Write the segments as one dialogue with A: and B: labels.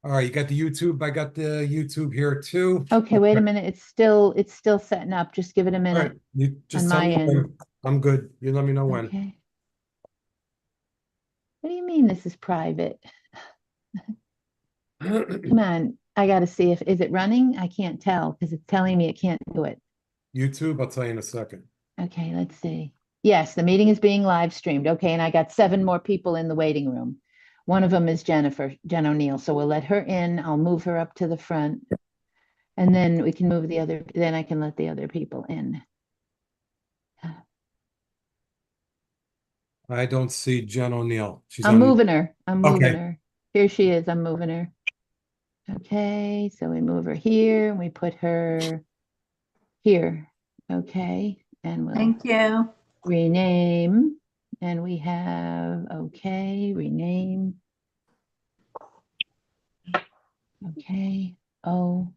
A: All right, you got the YouTube. I got the YouTube here too.
B: Okay, wait a minute. It's still setting up. Just give it a
A: All right,
B: minute
A: you
B: on
A: just tell
B: my
A: me
B: end.
A: when. I'm good. You let me know when.
B: Okay. What do you mean this is private? Come on. I gotta see if is it running? I can't tell because it's telling me it can't do it.
A: YouTube, I'll tell you in a second.
B: Okay, let's see. Yes, the meeting is being live streamed. Okay, and I got 7 more people in the waiting room. One of them is Jen O'Neill. So we'll let her in. I'll move her up to the front. And then we can move then I can let the other people in.
A: I don't see Jen O'Neill. She's
B: I'm
A: on.
B: moving her. I'm moving
A: Okay.
B: her. Here she is. I'm moving her. Okay, so we move her here and we put her here. Okay, and we'll
C: Thank you.
B: rename. And we have, okay, rename. Okay, O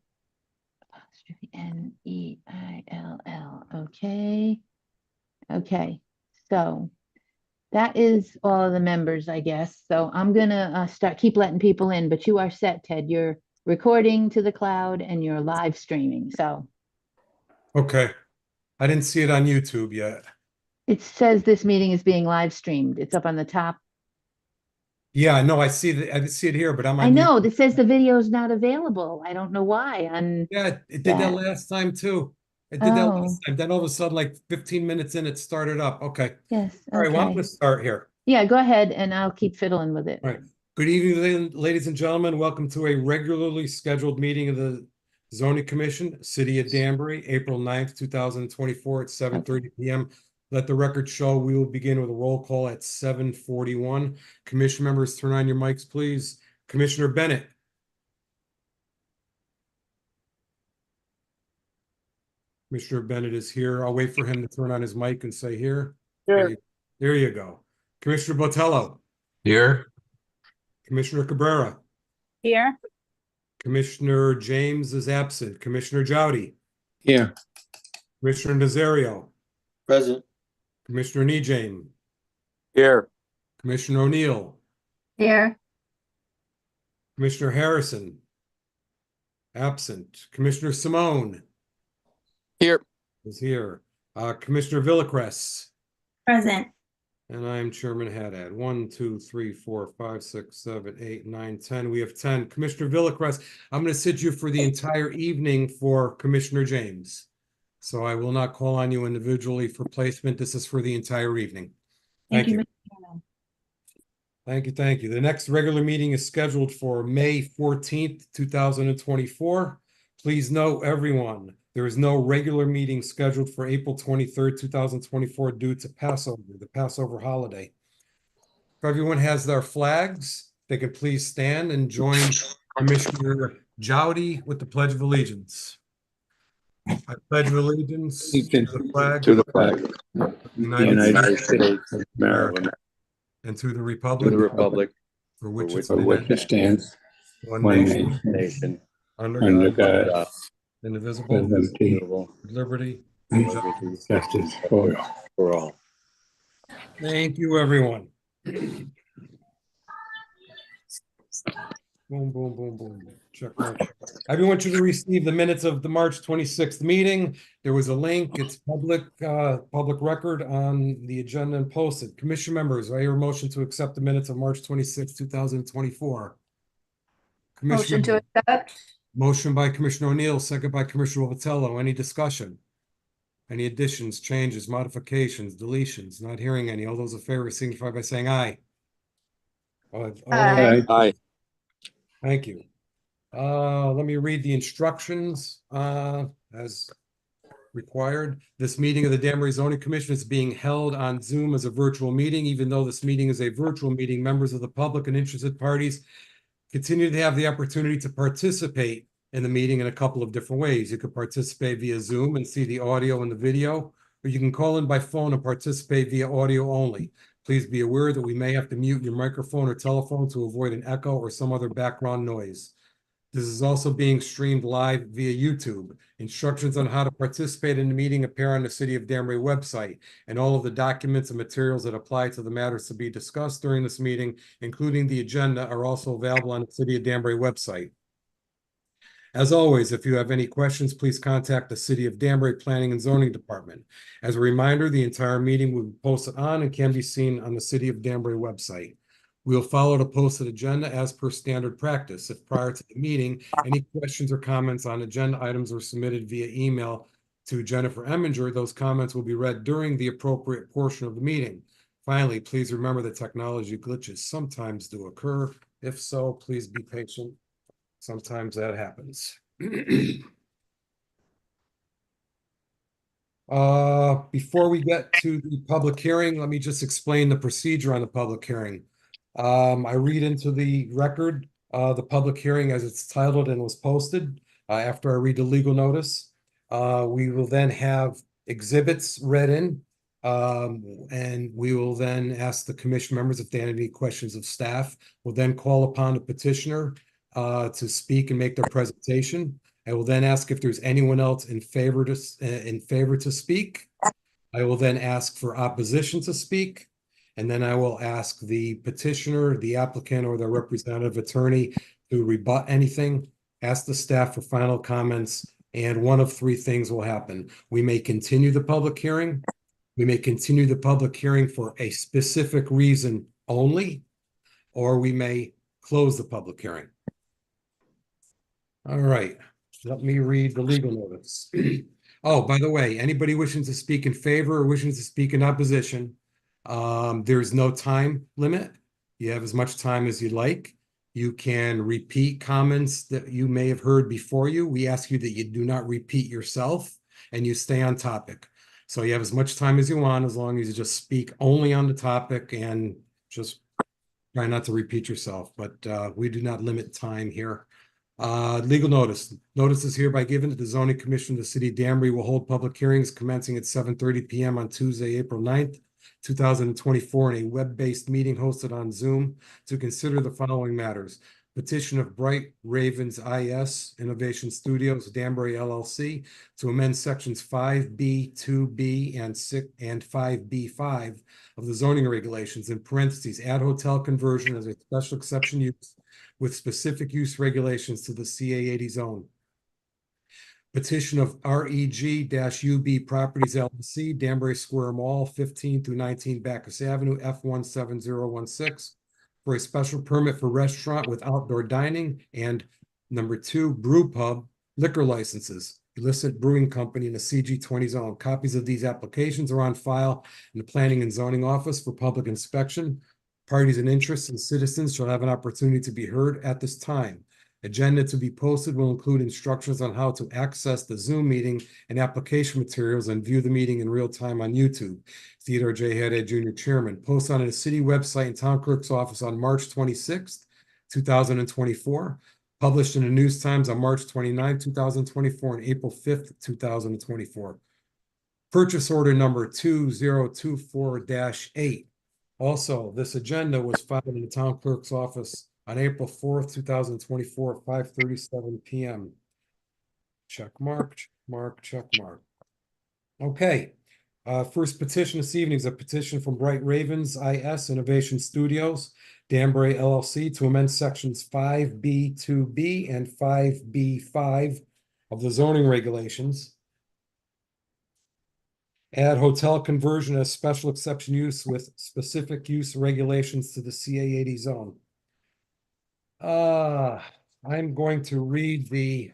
B: apostrophe N-E-I-L-L. Okay. Okay, so that is all of the members, I guess. So I'm gonna keep letting people in, but you are set, Ted. You're recording to the cloud and you're live streaming. So
A: Okay. I didn't see it on YouTube yet.
B: it says this meeting is being live streamed. It's up on the top.
A: Yeah, no, I see I didn't see it here, but I'm
B: I
A: on
B: know
A: YouTube.
B: this says the video is not available. I don't know why on
A: Yeah, it did that
B: that.
A: last time too. It did that
B: Oh,
A: last time. Then all of a sudden, like 15 minutes in, it started up. Okay.
B: yes.
A: All right, well, I'm
B: Okay.
A: gonna start here.
B: Yeah, go ahead and I'll keep fiddling with it.
A: All right. Good evening, ladies and gentlemen. Welcome to a regularly scheduled meeting of the Zoning Commission, City of Danbury, April 9th, 2024 at 7:30 p.m. Let the record show we will begin with a roll call at 7:41. Commission members, turn on your mics, please. Commissioner Bennett. Commissioner Bennett is here. I'll wait for him to turn on his mic and say here.
D: Here.
A: There you go. Commissioner Botello.
D: Here.
A: Commissioner Cabrera.
C: Here.
A: Commissioner James is absent. Commissioner Jowdy.
D: Here.
A: Commissioner Nazario.
D: Present.
A: Commissioner Nejame.
D: Here.
A: Commissioner O'Neill.
C: Here.
A: Commissioner Harrison. Absent. Commissioner Simone.
D: Here.
A: Is here. Commissioner Villacrest.
C: Present.
A: And I am Chairman Haddad. 1, 2, 3, 4, 5, 6, 7, 8, 9, 10. We have 10. Commissioner Villacrest, I'm going to sit you for the entire evening for Commissioner James. So I will not call on you individually for placement. This is for the entire evening. Thank you. Thank you. Thank you. The next regular meeting is scheduled for May 14th, 2024. Please note, everyone, there is no regular meeting scheduled for April 23rd, 2024 due to Passover, the Passover holiday. If everyone has their flags, they can please stand and join Commissioner Jowdy with the Pledge of Allegiance. I pledge allegiance to the flag
D: of the
A: United
D: States of America
A: and to the republic for which it
D: stands
A: one
D: one
A: nation under
D: under
A: God,
D: God,
A: indivisible,
D: indivisible,
A: with liberty
D: and
A: and
D: justice for all.
A: Thank you, everyone. Boom, boom, boom, boom. Check mark. I want you to receive the minutes of the March 26th meeting. There was a link. It's public record on the agenda and posted. Commission members, I hear a motion to accept the minutes of March 26th, 2024.
C: Motion to accept.
A: Motion by Commissioner O'Neill, second by Commissioner Vitello. Any discussion? Any additions, changes, modifications, deletions? Not hearing any. All those in favor signify by saying aye.
D: Aye.
A: Thank you. Let me read the instructions as required. This meeting of the Danbury Zoning Commission is being held on Zoom as a virtual meeting. Even though this meeting is a virtual meeting, members of the public and interested parties continue to have the opportunity to participate in the meeting in a couple of different ways. You could participate via Zoom and see the audio and the video, or you can call in by phone and participate via audio only. Please be aware that we may have to mute your microphone or telephone to avoid an echo or some other background noise. This is also being streamed live via YouTube. Instructions on how to participate in the meeting appear on the City of Danbury website, and all of the documents and materials that apply to the matters to be discussed during this meeting, including the agenda, are also available on the City of Danbury website. As always, if you have any questions, please contact the City of Danbury Planning and Zoning Department. As a reminder, the entire meeting will be posted on and can be seen on the City of Danbury website. We will follow the posted agenda as per standard practice. If prior to the meeting, any questions or comments on agenda items were submitted via email to Jennifer Eminger, those comments will be read during the appropriate portion of the meeting. Finally, please remember that technology glitches sometimes do occur. If so, please be patient. Sometimes that happens. Before we get to the public hearing, let me just explain the procedure on the public hearing. I read into the record the public hearing as it's titled and was posted. After I read the legal notice, we will then have exhibits read in, and we will then ask the commission members if they have any questions of staff. We'll then call upon the petitioner to speak and make their presentation. I will then ask if there's anyone else in favor to speak. I will then ask for opposition to speak. And then I will ask the petitioner, the applicant, or the representative attorney to rebut anything, ask the staff for final comments, and one of three things will happen. We may continue the public hearing. We may continue the public hearing for a specific reason only, or we may close the public hearing. All right, let me read the legal notice. Oh, by the way, anybody wishing to speak in favor or wishing to speak in opposition, there's no time limit. You have as much time as you'd like. You can repeat comments that you may have heard before you. We ask you that you do not repeat yourself and you stay on topic. So you have as much time as you want, as long as you just speak only on the topic and just try not to repeat yourself. But we do not limit time here. Legal notice. Notice is hereby given that the zoning commission of the city of Danbury will hold public hearings commencing at 7:30 p.m. on Tuesday, April 9th, 2024, in a web-based meeting hosted on Zoom to consider the following matters. Petition of Bright Ravens IS Innovation Studios Danbury LLC to amend sections 5B, 2B, and 6 and 5B5 of the zoning regulations, in parentheses, add hotel conversion as a special exception use with specific use regulations to the CA80 zone. Petition of REG-UB Properties LLC, Danbury Square Mall, 15 through 19 Bacchus Avenue, F17016, for a special permit for restaurant with outdoor dining, and number 2, brew pub liquor licenses, Illicit Brewing Company in the CG20 zone. Copies of these applications are on file in the Planning and Zoning Office for public inspection. Parties and interests and citizens shall have an opportunity to be heard at this time. Agenda to be posted will include instructions on how to access the Zoom meeting and application materials and view the meeting in real time on YouTube. Theodore J. Haddad, Jr., Chairman. Post on the city website and town clerk's office on March 26th, 2024. Published in the News Times on March 29th, 2024 and April 5th, 2024. Purchase order number 2024-8. Also, this agenda was filed in the town clerk's office on April 4th, 2024, 5:37 p.m. Check mark, check mark, check mark. Okay. First petition this evening is a petition from Bright Ravens IS Innovation Studios, Danbury LLC, to amend sections 5B, 2B, and 5B5 of the zoning regulations. Add hotel conversion as special exception use with specific use regulations to the CA80 zone. I'm going to read the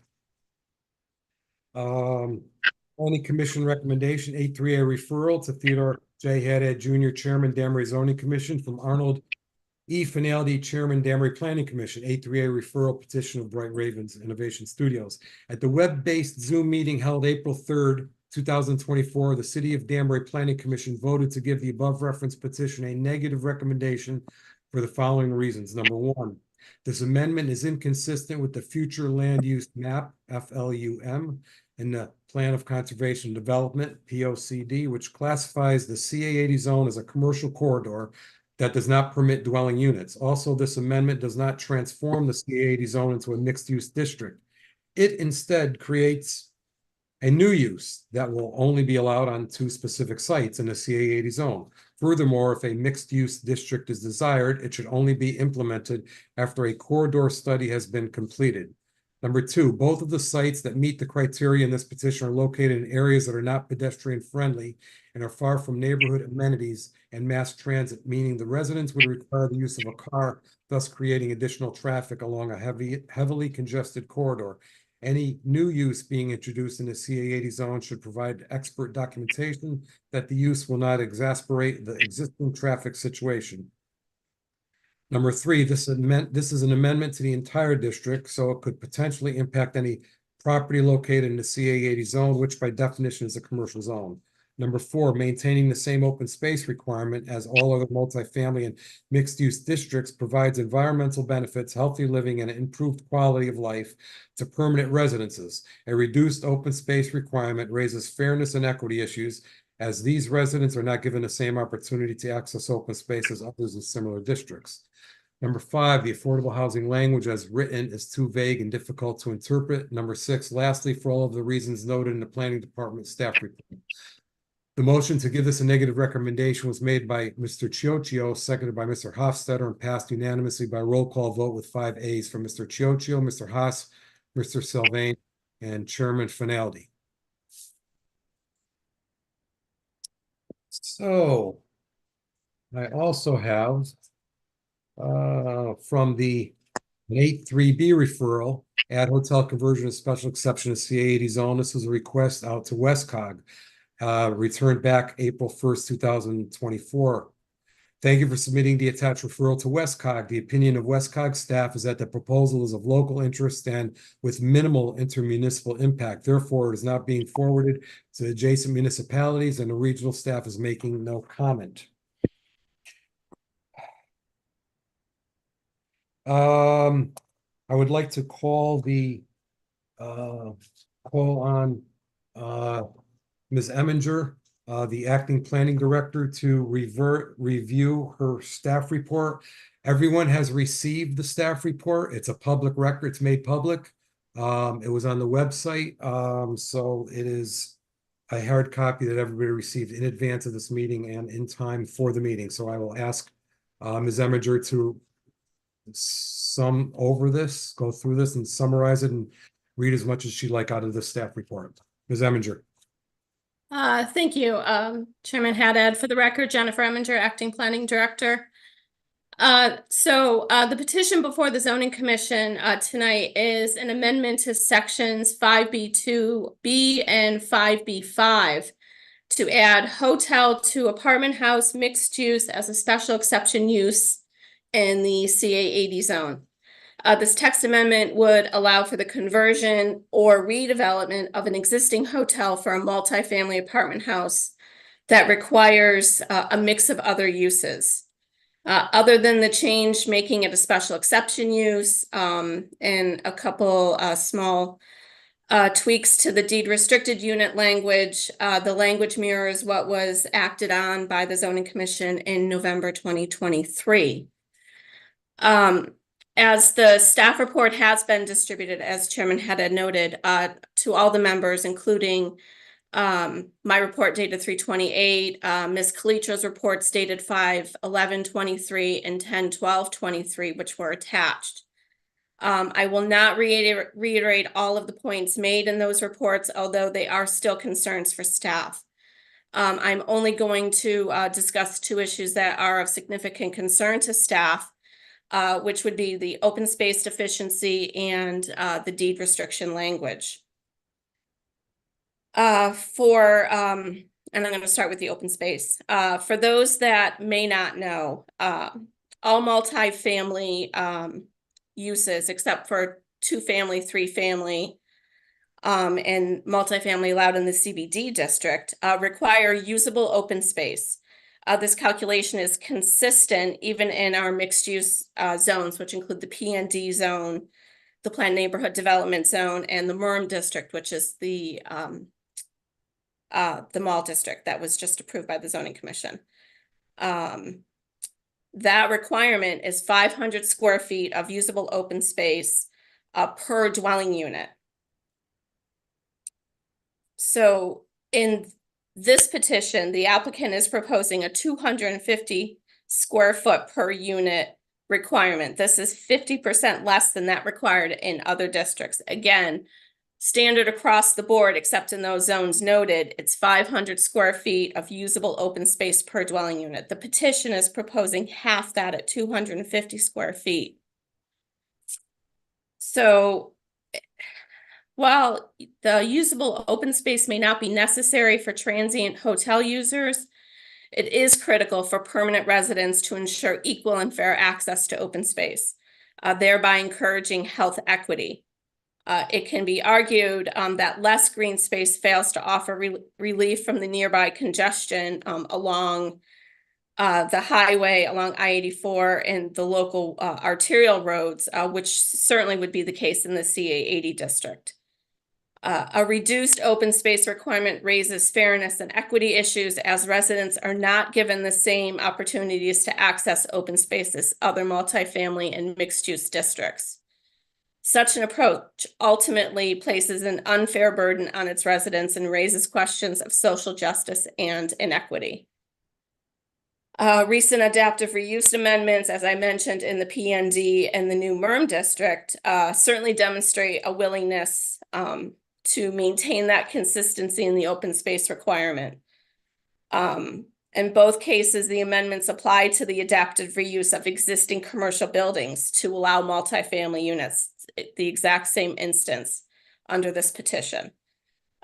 A: Planning Commission recommendation, 8-3A referral to Theodore J. Haddad, Jr., Chairman, Danbury Zoning Commission, from Arnold E. Finaldi, Chairman, Danbury Planning Commission, 8-3A referral petition of Bright Ravens Innovation Studios. At the web-based Zoom meeting held April 3rd, 2024, the City of Danbury Planning Commission voted to give the above referenced petition a negative recommendation for the following reasons. Number 1, this amendment is inconsistent with the future land use map, FLUM, and the Plan of Conservation Development, POCD, which classifies the CA80 zone as a commercial corridor that does not permit dwelling units. Also, this amendment does not transform the CA80 zone into a mixed-use district. It instead creates a new use that will only be allowed on 2 specific sites in the CA80 zone. Furthermore, if a mixed-use district is desired, it should only be implemented after a corridor study has been completed. Number 2, both of the sites that meet the criteria in this petition are located in areas that are not pedestrian-friendly and are far from neighborhood amenities and mass transit, meaning the residents would require the use of a car, thus creating additional traffic along a heavily congested corridor. Any new use being introduced in the CA80 zone should provide expert documentation that the use will not exacerbate the existing traffic situation. Number 3, this is an amendment to the entire district, so it could potentially impact any property located in the CA80 zone, which by definition is a commercial zone. Number 4, maintaining the same open space requirement as all other multifamily and mixed-use districts provides environmental benefits, healthy living, and improved quality of life to permanent residences. A reduced open space requirement raises fairness and equity issues, as these residents are not given the same opportunity to access open space as others in similar districts. Number 5, the affordable housing language as written is too vague and difficult to interpret. Number 6, lastly, for all of the reasons noted in the planning department staff report. The motion to give this a negative recommendation was made by Mr. Chioccio, seconded by Mr. Hofstadter, and passed unanimously by roll call vote with 5 ayes from Mr. Chioccio, Mr. Haas, Mr. Sylvain, and Chairman Finaldi. So I also have from the 8.3B referral, add hotel conversion of special exception to CA80 zone. This is a request out to Westcog. Returned back April 1st, 2024. Thank you for submitting the attached referral to Westcog. The opinion of Westcog staff is that the proposal is of local interest and with minimal intermunicipal impact. Therefore, it is not being forwarded to adjacent municipalities, and the regional staff is making no comment. I would like to call on Ms. Eminger, the acting planning director, to review her staff report. Everyone has received the staff report. It's a public record. It's made public. It was on the website. So it is a hard copy that everybody received in advance of this meeting and in time for the meeting. So I will ask Ms. Eminger to go through this and summarize it and read as much as she'd like out of the staff report. Ms. Eminger.
E: Thank you, Chairman Haddad. For the record, Jennifer Eminger, Acting Planning Director. The petition before the Zoning Commission tonight is an amendment to sections 5B2B and 5B5 to add hotel to apartment house mixed use as a special exception use in the CA80 zone. This text amendment would allow for the conversion or redevelopment of an existing hotel for a multifamily apartment house that requires a mix of other uses. Other than the change, making it a special exception use and a couple small tweaks to the deed restricted unit language, the language mirrors what was acted on by the Zoning Commission in November 2023. As the staff report has been distributed, as Chairman Haddad noted, to all the members, including my report dated 3/28, Ms. Calitro's reports dated 5/11/23 and 10/12/23, which were attached. I will not reiterate all of the points made in those reports, although they are still concerns for staff. I'm only going to discuss 2 issues that are of significant concern to staff, which would be the open space deficiency and the deed restriction language. And I'm going to start with the open space. For those that may not know, all multifamily uses, except for 2-family, 3-family, and multifamily allowed in the CBD district, require usable open space. This calculation is consistent even in our mixed use zones, which include the PND zone, the Planned Neighborhood Development Zone, and the Murham District, which is the mall district that was just approved by the Zoning Commission. that requirement is 500 square feet of usable open space per dwelling unit. So in this petition, the applicant is proposing a 250 square foot per unit requirement. This is 50% less than that required in other districts. Again, standard across the board, except in those zones noted, it's 500 square feet of usable open space per dwelling unit. The petition is proposing half that at 250 square feet. So while the usable open space may not be necessary for transient hotel users, it is critical for permanent residents to ensure equal and fair access to open space, thereby encouraging health equity. It can be argued that less green space fails to offer relief from the nearby congestion along the highway, along I-84 and the local arterial roads, which certainly would be the case in the CA80 district. A reduced open space requirement raises fairness and equity issues as residents are not given the same opportunities to access open space as other multifamily and mixed-use districts. Such an approach ultimately places an unfair burden on its residents and raises questions of social justice and inequity. Recent adaptive reuse amendments, as I mentioned in the PND and the new MIRM district, certainly demonstrate a willingness to maintain that consistency in the open space requirement. In both cases, the amendments apply to the adaptive reuse of existing commercial buildings to allow multifamily units, the exact same instance under this petition.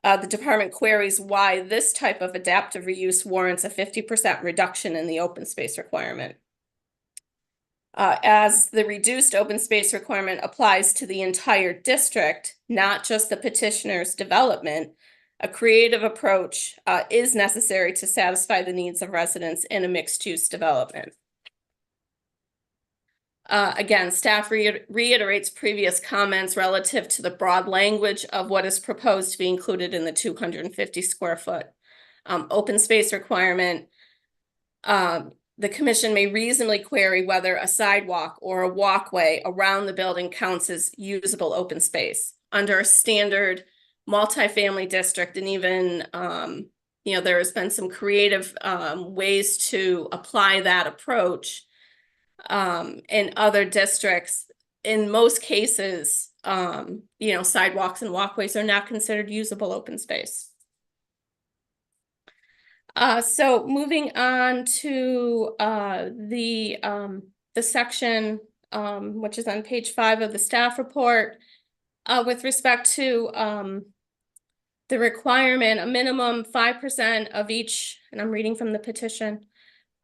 E: The department queries why this type of adaptive reuse warrants a 50% reduction in the open space requirement. As the reduced open space requirement applies to the entire district, not just the petitioner's development, a creative approach is necessary to satisfy the needs of residents in a mixed-use development. Again, staff reiterates previous comments relative to the broad language of what is proposed to be included in the 250 square foot open space requirement. The commission may reasonably query whether a sidewalk or a walkway around the building counts as usable open space. Under a standard multifamily district, and even, there has been some creative ways to apply that approach in other districts. In most cases, sidewalks and walkways are not considered usable open space. So moving on to the section which is on page 5 of the staff report with respect to the requirement, a minimum 5% of each, and I'm reading from the petition,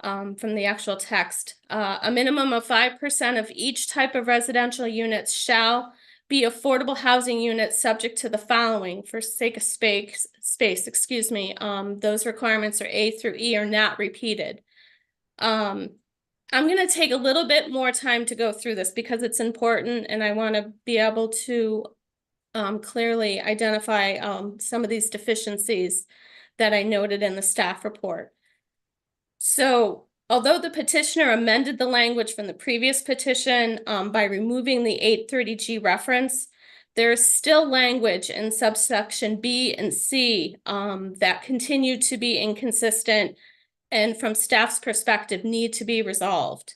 E: from the actual text, a minimum of 5% of each type of residential units shall be affordable housing units subject to the following. For sake of space, those requirements are A through E are not repeated. I'm going to take a little bit more time to go through this because it's important and I want to be able to clearly identify some of these deficiencies that I noted in the staff report. So, although the petitioner amended the language from the previous petition by removing the 830G reference, there is still language in subsection B and C that continue to be inconsistent and from staff's perspective need to be resolved.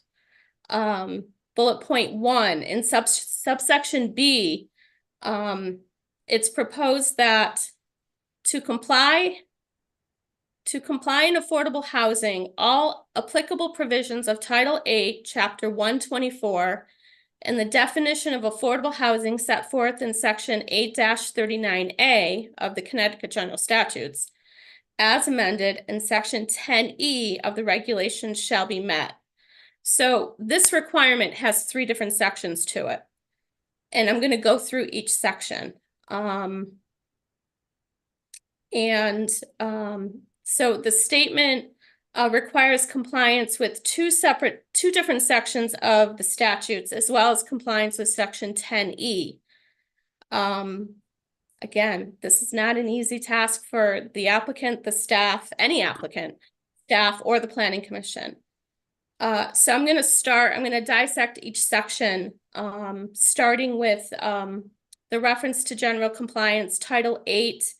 E: Bullet point 1, in subsection B, it's proposed that to comply in affordable housing, all applicable provisions of Title 8, Chapter 124, and the definition of affordable housing set forth in Section 8-39A of the Connecticut General Statutes, as amended in Section 10E of the regulations shall be met. So this requirement has 3 different sections to it, and I'm going to go through each section. So the statement requires compliance with two different sections of the statutes, as well as compliance with Section 10E. Again, this is not an easy task for the applicant, the staff, any applicant, staff, or the Planning Commission. So I'm gonna dissect each section, starting with the reference to general compliance, Title 8,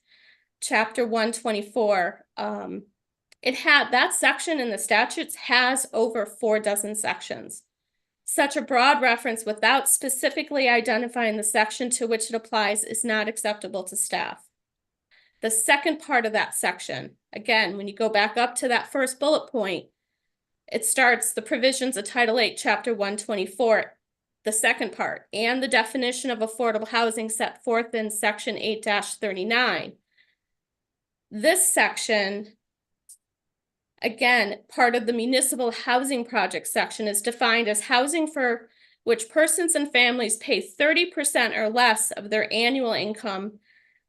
E: Chapter 124. That section in the statutes has over 4 dozen sections. Such a broad reference without specifically identifying the section to which it applies is not acceptable to staff. The second part of that section, again, when you go back up to that first bullet point, it starts the provisions of Title 8, Chapter 124, the second part, and the definition of affordable housing set forth in Section 8-39. This section, again, part of the municipal housing project section, is defined as housing for which persons and families pay 30% or less of their annual income,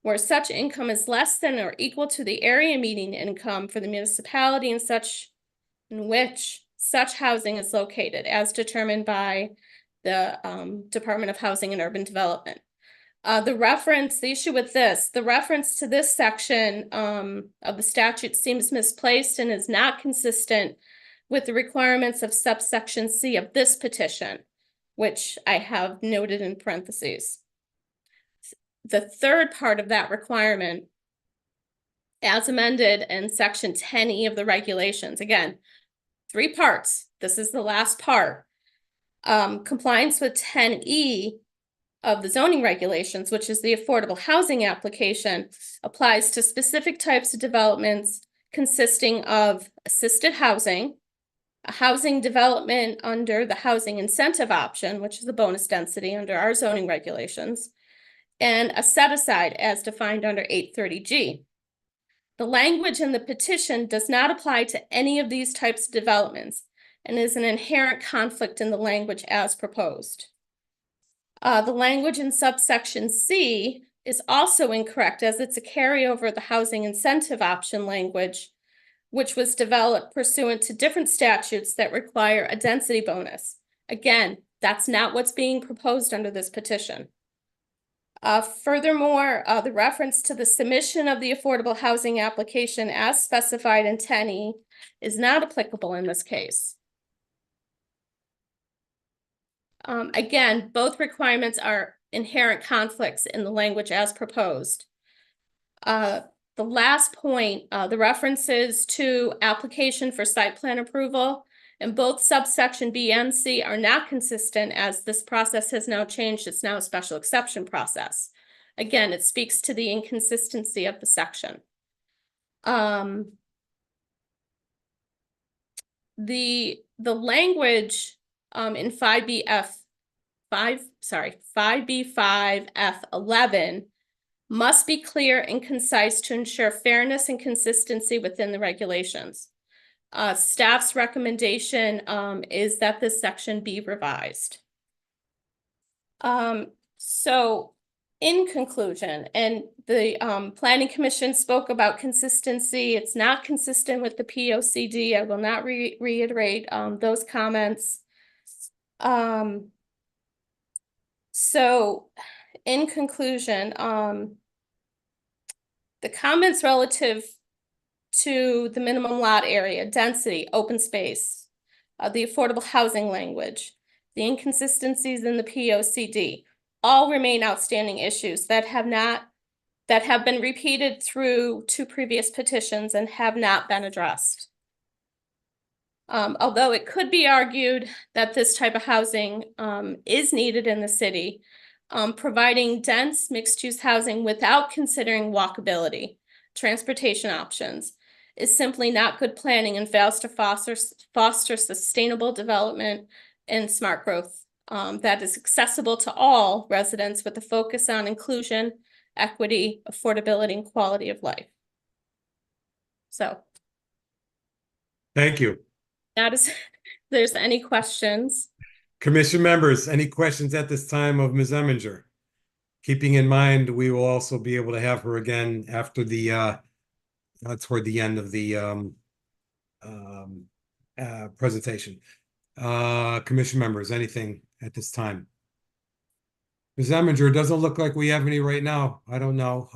E: where such income is less than or equal to the area median income for the municipality in which such housing is located, as determined by the Department of Housing and Urban Development. The issue with this, the reference to this section of the statute seems misplaced and is not consistent with the requirements of subsection C of this petition, which I have noted in parentheses. The third part of that requirement, as amended in Section 10E of the regulations, again, 3 parts. This is the last part. Compliance with 10E of the zoning regulations, which is the affordable housing application, applies to specific types of developments consisting of assisted housing, a housing development under the housing incentive option, which is the bonus density under our zoning regulations, and a set-aside as defined under 830G. The language in the petition does not apply to any of these types of developments and is an inherent conflict in the language as proposed. The language in subsection C is also incorrect, as it's a carryover of the housing incentive option language, which was developed pursuant to different statutes that require a density bonus. Again, that's not what's being proposed under this petition. Furthermore, the reference to the submission of the affordable housing application as specified in 10E is not applicable in this case. Again, both requirements are inherent conflicts in the language as proposed. The last point, the references to application for site plan approval in both subsection B and C are not consistent, as this process has now changed. It's now a special exception process. Again, it speaks to the inconsistency of the section. The language in 5B5F11 must be clear and concise to ensure fairness and consistency within the regulations. Staff's recommendation is that this section be revised. So in conclusion, and the Planning Commission spoke about consistency. It's not consistent with the POCD. I will not reiterate those comments. So in conclusion, the comments relative to the minimum lot area, density, open space, the affordable housing language, the inconsistencies in the POCD, all remain outstanding issues that have been repeated through 2 previous petitions and have not been addressed. Although it could be argued that this type of housing is needed in the city, providing dense mixed-use housing without considering walkability, transportation options, is simply not good planning and fails to foster sustainable development and smart growth that is accessible to all residents with a focus on inclusion, equity, affordability, and quality of life. So.
A: Thank you.
E: That is, if there's any questions.
A: Commission members, any questions at this time of Ms. Eminger? Keeping in mind, we will also be able to have her again after the toward the end of the presentation. Commission members, anything at this time? Ms. Eminger, it doesn't look like we have any right now. I don't know.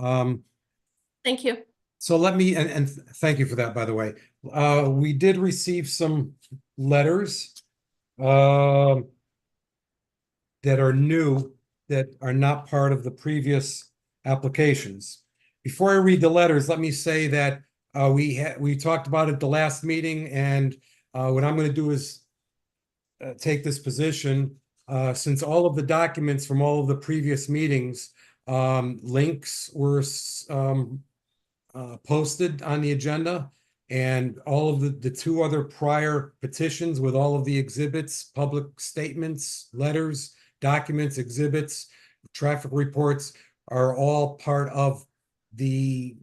E: Thank you.
A: So let me, and thank you for that, by the way. We did receive some letters that are new, that are not part of the previous applications. Before I read the letters, let me say that we talked about it the last meeting, and what I'm going to do is take this position, since all of the documents from all of the previous meetings, links were posted on the agenda, and all of the two other prior petitions with all of the exhibits, public statements, letters, documents, exhibits, traffic reports are all part of the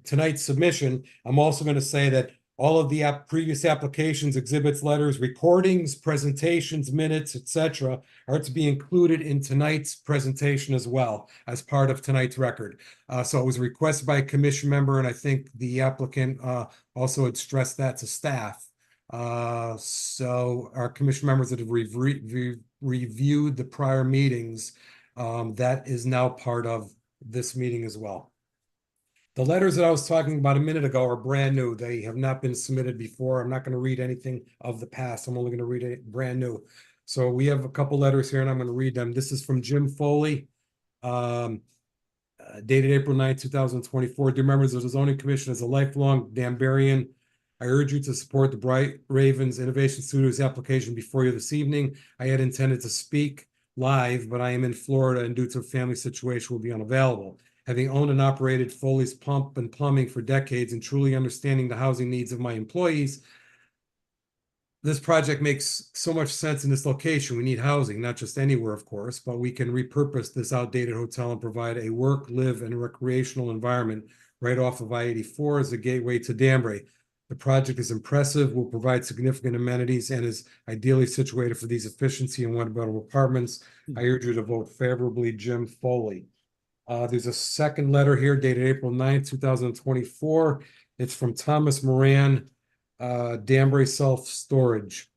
A: tonight's submission. I'm also going to say that all of the previous applications, exhibits, letters, recordings, presentations, minutes, etc., are to be included in tonight's presentation as well as part of tonight's record. So it was requested by a commission member, and I think the applicant also had stressed that to staff. So our commission members that have reviewed the prior meetings, that is now part of this meeting as well. The letters that I was talking about a minute ago are brand new. They have not been submitted before. I'm not going to read anything of the past. I'm only going to read it brand new. So we have a couple letters here, and I'm going to read them. This is from Jim Foley, dated April 9, 2024. Dear members of the Zoning Commission, as a lifelong Danburyan, I urge you to support the Bright Ravens Innovation Studios application before you this evening. I had intended to speak live, but I am in Florida and due to a family situation will be unavailable. Having owned and operated Foley's Pump and Plumbing for decades and truly understanding the housing needs of my employees, this project makes so much sense in this location. We need housing, not just anywhere, of course, but we can repurpose this outdated hotel and provide a work, live, and recreational environment right off of I-84 as a gateway to Danbury. The project is impressive, will provide significant amenities, and is ideally situated for these efficiency and one-bedroom apartments. I urge you to vote favorably, Jim Foley. There's a second letter here dated April 9th, 2024. It's from Thomas Moran, Danbury Self-Storage.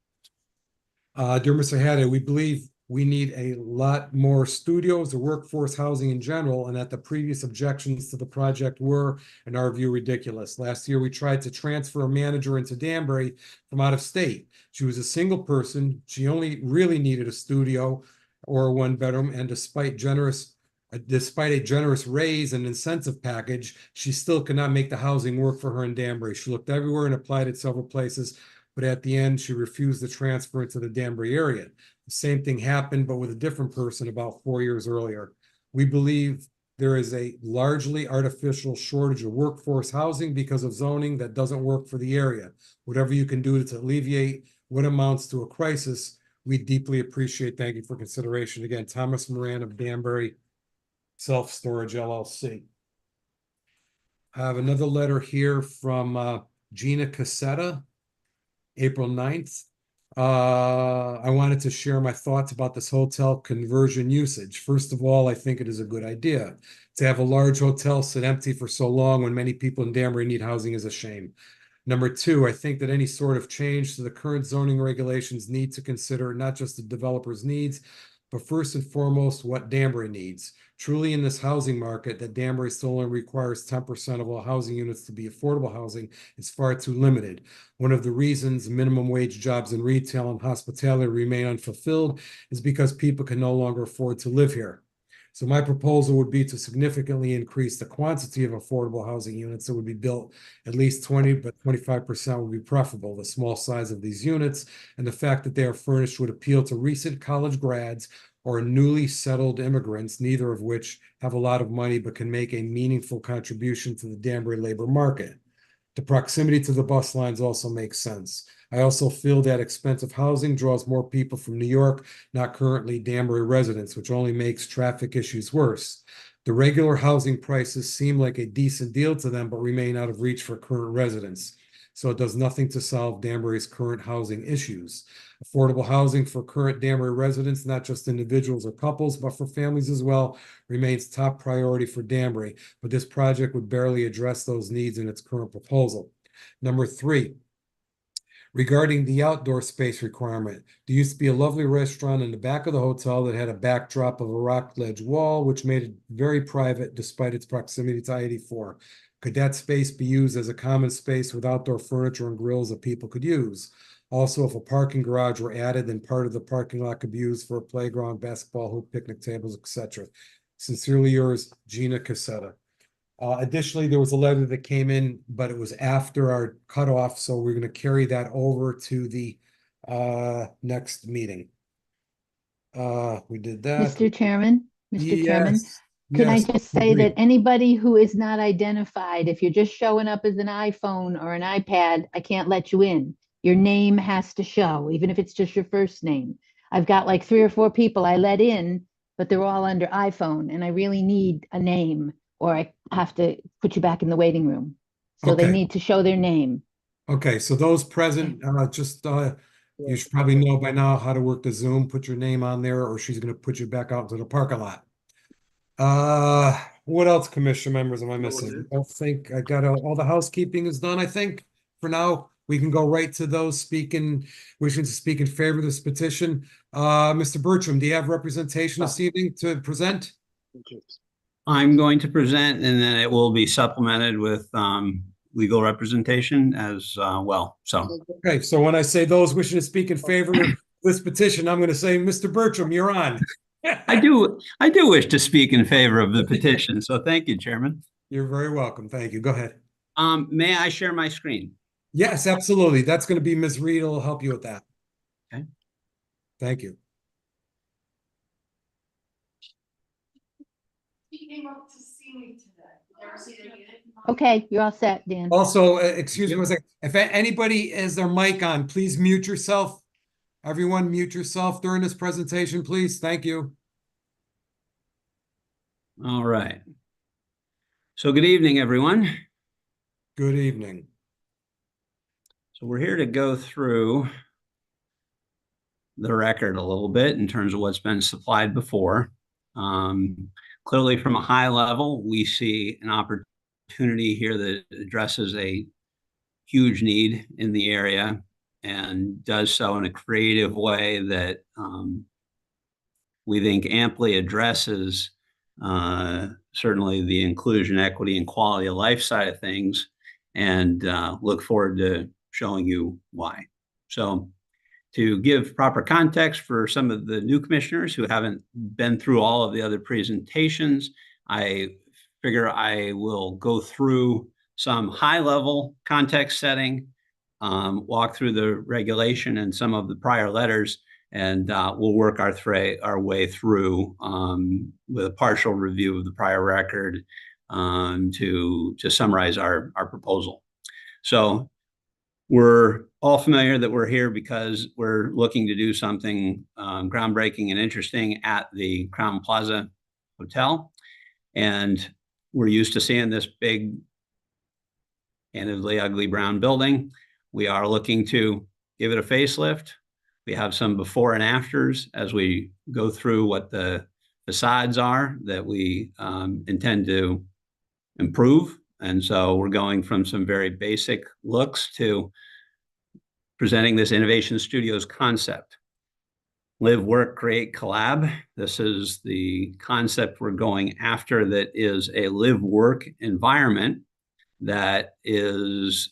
A: Dear Mr. Haddad, we believe we need a lot more studios or workforce housing in general, and that the previous objections to the project were, in our view, ridiculous. Last year, we tried to transfer a manager into Danbury from out of state. She was a single person. She only really needed a studio or a one-bedroom, and despite a generous raise and incentive package, she still could not make the housing work for her in Danbury. She looked everywhere and applied at several places, but at the end, she refused to transfer into the Danbury area. The same thing happened, but with a different person about 4 years earlier. We believe there is a largely artificial shortage of workforce housing because of zoning that doesn't work for the area. Whatever you can do to alleviate what amounts to a crisis, we deeply appreciate. Thank you for consideration. Again, Thomas Moran of Danbury Self-Storage LLC. I have another letter here from Gina Cassetta, April 9th. I wanted to share my thoughts about this hotel conversion usage. First of all, I think it is a good idea. To have a large hotel sit empty for so long when many people in Danbury need housing is a shame. Number two, I think that any sort of change to the current zoning regulations need to consider not just the developer's needs, but first and foremost, what Danbury needs. Truly in this housing market that Danbury still only requires 10% of all housing units to be affordable housing is far too limited. One of the reasons minimum wage jobs in retail and hospitality remain unfulfilled is because people can no longer afford to live here. So my proposal would be to significantly increase the quantity of affordable housing units that would be built. At least 20, but 25% would be preferable. The small size of these units and the fact that they are furnished would appeal to recent college grads or newly settled immigrants, neither of which have a lot of money but can make a meaningful contribution to the Danbury labor market. The proximity to the bus lines also makes sense. I also feel that expensive housing draws more people from New York, not currently Danbury residents, which only makes traffic issues worse. The regular housing prices seem like a decent deal to them, but remain out of reach for current residents. So it does nothing to solve Danbury's current housing issues. Affordable housing for current Danbury residents, not just individuals or couples, but for families as well, remains top priority for Danbury, but this project would barely address those needs in its current proposal. Number three, regarding the outdoor space requirement, there used to be a lovely restaurant in the back of the hotel that had a backdrop of a rock ledge wall, which made it very private despite its proximity to I-84. Could that space be used as a common space with outdoor furniture and grills that people could use? Also, if a parking garage were added, then part of the parking lot could be used for a playground, basketball hoop, picnic tables, etc. Sincerely yours, Gina Cassetta. Additionally, there was a letter that came in, but it was after our cutoff, so we're going to carry that over to the next meeting. We did that.
B: Mr. Chairman, Mr. Chairman,
A: Yes,
B: can I
A: yes,
B: just say
A: agreed.
B: that anybody who is not identified, if you're just showing up as an iPhone or an iPad, I can't let you in. Your name has to show, even if it's just your first name. I've got like 3 or 4 people I let in, but they're all under iPhone, and I really need a name, or I have to put you back in the waiting room. So they
A: Okay.
B: need to show their name.
A: Okay, so those present, you should probably know by now how to work the Zoom, put your name on there, or she's gonna put you back out into the parking lot. What else, commission members, am I missing? I don't think I got all the housekeeping is done, I think. For now, we can go right to those wishing to speak in favor of this petition. Mr. Bertram, do you have representation this evening to present?
F: I'm going to present, and then it will be supplemented with legal representation as well. So
A: Okay, so when I say those wishing to speak in favor of this petition, I'm gonna say, Mr. Bertram, you're on.
F: I do wish to speak in favor of the petition. So thank you, Chairman.
A: You're very welcome. Thank you. Go ahead.
F: May I share my screen?
A: Yes, absolutely. That's going to be Ms. Reed will help you with that.
F: Okay.
A: Thank you.
B: Okay, you're all set, Dan.
A: Also, excuse me one second. If anybody has their mic on, please mute yourself. Everyone mute yourself during this presentation, please. Thank you.
F: All right. So good evening, everyone.
A: Good evening.
F: So we're here to go through the record a little bit in terms of what's been supplied before. Clearly, from a high level, we see an opportunity here that addresses a huge need in the area and does so in a creative way that we think amply addresses certainly the inclusion, equity, and quality of life side of things, and look forward to showing you why. So to give proper context for some of the new commissioners who haven't been through all of the other presentations, I figure I will go through some high-level context setting, walk through the regulation and some of the prior letters, and we'll work our way through with a partial review of the prior record to summarize our proposal. So we're all familiar that we're here because we're looking to do something groundbreaking and interesting at the Crowne Plaza Hotel. And we're used to seeing this big, candidly ugly brown building. We are looking to give it a facelift. We have some before and afters as we go through what the facades are that we intend to improve. And so we're going from some very basic looks to presenting this Innovation Studios concept. Live, work, create, collab. This is the concept we're going after, that is a live, work environment that is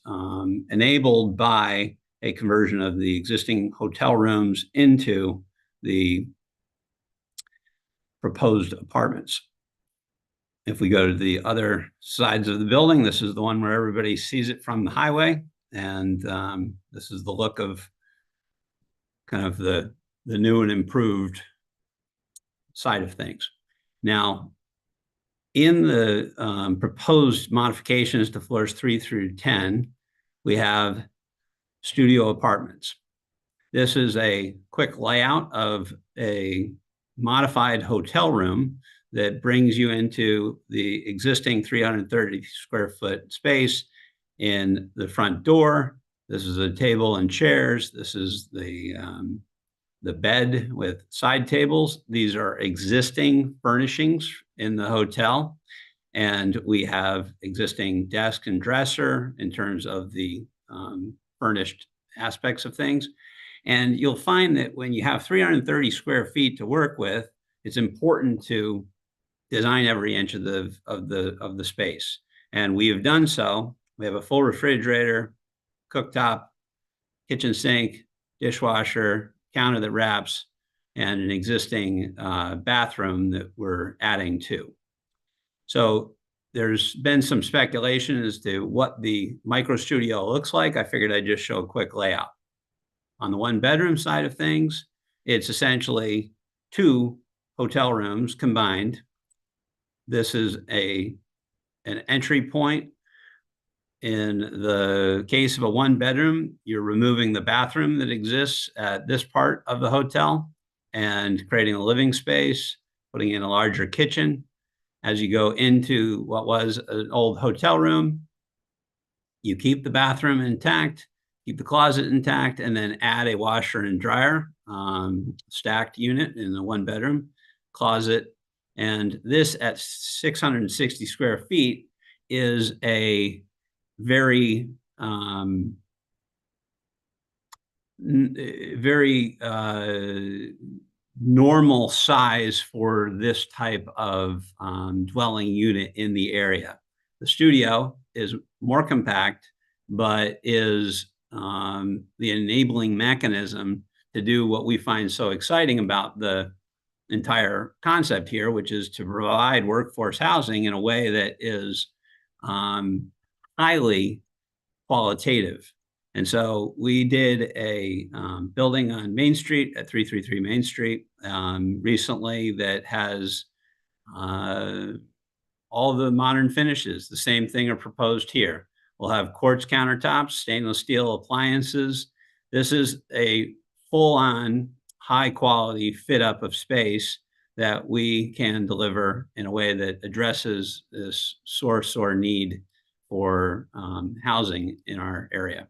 F: enabled by a conversion of the existing hotel rooms into the proposed apartments. If we go to the other sides of the building, this is the one where everybody sees it from the highway. And this is the look of kind of the new and improved side of things. Now, in the proposed modifications to floors 3 through 10, we have studio apartments. This is a quick layout of a modified hotel room that brings you into the existing 330 square foot space in the front door. This is a table and chairs. This is the bed with side tables. These are existing furnishings in the hotel. And we have existing desk and dresser in terms of the furnished aspects of things. And you'll find that when you have 330 square feet to work with, it's important to design every inch of the space. And we have done so. We have a full refrigerator, cooktop, kitchen sink, dishwasher, counter that wraps, and an existing bathroom that we're adding to. So there's been some speculation as to what the micro studio looks like. I figured I'd just show a quick layout. On the one bedroom side of things, it's essentially 2 hotel rooms combined. This is an entry point. In the case of a 1-bedroom, you're removing the bathroom that exists at this part of the hotel and creating a living space, putting in a larger kitchen. As you go into what was an old hotel room, you keep the bathroom intact, keep the closet intact, and then add a washer and dryer stacked unit in the 1-bedroom closet. And this at 660 square feet is a very, very normal size for this type of dwelling unit in the area. The studio is more compact, but is the enabling mechanism to do what we find so exciting about the entire concept here, which is to provide workforce housing in a way that is highly qualitative. And so we did a building on Main Street at 333 Main Street recently that has all the modern finishes. The same thing are proposed here. We'll have quartz countertops, stainless steel appliances. This is a full-on high quality fit up of space that we can deliver in a way that addresses this source or need for housing in our area.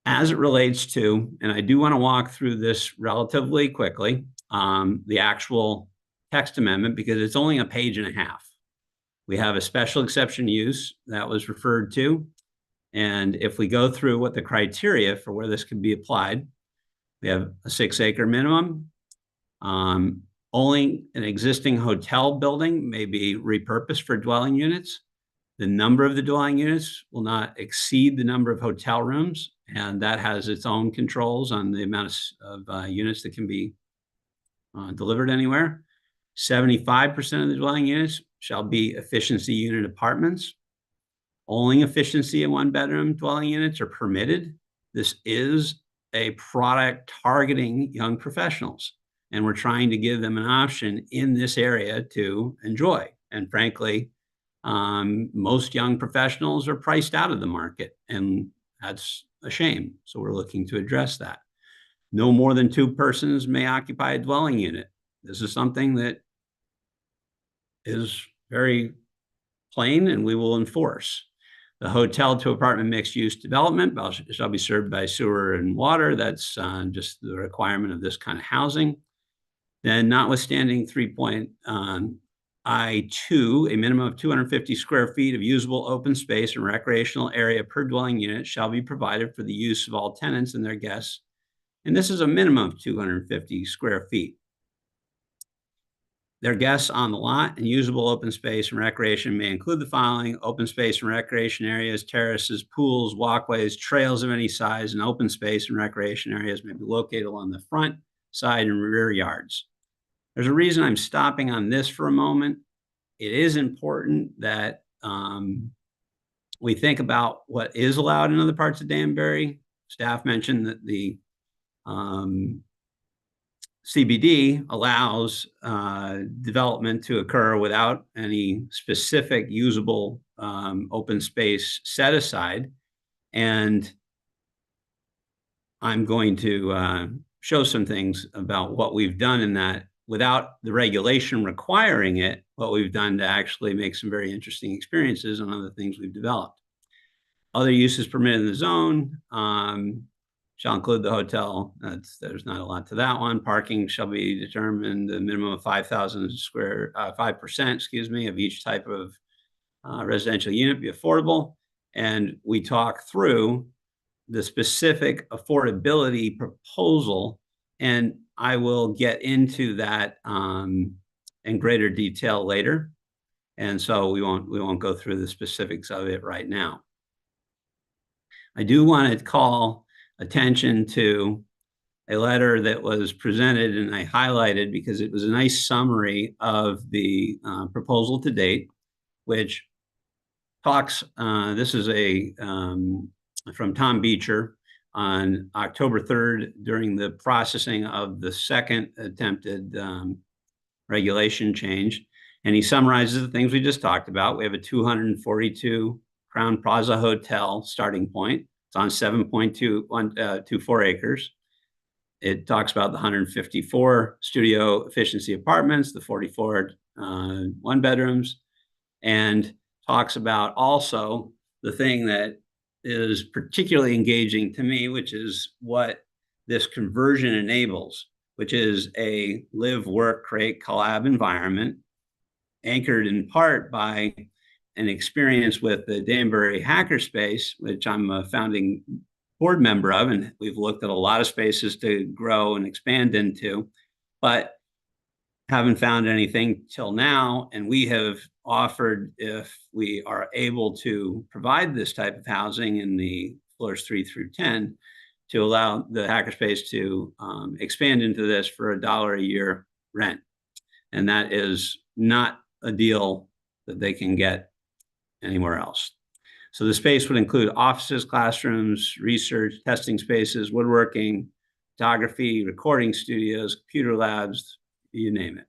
F: As it relates to, and I do want to walk through this relatively quickly, the actual text amendment, because it's only a page and a half. We have a special exception use that was referred to. And if we go through what the criteria for where this can be applied, we have a 6-acre minimum. Only an existing hotel building may be repurposed for dwelling units. The number of the dwelling units will not exceed the number of hotel rooms, and that has its own controls on the amount of units that can be delivered anywhere. 75% of the dwelling units shall be efficiency unit apartments. Only efficiency and 1-bedroom dwelling units are permitted. This is a product targeting young professionals, and we're trying to give them an option in this area to enjoy. And frankly, most young professionals are priced out of the market, and that's a shame. So we're looking to address that. No more than 2 persons may occupy a dwelling unit. This is something that is very plain, and we will enforce. The hotel to apartment mixed use development shall be served by sewer and water. That's just the requirement of this kind of housing. Then, notwithstanding 3.I2, a minimum of 250 square feet of usable open space and recreational area per dwelling unit shall be provided for the use of all tenants and their guests. And this is a minimum of 250 square feet. Their guests on the lot and usable open space and recreation may include the following: open space and recreation areas, terraces, pools, walkways, trails of any size, and open space and recreation areas may be located along the front, side, and rear yards. There's a reason I'm stopping on this for a moment. It is important that we think about what is allowed in other parts of Danbury. Staff mentioned that the CBD allows development to occur without any specific usable open space set aside. And I'm going to show some things about what we've done in that without the regulation requiring it, what we've done to actually make some very interesting experiences on other things we've developed. Other uses permitted in the zone shall include the hotel. There's not a lot to that one. Parking shall be determined the minimum of 5%, excuse me, of each type of residential unit be affordable. And we talk through the specific affordability proposal, and I will get into that in greater detail later. And so we won't go through the specifics of it right now. I do want to call attention to a letter that was presented and I highlighted because it was a nice summary of the proposal to date, which talks, this is from Tom Beecher on October 3rd during the processing of the second attempted regulation change. And he summarizes the things we just talked about. We have a 242 Crown Plaza Hotel starting point. It's on 7.24 acres. It talks about the 154 studio efficiency apartments, the 44 one bedrooms, and talks about also the thing that is particularly engaging to me, which is what this conversion enables, which is a live, work, create, collab environment anchored in part by an experience with the Danbury Hackerspace, which I'm a founding board member of, and we've looked at a lot of spaces to grow and expand into, but haven't found anything till now. And we have offered, if we are able to provide this type of housing in the floors 3 through 10, to allow the Hackerspace to expand into this for $1 a year rent. And that is not a deal that they can get anywhere else. So the space would include offices, classrooms, research, testing spaces, woodworking, photography, recording studios, computer labs, you name it.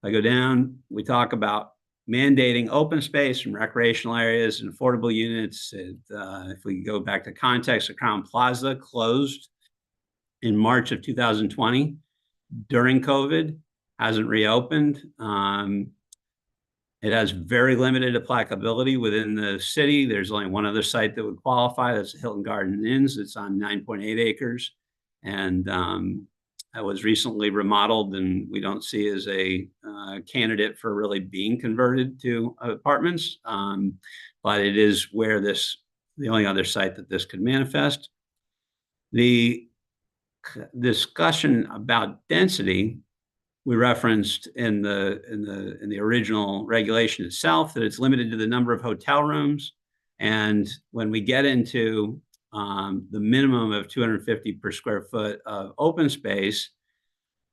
F: If I go down, we talk about mandating open space and recreational areas and affordable units. If we go back to context, the Crown Plaza closed in March of 2020 during COVID, hasn't reopened. It has very limited applicability within the city. There's only one other site that would qualify. That's Hilton Garden Inns. It's on 9.8 acres. And that was recently remodeled, and we don't see as a candidate for really being converted to apartments. But it is where the only other site that this could manifest. The discussion about density, we referenced in the original regulation itself that it's limited to the number of hotel rooms. And when we get into the minimum of 250 per square foot of open space,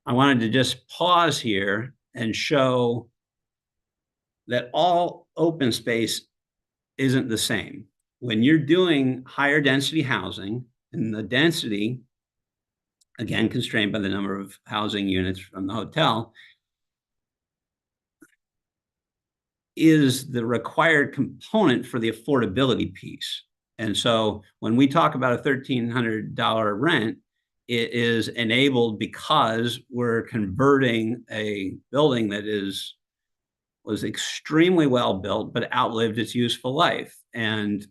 F: I wanted to just pause here and show that all open space isn't the same. When you're doing higher density housing, and the density, again, constrained by the number of housing units from the hotel, is the required component for the affordability piece. And so when we talk about a $1,300 rent, it is enabled because we're converting a building that was extremely well built, but outlived its useful life. And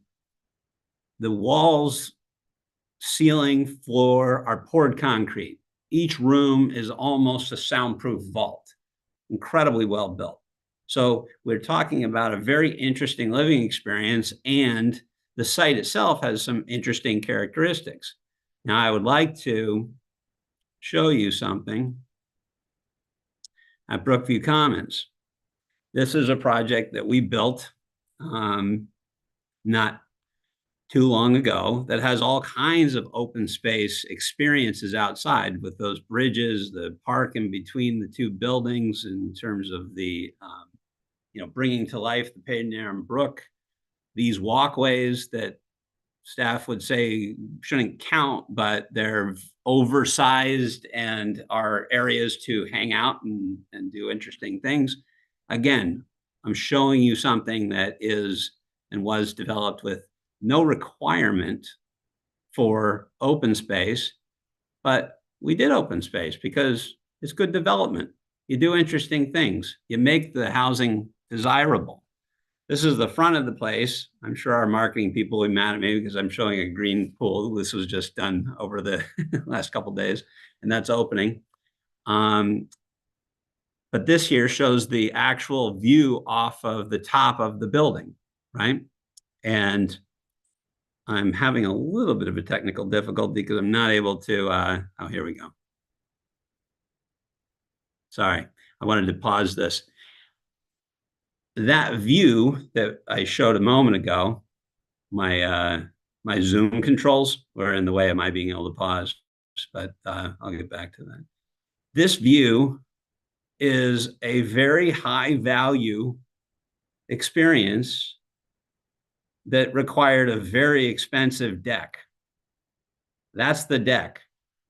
F: the walls, ceiling, floor are poured concrete. Each room is almost a soundproof vault, incredibly well built. So we're talking about a very interesting living experience, and the site itself has some interesting characteristics. Now, I would like to show you something at Brookview Commons. This is a project that we built not too long ago that has all kinds of open space experiences outside with those bridges, the park in between the two buildings in terms of the, bringing to life the Padenham Brook, these walkways that staff would say shouldn't count, but they're oversized and are areas to hang out and do interesting things. Again, I'm showing you something that is and was developed with no requirement for open space, but we did open space because it's good development. You do interesting things. You make the housing desirable. This is the front of the place. I'm sure our marketing people will be mad at me because I'm showing a green pool. This was just done over the last couple of days, and that's opening. But this here shows the actual view off of the top of the building, right? And I'm having a little bit of a technical difficulty because I'm not able to, oh, here we go. Sorry, I wanted to pause this. that view that I showed a moment ago, my Zoom controls were in the way of my being able to pause, but I'll get back to that. This view is a very high value experience that required a very expensive deck. That's the deck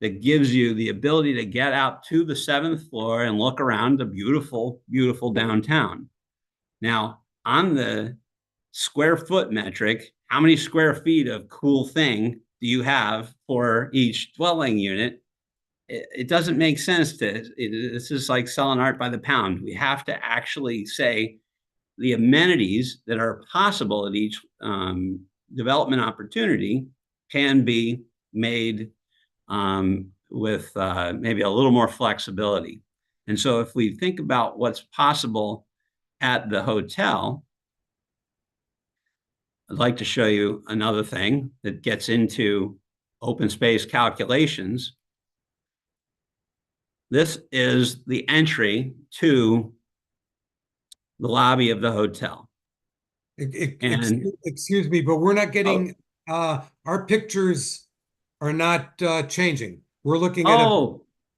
F: that gives you the ability to get out to the 7th floor and look around the beautiful, beautiful downtown. Now, on the square foot metric, how many square feet of cool thing do you have for each dwelling unit? It doesn't make sense this is like selling art by the pound. We have to actually say the amenities that are possible at each development opportunity can be made with maybe a little more flexibility. And so if we think about what's possible at the hotel, I'd like to show you another thing that gets into open space calculations. This is the entry to the lobby of the hotel.
A: Excuse me, but we're not getting, our pictures are not changing. We're looking at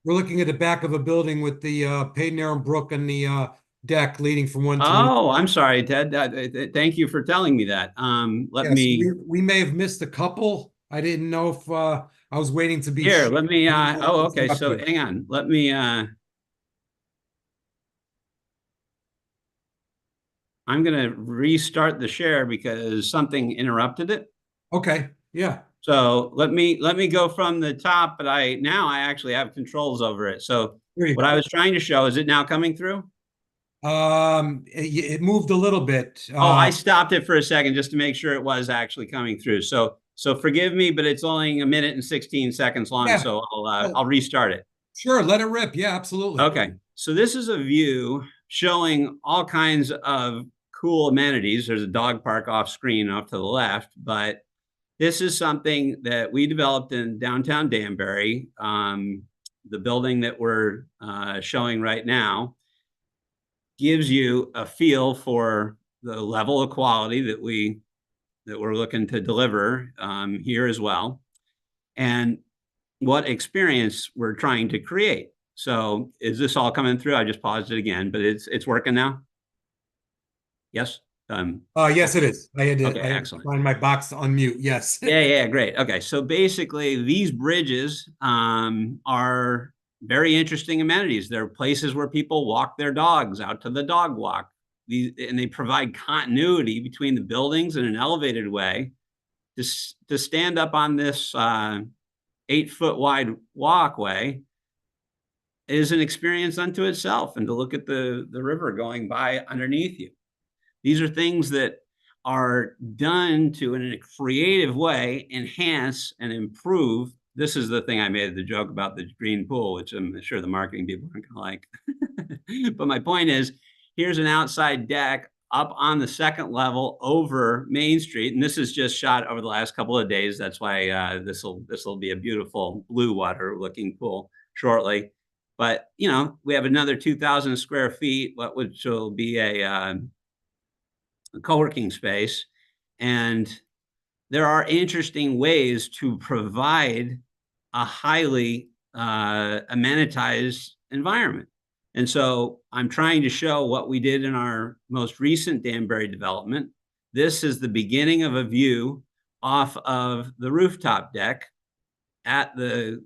A: we're looking at the back of a building with the Peyton Aaron Brook and the deck leading from one to
F: Oh, I'm sorry, Ted. Thank you for telling me that.
A: we may have missed a couple. I didn't know if I was waiting to be
F: here.
A: sure.
F: Let me. Oh, okay. So hang on. Let me. I'm going to restart the share because something interrupted it.
A: Okay. Yeah.
F: So let me go from the top, but now I actually have controls over it. So what I was trying to show, is it now coming through?
A: It moved a little bit.
F: I stopped it for a second just to make sure it was actually coming through. So forgive me, but it's only 1 minute and 16 seconds long. Yeah. So I'll restart it.
A: Sure. Let it rip. Yeah, absolutely.
F: Okay. So this is a view showing all kinds of cool amenities. There's a dog park off screen off to the left, but this is something that we developed in downtown Danbury. The building that we're showing right now gives you a feel for the level of quality that we're looking to deliver here as well, and what experience we're trying to create. So is this all coming through? I just paused it again, but it's working now. Yes.
A: Yes, it is. I had to,
F: excellent.
A: Find my box to unmute. Yes.
F: Yeah, great. Okay, so basically these bridges are very interesting amenities. They're places where people walk their dogs out to the dog walk. And they provide continuity between the buildings in an elevated way. To stand up on this 8-foot wide walkway is an experience unto itself, and to look at the river going by underneath you. These are things that are done to, in a creative way, enhance and improve. This is the thing I made the joke about the green pool, which I'm sure the marketing people aren't going to like. But my point is, here's an outside deck up on the 2nd level over Main Street. And this is just shot over the last couple of days. That's why this will be a beautiful blue water looking pool shortly. But, we have another 2,000 square feet, which will be a co-working space. And there are interesting ways to provide a highly amenitized environment. And so I'm trying to show what we did in our most recent Danbury development. This is the beginning of a view off of the rooftop deck at the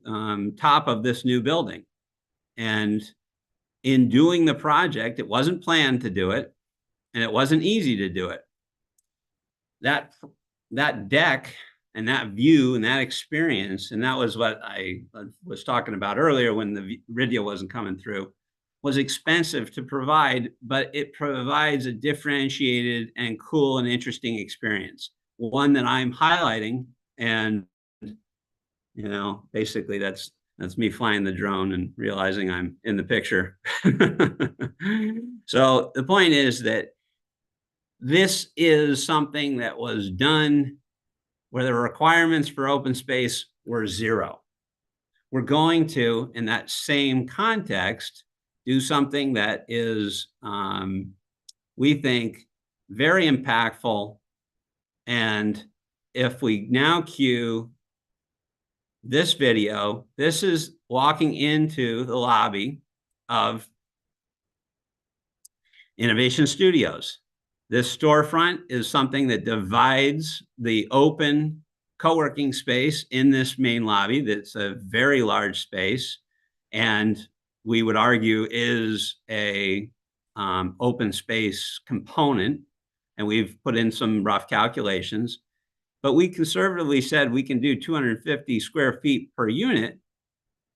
F: top of this new building. And in doing the project, it wasn't planned to do it, and it wasn't easy to do it. That deck and that view and that experience, and that was what I was talking about earlier when the video wasn't coming through, was expensive to provide, but it provides a differentiated and cool and interesting experience. One that I'm highlighting, and basically that's me flying the drone and realizing I'm in the picture. So the point is that this is something that was done where the requirements for open space were 0. We're going to, in that same context, do something that is we think, very impactful. And if we now cue this video, this is walking into the lobby of Innovation Studios. This storefront is something that divides the open co-working space in this main lobby. That's a very large space, and we would argue is a open space component. And we've put in some rough calculations, but we conservatively said we can do 250 square feet per unit,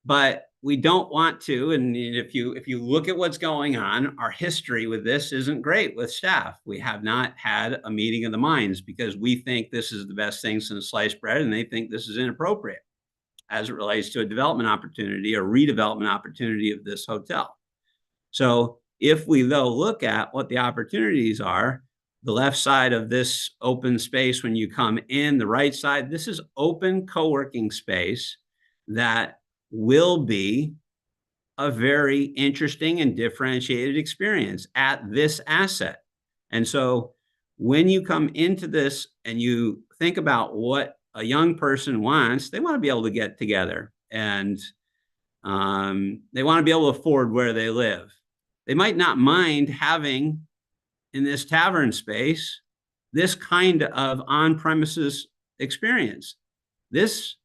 F: but we don't want to. And if you look at what's going on, our history with this isn't great with staff. We have not had a meeting of the minds because we think this is the best thing since sliced bread, and they think this is inappropriate as it relates to a development opportunity or redevelopment opportunity of this hotel. So if we, though, look at what the opportunities are, the left side of this open space when you come in, the right side, this is open co-working space that will be a very interesting and differentiated experience at this asset. And so when you come into this and you think about what a young person wants, they want to be able to get together, and they want to be able to afford where they live. They might not mind having in this tavern space this kind of on-premises experience. This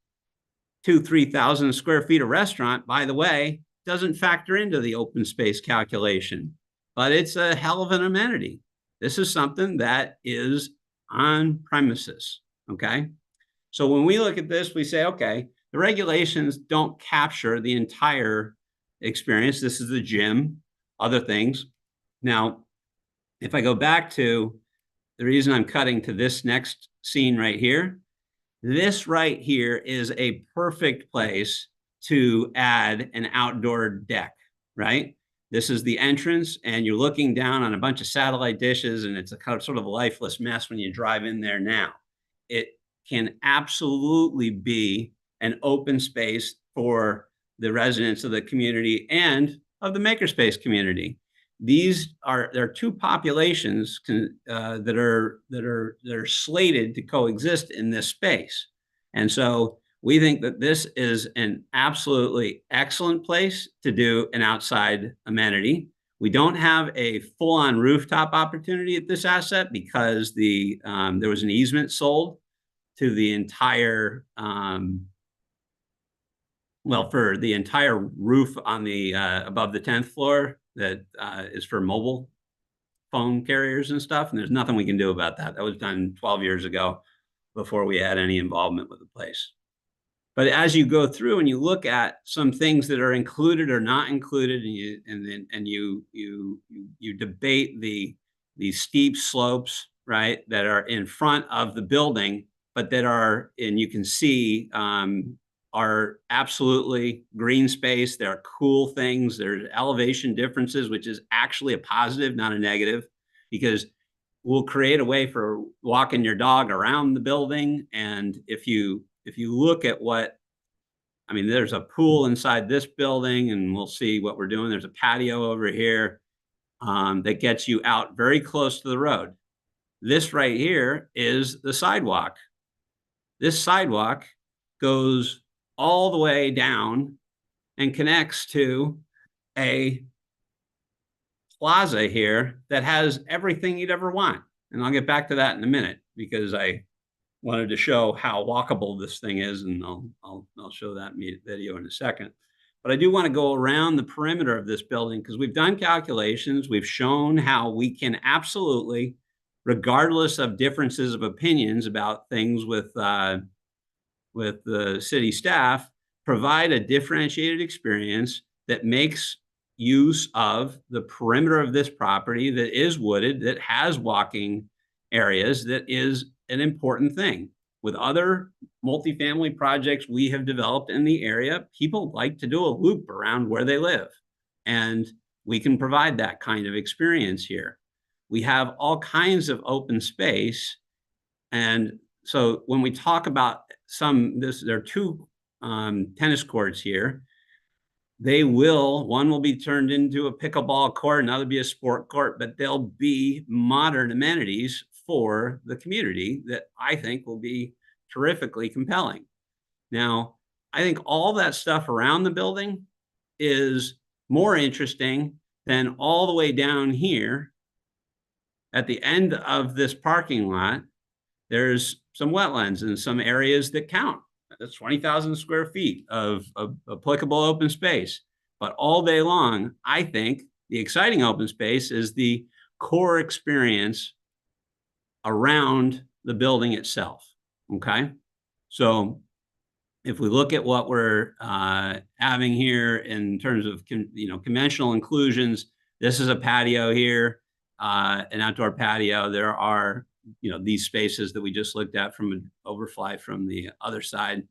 F: 2,000-3,000 square feet of restaurant, by the way, doesn't factor into the open space calculation, but it's a hell of an amenity. This is something that is on premises, okay? So when we look at this, we say, okay, the regulations don't capture the entire experience. This is the gym, other things. Now, if I go back to the reason I'm cutting to this next scene right here, this right here is a perfect place to add an outdoor deck, right? This is the entrance, and you're looking down on a bunch of satellite dishes, and it's a kind of sort of a lifeless mess when you drive in there now. It can absolutely be an open space for the residents of the community and of the makerspace community. There are two populations that are slated to coexist in this space. And so we think that this is an absolutely excellent place to do an outside amenity. We don't have a full-on rooftop opportunity at this asset because there was an easement sold to the entire, for the entire roof on the above the 10th floor that is for mobile phone carriers and stuff. And there's nothing we can do about that. That was done 12 years ago before we had any involvement with the place. But as you go through and you look at some things that are included or not included, and you debate the steep slopes, right, that are in front of the building, but that are, and you can see are absolutely green space. There are cool things. There's elevation differences, which is actually a positive, not a negative, because we'll create a way for walking your dog around the building. And if you look at there's a pool inside this building, and we'll see what we're doing. There's a patio over here that gets you out very close to the road. This right here is the sidewalk. This sidewalk goes all the way down and connects to a plaza here that has everything you'd ever want. And I'll get back to that in a minute because I wanted to show how walkable this thing is, and I'll show that video in a second. But I do want to go around the perimeter of this building because we've done calculations. We've shown how we can absolutely, regardless of differences of opinions about things with the city staff, provide a differentiated experience that makes use of the perimeter of this property that is wooded, that has walking areas, that is an important thing. With other multifamily projects we have developed in the area, people like to do a loop around where they live, and we can provide that kind of experience here. We have all kinds of open space, and so when we talk about there are two tennis courts here. one will be turned into a pickleball court, another be a sport court, but there'll be modern amenities for the community that I think will be terrifically compelling. Now, I think all that stuff around the building is more interesting than all the way down here at the end of this parking lot. There's some wetlands and some areas that count. That's 20,000 square feet of applicable open space. But all day long, I think the exciting open space is the core experience around the building itself. Okay. So if we look at what we're having here in terms of conventional inclusions, this is a patio here, an outdoor patio. There are these spaces that we just looked at from an overfly from the other side,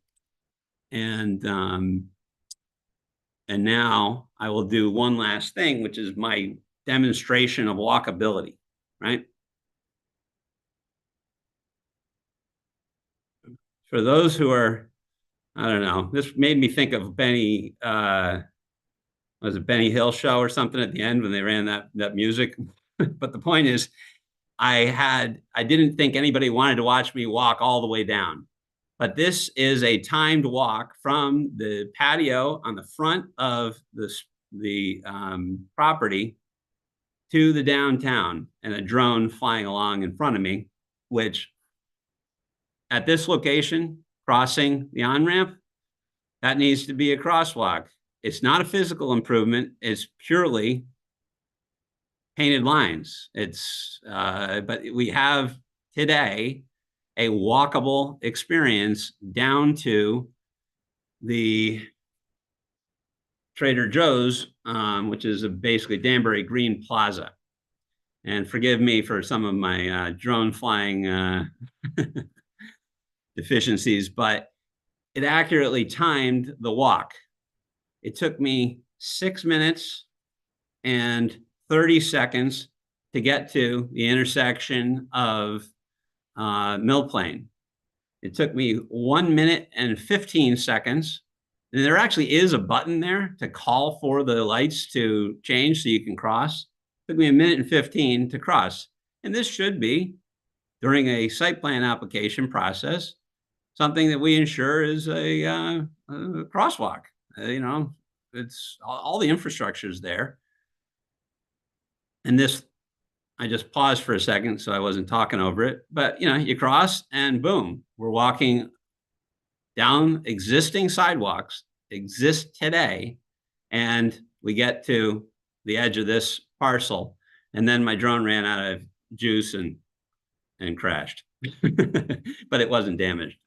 F: and now I will do one last thing, which is my demonstration of walkability. Right. For those who are, I don't know, this made me think of Benny, was it Benny Hill show or something at the end when they ran that music? But the point is, I didn't think anybody wanted to watch me walk all the way down. But this is a timed walk from the patio on the front of the property to the downtown, and a drone flying along in front of me, which at this location, crossing the on-ramp, that needs to be a crosswalk. It's not a physical improvement. It's purely painted lines. But we have today a walkable experience down to the Trader Joe's, which is basically Danbury Green Plaza. And forgive me for some of my drone flying deficiencies, but it accurately timed the walk. It took me 6 minutes and 30 seconds to get to the intersection of Mill Plain. It took me 1 minute and 15 seconds. And there actually is a button there to call for the lights to change so you can cross. It took me 1 minute and 15 to cross. And this should be, during a site plan application process, something that we ensure is a crosswalk. It's all the infrastructure is there. And this, I just paused for a second so I wasn't talking over it, but you cross and boom, we're walking down existing sidewalks, exist today, and we get to the edge of this parcel, and then my drone ran out of juice and crashed, but it wasn't damaged.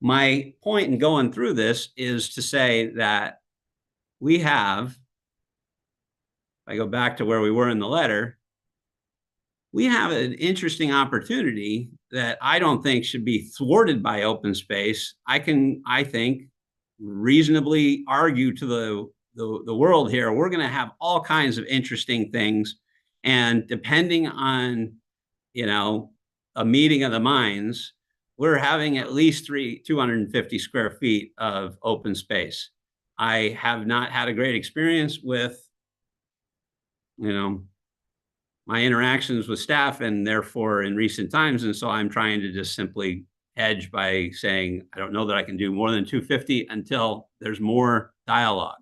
F: My point in going through this is to say that we have, if I go back to where we were in the letter, we have an interesting opportunity that I don't think should be thwarted by open space. I think, reasonably argue to the world here, we're going to have all kinds of interesting things. And depending on, a meeting of the minds, we're having at least 250 square feet of open space. I have not had a great experience with, my interactions with staff, and therefore in recent times. And so I'm trying to just simply hedge by saying, I don't know that I can do more than 250 until there's more dialogue.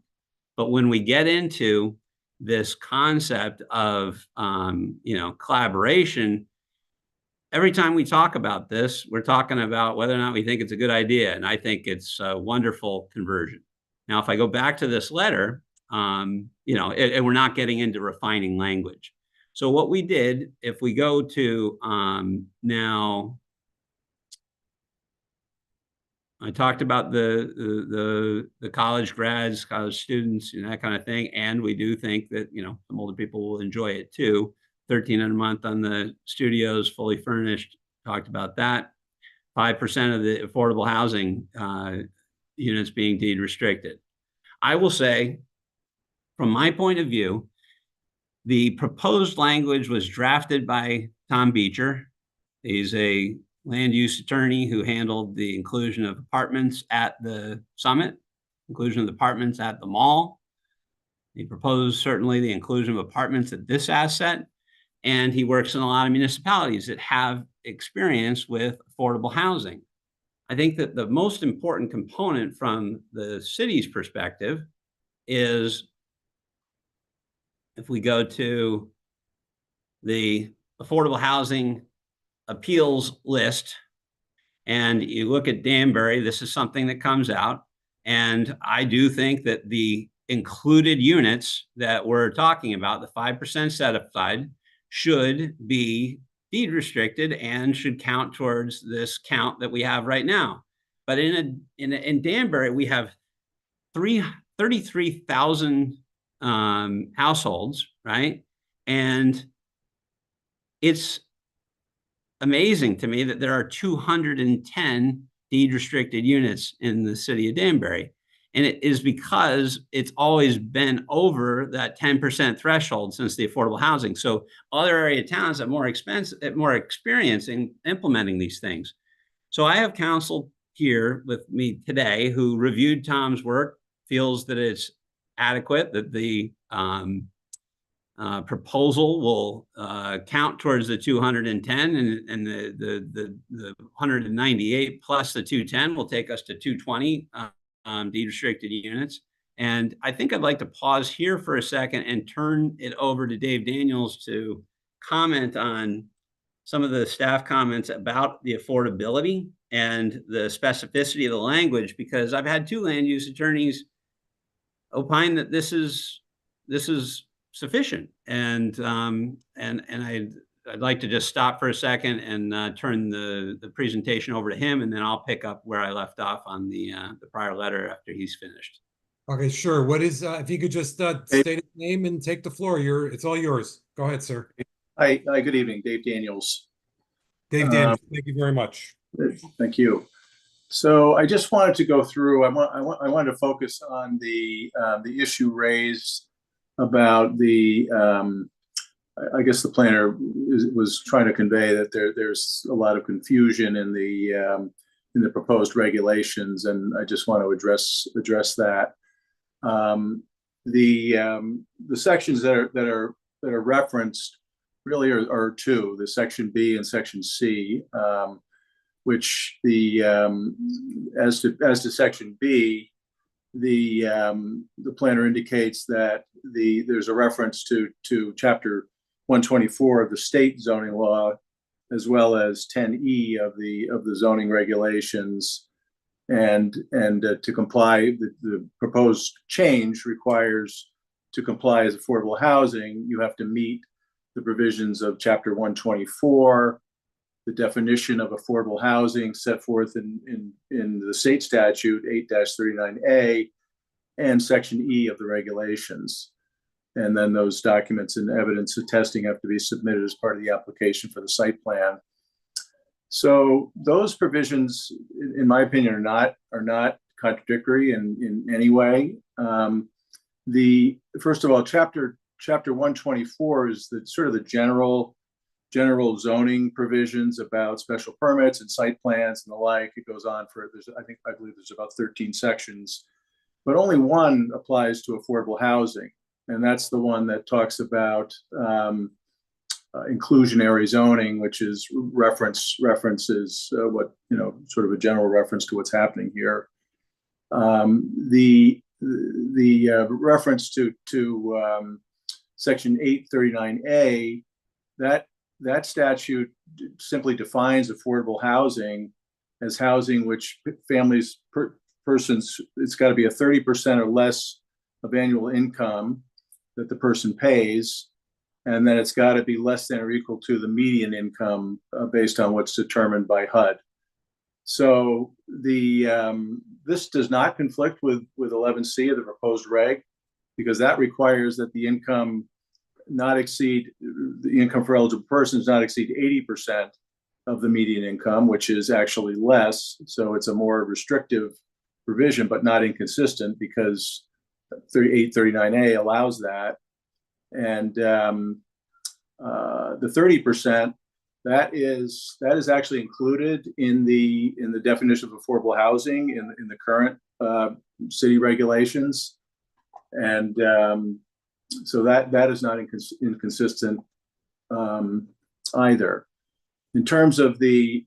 F: But when we get into this concept of, collaboration, every time we talk about this, we're talking about whether or not we think it's a good idea. And I think it's a wonderful conversion. Now, if I go back to this letter, and we're not getting into refining language. So what we did, if we go to now, I talked about the college grads, college students, and that kind of thing. And we do think that, some older people will enjoy it too. $1,300 a month on the studios, fully furnished, talked about that. 5% of the affordable housing units being deed restricted. I will say, from my point of view, the proposed language was drafted by Tom Beecher. He's a land use attorney who handled the inclusion of apartments at the Summit, inclusion of apartments at the mall. He proposed certainly the inclusion of apartments at this asset, and he works in a lot of municipalities that have experience with affordable housing. I think that the most important component from the city's perspective is if we go to the affordable housing appeals list and you look at Danbury, this is something that comes out. And I do think that the included units that we're talking about, the 5% set aside, should be deed restricted and should count towards this count that we have right now. But in Danbury, we have 33,000 households, right? And it's amazing to me that there are 210 deed restricted units in the city of Danbury. And it is because it's always been over that 10% threshold since the affordable housing. So other area towns have more experience in implementing these things. So I have counsel here with me today who reviewed Tom's work, feels that it's adequate, that the proposal will count towards the 210 and the 198 plus the 210 will take us to 220 deed restricted units. And I think I'd like to pause here for a second and turn it over to Dave Daniels to comment on some of the staff comments about the affordability and the specificity of the language, because I've had 2 land use attorneys opine that this is sufficient. And I'd like to just stop for a second and turn the presentation over to him, and then I'll pick up where I left off on the prior letter after he's finished.
A: Okay, sure. What is, if you could just state his name and take the floor, it's all yours. Go ahead, sir.
G: Hi, good evening, Dave Daniels.
A: Dave Daniels, thank you very much.
G: Thank you. So I just wanted to go through, I wanted to focus on the issue raised about the, I guess the planner was trying to convey that there's a lot of confusion in the proposed regulations, and I just want to address that. The sections that are referenced really are 2, the section B and section C, which as to section B, the planner indicates that there's a reference to chapter 124 of the state zoning law, as well as 10E of the zoning regulations, and to comply, the proposed change requires to comply as affordable housing, you have to meet the provisions of chapter 124, the definition of affordable housing set forth in the state statute 8-39A, and section E of the regulations. And then those documents and evidence of testing have to be submitted as part of the application for the site plan. So those provisions, in my opinion, are not contradictory in any way. First of all, chapter 124 is the sort of the general zoning provisions about special permits and site plans and the like. It goes on for, I believe there's about 13 sections, but only one applies to affordable housing. And that's the one that talks about inclusionary zoning, which is references what, sort of a general reference to what's happening here. The reference to section 839A, that statute simply defines affordable housing as housing which persons, it's got to be a 30% or less of annual income that the person pays, and then it's got to be less than or equal to the median income based on what's determined by HUD. So this does not conflict with 11C of the proposed reg, because that requires that the income for eligible persons not exceed 80% of the median income, which is actually less. So it's a more restrictive provision, but not inconsistent, because 839A allows that. And the 30%, that is actually included in the definition of affordable housing in the current city regulations. And so that is not inconsistent either. In terms of the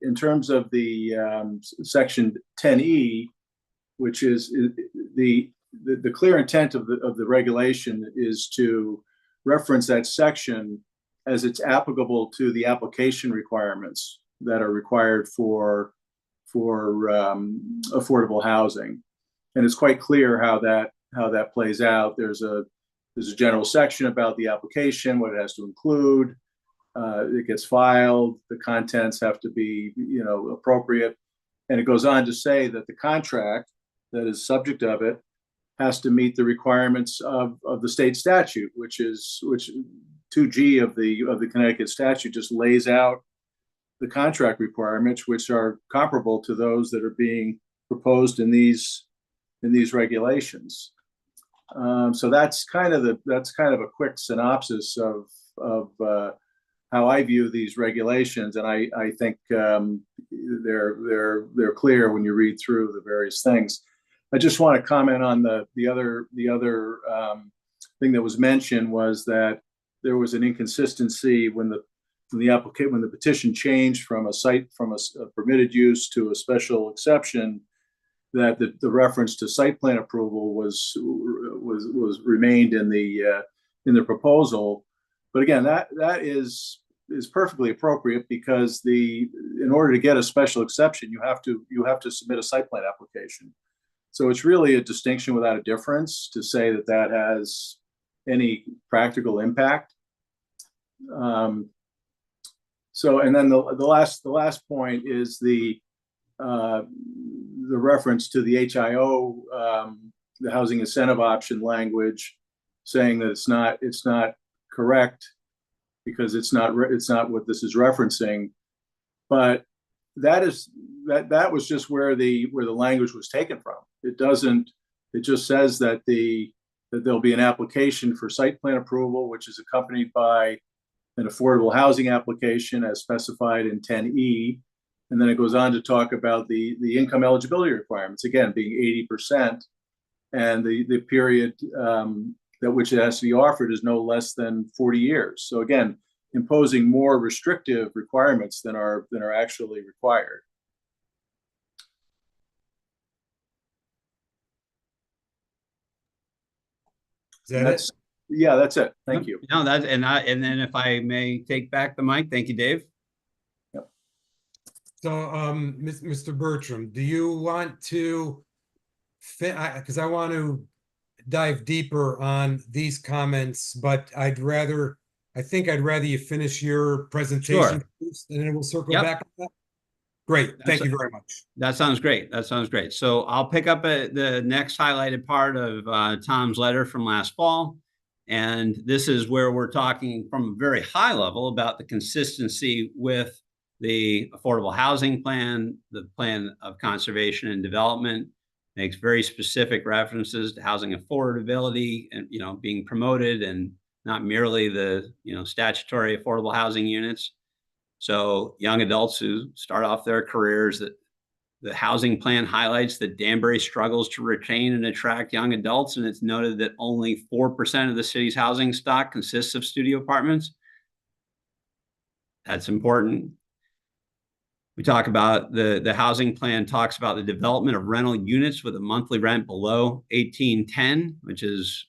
G: section 10E, which is the clear intent of the regulation is to reference that section as it's applicable to the application requirements that are required for affordable housing. And it's quite clear how that plays out. There's a general section about the application, what it has to include. It gets filed, the contents have to be, appropriate. And it goes on to say that the contract that is subject of it has to meet the requirements of the state statute, which 2G of the Connecticut statute just lays out the contract requirements, which are comparable to those that are being proposed in these regulations. So that's kind of a quick synopsis of how I view these regulations, and I think they're clear when you read through the various things. I just want to comment on the other thing that was mentioned was that there was an inconsistency when the petition changed from a permitted use to a special exception, that the reference to site plan approval was remained in the proposal. But again, that is perfectly appropriate, because in order to get a special exception, you have to submit a site plan application. So it's really a distinction without a difference to say that has any practical impact. So, and then the last point is the reference to the HIO, the housing incentive option language, saying that it's not correct because it's not what this is referencing. But that was just where the language was taken from. It just says that there'll be an application for site plan approval, which is accompanied by an affordable housing application as specified in 10E. And then it goes on to talk about the income eligibility requirements, again, being 80%. And the period that which it has to be offered is no less than 40 years. So again, imposing more restrictive requirements than are actually required.
A: Is that it?
G: Yeah, that's it. Thank you.
F: No, and then if I may take back the mic, thank you, Dave.
G: Yep.
A: So, Mr. Bertram, do you want to because I want to dive deeper on these comments, but I think I'd rather you finish your presentation
F: Sure.
A: first, and then we'll circle
F: Yep.
A: back to that. Great. Thank you very much.
F: That sounds great. So I'll pick up the next highlighted part of Tom's letter from last fall. And this is where we're talking from a very high level about the consistency with the affordable housing plan, the plan of conservation and development, makes very specific references to housing affordability and, being promoted, and not merely the, statutory affordable housing units. So young adults who start off their careers, that the housing plan highlights that Danbury struggles to retain and attract young adults. And it's noted that only 4% of the city's housing stock consists of studio apartments. That's important. We talk about the housing plan talks about the development of rental units with a monthly rent below $1,810, which is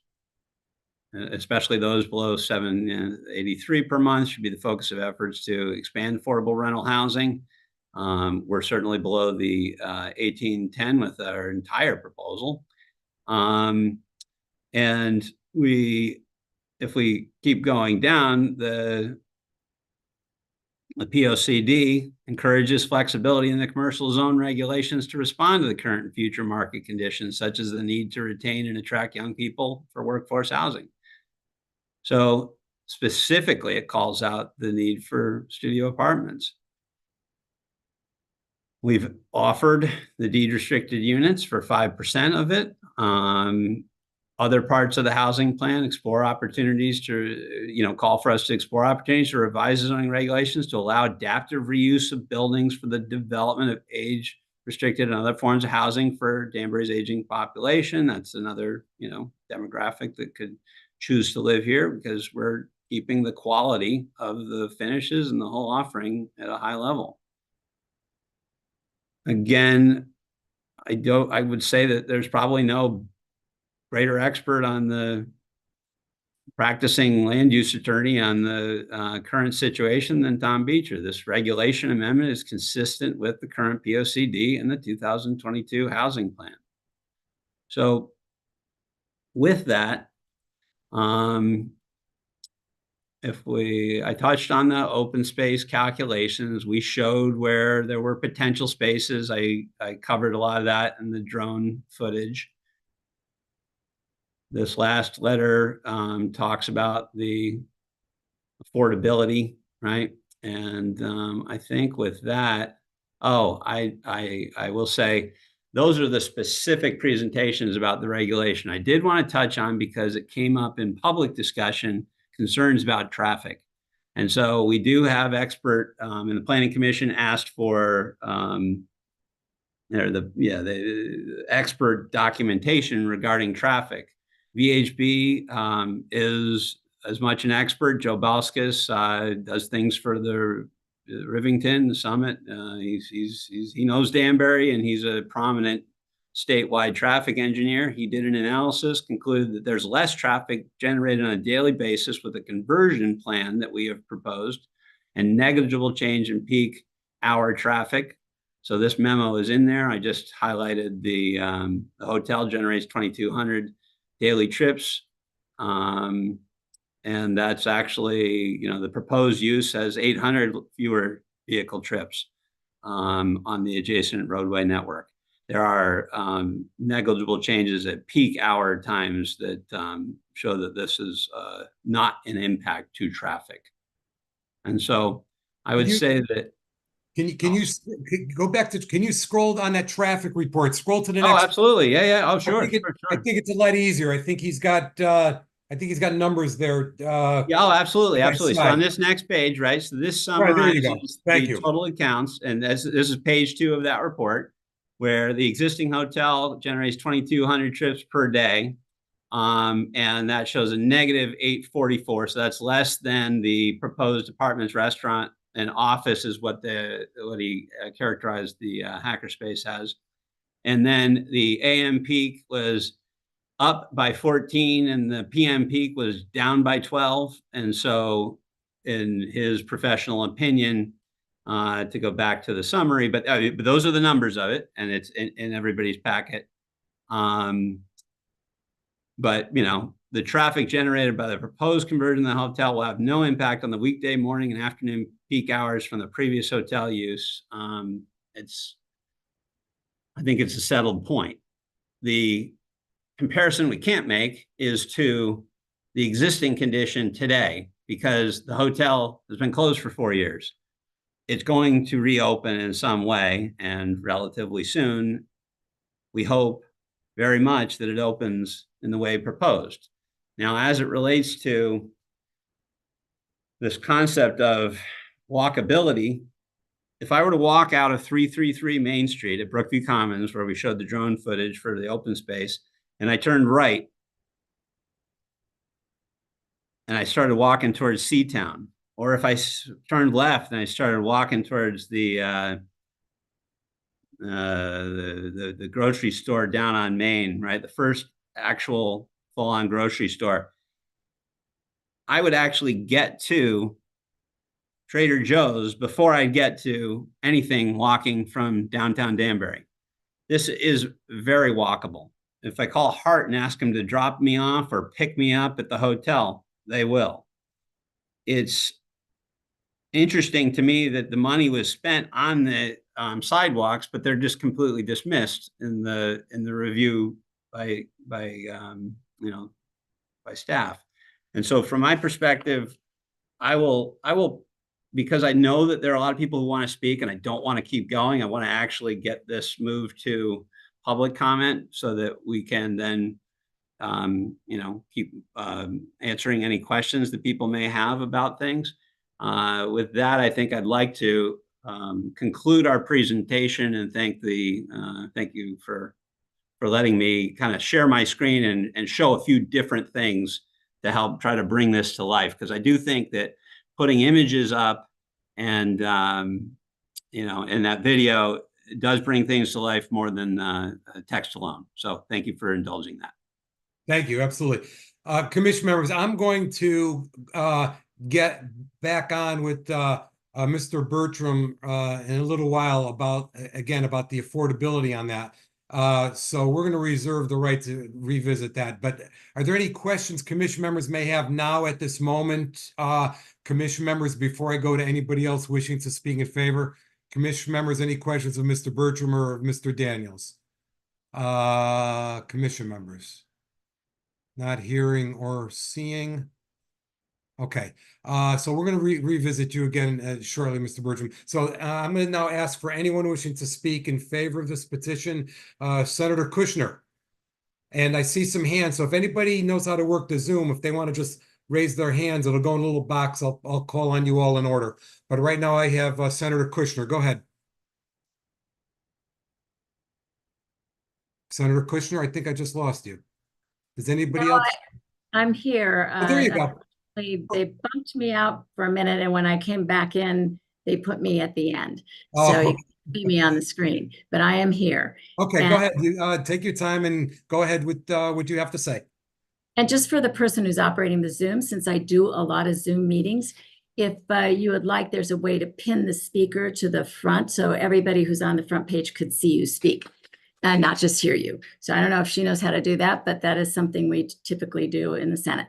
F: especially those below $783 per month, should be the focus of efforts to expand affordable rental housing. We're certainly below the 1810 with our entire proposal. And if we keep going down, the POCD encourages flexibility in the commercial zone regulations to respond to the current and future market conditions, such as the need to retain and attract young people for workforce housing. So specifically, it calls out the need for studio apartments. We've offered the deed restricted units for 5% of it. Other parts of the housing plan explore opportunities to, call for us to explore opportunities to revise zoning regulations to allow adaptive reuse of buildings for the development of age restricted and other forms of housing for Danbury's aging population. That's another, demographic that could choose to live here because we're keeping the quality of the finishes and the whole offering at a high level. Again, I would say that there's probably no greater expert on the practicing land use attorney on the current situation than Tom Beecher. This regulation amendment is consistent with the current POCD and the 2022 housing plan. So with that, I touched on the open space calculations. We showed where there were potential spaces. I covered a lot of that in the drone footage. This last letter talks about the affordability, right? And I think with that, I will say those are the specific presentations about the regulation I did want to touch on because it came up in public discussion, concerns about traffic. And so we do have expert in the Planning Commission asked for the expert documentation regarding traffic. VHB is as much an expert. Joe Balskis does things for the Rivington, the Summit. He knows Danbury, and he's a prominent statewide traffic engineer. He did an analysis, concluded that there's less traffic generated on a daily basis with a conversion plan that we have proposed, and negligible change in peak hour traffic. So this memo is in there. I just highlighted the hotel generates 2,200 daily trips. And that's actually, the proposed use has 800 fewer vehicle trips on the adjacent roadway network. There are negligible changes at peak hour times that show that this is not an impact to traffic. And so I would say that.
A: Can you go back to, can you scroll on that traffic report? Scroll to the next.
F: Oh, absolutely. Yeah. Oh, sure.
A: I think it's a lot easier. I think he's got numbers there.
F: Oh, absolutely.
A: Right
F: Absolutely. So
A: side.
F: on this next page, right? So this
A: Right, there you go.
F: summarizes
A: Thank
F: the
A: you.
F: total accounts. And this is page 2 of that report, where the existing hotel generates 2,200 trips per day. And that shows a negative 844. So that's less than the proposed apartments, restaurant, and office is what he characterized the hackerspace as. And then the AM peak was up by 14 and the PM peak was down by 12. And so in his professional opinion, to go back to the summary, but those are the numbers of it, and it's in everybody's packet. But, the traffic generated by the proposed conversion of the hotel will have no impact on the weekday, morning, and afternoon peak hours from the previous hotel use. I think it's a settled point. The comparison we can't make is to the existing condition today, because the hotel has been closed for 4 years. It's going to reopen in some way, and relatively soon. We hope very much that it opens in the way proposed. Now, as it relates to this concept of walkability, if I were to walk out of 333 Main Street at Brookview Commons, where we showed the drone footage for the open space, and I turned right and I started walking towards Seatown, or if I turned left and I started walking towards the grocery store down on Main, right? The first actual full-on grocery store, I would actually get to Trader Joe's before I'd get to anything walking from downtown Danbury. This is very walkable. If I call Hart and ask them to drop me off or pick me up at the hotel, they will. It's interesting to me that the money was spent on the sidewalks, but they're just completely dismissed in the review by staff. And so from my perspective, I will, because I know that there are a lot of people who want to speak and I don't want to keep going. I want to actually get this moved to public comment so that we can then, keep answering any questions that people may have about things. With that, I think I'd like to conclude our presentation and thank you for letting me kind of share my screen and show a few different things to help try to bring this to life. Because I do think that putting images up and, in that video does bring things to life more than text alone. So thank you for indulging that.
A: Thank you, absolutely. Commission members, I'm going to get back on with Mr. Bertram in a little while about the affordability on that. So we're going to reserve the right to revisit that. But are there any questions commission members may have now at this moment? Commission members, before I go to anybody else wishing to speak in favor, commission members, any questions of Mr. Bertram or Mr. Daniels? Commission members? Not hearing or seeing. Okay, so we're going to revisit you again shortly, Mr. Bertram. So I'm going to now ask for anyone wishing to speak in favor of this petition, Senator Kushner. And I see some hands, so if anybody knows how to work the Zoom, if they want to just raise their hands, it'll go in a little box. I'll call on you all in order. But right now I have Senator Kushner. Go ahead. Senator Kushner, I think I just lost you. Does anybody else?
H: I'm here.
A: Oh, there you go.
H: They bumped me out for a minute, and when I came back in, they put me at the end.
A: Oh.
H: So you can see me on the screen, but I am here.
A: Okay, go ahead. Take your time and go ahead with what you have to say.
H: And just for the person who's operating the Zoom, since I do a lot of Zoom meetings, if you would like, there's a way to pin the speaker to the front so everybody who's on the front page could see you speak and not just hear you. So I don't know if she knows how to do that, but that is something we typically do in the Senate.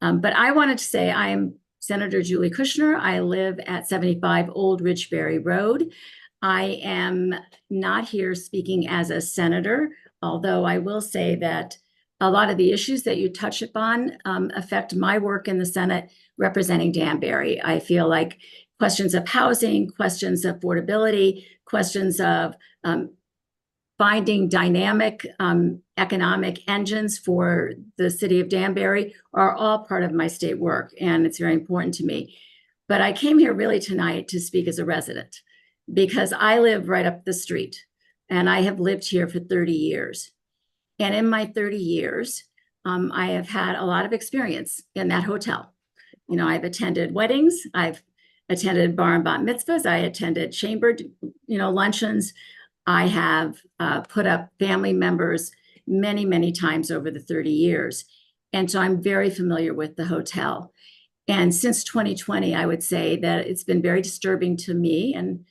H: But I wanted to say I am Senator Julie Kushner. I live at 75 Old Ridgeberry Road. I am not here speaking as a senator, although I will say that a lot of the issues that you touch upon affect my work in the Senate representing Danbury. I feel like questions of housing, questions of affordability, questions of finding dynamic economic engines for the city of Danbury are all part of my state work, and it's very important to me. But I came here really tonight to speak as a resident because I live right up the street, and I have lived here for 30 years. And in my 30 years, I have had a lot of experience in that hotel. You know, I've attended weddings, I've attended bar and bat mitzvahs, I attended chambered, luncheons. I have put up family members many, many times over the 30 years. And so I'm very familiar with the hotel. And since 2020, I would say that it's been very disturbing to me and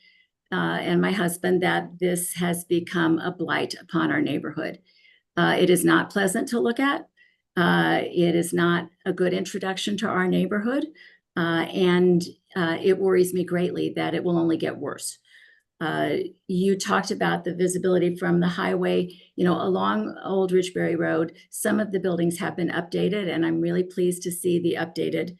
H: my husband that this has become a blight upon our neighborhood. It is not pleasant to look at. It is not a good introduction to our neighborhood. And it worries me greatly that it will only get worse. You talked about the visibility from the highway, along Old Ridgeberry Road. Some of the buildings have been updated, and I'm really pleased to see the updated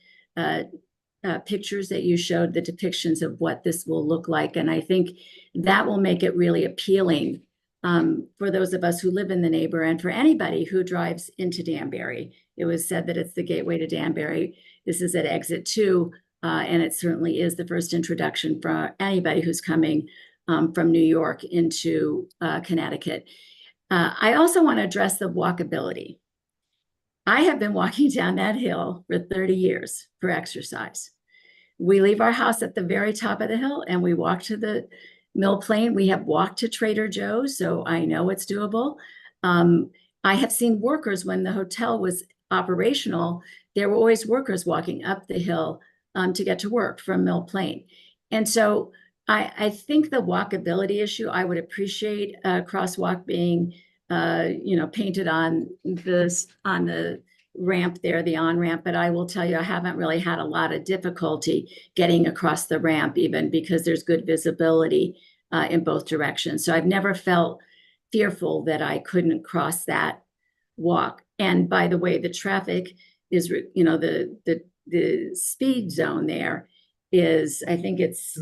H: pictures that you showed, the depictions of what this will look like. And I think that will make it really appealing for those of us who live in the neighborhood and for anybody who drives into Danbury. It was said that it's the gateway to Danbury. This is at exit 2, and it certainly is the first introduction for anybody who's coming from New York into Connecticut. I also want to address the walkability. I have been walking down that hill for 30 years for exercise. We leave our house at the very top of the hill and we walk to the Mill Plain. We have walked to Trader Joe's, so I know it's doable. I have seen workers when the hotel was operational, there were always workers walking up the hill to get to work from Mill Plain. And so I think the walkability issue, I would appreciate a crosswalk being, painted on the ramp there, the on-ramp, but I will tell you, I haven't really had a lot of difficulty getting across the ramp even because there's good visibility in both directions. So I've never felt fearful that I couldn't cross that walk. And by the way, the traffic is, the speed zone there is, I think it's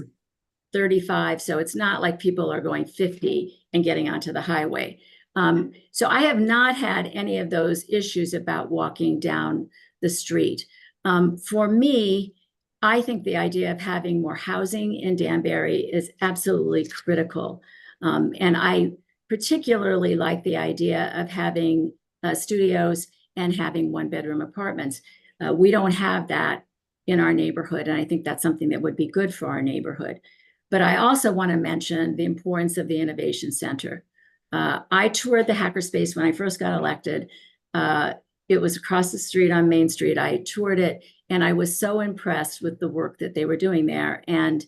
H: 35. So it's not like people are going 50 and getting onto the highway. So I have not had any of those issues about walking down the street. For me, I think the idea of having more housing in Danbury is absolutely critical. And I particularly like the idea of having studios and having one-bedroom apartments. We don't have that in our neighborhood, and I think that's something that would be good for our neighborhood. But I also want to mention the importance of the Innovation Center. I toured the hackerspace when I first got elected. It was across the street on Main Street. I toured it, and I was so impressed with the work that they were doing there and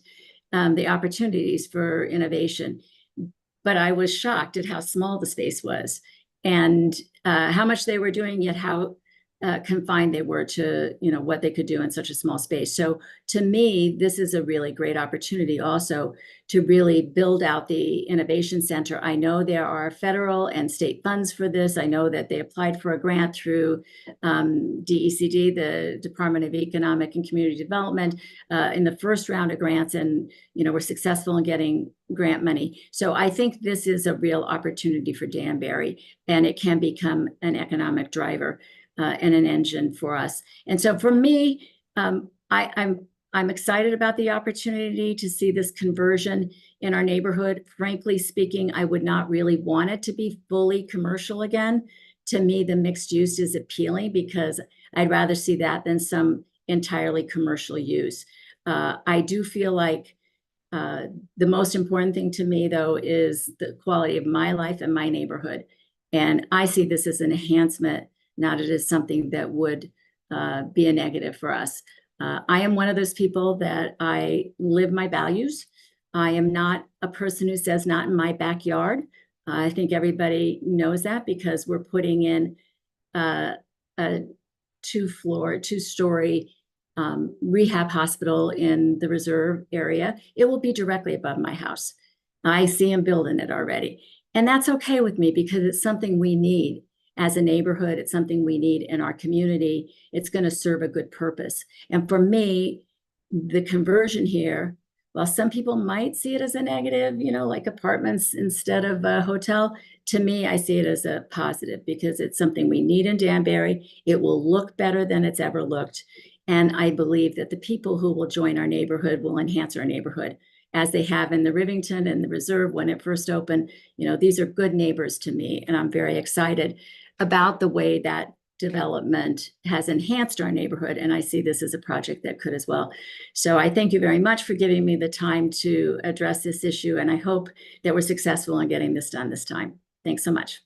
H: the opportunities for innovation. But I was shocked at how small the space was and how much they were doing, yet how confined they were to, what they could do in such a small space. So to me, this is a really great opportunity also to really build out the Innovation Center. I know there are federal and state funds for this. I know that they applied for a grant through DECD, the Department of Economic and Community Development, in the first round of grants, and were successful in getting grant money. So I think this is a real opportunity for Danbury, and it can become an economic driver and an engine for us. And so for me, I'm excited about the opportunity to see this conversion in our neighborhood. Frankly speaking, I would not really want it to be fully commercial again. To me, the mixed use is appealing because I'd rather see that than some entirely commercial use. I do feel like the most important thing to me, though, is the quality of my life and my neighborhood. And I see this as an enhancement, not as something that would be a negative for us. I am one of those people that I live my values. I am not a person who says not in my backyard. I think everybody knows that because we're putting in a two-story rehab hospital in the reserve area. It will be directly above my house. I see them building it already. And that's okay with me because it's something we need as a neighborhood. It's something we need in our community. It's going to serve a good purpose. And for me, the conversion here, while some people might see it as a negative, like apartments instead of a hotel, to me, I see it as a positive because it's something we need in Danbury. It will look better than it's ever looked. And I believe that the people who will join our neighborhood will enhance our neighborhood, as they have in the Rivington and the Reserve when it first opened. These are good neighbors to me, and I'm very excited about the way that development has enhanced our neighborhood. And I see this as a project that could as well. So I thank you very much for giving me the time to address this issue. And I hope that we're successful in getting this done this time. Thanks so much.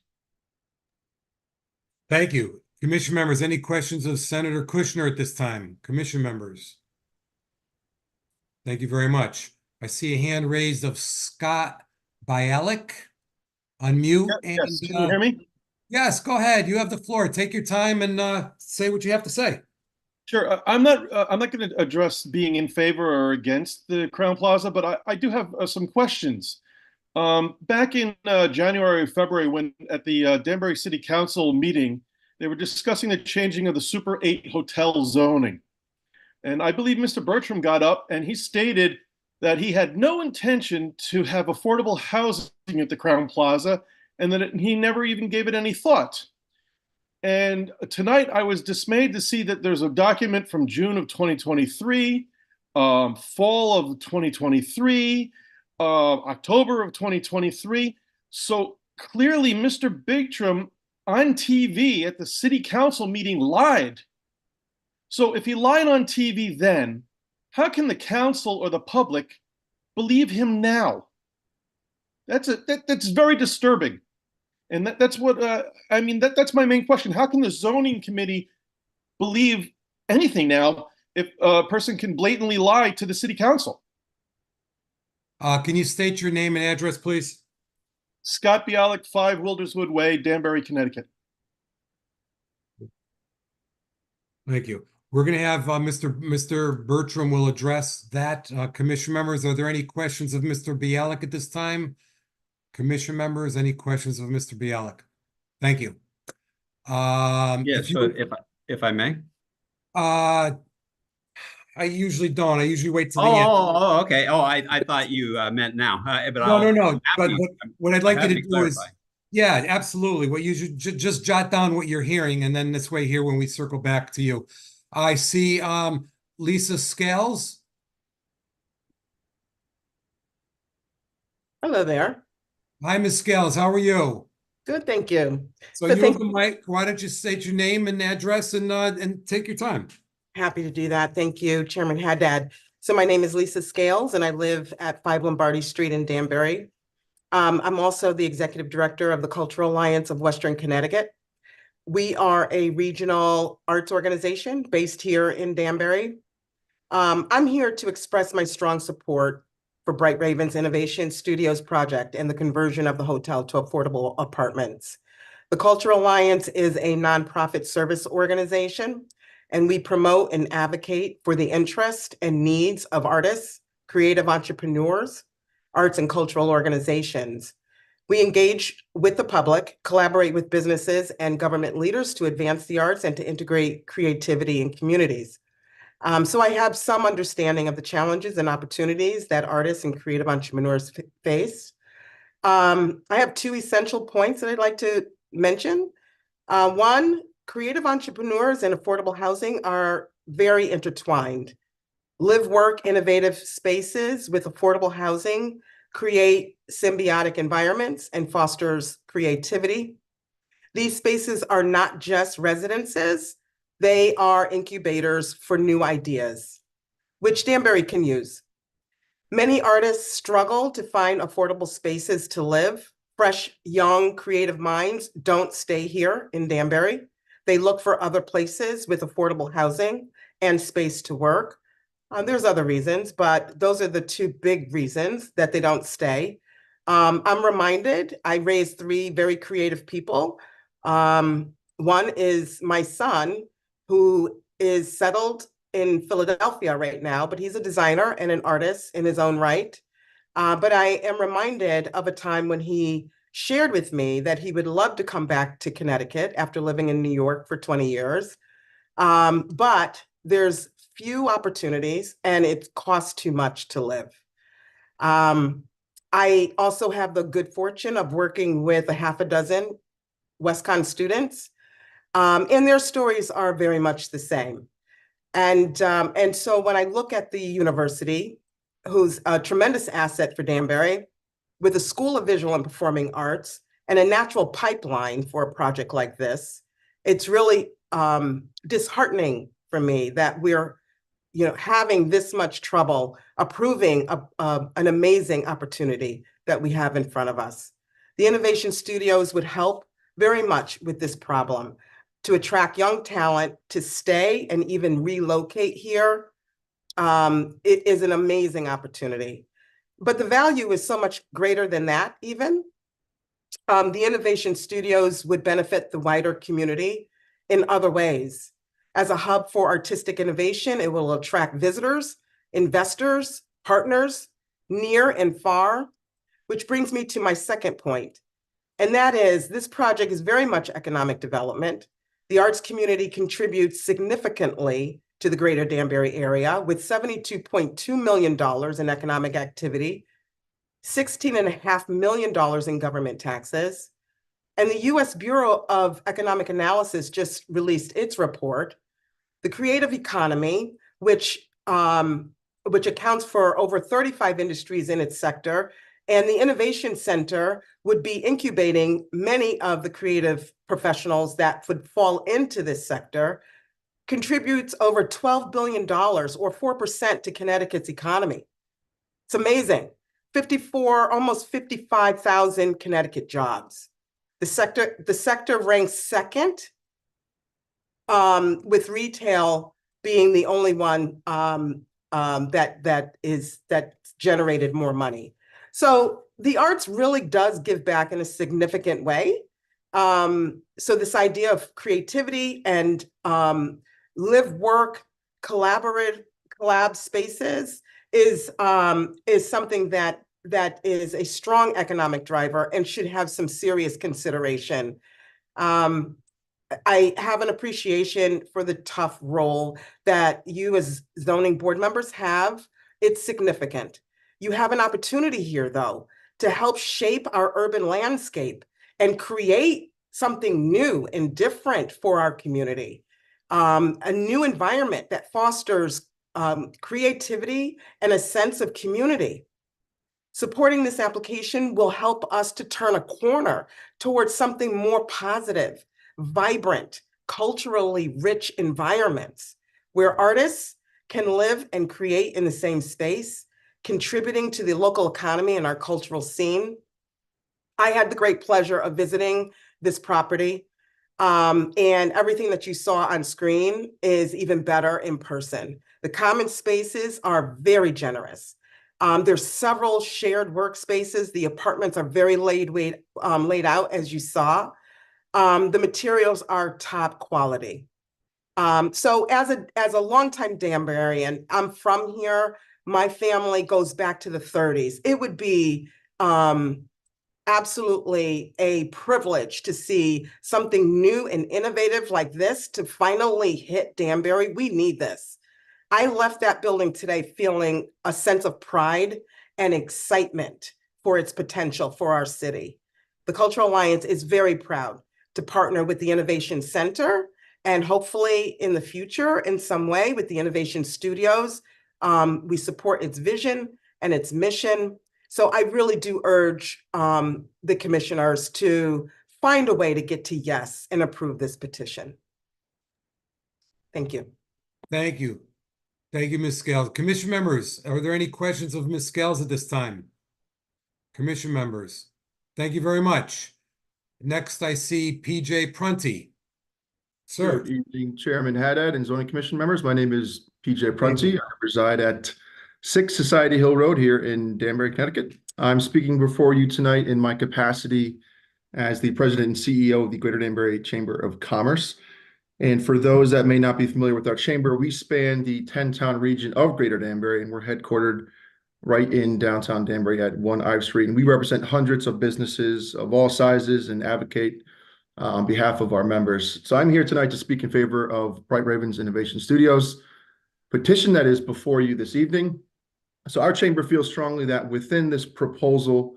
A: Thank you. Commission members, any questions of Senator Kushner at this time? Commission members? Thank you very much. I see a hand raised of Scott Bialik. Unmute.
I: Yes, can you hear me?
A: Yes, go ahead. You have the floor. Take your time and say what you have to say.
I: Sure. I'm not going to address being in favor or against the Crowne Plaza, but I do have some questions. Back in January, February, when at the Danbury City Council meeting, they were discussing the changing of the Super 8 hotel zoning. And I believe Mr. Bertram got up and he stated that he had no intention to have affordable housing at the Crowne Plaza, and that he never even gave it any thought. And tonight I was dismayed to see that there's a document from June of 2023, fall of 2023, October of 2023. So clearly Mr. Bertram on TV at the city council meeting lied. So if he lied on TV then, how can the council or the public believe him now? That's very disturbing. And that's what, that's my main question. How can the zoning committee believe anything now if a person can blatantly lie to the city council?
A: Can you state your name and address, please?
I: Scott Bialik, 5 Wilderswood Way, Danbury, Connecticut.
A: Thank you. We're going to have Mr. Bertram will address that. Commission members, are there any questions of Mr. Bialik at this time? Commission members, any questions of Mr. Bialik? Thank you.
F: Yes, if I may.
A: I usually don't. I usually wait till the end.
F: Oh, okay. Oh, I thought you meant now. But
A: No. But what I'd like you to do
F: clarify.
A: is, yeah, absolutely. What you should just jot down what you're hearing, and then this way here when we circle back to you. I see Lisa Scales.
J: Hello there.
A: Hi, Ms. Scales. How are you?
J: Good, thank you.
A: So
J: So
A: you have
J: thank-
A: the mic. Why don't you state your name and address and take your time?
J: Happy to do that. Thank you, Chairman Haddad. So my name is Lisa Scales and I live at 5 Lombardi Street in Danbury. I'm also the Executive Director of the Cultural Alliance of Western Connecticut. We are a regional arts organization based here in Danbury. I'm here to express my strong support for Bright Ravens Innovation Studios project and the conversion of the hotel to affordable apartments. The Cultural Alliance is a nonprofit service organization, and we promote and advocate for the interest and needs of artists, creative entrepreneurs, arts and cultural organizations. We engage with the public, collaborate with businesses and government leaders to advance the arts and to integrate creativity in communities. So I have some understanding of the challenges and opportunities that artists and creative entrepreneurs face. I have two essential points that I'd like to mention. One, creative entrepreneurs and affordable housing are very intertwined. Live, work, innovative spaces with affordable housing create symbiotic environments and fosters creativity. These spaces are not just residences, they are incubators for new ideas, which Danbury can use. Many artists struggle to find affordable spaces to live. Fresh, young, creative minds don't stay here in Danbury. They look for other places with affordable housing and space to work. There's other reasons, but those are the two big reasons that they don't stay. I'm reminded, I raised three very creative people. One is my son, who is settled in Philadelphia right now, but he's a designer and an artist in his own right. But I am reminded of a time when he shared with me that he would love to come back to Connecticut after living in New York for 20 years. But there's few opportunities and it costs too much to live. I also have the good fortune of working with a half a dozen WestConn students, and their stories are very much the same. And so when I look at the university, who's a tremendous asset for Danbury, with a School of Visual and Performing Arts and a natural pipeline for a project like this, it's really disheartening for me that we're having this much trouble approving an amazing opportunity that we have in front of us. The Innovation Studios would help very much with this problem to attract young talent to stay and even relocate here. It is an amazing opportunity, but the value is so much greater than that even. The Innovation Studios would benefit the wider community in other ways. As a hub for artistic innovation, it will attract visitors, investors, partners, near and far, which brings me to my second point. And that is, this project is very much economic development. The arts community contributes significantly to the greater Danbury area with $72.2 million in economic activity, $16.5 million in government taxes. And the US Bureau of Economic Analysis just released its report. The creative economy, which accounts for over 35 industries in its sector, and the Innovation Center would be incubating many of the creative professionals that would fall into this sector, contributes over $12 billion or 4% to Connecticut's economy. It's amazing. Almost 55,000 Connecticut jobs. The sector ranks second, with retail being the only one that generated more money. So the arts really does give back in a significant way. So this idea of creativity and live, work, collab spaces is something that is a strong economic driver and should have some serious consideration. I have an appreciation for the tough role that you as zoning board members have. It's significant. You have an opportunity here, though, to help shape our urban landscape and create something new and different for our community. A new environment that fosters creativity and a sense of community. Supporting this application will help us to turn a corner towards something more positive, vibrant, culturally rich environments where artists can live and create in the same space, contributing to the local economy and our cultural scene. I had the great pleasure of visiting this property, and everything that you saw on screen is even better in person. The common spaces are very generous. There's several shared workspaces. The apartments are very laid out, as you saw. The materials are top quality. So as a longtime Danburyan, I'm from here. My family goes back to the 30s. It would be absolutely a privilege to see something new and innovative like this to finally hit Danbury. We need this. I left that building today feeling a sense of pride and excitement for its potential for our city. The Cultural Alliance is very proud to partner with the Innovation Center and hopefully in the future in some way with the Innovation Studios. We support its vision and its mission. So I really do urge the commissioners to find a way to get to yes and approve this petition. Thank you.
A: Thank you. Thank you, Ms. Scales. Commission members, are there any questions of Ms. Scales at this time? Commission members, thank you very much. Next, I see PJ Prunty. Sir.
K: Good evening, Chairman Haddad and Zoning Commission members. My name is PJ Prunty. I reside at 6 Society Hill Road here in Danbury, Connecticut. I'm speaking before you tonight in my capacity as the President and CEO of the Greater Danbury Chamber of Commerce. And for those that may not be familiar with our chamber, we span the 10-town region of Greater Danbury, and we're headquartered right in downtown Danbury at 1 Ives Street. And we represent hundreds of businesses of all sizes and advocate on behalf of our members. So I'm here tonight to speak in favor of Bright Ravens Innovation Studios petition that is before you this evening. So our chamber feels strongly that within this proposal,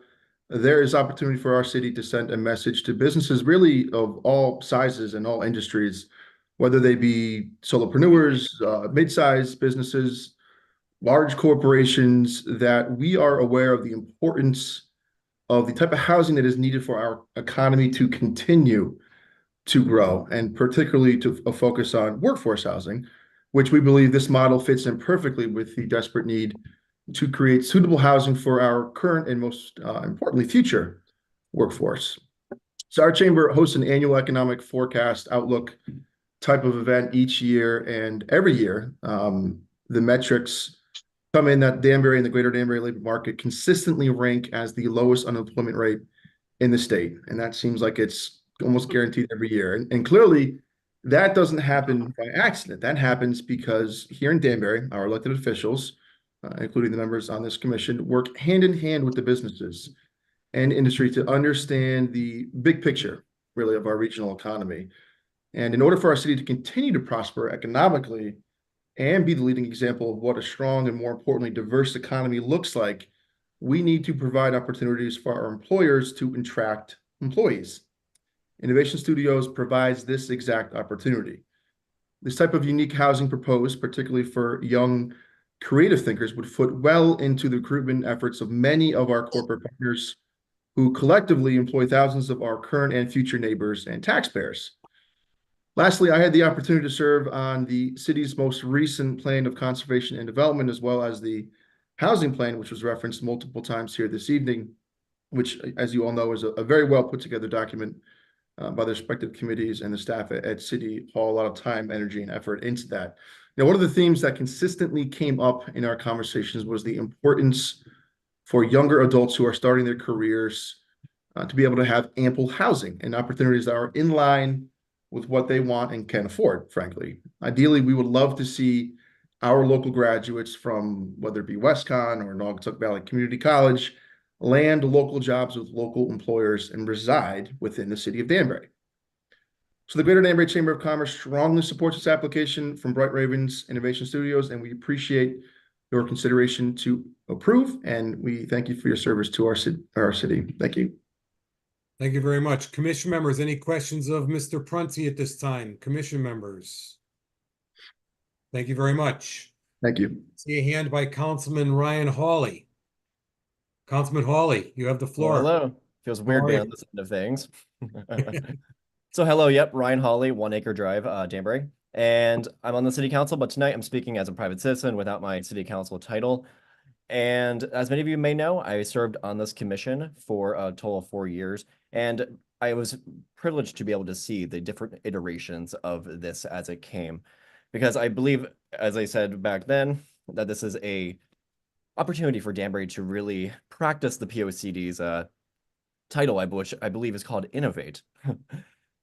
K: there is opportunity for our city to send a message to businesses really of all sizes and all industries, whether they be solopreneurs, mid-sized businesses, large corporations, that we are aware of the importance of the type of housing that is needed for our economy to continue to grow, and particularly to focus on workforce housing, which we believe this model fits in perfectly with the desperate need to create suitable housing for our current and most importantly, future workforce. So our chamber hosts an annual economic forecast outlook type of event each year, and every year the metrics come in that Danbury and the Greater Danbury labor market consistently rank as the lowest unemployment rate in the state, and that seems like it's almost guaranteed every year. And clearly that doesn't happen by accident. That happens because here in Danbury, our elected officials, including the members on this commission, work hand in hand with the businesses and industry to understand the big picture, really, of our regional economy. And in order for our city to continue to prosper economically and be the leading example of what a strong and, more importantly, diverse economy looks like, we need to provide opportunities for our employers to attract employees. Innovation Studios provides this exact opportunity. This type of unique housing proposed, particularly for young creative thinkers, would fit well into the recruitment efforts of many of our corporate partners who collectively employ thousands of our current and future neighbors and taxpayers. Lastly, I had the opportunity to serve on the city's most recent plan of conservation and development, as well as the housing plan, which was referenced multiple times here this evening, which, as you all know, is a very well put together document by the respective committees and the staff at City Hall. A lot of time, energy, and effort into that. Now, one of the themes that consistently came up in our conversations was the importance for younger adults who are starting their careers to be able to have ample housing and opportunities that are in line with what they want and can afford, frankly. Ideally, we would love to see our local graduates from whether it be WestConn or Naugatuck Valley Community College land local jobs with local employers and reside within the city of Danbury. So the Greater Danbury Chamber of Commerce strongly supports this application from Bright Ravens Innovation Studios, and we appreciate your consideration to approve, and we thank you for your service to our city. Thank you.
A: Thank you very much. Commission members, any questions of Mr. Prunty at this time? Commission members? Thank you very much.
K: Thank you.
A: See a hand by Councilman Ryan Hawley. Councilman Hawley, you have the floor.
L: Hello. Feels weird
A: How
L: being
A: are
L: on this end of things. So hello, yep, Ryan Hawley, 1 Acre Drive, Danbury. And I'm on the city council, but tonight I'm speaking as a private citizen without my city council title. And as many of you may know, I served on this commission for a total of 4 years. And I was privileged to be able to see the different iterations of this as it came. Because I believe, as I said back then, that this is a opportunity for Danbury to really practice the POCD's title, which I believe is called Innovate.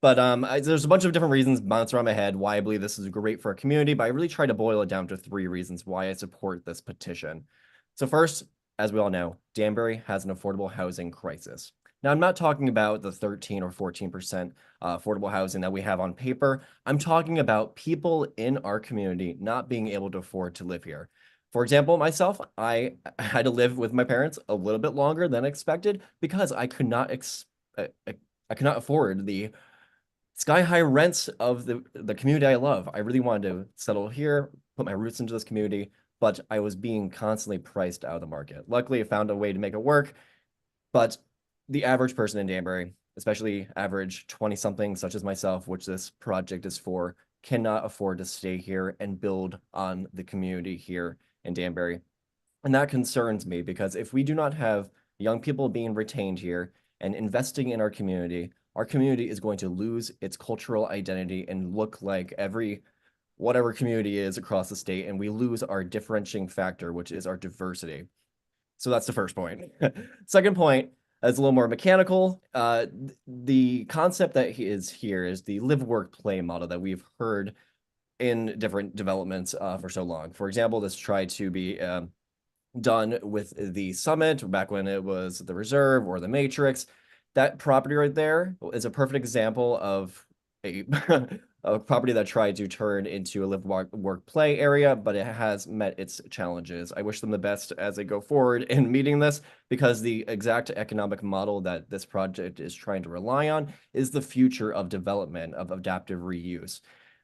L: But there's a bunch of different reasons bouncing around my head why I believe this is great for our community, but I really try to boil it down to 3 reasons why I support this petition. So first, as we all know, Danbury has an affordable housing crisis. Now, I'm not talking about the 13 or 14% affordable housing that we have on paper. I'm talking about people in our community not being able to afford to live here. For example, myself, I had to live with my parents a little bit longer than expected because I could not afford the sky-high rents of the community I love. I really wanted to settle here, put my roots into this community, but I was being constantly priced out of the market. Luckily, I found a way to make it work, but the average person in Danbury, especially average 20-something such as myself, which this project is for, cannot afford to stay here and build on the community here in Danbury. And that concerns me because if we do not have young people being retained here and investing in our community is going to lose its cultural identity and look like whatever community is across the state, and we lose our differentiating factor, which is our diversity. So that's the first point. Second point is a little more mechanical. The concept that is here is the live, work, play model that we've heard in different developments for so long. For example, this tried to be done with the Summit back when it was the Reserve or the Matrix. That property right there is a perfect example of a property that tried to turn into a live, work, play area, but it has met its challenges. I wish them the best as they go forward in meeting this, because the exact economic model that this project is trying to rely on is the future of development of adaptive reuse.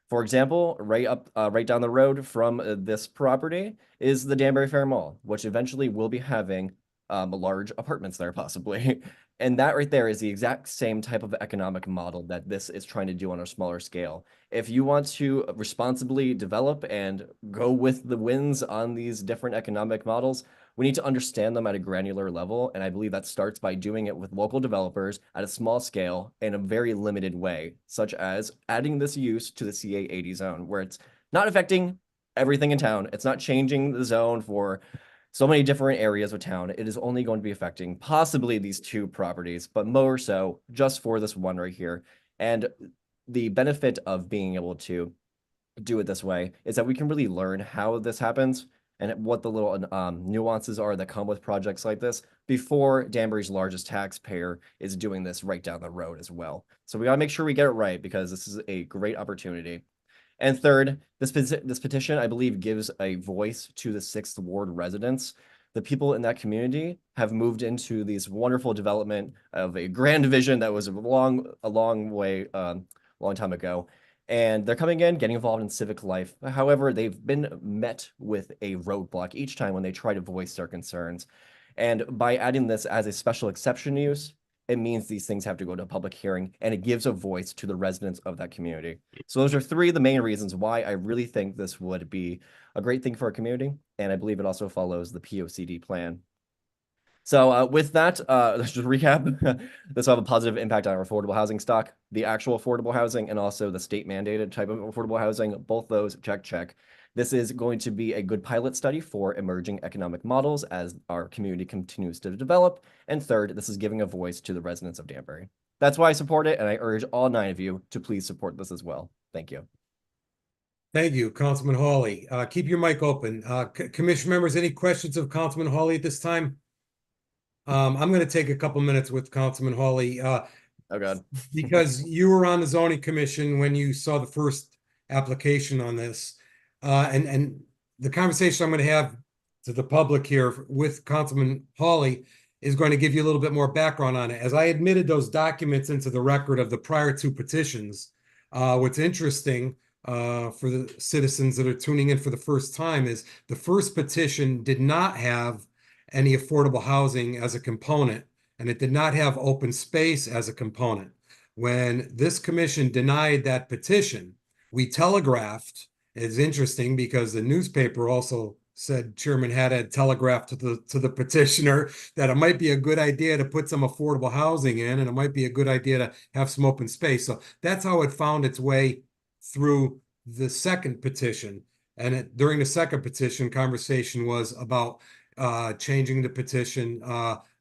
L: For example, right down the road from this property is the Danbury Fair Mall, which eventually will be having large apartments there possibly. And that right there is the exact same type of economic model that this is trying to do on a smaller scale. If you want to responsibly develop and go with the wins on these different economic models, we need to understand them at a granular level. And I believe that starts by doing it with local developers at a small scale in a very limited way, such as adding this use to the CA80 zone, where it's not affecting everything in town. It's not changing the zone for so many different areas of town. It is only going to be affecting possibly these 2 properties, but more so just for this one right here. And the benefit of being able to do it this way is that we can really learn how this happens and what the little nuances are that come with projects like this before Danbury's largest taxpayer is doing this right down the road as well. So we gotta make sure we get it right, because this is a great opportunity. And third, this petition, I believe, gives a voice to the 6th Ward residents. The people in that community have moved into this wonderful development of a grand vision that was a long time ago. And they're coming in, getting involved in civic life. However, they've been met with a roadblock each time when they try to voice their concerns. And by adding this as a special exception use, it means these things have to go to a public hearing, and it gives a voice to the residents of that community. So those are 3 of the main reasons why I really think this would be a great thing for our community. And I believe it also follows the POCD plan. So with that, let's just recap. This will have a positive impact on our affordable housing stock, the actual affordable housing, and also the state mandated type of affordable housing. Both those, check. This is going to be a good pilot study for emerging economic models as our community continues to develop. And third, this is giving a voice to the residents of Danbury. That's why I support it, and I urge all 9 of you to please support this as well. Thank you.
A: Thank you, Councilman Hawley. Keep your mic open. Commission members, any questions of Councilman Hawley at this time? I'm going to take a couple minutes with Councilman Hawley.
L: Oh, God.
A: Because you were on the zoning commission when you saw the first application on this. And the conversation I'm going to have to the public here with Councilman Hawley is going to give you a little bit more background on it. As I admitted those documents into the record of the prior 2 petitions, what's interesting, for the citizens that are tuning in for the first time is the first petition did not have any affordable housing as a component, and it did not have open space as a component. When this commission denied that petition, we telegraphed. It's interesting because the newspaper also said Chairman Haddad telegraphed to the petitioner that it might be a good idea to put some affordable housing in, and it might be a good idea to have some open space. So that's how it found its way through the second petition. And during the second petition, conversation was about changing the petition,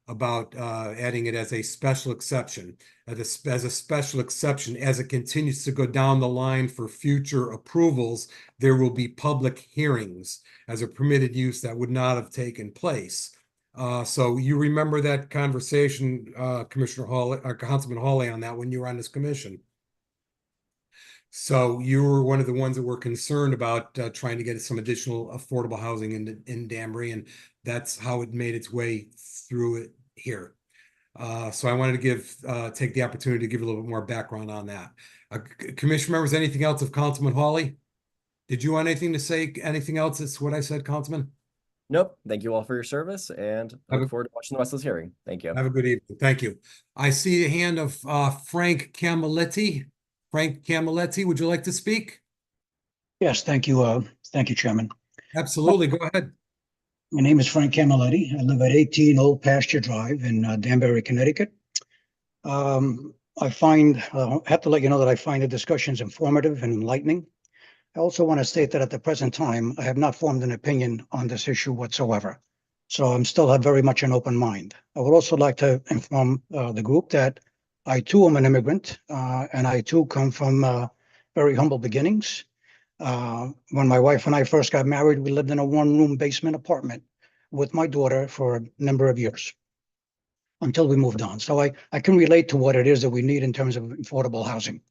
A: about adding it as a special exception, as a special exception. As it continues to go down the line for future approvals, there will be public hearings as a permitted use that would not have taken place. So you remember that conversation, Commissioner Hawley, or Councilman Hawley, on that when you were on this commission. So you were one of the ones that were concerned about trying to get some additional affordable housing in Danbury, and that's how it made its way through it here. So I wanted to take the opportunity to give a little bit more background on that. Commission members, anything else of Councilman Hawley? Did you want anything to say? Anything else? It's what I said, Councilman.
L: Nope. Thank you all for your service, and I look forward to watching the rest of this hearing. Thank you.
A: Have a good evening. Thank you. I see a hand of Frank Camilletti. Frank Camilletti, would you like to speak?
M: Yes, thank you. Thank you, Chairman.
A: Absolutely. Go ahead.
M: My name is Frank Camilletti. I live at 18 Old Pasture Drive in Danbury, Connecticut. I have to let you know that I find the discussions informative and enlightening. I also want to state that at the present time, I have not formed an opinion on this issue whatsoever. So I'm still have very much an open mind. I would also like to inform the group that I too am an immigrant, and I too come from very humble beginnings. When my wife and I first got married, we lived in a one-room basement apartment with my daughter for a number of years until we moved on. So I can relate to what it is that we need in terms of affordable housing.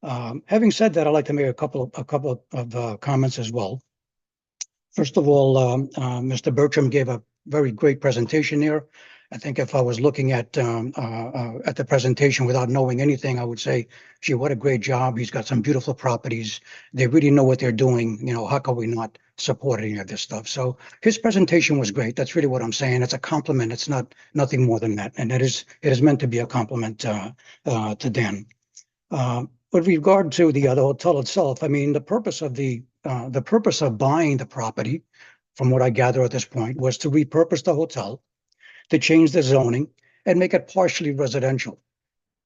M: Having said that, I'd like to make a couple of comments as well. First of all, Mr. Bertram gave a very great presentation here. I think if I was looking at the presentation without knowing anything, I would say, gee, what a great job. He's got some beautiful properties. They really know what they're doing. You know, how can we not support any of this stuff? So his presentation was great. That's really what I'm saying. It's a compliment. It's nothing more than that. And it is meant to be a compliment to Dan. With regard to the hotel itself, I mean, the purpose of buying the property, from what I gather at this point, was to repurpose the hotel, to change the zoning and make it partially residential.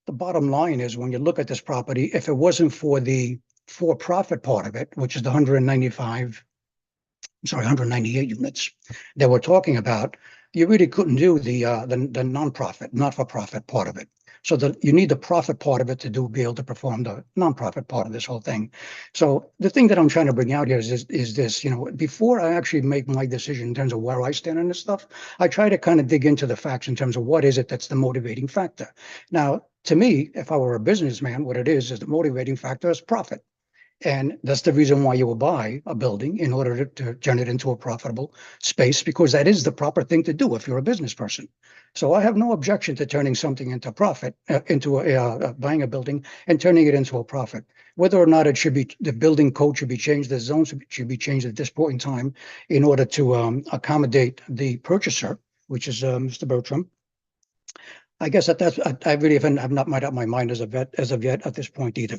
M: The bottom line is, when you look at this property, if it wasn't for the for-profit part of it, which is the 198 units that we're talking about, you really couldn't do the nonprofit, not-for-profit part of it. So that you need the profit part of it to be able to perform the nonprofit part of this whole thing. So the thing that I'm trying to bring out here is this, you know, before I actually make my decision in terms of where I stand on this stuff, I try to kind of dig into the facts in terms of what is it that's the motivating factor. Now, to me, if I were a businessman, what it is the motivating factor is profit. And that's the reason why you will buy a building, in order to turn it into a profitable space, because that is the proper thing to do if you're a business person. So I have no objection to turning something into profit, buying a building and turning it into a profit. Whether or not it should be, the building code should be changed, the zones should be changed at this point in time in order to accommodate the purchaser, which is Mr. Bertram. I guess I really have not made up my mind as of yet at this point either.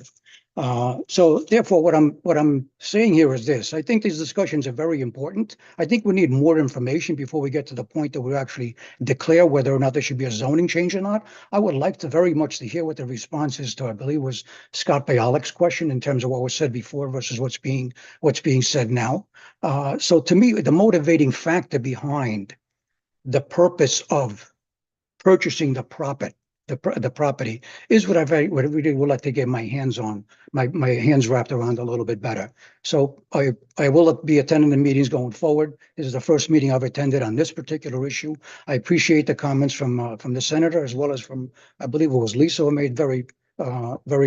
M: So therefore, what I'm saying here is this: I think these discussions are very important. I think we need more information before we get to the point that we actually declare whether or not there should be a zoning change or not. I would like to very much to hear what the response is to, I believe, was Scott Bialik's question in terms of what was said before versus what's being said now. So to me, the motivating factor behind the purpose of purchasing the property is what I really would like to get my hands on, my hands wrapped around a little bit better. So I will be attending the meetings going forward. This is the first meeting I've attended on this particular issue. I appreciate the comments from the senator, as well as from, I believe it was Lisa, who made very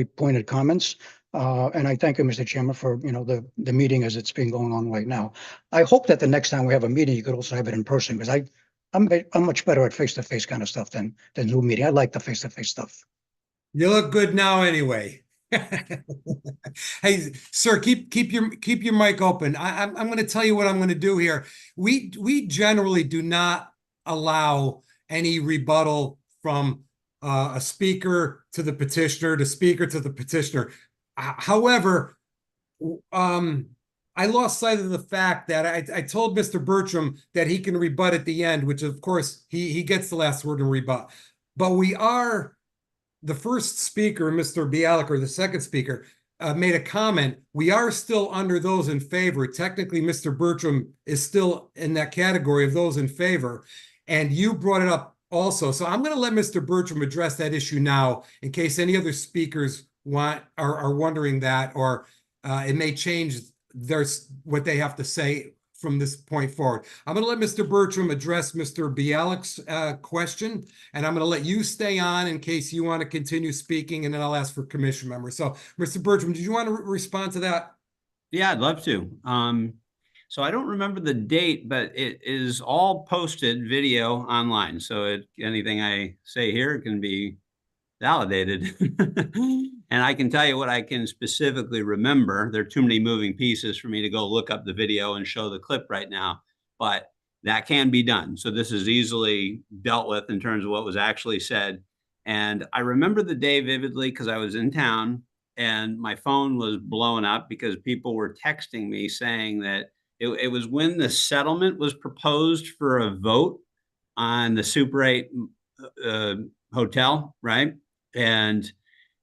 M: pointed comments. And I thank you, Mr. Chairman, for the meeting as it's been going on right now. I hope that the next time we have a meeting, you could also have it in person, because I'm much better at face-to-face kind of stuff than Zoom meeting. I like the face-to-face stuff.
A: You look good now anyway. Hey, sir, keep your mic open. I'm going to tell you what I'm going to do here. We generally do not allow any rebuttal from a speaker to the petitioner, to speaker to the petitioner. However, I lost sight of the fact that I told Mr. Bertram that he can rebut at the end, which of course he gets the last word in rebut. But we are, the first speaker, Mr. Bialik, or the second speaker, made a comment. We are still under those in favor. Technically, Mr. Bertram is still in that category of those in favor. And you brought it up also. So I'm going to let Mr. Bertram address that issue now in case any other speakers are wondering that, or it may change what they have to say from this point forward. I'm going to let Mr. Bertram address Mr. Bialik's question, and I'm going to let you stay on in case you want to continue speaking, and then I'll ask for commission members. So, Mr. Bertram, did you want to respond to that?
F: Yeah, I'd love to. So I don't remember the date, but it is all posted video online. So anything I say here can be validated. And I can tell you what I can specifically remember. There are too many moving pieces for me to go look up the video and show the clip right now, but that can be done. So this is easily dealt with in terms of what was actually said. And I remember the day vividly because I was in town and my phone was blowing up because people were texting me saying that it was when the settlement was proposed for a vote on the Super 8 hotel, right? And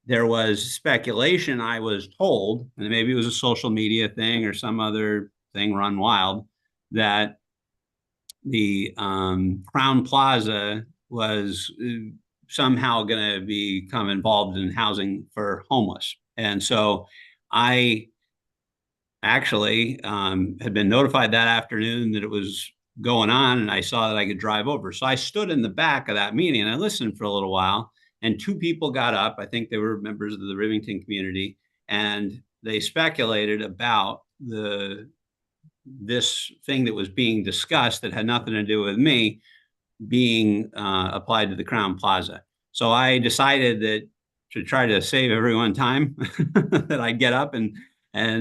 F: there was speculation, I was told, and maybe it was a social media thing or some other thing run wild, that the Crown Plaza was somehow going to become involved in housing for homeless. And so I actually had been notified that afternoon that it was going on, and I saw that I could drive over. So I stood in the back of that meeting and I listened for a little while, and two people got up. I think they were members of the Rivington community, and they speculated about this thing that was being discussed that had nothing to do with me being applied to the Crown Plaza. So I decided that to try to save everyone time that I'd get up and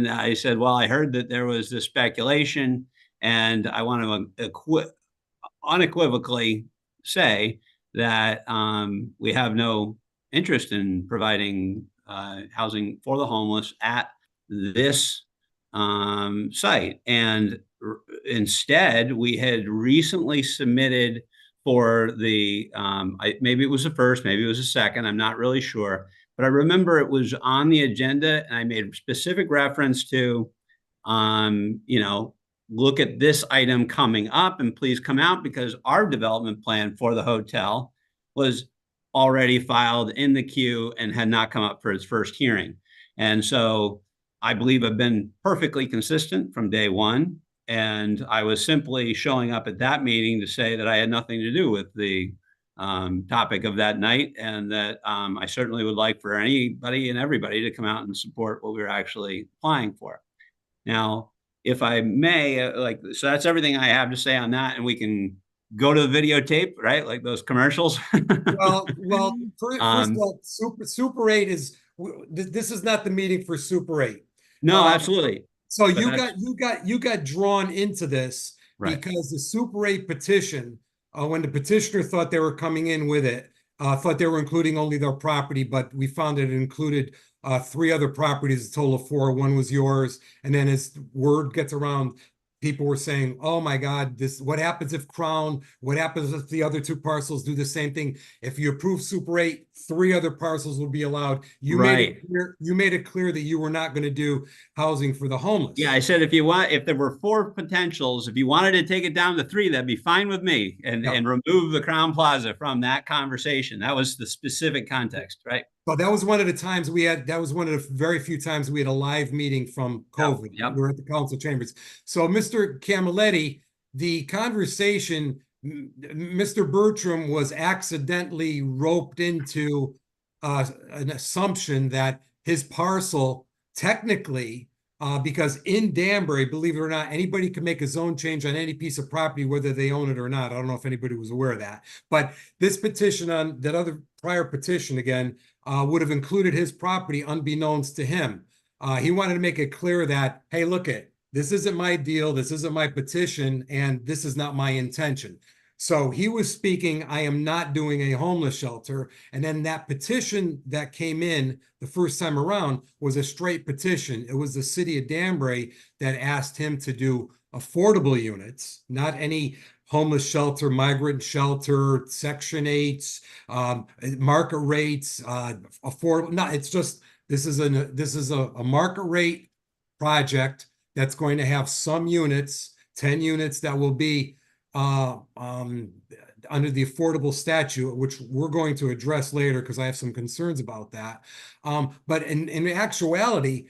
F: I said, well, I heard that there was this speculation, and I want to unequivocally say that we have no interest in providing housing for the homeless at this site. And instead, we had recently submitted for the, maybe it was the first, maybe it was the second, I'm not really sure. But I remember it was on the agenda, and I made specific reference to, look at this item coming up and please come out, because our development plan for the hotel was already filed in the queue and had not come up for its first hearing. And so I believe I've been perfectly consistent from day one. And I was simply showing up at that meeting to say that I had nothing to do with the topic of that night, and that I certainly would like for anybody and everybody to come out and support what we were actually applying for. Now, if I may, so that's everything I have to say on that, and we can go to the videotape, right? Like those commercials.
A: First of all, Super 8 this is not the meeting for Super 8.
F: No, absolutely.
A: So you got drawn into this,
F: right,
A: because the Super 8 petition, when the petitioner thought they were coming in with it, thought they were including only their property, but we found it included 3 other properties, a total of 4. One was yours. And then as word gets around, people were saying, oh my God, what happens if Crown, what happens if the other 2 parcels do the same thing? If you approve Super 8, 3 other parcels will be allowed. You made it clear that you were not going to do housing for the homeless.
F: Yeah, I said, if there were 4 potentials, if you wanted to take it down to 3, that'd be fine with me, and remove the Crown Plaza from that conversation. That was the specific context, right?
A: So that was one of the times that was one of the very few times we had a live meeting from COVID.
F: Yep.
A: We were at the council chambers. So Mr. Camilletti, the conversation, Mr. Bertram was accidentally roped into an assumption that his parcel technically Because in Danbury, believe it or not, anybody can make a zone change on any piece of property, whether they own it or not. I don't know if anybody was aware of that. But this petition on that other prior petition again would have included his property unbeknownst to him. He wanted to make it clear that, hey, look it, this isn't my deal, this isn't my petition, and this is not my intention. So he was speaking, I am not doing a homeless shelter. And then that petition that came in the first time around was a straight petition. It was the city of Danbury that asked him to do affordable units, not any homeless shelter, migrant shelter, Section 8s, market rates, affordable. No, it's just, this is a market rate project that's going to have some units, 10 units that will be under the affordable statute, which we're going to address later because I have some concerns about that. But in actuality,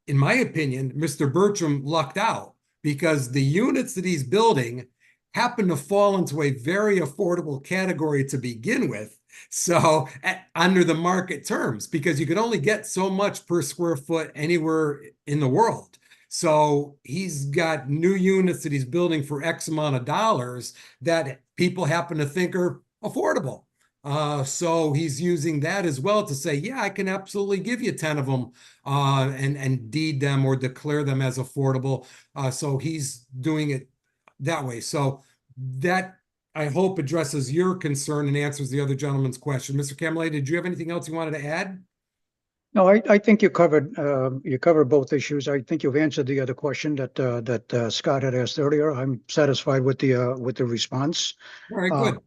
A: in my opinion, Mr. Bertram lucked out because the units that he's building happen to fall into a very affordable category to begin with. So under the market terms, because you could only get so much per square foot anywhere in the world. So he's got new units that he's building for X amount of dollars that people happen to think are affordable. So he's using that as well to say, yeah, I can absolutely give you 10 of them and deed them or declare them as affordable. So he's doing it that way. So that, I hope, addresses your concern and answers the other gentleman's question. Mr. Camilleri, did you have anything else you wanted to add?
M: No, I think you covered both issues. I think you've answered the other question that Scott had asked earlier. I'm satisfied with the response.
A: All right, good.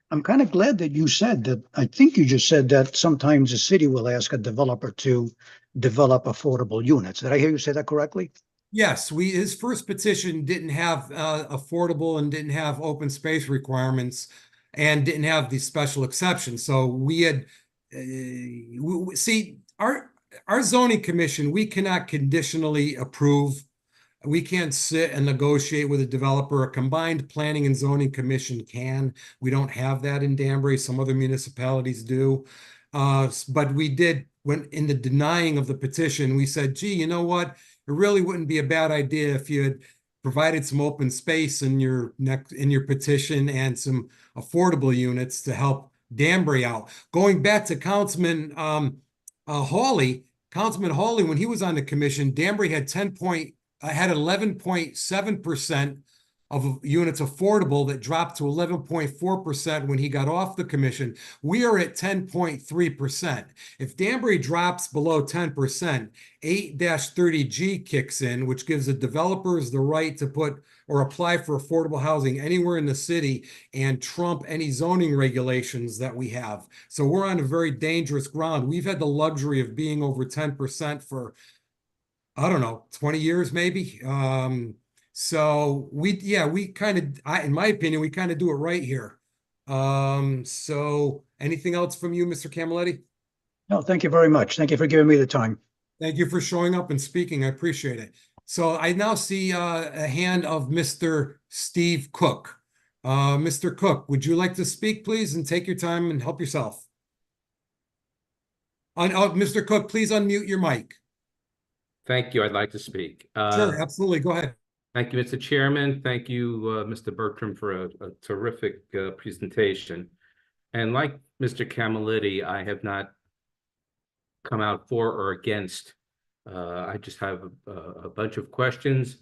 M: I'm kind of glad that you said that. I think you just said that sometimes the city will ask a developer to develop affordable units. Did I hear you say that correctly?
A: Yes, his first petition didn't have affordable and didn't have open space requirements and didn't have the special exceptions. So we had, see, our zoning commission, we cannot conditionally approve. We can't sit and negotiate with a developer. A combined planning and zoning commission can. We don't have that in Danbury. Some other municipalities do. But we did, when in the denying of the petition, we said, gee, you know what? It really wouldn't be a bad idea if you had provided some open space in your petition and some affordable units to help Danbury out. Going back to Councilman Hawley, when he was on the commission, Danbury had 11.7% of units affordable that dropped to 11.4% when he got off the commission. We are at 10.3%. If Danbury drops below 10%, 8-30G kicks in, which gives the developers the right to put or apply for affordable housing anywhere in the city and trump any zoning regulations that we have. So we're on a very dangerous ground. We've had the luxury of being over 10% for, I don't know, 20 years maybe. So we kind of, in my opinion, we kind of do it right here. So anything else from you, Mr. Camilleri?
M: No, thank you very much. Thank you for giving me the time.
A: Thank you for showing up and speaking. I appreciate it. So I now see a hand of Mr. Steve Cook. Mr. Cook, would you like to speak, please, and take your time and help yourself? Mr. Cook, please unmute your mic.
N: Thank you. I'd like to speak.
A: Sure, absolutely. Go ahead.
N: Thank you, Mr. Chairman. Thank you, Mr. Bertram, for a terrific presentation. And like Mr. Camilleri, I have not come out for or against. I just have a bunch of questions.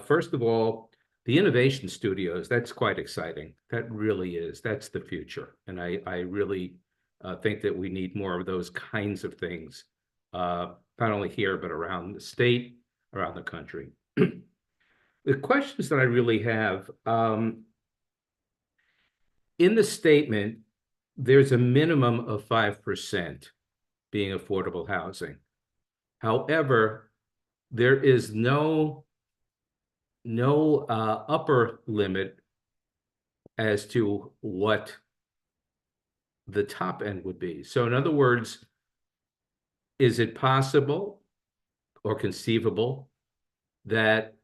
N: First of all, the innovation studios, that's quite exciting. That really is. That's the future. And I really think that we need more of those kinds of things, not only here, but around the state, around the country. The questions that I really have, in the statement, there's a minimum of 5% being affordable housing. However, there is no upper limit as to what the top end would be. So in other words, is it possible or conceivable that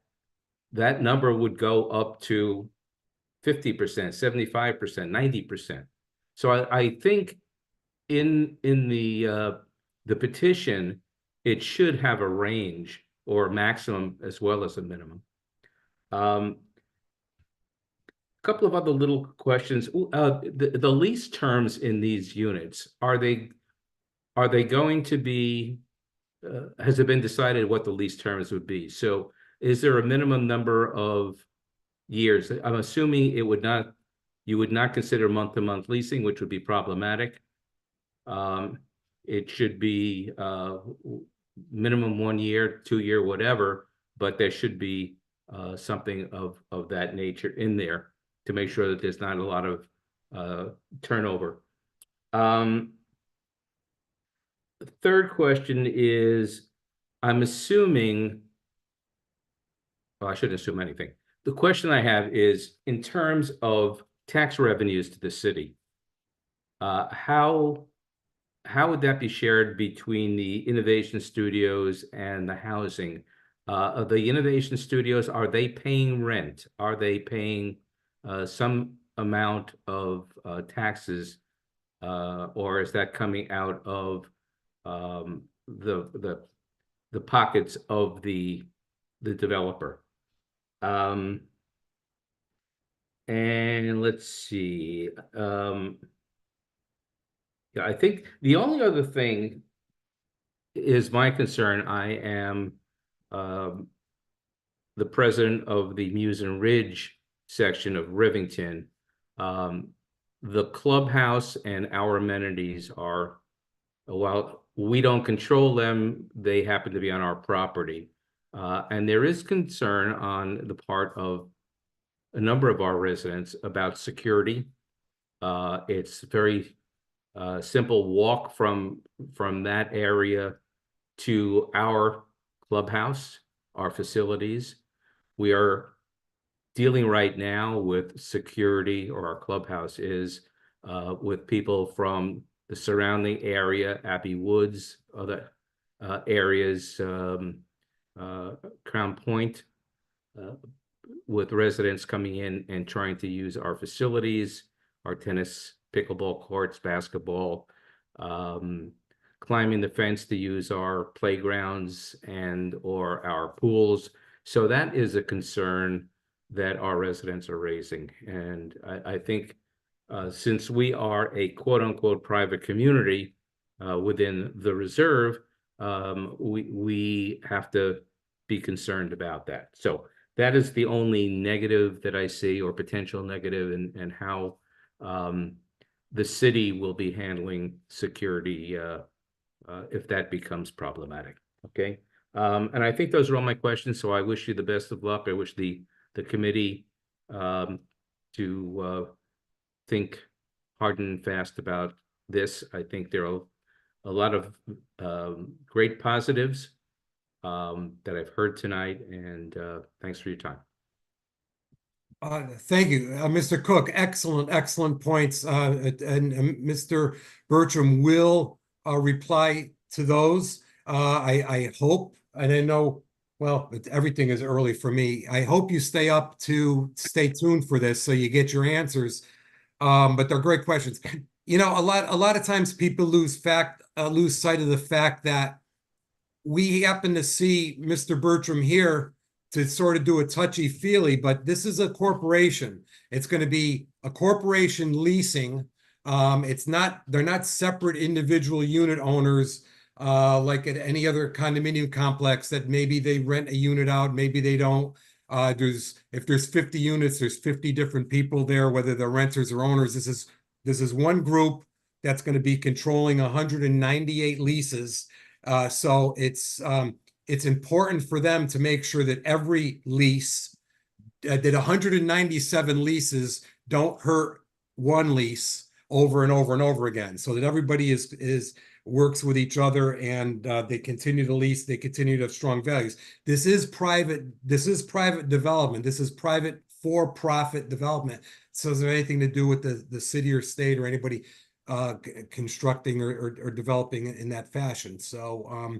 N: that number would go up to 50%, 75%, 90%? So I think in the petition, it should have a range or maximum as well as a minimum. Couple of other little questions. The lease terms in these units, are they going to be, has it been decided what the lease terms would be? So is there a minimum number of years? I'm assuming you would not consider month-to-month leasing, which would be problematic. It should be minimum 1 year, 2 year, whatever, but there should be something of that nature in there to make sure that there's not a lot of turnover. The third question is, I'm assuming, well, I shouldn't assume anything. The question I have is, in terms of tax revenues to the city, how would that be shared between the innovation studios and the housing? The innovation studios, are they paying rent? Are they paying some amount of taxes, or is that coming out of the pockets of the developer? And let's see. Yeah, I think the only other thing is my concern. I am the president of the Muse and Ridge section of Rivington. The clubhouse and our amenities are, while we don't control them, they happen to be on our property. And there is concern on the part of a number of our residents about security. It's very simple walk from that area to our clubhouse, our facilities. We are dealing right now with security, or our clubhouse is, with people from the surrounding area, Abbey Woods, other areas, Crown Point, with residents coming in and trying to use our facilities, our tennis, pickleball courts, basketball, climbing the fence to use our playgrounds and or our pools. So that is a concern that our residents are raising. And I think since we are a quote unquote private community within the reserve, we have to be concerned about that. So that is the only negative that I see, or potential negative, and how the city will be handling security if that becomes problematic. Okay. And I think those are all my questions. So I wish you the best of luck. I wish the committee to think hard and fast about this. I think there are a lot of great positives that I've heard tonight, and thanks for your time.
A: Thank you, Mr. Cook. Excellent points. And Mr. Bertram will reply to those. I hope, and I know, well, everything is early for me. I hope you stay tuned for this so you get your answers. But they're great questions. You know, a lot of times people lose sight of the fact that we happen to see Mr. Bertram here to sort of do a touchy-feely, but this is a corporation. It's going to be a corporation leasing. They're not separate individual unit owners like at any other condominium complex that maybe they rent a unit out, maybe they don't. If there's 50 units, there's 50 different people there, whether they're renters or owners. This is one group that's going to be controlling 198 leases. So it's important for them to make sure that every lease, that 197 leases don't hurt one lease over and over and over again, so that everybody works with each other, and they continue to lease, they continue to have strong values. This is private development. This is private for-profit development. So is there anything to do with the city or state or anybody constructing or developing in that fashion? So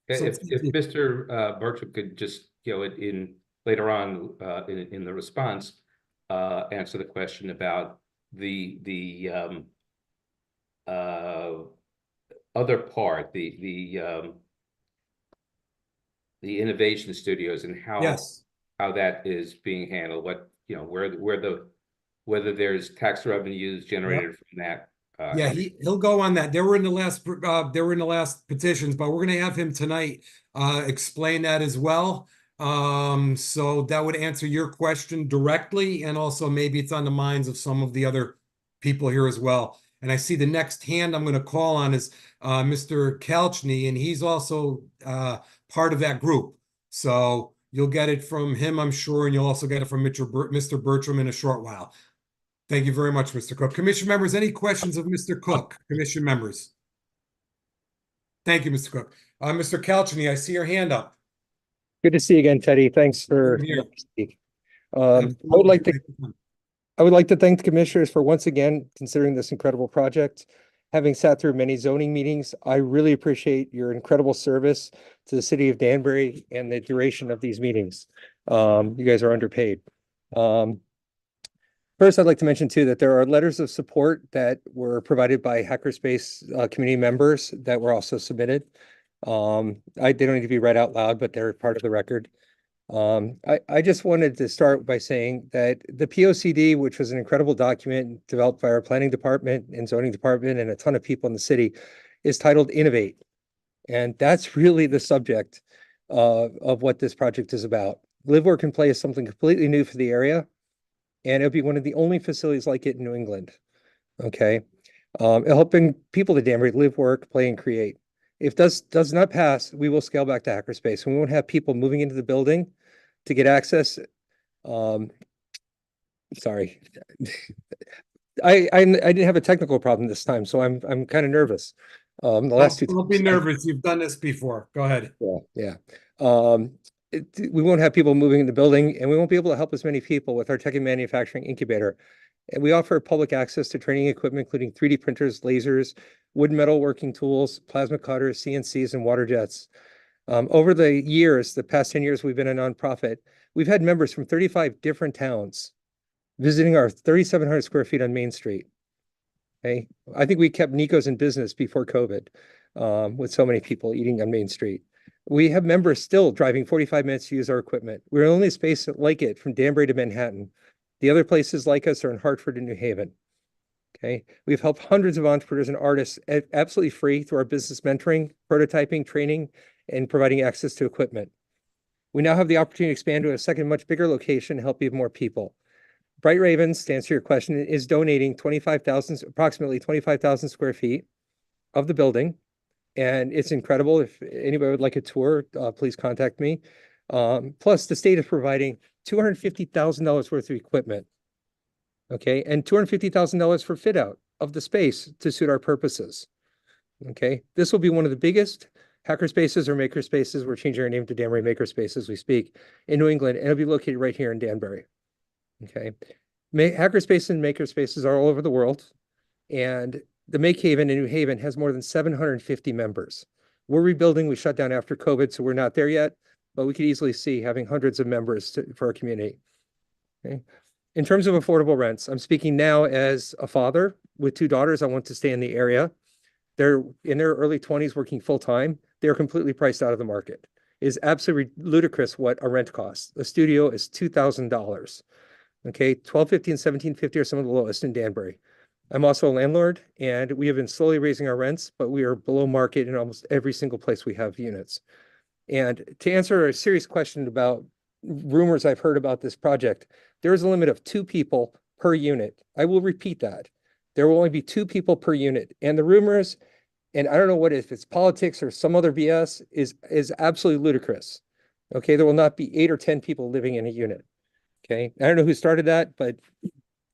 N: if Mr. Bertram could just, in later on in the response, answer the question about the other part, the innovation studios and
A: Yes.
N: how that is being handled, what, whether there's tax revenues generated from that.
A: Yeah, he'll go on that. They were in the last petitions, but we're gonna have him tonight explain that as well. So that would answer your question directly, and also maybe it's on the minds of some of the other people here as well. And I see the next hand I'm gonna call on is Mr. Kalchny, and he's also part of that group. So you'll get it from him, I'm sure, and you'll also get it from Mr. Bertram in a short while. Thank you very much, Mr. Cook. Commission members, any questions of Mr. Cook? Commission members? Thank you, Mr. Cook. Mr. Kalchny, I see your hand up.
O: Good to see you again, Teddy. Thanks for
A: Here.
O: I would like to thank the commissioners for once again considering this incredible project. Having sat through many zoning meetings, I really appreciate your incredible service to the city of Danbury and the duration of these meetings. You guys are underpaid. First, I'd like to mention too that there are letters of support that were provided by Hackerspace community members that were also submitted. They don't need to be read out loud, but they're part of the record. I just wanted to start by saying that the POCD, which was an incredible document developed by our planning department and zoning department and a ton of people in the city, is titled Innovate. And that's really the subject of what this project is about. Live, Work, and Play is something completely new for the area. And it'll be one of the only facilities like it in New England. Okay. It'll help bring people to Danbury live, work, play, and create. If this does not pass, we will scale back to Hackerspace. We won't have people moving into the building to get access. Sorry. I didn't have a technical problem this time, so I'm kind of nervous. The last two
A: Don't be nervous. You've done this before. Go ahead.
O: Yeah. We won't have people moving in the building, and we won't be able to help as many people with our tech and manufacturing incubator. And we offer public access to training equipment, including 3D printers, lasers, wood and metal working tools, plasma cutters, CNCs, and water jets. Over the past 10 years, we've been a nonprofit. We've had members from 35 different towns visiting our 3,700 square feet on Main Street. Okay. I think we kept Nico's in business before COVID, with so many people eating on Main Street. We have members still driving 45 minutes to use our equipment. We're the only space like it from Danbury to Manhattan. The other places like us are in Hartford and New Haven. Okay. We've helped hundreds of entrepreneurs and artists absolutely free through our business mentoring, prototyping, training, and providing access to equipment. We now have the opportunity to expand to a second, much bigger location to help even more people. Bright Ravens, to answer your question, is donating approximately 25,000 square feet of the building. And it's incredible. If anybody would like a tour, please contact me. Plus, the state is providing $250,000 worth of equipment. Okay, and $250,000 for fit out of the space to suit our purposes. Okay, this will be one of the biggest hackerspaces or makerspaces. We're changing our name to Danbury Makerspace as we speak in New England, and it'll be located right here in Danbury. Okay, hackerspaces and makerspaces are all over the world, and the Make Haven in New Haven has more than 750 members. We're rebuilding. We shut down after COVID, so we're not there yet, but we could easily see having hundreds of members for our community. Okay. In terms of affordable rents, I'm speaking now as a father with 2 daughters. I want to stay in the area. They're in their early 20s working full-time. They're completely priced out of the market. It is absolutely ludicrous what a rent costs. A studio is $2,000. Okay, $1,250 and $1,750 are some of the lowest in Danbury. I'm also a landlord, and we have been slowly raising our rents, but we are below market in almost every single place we have units. And to answer a serious question about rumors I've heard about this project, there is a limit of 2 people per unit. I will repeat that. There will only be 2 people per unit. And the rumors, and I don't know what if it's politics or some other BS, is absolutely ludicrous. Okay, there will not be 8 or 10 people living in a unit. Okay, I don't know who started that, but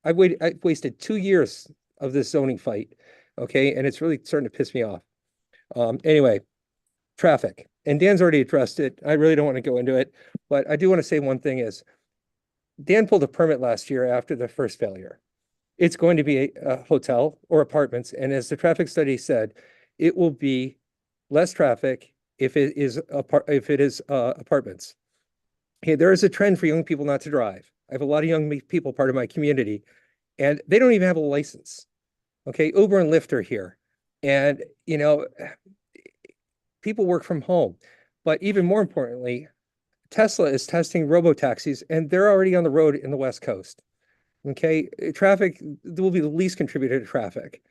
O: I've wasted 2 years of this zoning fight. Okay, and it's really starting to piss me off. Anyway, traffic. And Dan's already addressed it. I really don't want to go into it, but I do want to say one thing is, Dan pulled a permit last year after the first failure. It's going to be a hotel or apartments. And as the traffic study said, it will be less traffic if it is apartments. Okay, there is a trend for young people not to drive. I have a lot of young people part of my community, and they don't even have a license. Okay, Uber and Lyft are here. And, you know, people work from home. But even more importantly, Tesla is testing robo-taxis and they're already on the road in the West Coast. Okay, traffic will be the least contributor to traffic.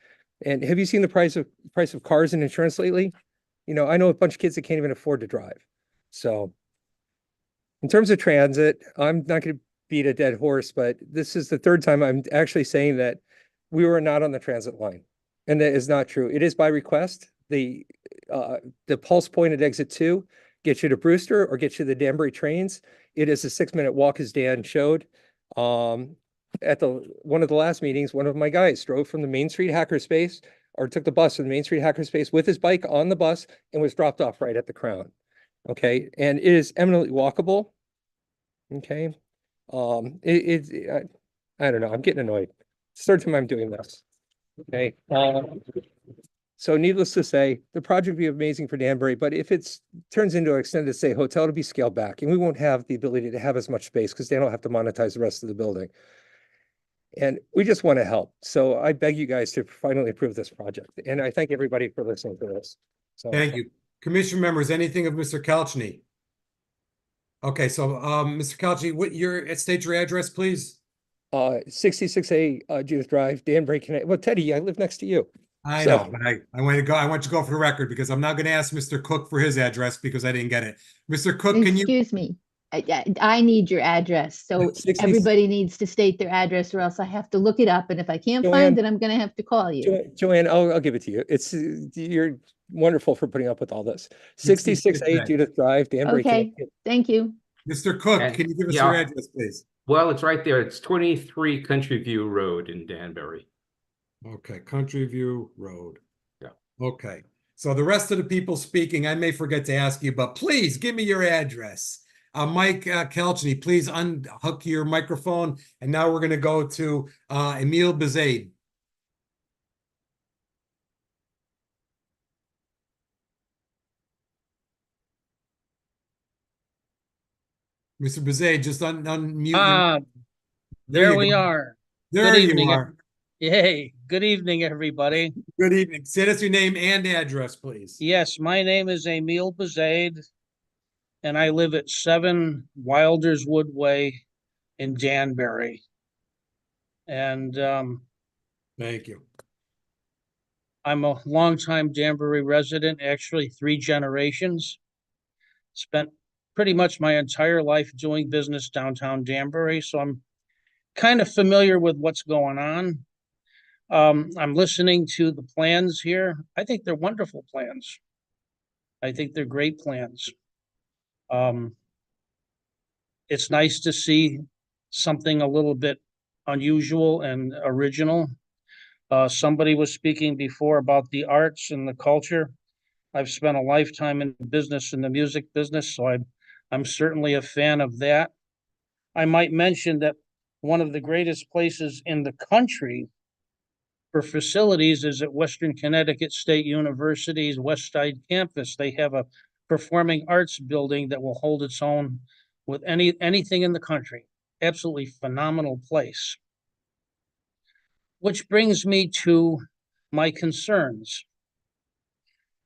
O: And have you seen the price of cars and insurance lately? You know, I know a bunch of kids that can't even afford to drive. So in terms of transit, I'm not going to beat a dead horse, but this is the third time I'm actually saying that we were not on the transit line. And that is not true. It is by request. The pulse point at exit 2 gets you to Brewster or gets you to the Danbury trains. It is a 6-minute walk, as Dan showed. At one of the last meetings, one of my guys drove from the Main Street hackerspace or took the bus from the Main Street hackerspace with his bike on the bus and was dropped off right at the Crown. Okay, and it is eminently walkable. Okay, I don't know. I'm getting annoyed. It's the third time I'm doing this. Okay. So needless to say, the project would be amazing for Danbury, but if it turns into an extended stay hotel, to be scaled back, and we won't have the ability to have as much space because they don't have to monetize the rest of the building. And we just want to help. So I beg you guys to finally approve this project. And I thank everybody for listening to this. So
A: Thank you. Commission members, anything of Mr. Kalchny? Okay, so Mr. Kalchny, state your address, please.
O: 66A Judith Drive, Danbury, Connecticut. Well, Teddy, I live next to you.
A: I
O: So-
A: know, but I want you to go for the record because I'm not going to ask Mr. Cook for his address because I didn't get it. Mr. Cook, can you?
B: Excuse me. I need your address. So
O: 60
B: everybody needs to state their address or else I have to look it up. And if I can't
O: Joanne-
B: find it, I'm going to have to call you.
O: Joanne, I'll give it to you. You're wonderful for putting up with all this. 66A Judith Drive, Danbury,
B: Okay,
O: Connecticut.
B: thank you.
A: Mr. Cook,
N: And-
A: can you give us
N: yeah.
A: your address, please?
N: Well, it's right there. It's 23 Country View Road in Danbury.
A: Okay, Country View Road.
N: Yeah.
A: Okay, so the rest of the people speaking, I may forget to ask you, but please give me your address. Mike Kalchny, please unhook your microphone. And now we're going to go to Emil Bezaid. Mr. Bezaid, just unmute.
P: There
A: you
P: we
A: go.
P: are.
A: There
P: Good
A: you
P: evening.
A: are.
P: Yay. Good evening, everybody.
A: Good evening. Say us your name and address, please.
P: Yes, my name is Emil Bezaid, and I live at 7 Wilderswood Way in Danbury. And
A: Thank you.
P: I'm a longtime Danbury resident, actually 3 generations. Spent pretty much my entire life doing business downtown Danbury, so I'm kind of familiar with what's going on. I'm listening to the plans here. I think they're wonderful plans. I think they're great plans. It's nice to see something a little bit unusual and original. Somebody was speaking before about the arts and the culture. I've spent a lifetime in business, in the music business, so I'm certainly a fan of that. I might mention that one of the greatest places in the country for facilities is at Western Connecticut State University's West Side campus. They have a performing arts building that will hold its own with anything in the country. Absolutely phenomenal place. Which brings me to my concerns.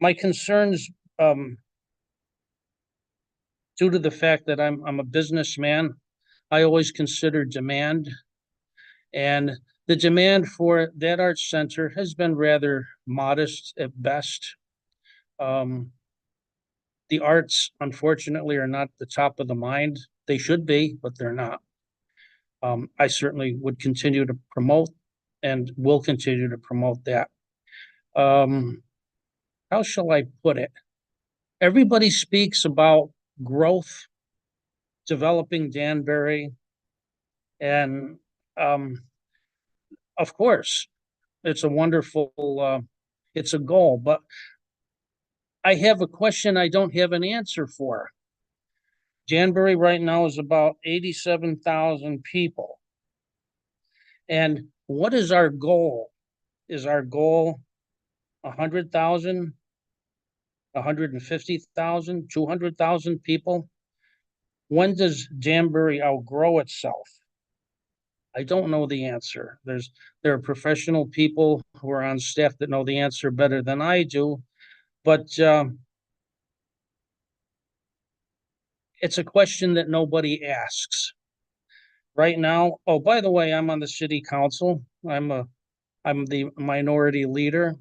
P: My concerns, due to the fact that I'm a businessman, I always consider demand. And the demand for that arts center has been rather modest at best. The arts, unfortunately, are not the top of the mind. They should be, but they're not. I certainly would continue to promote and will continue to promote that. How shall I put it? Everybody speaks about growth, developing Danbury, and of course, it's a wonderful, it's a goal, but I have a question I don't have an answer for. Danbury right now is about 87,000 people. And what is our goal? Is our goal 100,000, 150,000, 200,000 people? When does Danbury outgrow itself? I don't know the answer. There are professional people who are on staff that know the answer better than I do, but it's a question that nobody asks. Right now, oh, by the way, I'm on the city council. I'm the minority leader.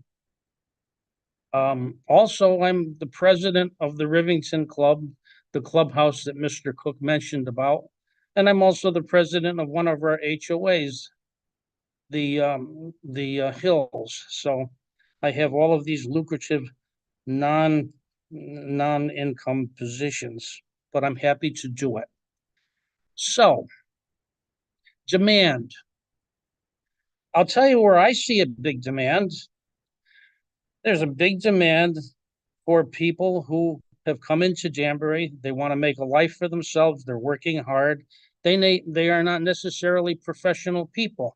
P: Also, I'm the president of the Rivington Club, the clubhouse that Mr. Cook mentioned about. And I'm also the president of one of our HOAs, the Hills. So I have all of these lucrative non-income positions, but I'm happy to do it. So, demand. I'll tell you where I see a big demand. There's a big demand for people who have come into Danbury. They want to make a life for themselves. They're working hard. They are not necessarily professional people.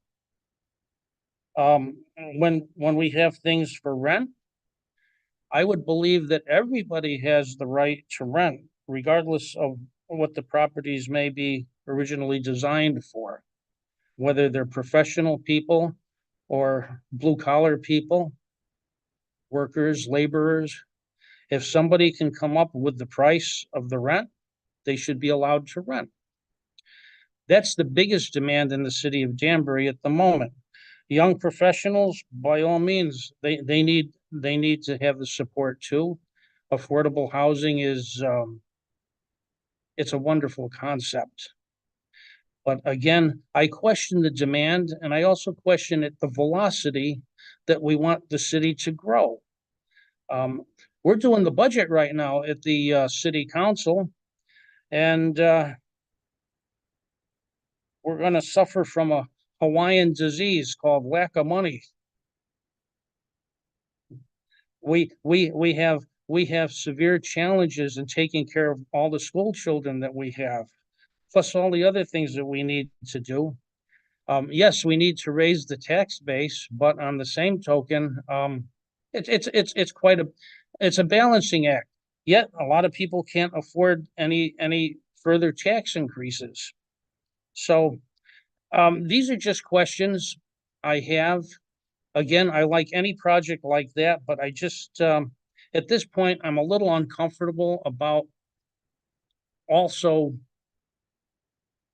P: When we have things for rent, I would believe that everybody has the right to rent, regardless of what the properties may be originally designed for, whether they're professional people or blue collar people, workers, laborers. If somebody can come up with the price of the rent, they should be allowed to rent. That's the biggest demand in the city of Danbury at the moment. Young professionals, by all means, they need to have the support too. Affordable housing is it's a wonderful concept. But again, I question the demand, and I also question the velocity that we want the city to grow. We're doing the budget right now at the city council, and we're going to suffer from a Hawaiian disease called lack of money. We have severe challenges in taking care of all the school children that we have, plus all the other things that we need to do. Yes, we need to raise the tax base, but on the same token, it's a balancing act. Yet a lot of people can't afford any further tax increases. So these are just questions I have. Again, I like any project like that, but I just at this point I'm a little uncomfortable about also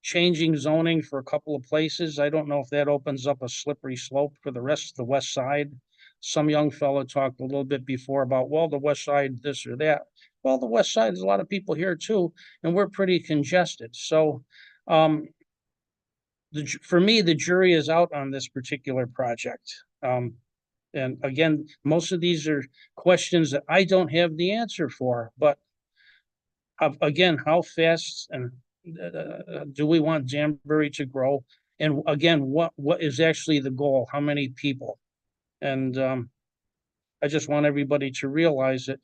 P: changing zoning for a couple of places. I don't know if that opens up a slippery slope for the rest of the west side. Some young fellow talked a little bit before about, well, the west side, this or that. Well, the west side, there's a lot of people here too, and we're pretty congested. So for me, the jury is out on this particular project. And again, most of these are questions that I don't have the answer for, but again, how fast and do we want Danbury to grow? And again, what is actually the goal? How many people? And I just want everybody to realize that,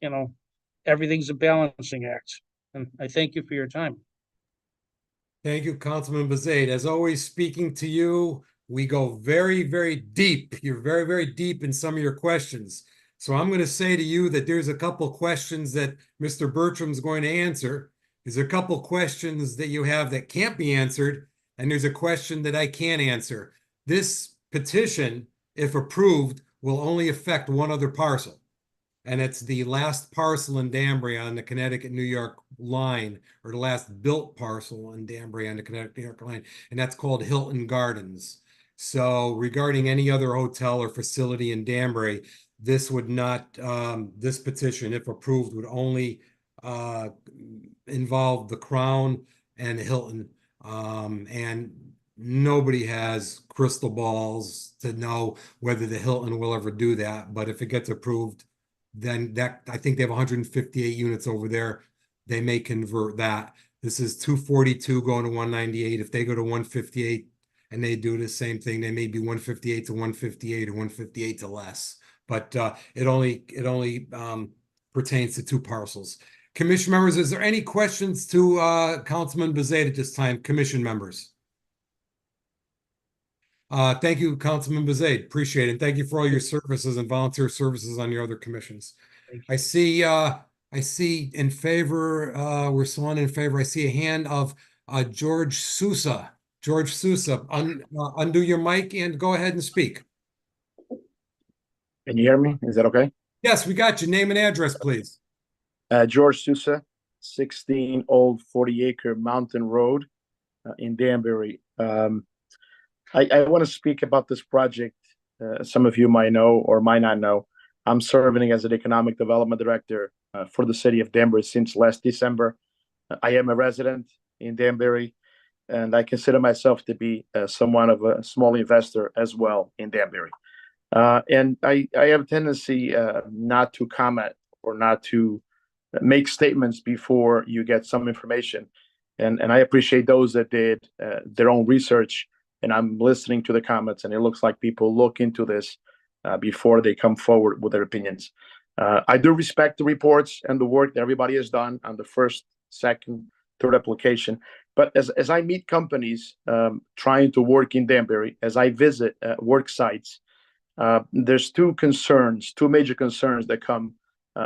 P: everything's a balancing act. And I thank you for your time.
A: Thank you, Councilman Bezade. As always, speaking to you, we go very, very deep. You're very, very deep in some of your questions. So I'm going to say to you that there's a couple questions that Mr. Bertram's going to answer. There's a couple questions that you have that can't be answered, and there's a question that I can't answer. This petition, if approved, will only affect one other parcel. And it's the last parcel in Danbury on the Connecticut-New York line, or the last built parcel in Danbury on the Connecticut-New York line, and that's called Hilton Gardens. So regarding any other hotel or facility in Danbury, this would not, this petition, if approved, would only involve the Crown and Hilton. And nobody has crystal balls to know whether the Hilton will ever do that. But if it gets approved, then I think they have 158 units over there. They may convert that. This is 242 going to 198. If they go to 158 and they do the same thing, they may be 158 to 158 or 158 to less. But it only pertains to two parcels. Commission members, is there any questions to Councilman Bezade at this time? Commission members. Thank you, Councilman Bezade. Appreciate it. And thank you for all your services and volunteer services on your other commissions. I see in favor, we're sworn in favor. I see a hand of George Sousa. George Sousa, undo your mic and go ahead and speak.
Q: Can you hear me? Is that okay?
A: Yes, we got you. Name and address, please.
Q: George Sousa, 16 Old 40-acre Mountain Road in Danbury. I want to speak about this project. Some of you might know or might not know. I'm serving as an economic development director for the city of Danbury since last December. I am a resident in Danbury, and I consider myself to be somewhat of a small investor as well in Danbury. And I have a tendency not to comment or not to make statements before you get some information. And I appreciate those that did their own research, and I'm listening to the comments, and it looks like people look into this before they come forward with their opinions. I do respect the reports and the work that everybody has done on the first, second, third application. But as I meet companies trying to work in Danbury, as I visit work sites, there's two major concerns that come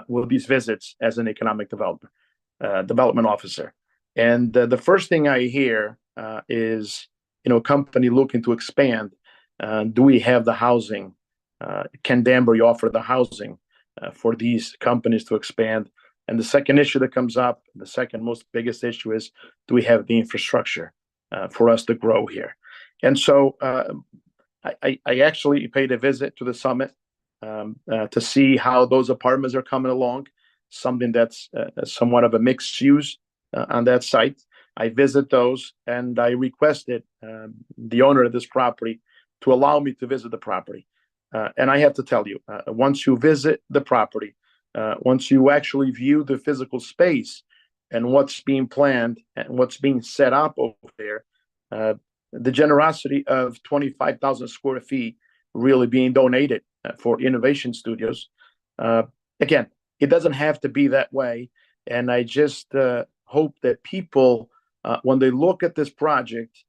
Q: with these visits as an economic development officer. And the first thing I hear is, a company looking to expand. Do we have the housing? Can Danbury offer the housing for these companies to expand? And the second issue that comes up, the second most biggest issue is, do we have the infrastructure for us to grow here? And so I actually paid a visit to the summit to see how those apartments are coming along, something that's somewhat of a mixed use on that site. I visit those, and I requested the owner of this property to allow me to visit the property. And I have to tell you, once you visit the property, once you actually view the physical space and what's being planned and what's being set up over there, the generosity of 25,000 square feet really being donated for innovation studios. Again, it doesn't have to be that way. And I just hope that people, when they look at this project,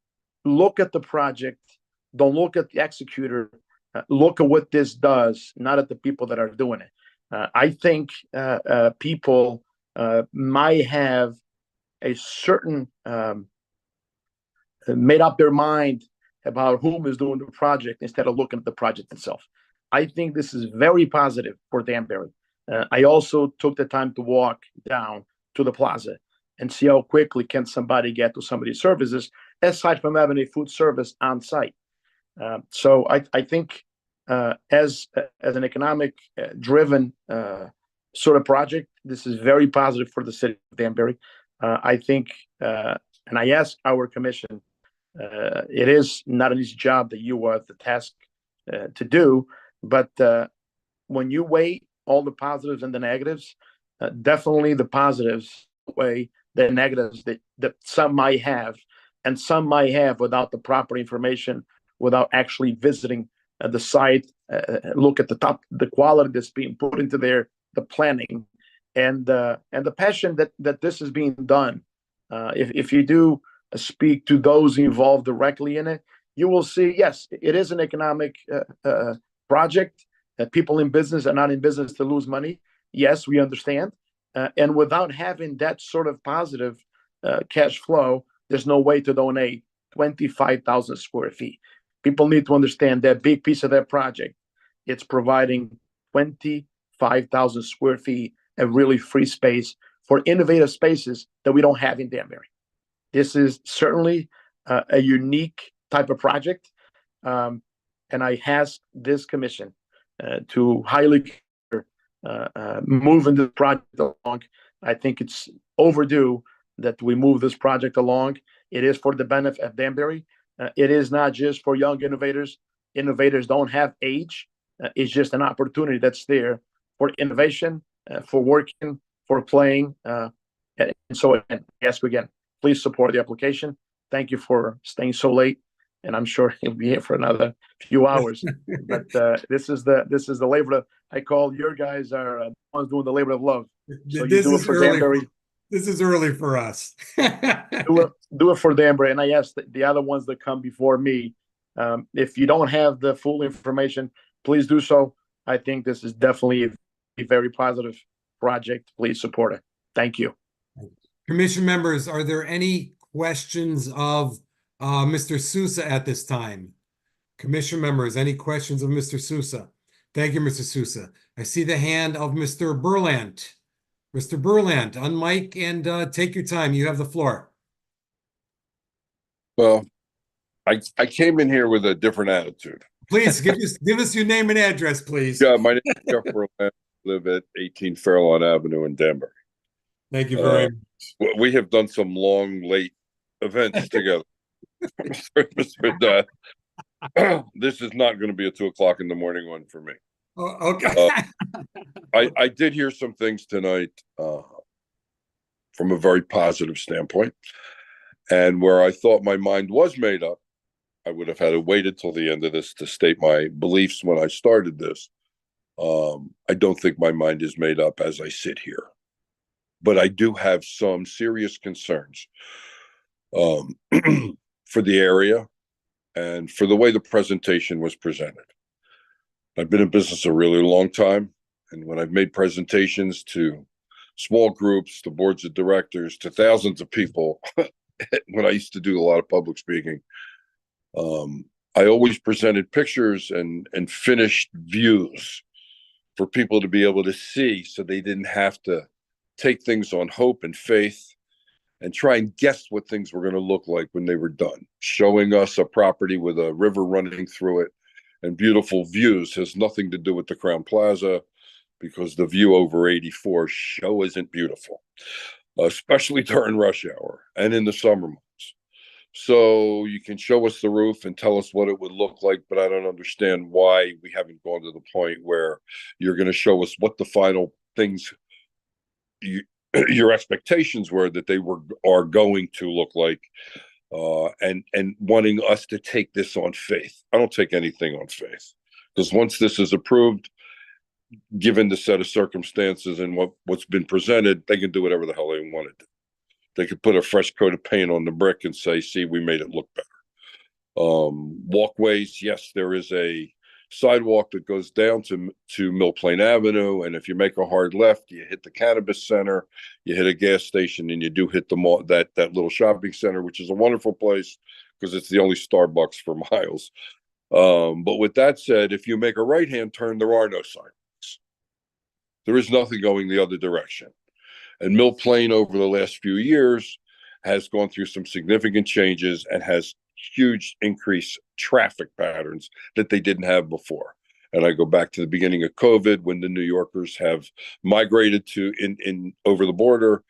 Q: look at the project, don't look at the executor, look at what this does, not at the people that are doing it. I think people might have a certain made up their mind about whom is doing the project instead of looking at the project itself. I think this is very positive for Danbury. I also took the time to walk down to the plaza and see how quickly can somebody get to some of these services, aside from having a food service on site. So I think as an economic driven sort of project, this is very positive for the city of Danbury. I think, and I ask our commission, it is not an easy job that you are the task to do, but when you weigh all the positives and the negatives, definitely the positives weigh the negatives that some might have, and some might have without the proper information, without actually visiting the site, look at the quality that's being put into there, the planning, and the passion that this is being done. If you do speak to those involved directly in it, you will see, yes, it is an economic project. People in business are not in business to lose money. Yes, we understand. And without having that sort of positive cash flow, there's no way to donate 25,000 square feet. People need to understand that big piece of that project. It's providing 25,000 square feet of really free space for innovative spaces that we don't have in Danbury. This is certainly a unique type of project. And I ask this commission to highly moving the project along. I think it's overdue that we move this project along. It is for the benefit of Danbury. It is not just for young innovators. Innovators don't have age. It's just an opportunity that's there for innovation, for working, for playing. And so, I ask again, please support the application. Thank you for staying so late, and I'm sure he'll be here for another few hours. But this is the labor of, I call your guys are the ones doing the labor of love. So you do it for Danbury.
A: This is early for us.
Q: do it for Danbury, and I ask the other ones that come before me. If you don't have the full information, please do so. I think this is definitely a very positive project. Please support it. Thank you.
A: Commission members, are there any questions of Mr. Sousa at this time? Commission members, any questions of Mr. Sousa? Thank you, Mr. Sousa. I see the hand of Mr. Berlant. Mr. Burland, unmic and take your time. You have the floor.
R: Well, I came in here with a different attitude.
A: Please give us your name and address, please.
R: Yeah, my name is Jeff Burland. I live at 18 Fairlawn Avenue in Danbury.
A: Thank you very much.
R: We have done some long, late events together. Mr. This is not going to be a 2 o'clock in the morning one for me.
A: Oh, okay.
R: I did hear some things tonight from a very positive standpoint. And where I thought my mind was made up, I would have had to wait until the end of this to state my beliefs when I started this. I don't think my mind is made up as I sit here. But I do have some serious concerns for the area and for the way the presentation was presented. I've been in business a really long time, and when I've made presentations to small groups, to boards of directors, to thousands of people, when I used to do a lot of public speaking, I always presented pictures and finished views for people to be able to see, so they didn't have to take things on hope and faith and try and guess what things were going to look like when they were done. Showing us a property with a river running through it and beautiful views has nothing to do with the Crown Plaza, because the view over 84 show isn't beautiful, especially during rush hour and in the summer months. So you can show us the roof and tell us what it would look like, but I don't understand why we haven't gone to the point where you're going to show us what the final things your expectations were that they are going to look like, and wanting us to take this on faith. I don't take anything on faith, because once this is approved, given the set of circumstances and what's been presented, they can do whatever the hell they want to do. They could put a fresh coat of paint on the brick and say, see, we made it look better. Walkways, yes, there is a sidewalk that goes down to Mill Plain Avenue, and if you make a hard left, you hit the cannabis center, you hit a gas station, and you do hit the mall, that little shopping center, which is a wonderful place because it's the only Starbucks for miles. But with that said, if you make a right-hand turn, there are no sidewalks. There is nothing going the other direction. And Mill Plain over the last few years has gone through some significant changes and has huge increased traffic patterns that they didn't have before. And I go back to the beginning of COVID, when the New Yorkers have migrated to in over the border,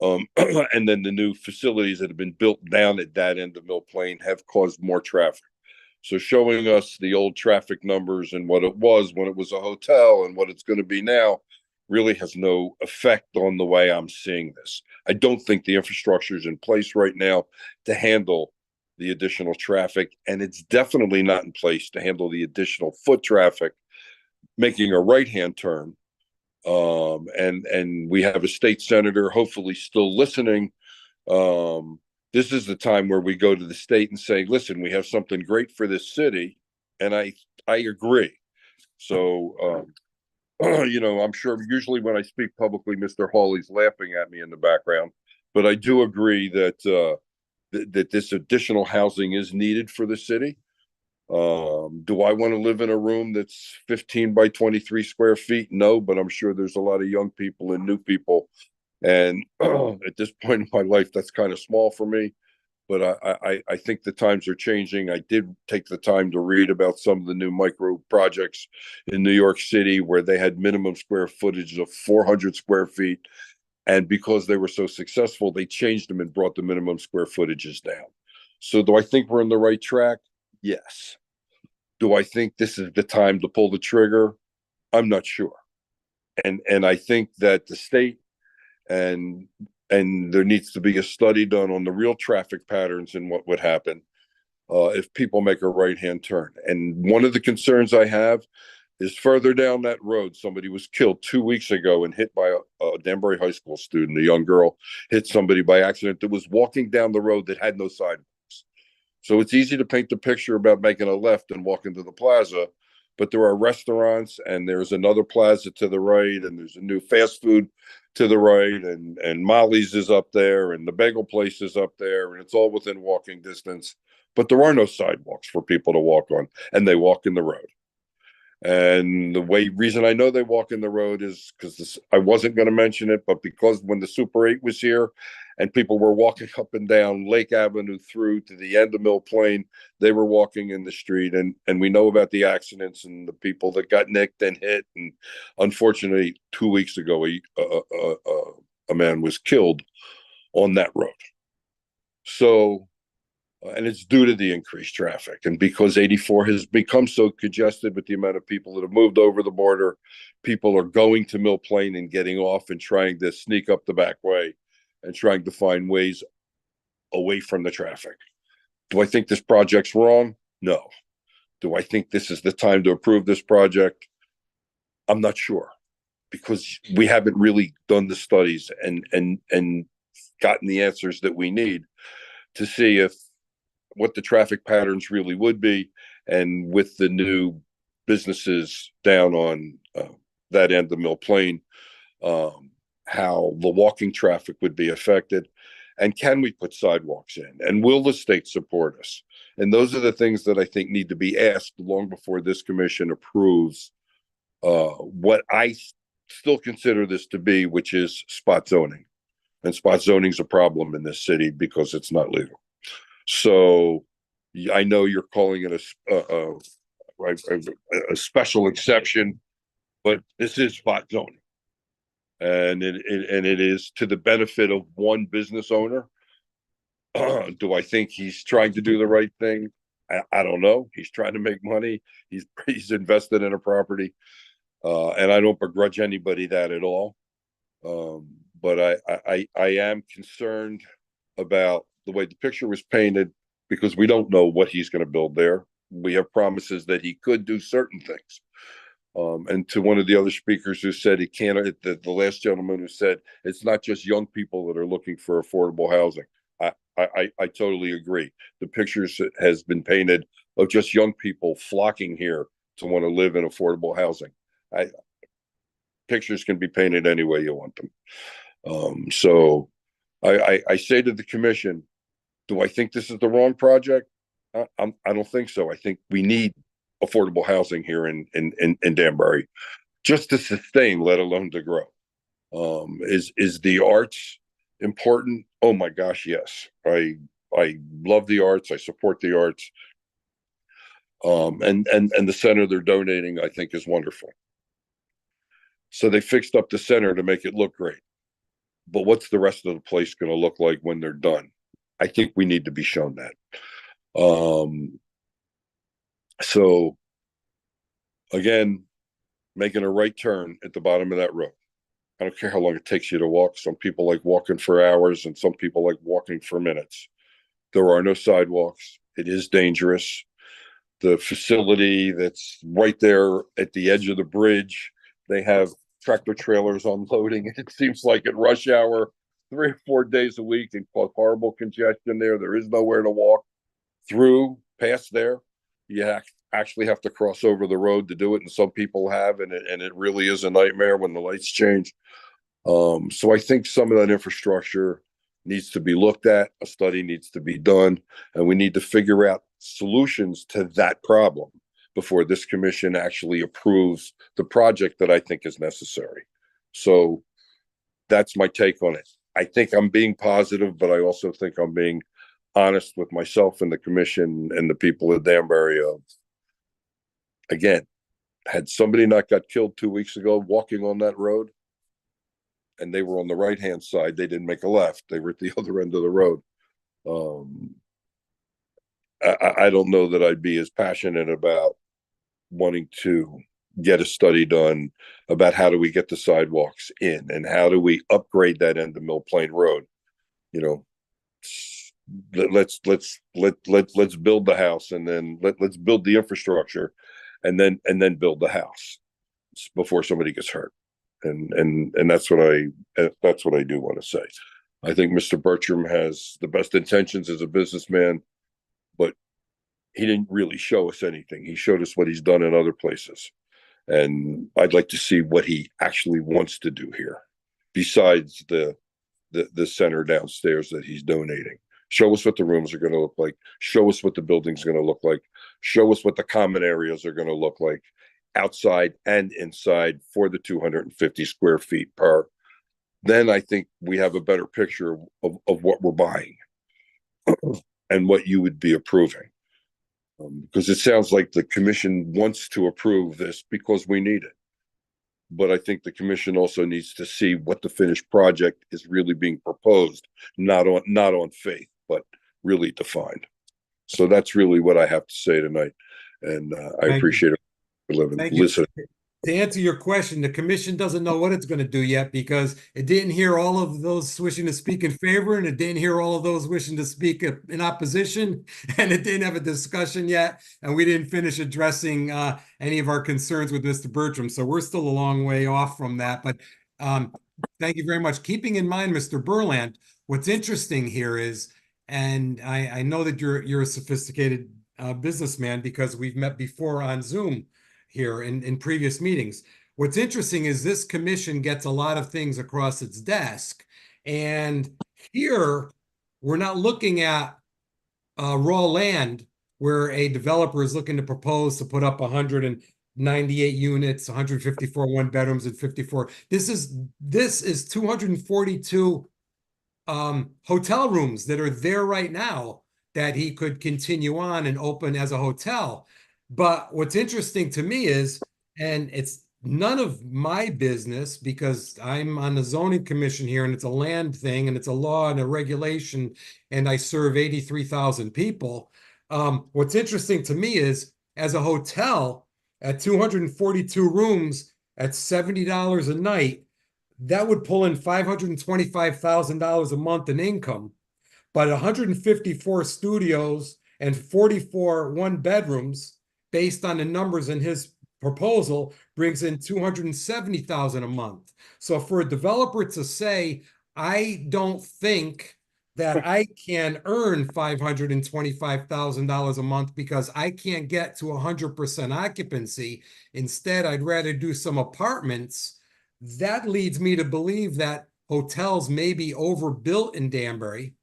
R: and then the new facilities that have been built down at that end of Mill Plain have caused more traffic. So showing us the old traffic numbers and what it was when it was a hotel and what it's going to be now really has no effect on the way I'm seeing this. I don't think the infrastructure is in place right now to handle the additional traffic, and it's definitely not in place to handle the additional foot traffic making a right-hand turn. And we have a state senator hopefully still listening. This is the time where we go to the state and say, listen, we have something great for this city. And I agree. So, I'm sure usually when I speak publicly, Mr. Hawley's laughing at me in the background, but I do agree that that this additional housing is needed for the city. Do I want to live in a room that's 15 by 23 square feet? No, but I'm sure there's a lot of young people and new people. And at this point in my life, that's kind of small for me. But I think the times are changing. I did take the time to read about some of the new micro projects in New York City where they had minimum square footage of 400 square feet. And because they were so successful, they changed them and brought the minimum square footages down. So do I think we're on the right track? Yes. Do I think this is the time to pull the trigger? I'm not sure. And I think that the state and there needs to be a study done on the real traffic patterns and what would happen if people make a right-hand turn. And one of the concerns I have is further down that road, somebody was killed 2 weeks ago and hit by a Danbury High School student. A young girl hit somebody by accident that was walking down the road that had no sidewalks. So it's easy to paint the picture about making a left and walk into the plaza, but there are restaurants and there's another plaza to the right, and there's a new fast food to the right, and Molly's is up there, and the bagel place is up there, and it's all within walking distance. But there are no sidewalks for people to walk on, and they walk in the road. And the reason I know they walk in the road is because I wasn't going to mention it, but because when the Super 8 was here and people were walking up and down Lake Avenue through to the end of Mill Plain, they were walking in the street. And we know about the accidents and the people that got nicked and hit. And unfortunately, 2 weeks ago, a man was killed on that road. So, and it's due to the increased traffic. And because 84 has become so congested with the amount of people that have moved over the border, people are going to Mill Plain and getting off and trying to sneak up the back way and trying to find ways away from the traffic. Do I think this project's wrong? No. Do I think this is the time to approve this project? I'm not sure, because we haven't really done the studies and gotten the answers that we need to see what the traffic patterns really would be, and with the new businesses down on that end of Mill Plain, how the walking traffic would be affected, and can we put sidewalks in, and will the state support us? And those are the things that I think need to be asked long before this commission approves what I still consider this to be, which is spot zoning. And spot zoning is a problem in this city because it's not legal. So I know you're calling it a special exception, but this is spot zoning, and it is to the benefit of one business owner. Do I think he's trying to do the right thing? I don't know. He's trying to make money. He's invested in a property, and I don't begrudge anybody that at all. But I am concerned about the way the picture was painted, because we don't know what he's going to build there. We have promises that he could do certain things. And to one of the other speakers who said he can't, the last gentleman who said it's not just young people that are looking for affordable housing. I totally agree. The pictures has been painted of just young people flocking here to want to live in affordable housing. Pictures can be painted any way you want them. So I say to the commission, do I think this is the wrong project? I don't think so. I think we need affordable housing here in Danbury, just to sustain, let alone to grow. Is the arts important? Oh my gosh, yes. I love the arts. I support the arts. And the center they're donating, I think, is wonderful. So they fixed up the center to make it look great. But what's the rest of the place going to look like when they're done? I think we need to be shown that. So again, making a right turn at the bottom of that road. I don't care how long it takes you to walk. Some people like walking for hours and some people like walking for minutes. There are no sidewalks. It is dangerous. The facility that's right there at the edge of the bridge, they have tractor trailers unloading. It seems like at rush hour, 3 or 4 days a week, and cause horrible congestion there. There is nowhere to walk through, past there. You actually have to cross over the road to do it, and some people have, and it really is a nightmare when the lights change. So I think some of that infrastructure needs to be looked at. A study needs to be done, and we need to figure out solutions to that problem before this commission actually approves the project that I think is necessary. So that's my take on it. I think I'm being positive, but I also think I'm being honest with myself and the commission and the people of Danbury. Again, had somebody not got killed 2 weeks ago walking on that road, and they were on the right-hand side, they didn't make a left, they were at the other end of the road. I don't know that I'd be as passionate about wanting to get a study done about how do we get the sidewalks in and how do we upgrade that end of Mill Plain Road. You know, let's build the house, and then let's build the infrastructure, and then build the house before somebody gets hurt. And that's what I do want to say. I think Mr. Bertram has the best intentions as a businessman, but he didn't really show us anything. He showed us what he's done in other places. And I'd like to see what he actually wants to do here, besides the center downstairs that he's donating. Show us what the rooms are going to look like. Show us what the building's going to look like. Show us what the common areas are going to look like. outside and inside for the 250 square feet per, then I think we have a better picture of what we're buying and what you would be approving. Because it sounds like the commission wants to approve this because we need it. But I think the commission also needs to see what the finished project is really being proposed, not on faith, but really defined. So that's really what I have to say tonight. And I
A: Thank
R: appreciate it for
A: Thank you.
R: listening.
A: To answer your question, the commission doesn't know what it's going to do yet because it didn't hear all of those wishing to speak in favor and it didn't hear all of those wishing to speak in opposition, and it didn't have a discussion yet, and we didn't finish addressing any of our concerns with Mr. Bertram. So we're still a long way off from that. But thank you very much. Keeping in mind, Mr. Berland, what's interesting here is, and I know that you're a sophisticated businessman because we've met before on Zoom here in previous meetings. What's interesting is this commission gets a lot of things across its desk. And here, we're not looking at raw land where a developer is looking to propose to put up 198 units, 154 one bedrooms and 54. This is 242 hotel rooms that are there right now that he could continue on and open as a hotel. But what's interesting to me is, and it's none of my business because I'm on the zoning commission here and it's a land thing and it's a law and a regulation and I serve 83,000 people. What's interesting to me is as a hotel at 242 rooms at $70 a night, that would pull in $525,000 a month in income. But 154 studios and 44 one bedrooms, based on the numbers in his proposal, brings in $270,000 a month. So for a developer to say, I don't think that I can earn $525,000 a month because I can't get to 100% occupancy. Instead, I'd rather do some apartments. That leads me to believe that hotels may be overbuilt in Danbury,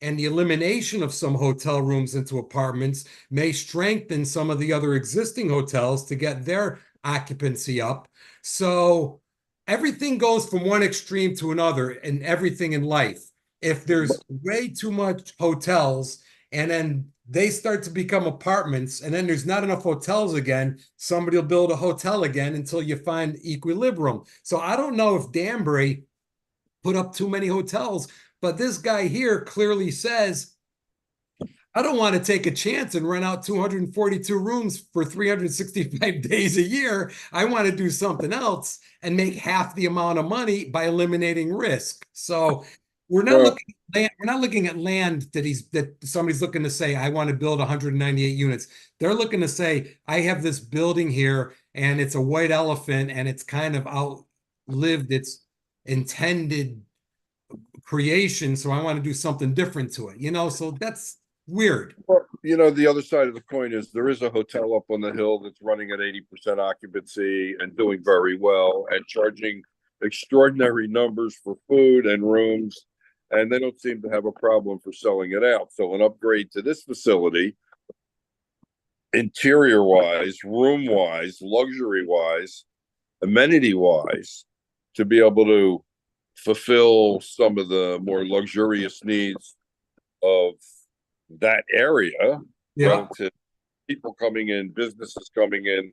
A: and the elimination of some hotel rooms into apartments may strengthen some of the other existing hotels to get their occupancy up. So everything goes from one extreme to another in everything in life. If there's way too much hotels and then they start to become apartments and then there's not enough hotels again, somebody will build a hotel again until you find equilibrium. So I don't know if Danbury put up too many hotels, but this guy here clearly says, I don't want to take a chance and rent out 242 rooms for 365 days a year. I want to do something else and make half the amount of money by eliminating risk. So we're not looking at land that somebody's looking to say, I want to build 198 units. They're looking to say, I have this building here and it's a white elephant and it's kind of outlived its intended creation, so I want to do something different to it, so that's weird.
R: Well, the other side of the coin is there is a hotel up on the hill that's running at 80% occupancy and doing very well and charging extraordinary numbers for food and rooms, and they don't seem to have a problem for selling it out. So an upgrade to this facility, interior wise, room wise, luxury wise, amenity wise, to be able to fulfill some of the more luxurious needs of that area, relative people coming in, businesses coming in,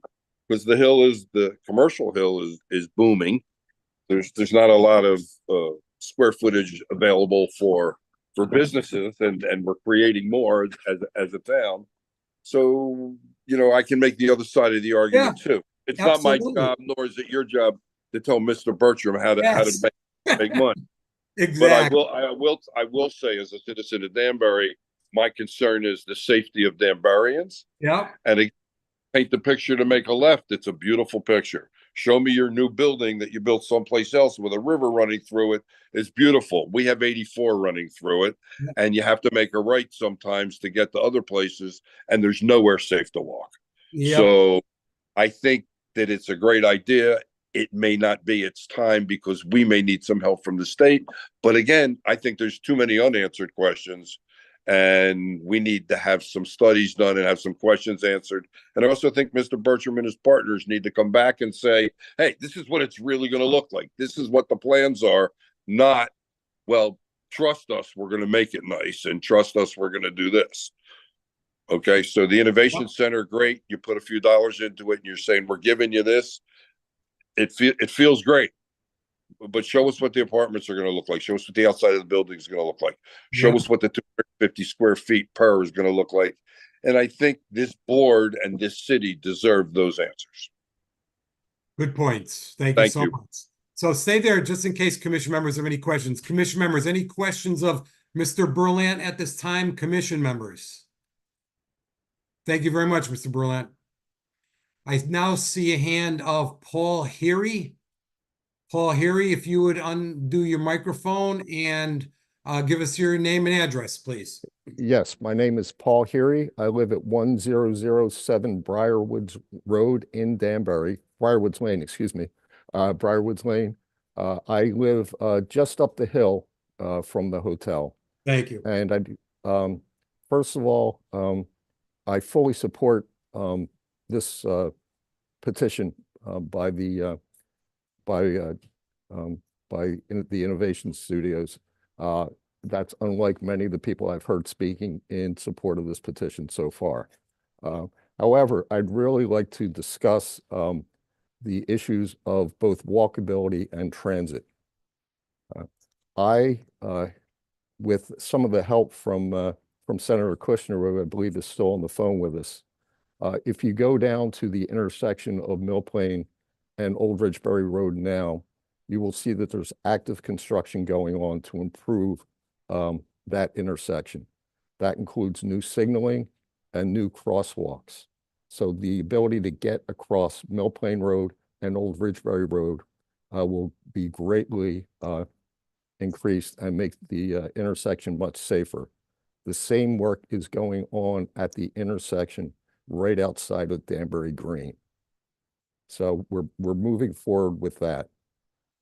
R: because the commercial hill is booming. There's not a lot of square footage available for businesses, and we're creating more as a town. So I can make the other side of the argument too. It's
A: absolutely.
R: Not my job, nor is it your job to tell Mr. Bertram how to make money.
A: Exactly.
R: But I will say, as a citizen of Danbury, my concern is the safety of Danburyans.
A: Yeah.
R: And paint the picture to make a left. It's a beautiful picture. Show me your new building that you built someplace else with a river running through it. It's beautiful. We have 84 running through it, and you have to make a right sometimes to get to other places, and there's nowhere safe to walk.
A: Yep.
R: So I think that it's a great idea. It may not be its time because we may need some help from the state. But again, I think there's too many unanswered questions. And we need to have some studies done and have some questions answered. And I also think Mr. Bertram and his partners need to come back and say, hey, this is what it's really going to look like. This is what the plans are, not, well, trust us, we're going to make it nice, and trust us, we're going to do this. Okay, so the Innovation Center, great. You put a few dollars into it and you're saying, we're giving you this. It feels great. But show us what the apartments are going to look like. Show us what the outside of the building is going to look like. Show us what the 250 square feet per is going to look like. And I think this board and this city deserve those answers.
A: Good points. Thank you
R: Thank
A: so
R: you.
A: much. So stay there just in case commission members have any questions. Commission members, any questions of Mr. Berlant at this time? Commission members? Thank you very much, Mr. Berlant. I now see a hand of Paul Heery. Paul Heery, if you would undo your microphone and give us your name and address, please.
S: Yes, my name is Paul Heery. I live at 1007 Briarwoods Road in Danbury, Briarwoods Lane, excuse me, Briarwoods Lane. I live just up the hill from the hotel.
A: Thank you.
S: And first of all, I fully support this petition by the Innovation Studios. That's unlike many of the people I've heard speaking in support of this petition so far. However, I'd really like to discuss the issues of both walkability and transit. With some of the help from Senator Kushner, who I believe is still on the phone with us, if you go down to the intersection of Mill Plain and Old Ridgebury Road now, you will see that there's active construction going on to improve that intersection. That includes new signaling and new crosswalks. So the ability to get across Mill Plain Road and Old Ridgebury Road will be greatly increased and make the intersection much safer. The same work is going on at the intersection right outside of Danbury Green. So we're moving forward with that.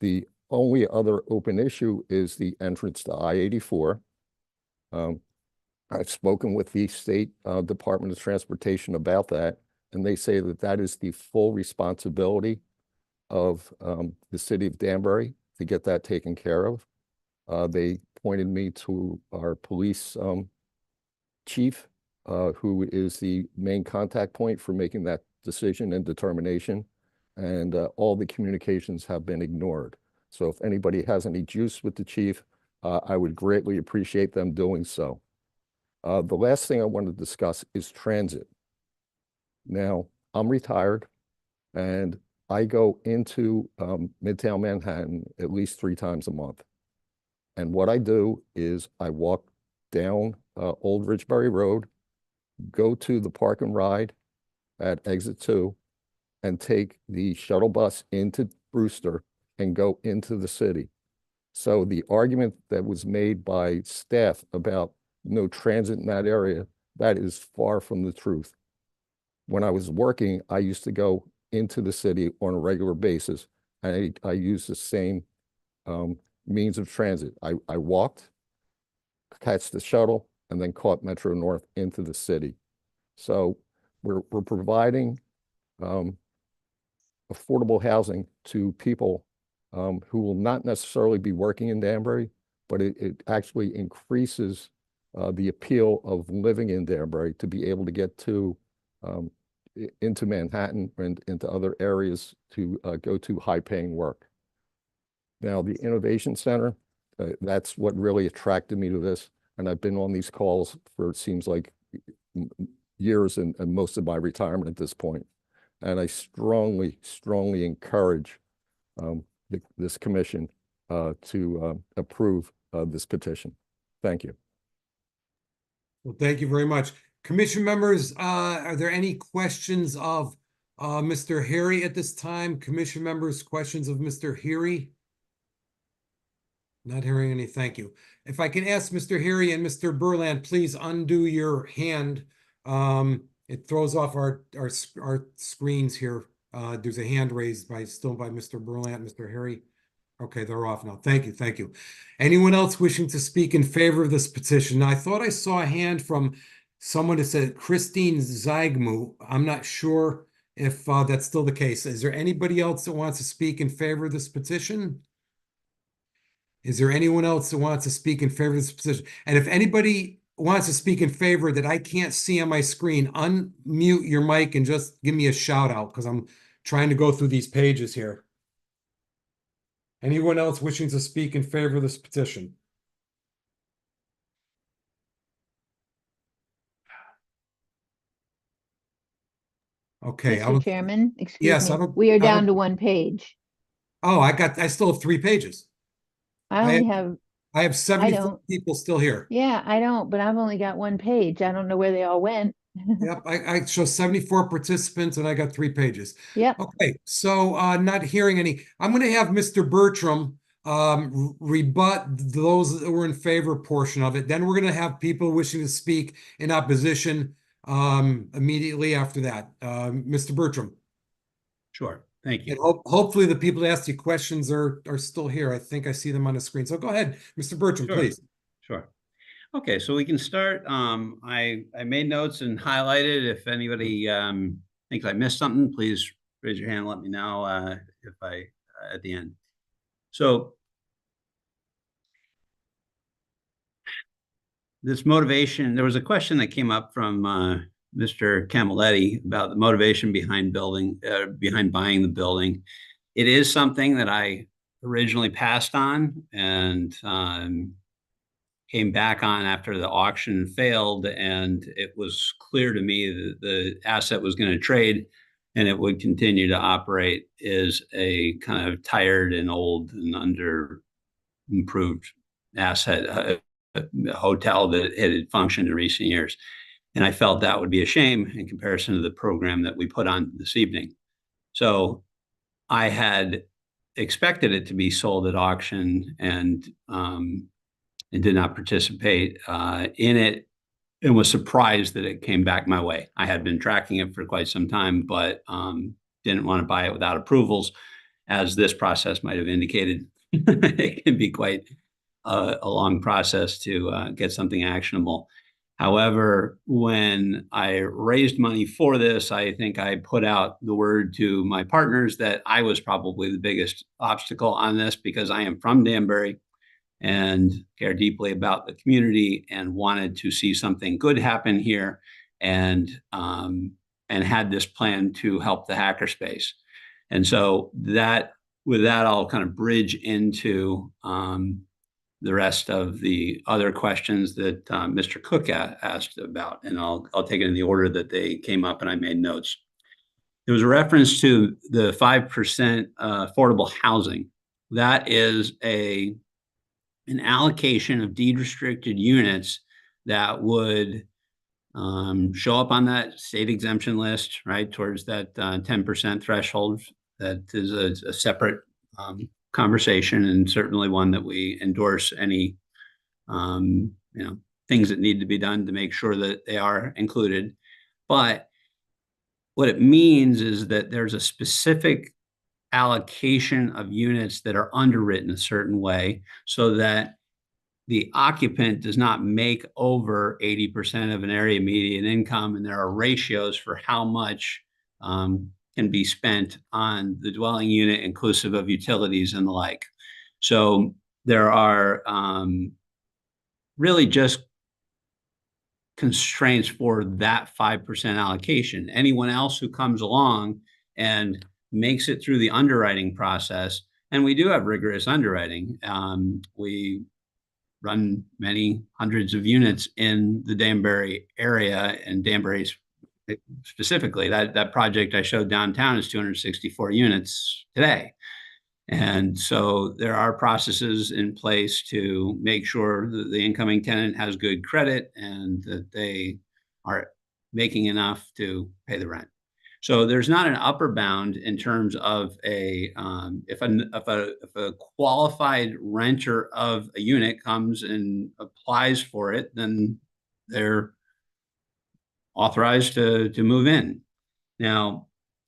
S: The only other open issue is the entrance to I-84. I've spoken with the State Department of Transportation about that, and they say that that is the full responsibility of the city of Danbury to get that taken care of. They pointed me to our police chief, who is the main contact point for making that decision and determination. And all the communications have been ignored. So if anybody has any juice with the chief, I would greatly appreciate them doing so. The last thing I want to discuss is transit. Now, I'm retired and I go into Midtown Manhattan at least 3 times a month. And what I do is I walk down Old Ridgebury Road, go to the Park and Ride at exit 2, and take the shuttle bus into Brewster and go into the city. So the argument that was made by staff about no transit in that area, that is far from the truth. When I was working, I used to go into the city on a regular basis. I used the same means of transit. I walked, catch the shuttle, and then caught Metro North into the city. So we're providing affordable housing to people who will not necessarily be working in Danbury, but it actually increases the appeal of living in Danbury to be able to get to into Manhattan and into other areas to go to high-paying work. Now, the Innovation Center, that's what really attracted me to this. And I've been on these calls for, it seems like, years and most of my retirement at this point. And I strongly, strongly encourage this commission to approve this petition. Thank you.
A: Well, thank you very much. Commission members, are there any questions of Mr. Heery at this time? Commission members, questions of Mr. Heery? Not hearing any, thank you. If I can ask Mr. Heery and Mr. Berlant, please undo your hand. It throws off our screens here. There's a hand raised by Mr. Berlant, Mr. Heery. Okay, they're off now. Thank you, thank you. Anyone else wishing to speak in favor of this petition? I thought I saw a hand from someone that said Christine Zygmu. I'm not sure if that's still the case. Is there anybody else that wants to speak in favor of this petition? Is there anyone else that wants to speak in favor of this petition? And if anybody wants to speak in favor that I can't see on my screen, unmute your mic and just give me a shout out because I'm trying to go through these pages here. Anyone else wishing to speak in favor of this petition? Okay.
B: Mr. Chairman, excuse
A: Yes,
B: me,
A: I don't-
B: we are
A: I
B: down
A: don't-
B: to one page.
A: Oh, I still have 3 pages.
B: I only have,
A: I have 74
B: don't.
A: people still here.
B: yeah, I don't, but I've only got one page. I don't know where they all went.
A: Yep, I show 74 participants and I got 3 pages.
B: Yep.
A: Okay, so not hearing any, I'm gonna have Mr. Bertram rebut those that were in favor portion of it. Then we're gonna have people wishing to speak in opposition immediately after that. Mr. Bertram.
F: Sure, thank you.
A: And hopefully the people that asked you questions are still here. I think I see them on the screen. So go ahead, Mr. Bertram,
F: Sure.
A: please.
F: Sure. Okay, so we can start. I made notes and highlighted. If anybody thinks I missed something, please raise your hand and let me know if I at the end. So this motivation, there was a question that came up from Mr. Camilletti about the motivation behind buying the building. It is something that I originally passed on and came back on after the auction failed, and it was clear to me that the asset was going to trade and it would continue to operate as a kind of tired and old and under improved asset, a hotel that had functioned in recent years. And I felt that would be a shame in comparison to the program that we put on this evening. So I had expected it to be sold at auction and did not participate in it and was surprised that it came back my way. I had been tracking it for quite some time, but didn't want to buy it without approvals, as this process might have indicated. It can be quite a long process to get something actionable. However, when I raised money for this, I think I put out the word to my partners that I was probably the biggest obstacle on this because I am from Danbury and care deeply about the community and wanted to see something good happen here and had this plan to help the hackerspace. And so with that, I'll kind of bridge into the rest of the other questions that Mr. Cook asked about, and I'll take it in the order that they came up and I made notes. There was a reference to the 5% affordable housing. That is an allocation of deed restricted units that would show up on that state exemption list, right, towards that 10% threshold. That is a separate conversation and certainly one that we endorse any things that need to be done to make sure that they are included. But what it means is that there's a specific allocation of units that are underwritten a certain way so that the occupant does not make over 80% of an area median income, and there are ratios for how much can be spent on the dwelling unit, inclusive of utilities and the like. So there are really just constraints for that 5% allocation. Anyone else who comes along and makes it through the underwriting process, and we do have rigorous underwriting. We run many hundreds of units in the Danbury area, and Danbury's specifically. That project I showed downtown is 264 units today. And so there are processes in place to make sure that the incoming tenant has good credit and that they are making enough to pay the rent. So there's not an upper bound in terms of if a qualified renter of a unit comes and applies for it, then they're authorized to move in. Now,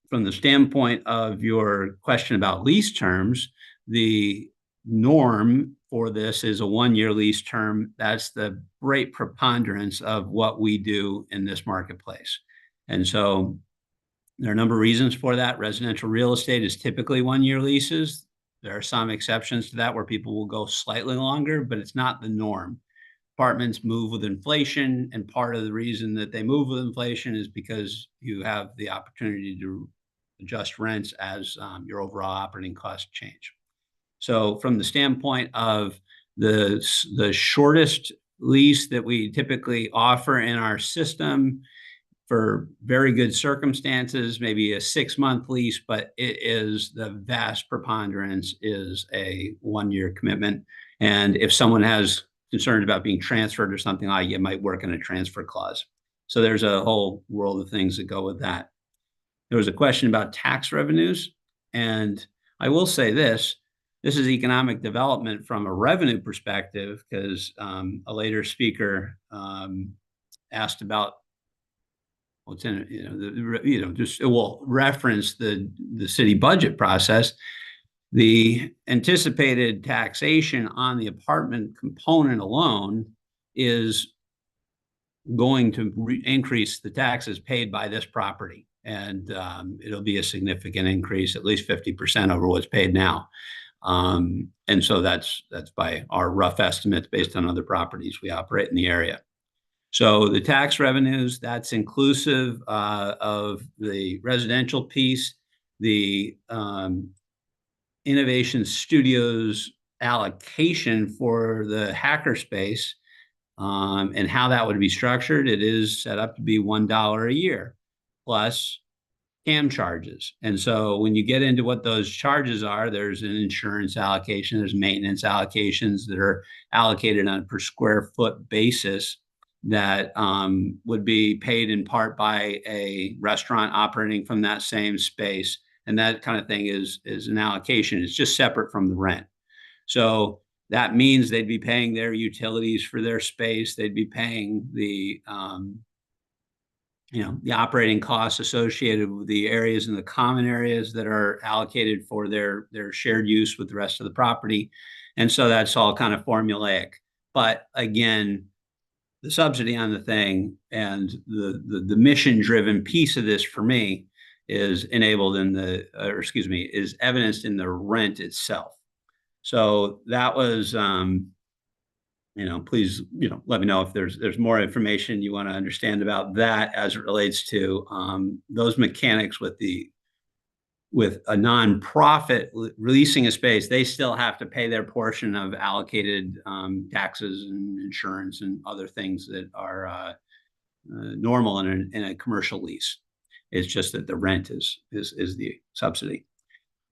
F: from the standpoint of your question about lease terms, the norm for this is a 1-year lease term. That's the great preponderance of what we do in this marketplace. And so there are a number of reasons for that. Residential real estate is typically 1-year leases. There are some exceptions to that where people will go slightly longer, but it's not the norm. Apartments move with inflation, and part of the reason that they move with inflation is because you have the opportunity to adjust rents as your overall operating costs change. So from the standpoint of the shortest lease that we typically offer in our system, for very good circumstances, maybe a 6-month lease, but it is the vast preponderance is a 1-year commitment. And if someone has concerned about being transferred or something like it, might work in a transfer clause. So there's a whole world of things that go with that. There was a question about tax revenues. And I will say this is economic development from a revenue perspective, because a later speaker asked about what's in it, just will reference the city budget process. The anticipated taxation on the apartment component alone is going to increase the taxes paid by this property. And it'll be a significant increase, at least 50% over what's paid now. And so that's by our rough estimates based on other properties we operate in the area. So the tax revenues, that's inclusive of the residential piece, the Innovation Studios allocation for the hackerspace, and how that would be structured. It is set up to be $1 a year plus CAM charges. And so when you get into what those charges are, there's an insurance allocation, there's maintenance allocations that are allocated on a per square foot basis that would be paid in part by a restaurant operating from that same space. And that kind of thing is an allocation. It's just separate from the rent. So that means they'd be paying their utilities for their space. They'd be paying the the operating costs associated with the areas in the common areas that are allocated for their shared use with the rest of the property. And so that's all kind of formulaic. But again, the subsidy on the thing and the mission-driven piece of this for me is enabled in is evidenced in the rent itself. So that was, please, let me know if there's more information you want to understand about that as it relates to those mechanics with a nonprofit releasing a space. They still have to pay their portion of allocated taxes and insurance and other things that are normal in a commercial lease. It's just that the rent is the subsidy.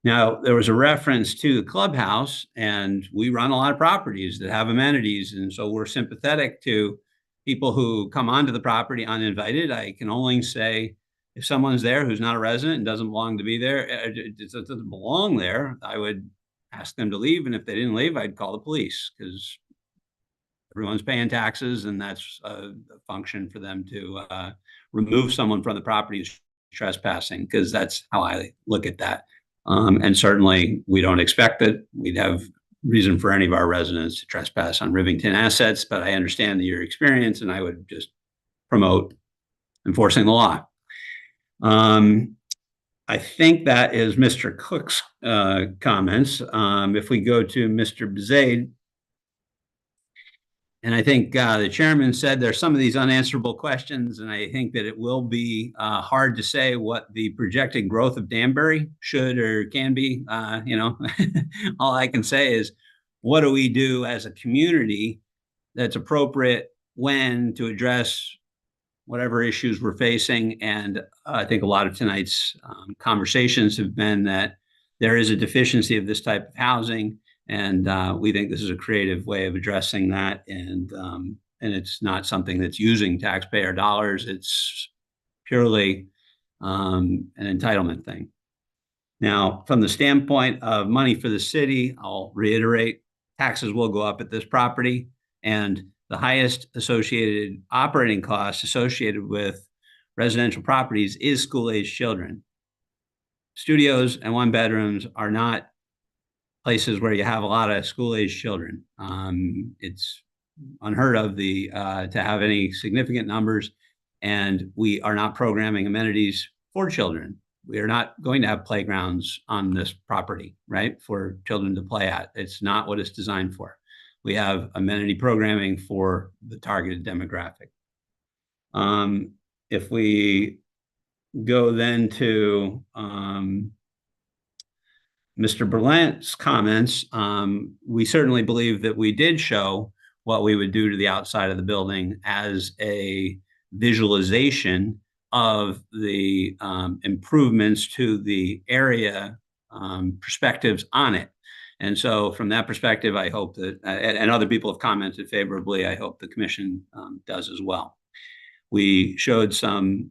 F: Now, there was a reference to the clubhouse, and we run a lot of properties that have amenities. And so we're sympathetic to people who come onto the property uninvited. I can only say if someone's there who's not a resident and doesn't belong to be there, it doesn't belong there, I would ask them to leave. And if they didn't leave, I'd call the police, because everyone's paying taxes, and that's a function for them to remove someone from the property who's trespassing, because that's how I look at that. And certainly we don't expect that we'd have reason for any of our residents to trespass on Rivington assets, but I understand your experience, and I would just promote enforcing the law. I think that is Mr. Cook's comments. If we go to Mr. Bezaid, and I think the chairman said there's some of these unanswerable questions, and I think that it will be hard to say what the projected growth of Danbury should or can be. All I can say is, what do we do as a community that's appropriate when to address whatever issues we're facing? And I think a lot of tonight's conversations have been that there is a deficiency of this type of housing. And we think this is a creative way of addressing that. And it's not something that's using taxpayer dollars. It's purely an entitlement thing. Now, from the standpoint of money for the city, I'll reiterate, taxes will go up at this property. And the highest associated operating costs associated with residential properties is school-age children. Studios and one-bedrooms are not places where you have a lot of school-age children. It's unheard of to have any significant numbers, and we are not programming amenities for children. We are not going to have playgrounds on this property, right, for children to play at. It's not what it's designed for. We have amenity programming for the targeted demographic. If we go then to Mr. Berlant's comments, we certainly believe that we did show what we would do to the outside of the building as a visualization of the improvements to the area perspectives on it. And so from that perspective, I hope that, and other people have commented favorably, I hope the commission does as well. We showed some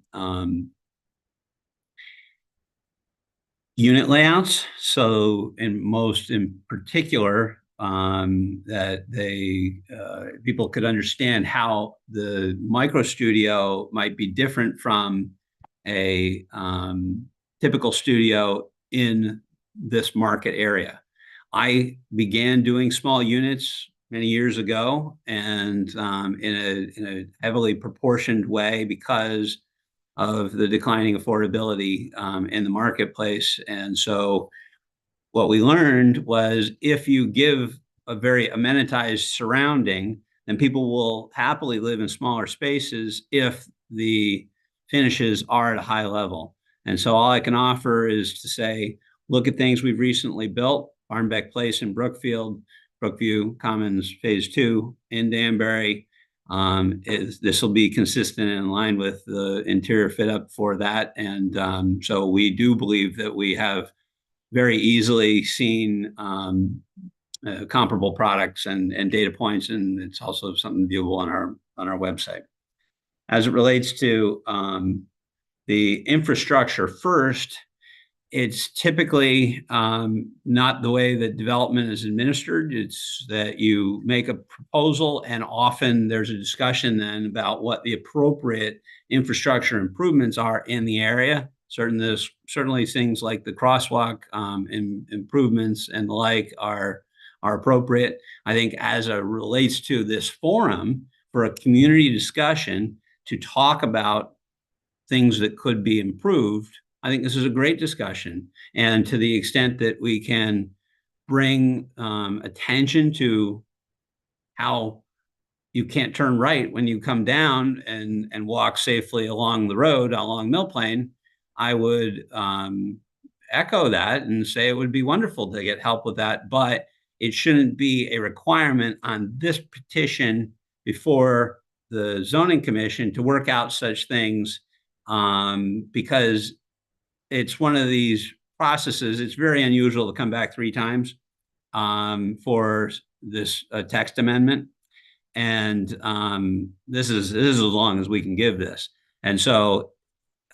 F: unit layouts. So in particular, that people could understand how the micro studio might be different from a typical studio in this market area. I began doing small units many years ago, and in a heavily proportioned way because of the declining affordability in the marketplace. And so what we learned was if you give a very amenitized surrounding, then people will happily live in smaller spaces if the finishes are at a high level. And so all I can offer is to say, look at things we've recently built, Barnbeck Place in Brookfield, Brookview Commons Phase 2 in Danbury. This will be consistent and in line with the interior fit up for that. And so we do believe that we have very easily seen comparable products and data points, and it's also something viewable on our website. As it relates to the infrastructure first, it's typically not the way that development is administered. It's that you make a proposal, and often there's a discussion then about what the appropriate infrastructure improvements are in the area. Certainly things like the crosswalk improvements and the like are appropriate. I think as it relates to this forum for a community discussion to talk about things that could be improved, I think this is a great discussion. And to the extent that we can bring attention to how you can't turn right when you come down and walk safely along the road, along Mill Plain, I would echo that and say it would be wonderful to get help with that, but it shouldn't be a requirement on this petition before the zoning commission to work out such things, because it's one of these processes. It's very unusual to come back 3 times for this text amendment. And this is as long as we can give this. And so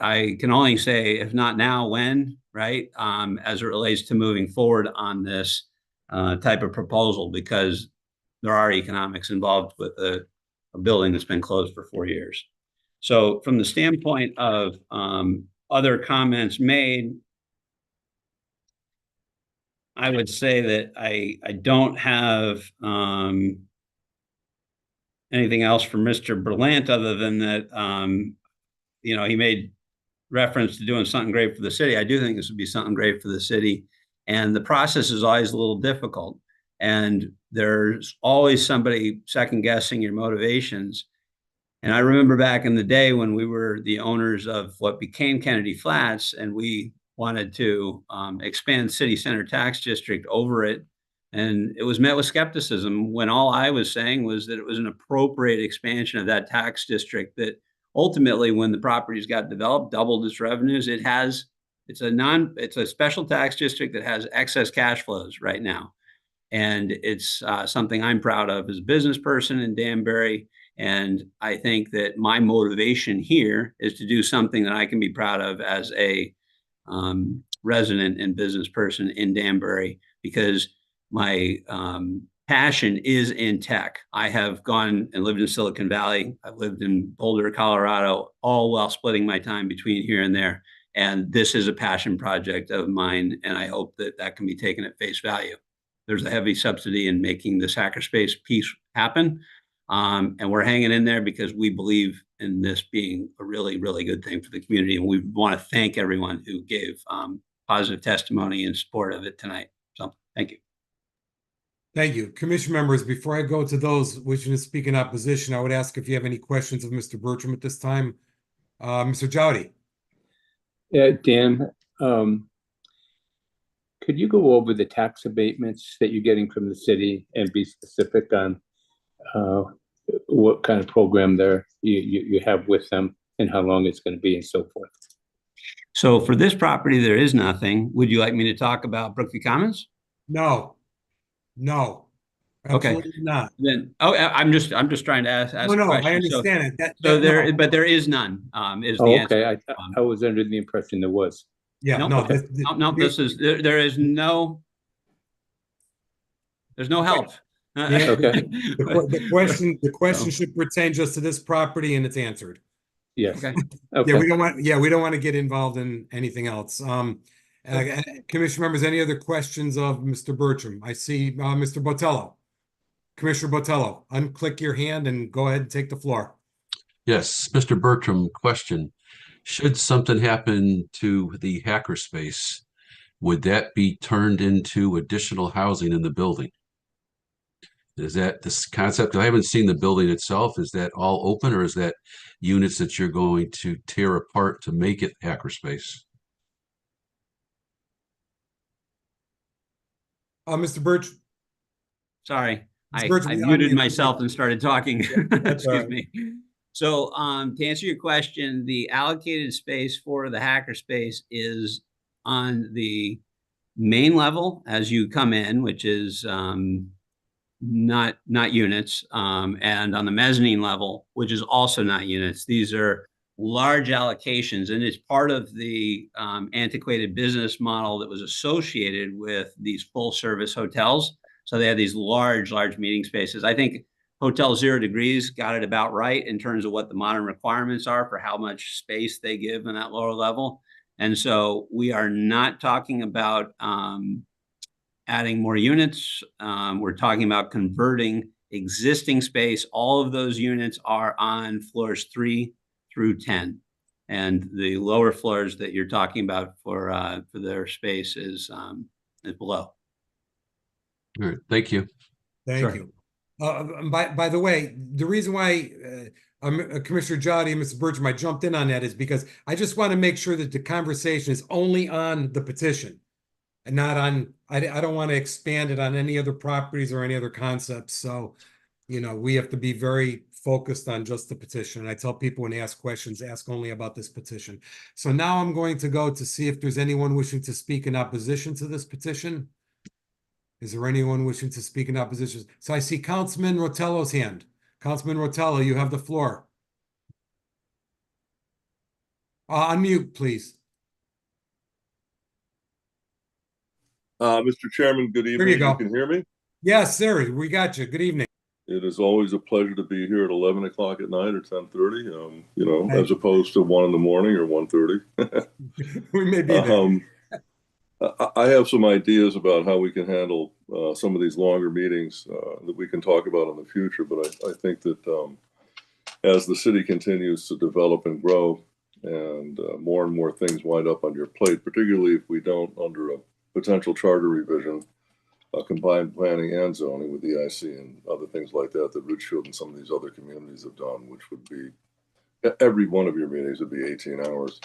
F: I can only say, if not now, when, right? As it relates to moving forward on this type of proposal, because there are economics involved with a building that's been closed for 4 years. So from the standpoint of other comments made, I would say that I don't have anything else from Mr. Berlant other than that, he made reference to doing something great for the city. I do think this would be something great for the city. And the process is always a little difficult. And there's always somebody second guessing your motivations. And I remember back in the day when we were the owners of what became Kennedy Flats, and we wanted to expand City Center Tax District over it. And it was met with skepticism when all I was saying was that it was an appropriate expansion of that tax district that ultimately, when the properties got developed, doubled its revenues. It's a special tax district that has excess cash flows right now. And it's something I'm proud of as a business person in Danbury. And I think that my motivation here is to do something that I can be proud of as a resident and business person in Danbury, because my passion is in tech. I have gone and lived in Silicon Valley. I've lived in Boulder, Colorado, all while splitting my time between here and there. And this is a passion project of mine. And I hope that that can be taken at face value. there's a heavy subsidy in making this hackerspace piece happen. And we're hanging in there because we believe in this being a really, really good thing for the community. And we want to thank everyone who gave positive testimony in support of it tonight. So thank you.
A: Thank you. Commission members, before I go to those wishing to speak in opposition, I would ask if you have any questions of Mr. Bertram at this time. Mr. Jowdy.
T: Yeah, Dan, could you go over the tax abatements that you're getting from the city and be specific on what kind of program you have with them and how long it's going to be and so forth?
F: So for this property, there is nothing. Would you like me to talk about Brookview Commons?
A: No.
F: Okay.
A: Absolutely not.
F: Then, I'm just trying to ask
A: No,
F: a question.
A: I understand it.
F: But there is none, is the answer.
T: Okay. I was under the impression there was.
A: Yeah,
F: no, this is, there's no help.
T: Okay.
A: The question should pertain just to this property and it's answered.
T: Yes.
F: Okay.
T: Okay.
A: We don't want to get involved in anything else. Commission members, any other questions of Mr. Bertram? I see Mr. Botello. Commissioner Botello, unclick your hand and go ahead and take the floor.
U: Yes, Mr. Bertram, question. Should something happen to the hackerspace, would that be turned into additional housing in the building? Is that this concept? I haven't seen the building itself. Is that all open, or is that units that you're going to tear apart to make it hackerspace?
A: Mr. Birch.
F: Sorry, I
A: Birch,
F: muted myself and started talking. Excuse
A: right.
F: me. So to answer your question, the allocated space for the hackerspace is on the main level as you come in, which is not units, and on the mezzanine level, which is also not units. These are large allocations, and it's part of the antiquated business model that was associated with these full service hotels. So they have these large meeting spaces. I think Hotel 0 Degrees got it about right in terms of what the modern requirements are for how much space they give in that lower level. And so we are not talking about adding more units. We're talking about converting existing space. All of those units are on floors 3 through 10. And the lower floors that you're talking about for their space is below.
U: All right, thank you.
A: Thank you. By the way, the reason why Commissioner Jowdy and Mr. Bertram, I jumped in on that is because I just want to make sure that the conversation is only on the petition and not on, I don't want to expand it on any other properties or any other concepts. So, we have to be very focused on just the petition. And I tell people when they ask questions, ask only about this petition. So now I'm going to go to see if there's anyone wishing to speak in opposition to this petition. Is there anyone wishing to speak in opposition? So I see Councilman Rotello's hand. Councilman Rotello, you have the floor. Unmute, please.
R: Mr. Chairman, good evening.
A: There you go.
R: You can hear me?
A: Yes, sir. We got you. Good evening.
R: It is always a pleasure to be here at 11 o'clock at night or 10:30, as opposed to 1 in the morning or 1:30.
A: We may be there.
R: I have some ideas about how we can handle some of these longer meetings that we can talk about in the future. But I think that as the city continues to develop and grow and more and more things wind up on your plate, particularly if we don't, under a potential charter revision, combine planning and zoning with EIC and other things like that Ridgefield and some of these other communities have done, which would be, every one of your meetings would be 18 hours.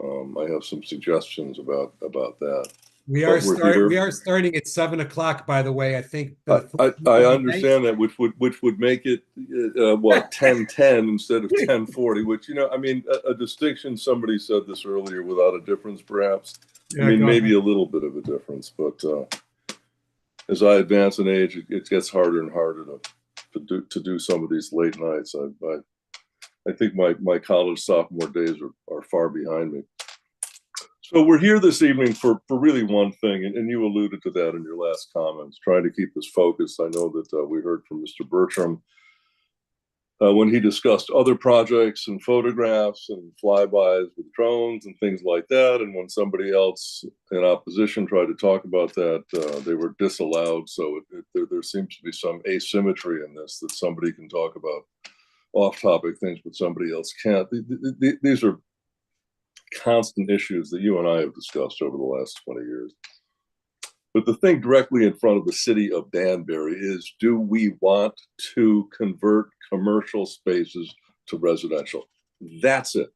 R: I have some suggestions about that.
A: We are starting at 7 o'clock, by the way. I think
R: I understand that, which would make it 10:10 instead of 10:40. Which a distinction. Somebody said this earlier. Without a difference, perhaps.
A: Yeah,
R: maybe a little bit of a difference, but as I advance in age, it gets harder and harder to do some of these late nights. I think my college sophomore days are far behind me. So we're here this evening for really one thing, and you alluded to that in your last comments, trying to keep us focused. I know that we heard from Mr. Bertram when he discussed other projects and photographs and flybys with drones and things like that. And when somebody else in opposition tried to talk about that, they were disallowed. So there seems to be some asymmetry in this, that somebody can talk about off-topic things, but somebody else can't. These are constant issues that you and I have discussed over the last 20 years. But the thing directly in front of the city of Danbury is, do we want to convert commercial spaces to residential? That's it.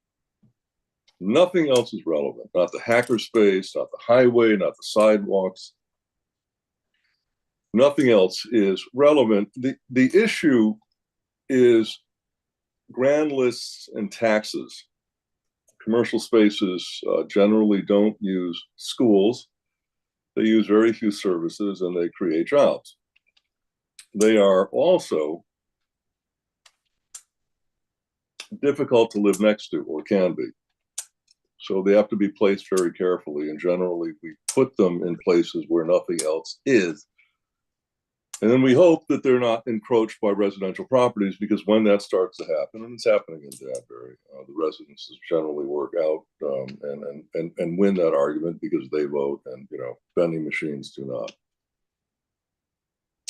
R: Nothing else is relevant. Not the hacker space, not the highway, not the sidewalks. Nothing else is relevant. The issue is grand lists and taxes. Commercial spaces generally don't use schools. They use very few services and they create jobs. They are also difficult to live next to, or can be. So they have to be placed very carefully, and generally we put them in places where nothing else is. And then we hope that they're not encroached by residential properties, because when that starts to happen, and it's happening in Danbury, the residences generally work out and win that argument because they vote, and vending machines do not.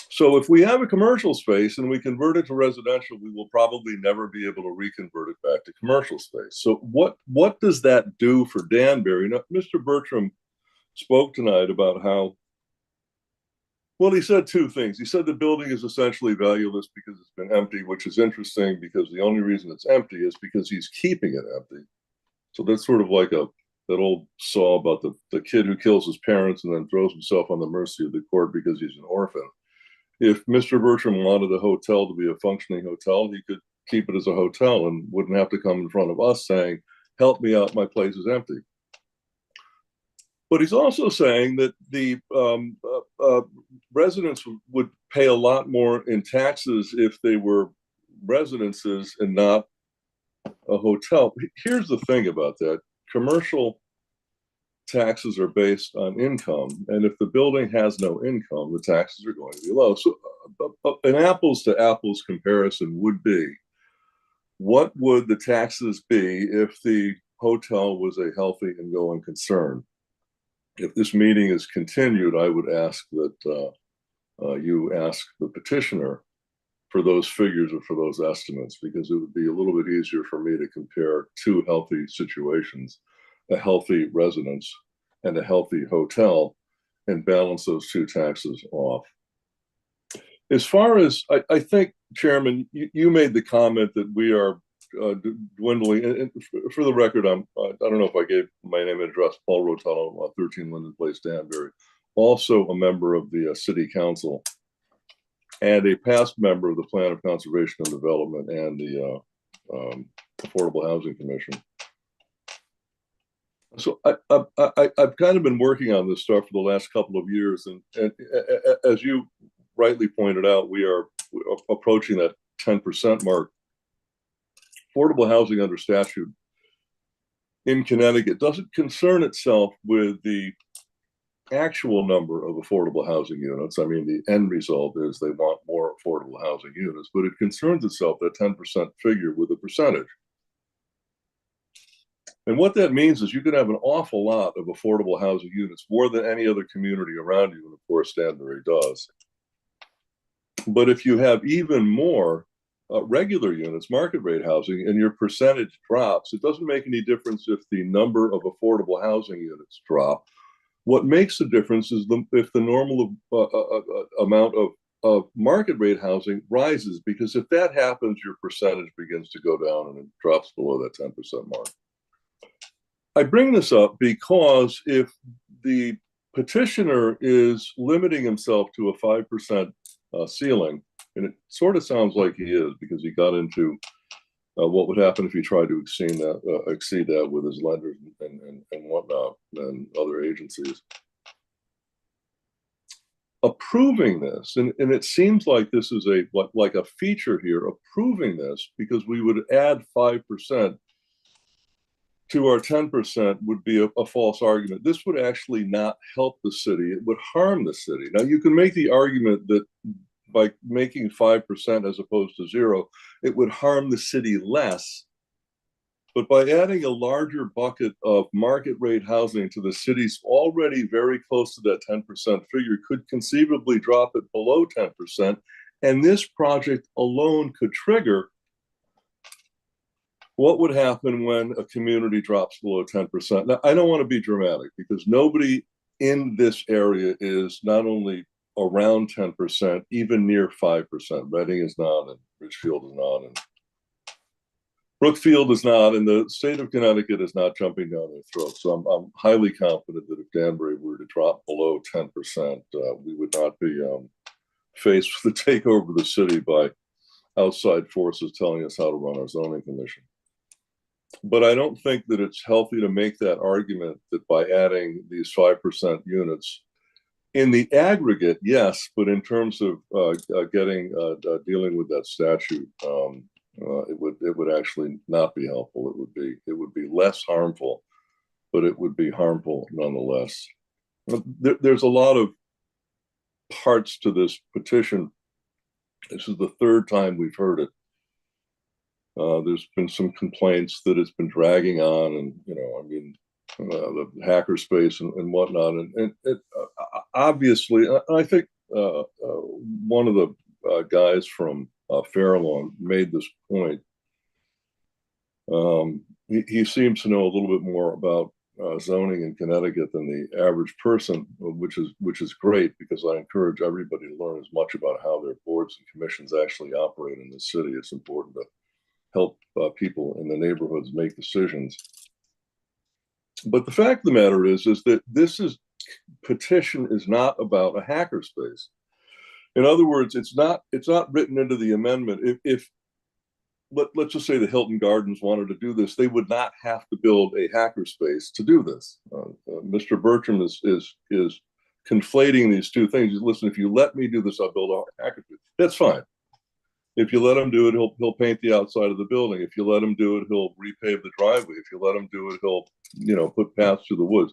R: So if we have a commercial space and we convert it to residential, we will probably never be able to reconvert it back to commercial space. So what does that do for Danbury? Now, Mr. Bertram spoke tonight about how, well, he said two things. He said the building is essentially valueless because it's been empty, which is interesting because the only reason it's empty is because he's keeping it empty. So that's sort of like that old saw about the kid who kills his parents and then throws himself on the mercy of the court because he's an orphan. If Mr. Bertram wanted the hotel to be a functioning hotel, he could keep it as a hotel and wouldn't have to come in front of us saying, help me out, my place is empty. But he's also saying that the residents would pay a lot more in taxes if they were residences and not a hotel. Here's the thing about that. Commercial taxes are based on income, and if the building has no income, the taxes are going to be low. So an apples to apples comparison would be, what would the taxes be if the hotel was a healthy and going concern? If this meeting is continued, I would ask that you ask the petitioner for those figures or for those estimates, because it would be a little bit easier for me to compare two healthy situations, a healthy residence and a healthy hotel, and balance those two taxes off. As far as, I think, Chairman, you made the comment that we are dwindling, and for the record, I don't know if I gave my name and address, Paul Rotello, 13 Linden Place, Danbury, also a member of the City Council and a past member of the Plan of Conservation and Development and the Affordable Housing Commission. So I've kind of been working on this stuff for the last couple of years, and as you rightly pointed out, we're approaching that 10% mark. Affordable housing under statute in Connecticut doesn't concern itself with the actual number of affordable housing units. I mean, the end result is they want more affordable housing units, but it concerns itself, that 10% figure, with a percentage. And what that means is you can have an awful lot of affordable housing units, more than any other community around you, and of course Danbury does. But if you have even more regular units, market rate housing, and your percentage drops, it doesn't make any difference if the number of affordable housing units drop. What makes the difference is if the normal amount of market rate housing rises, because if that happens, your percentage begins to go down and it drops below that 10% mark. I bring this up because if the petitioner is limiting himself to a 5% ceiling, and it sort of sounds like he is, because he got into what would happen if he tried to exceed that with his lenders and whatnot and other agencies. Approving this, and it seems like this is like a feature here, approving this, because we would add 5% to our 10% would be a false argument. This would actually not help the city. It would harm the city. Now, you can make the argument that by making 5% as opposed to 0, it would harm the city less. But by adding a larger bucket of market rate housing to the city's already very close to that 10% figure, could conceivably drop it below 10%. And this project alone could trigger what would happen when a community drops below 10%. Now, I don't want to be dramatic because nobody in this area is not only around 10%, even near 5%. Reading is not, and Richfield is not, and Brookfield is not, and the state of Connecticut is not jumping down their throats. So I'm highly confident that if Danbury were to drop below 10%, we would not be faced with the takeover of the city by outside forces telling us how to run our zoning commission. But I don't think that it's healthy to make that argument that by adding these 5% units in the aggregate, yes, but in terms of dealing with that statute, it would actually not be helpful. It would be less harmful, but it would be harmful nonetheless. There's a lot of parts to this petition. This is the third time we've heard it. There's been some complaints that it's been dragging on, and the hackerspace and whatnot, and it obviously, I think one of the guys from Fairlawn made this point. He seems to know a little bit more about zoning in Connecticut than the average person, which is great, because I encourage everybody to learn as much about how their boards and commissions actually operate in the city. It's important to help people in the neighborhoods make decisions. But the fact of the matter is that this petition is not about a hackerspace. In other words, it's not written into the amendment. If let's just say the Hilton Gardens wanted to do this, they would not have to build a hackerspace to do this. Mr. Bertram is conflating these two things. Listen, if you let me do this, I'll build a hackerspace. That's fine. If you let him do it, he'll paint the outside of the building. If you let him do it, he'll repave the driveway. If you let him do it, he'll put paths through the woods.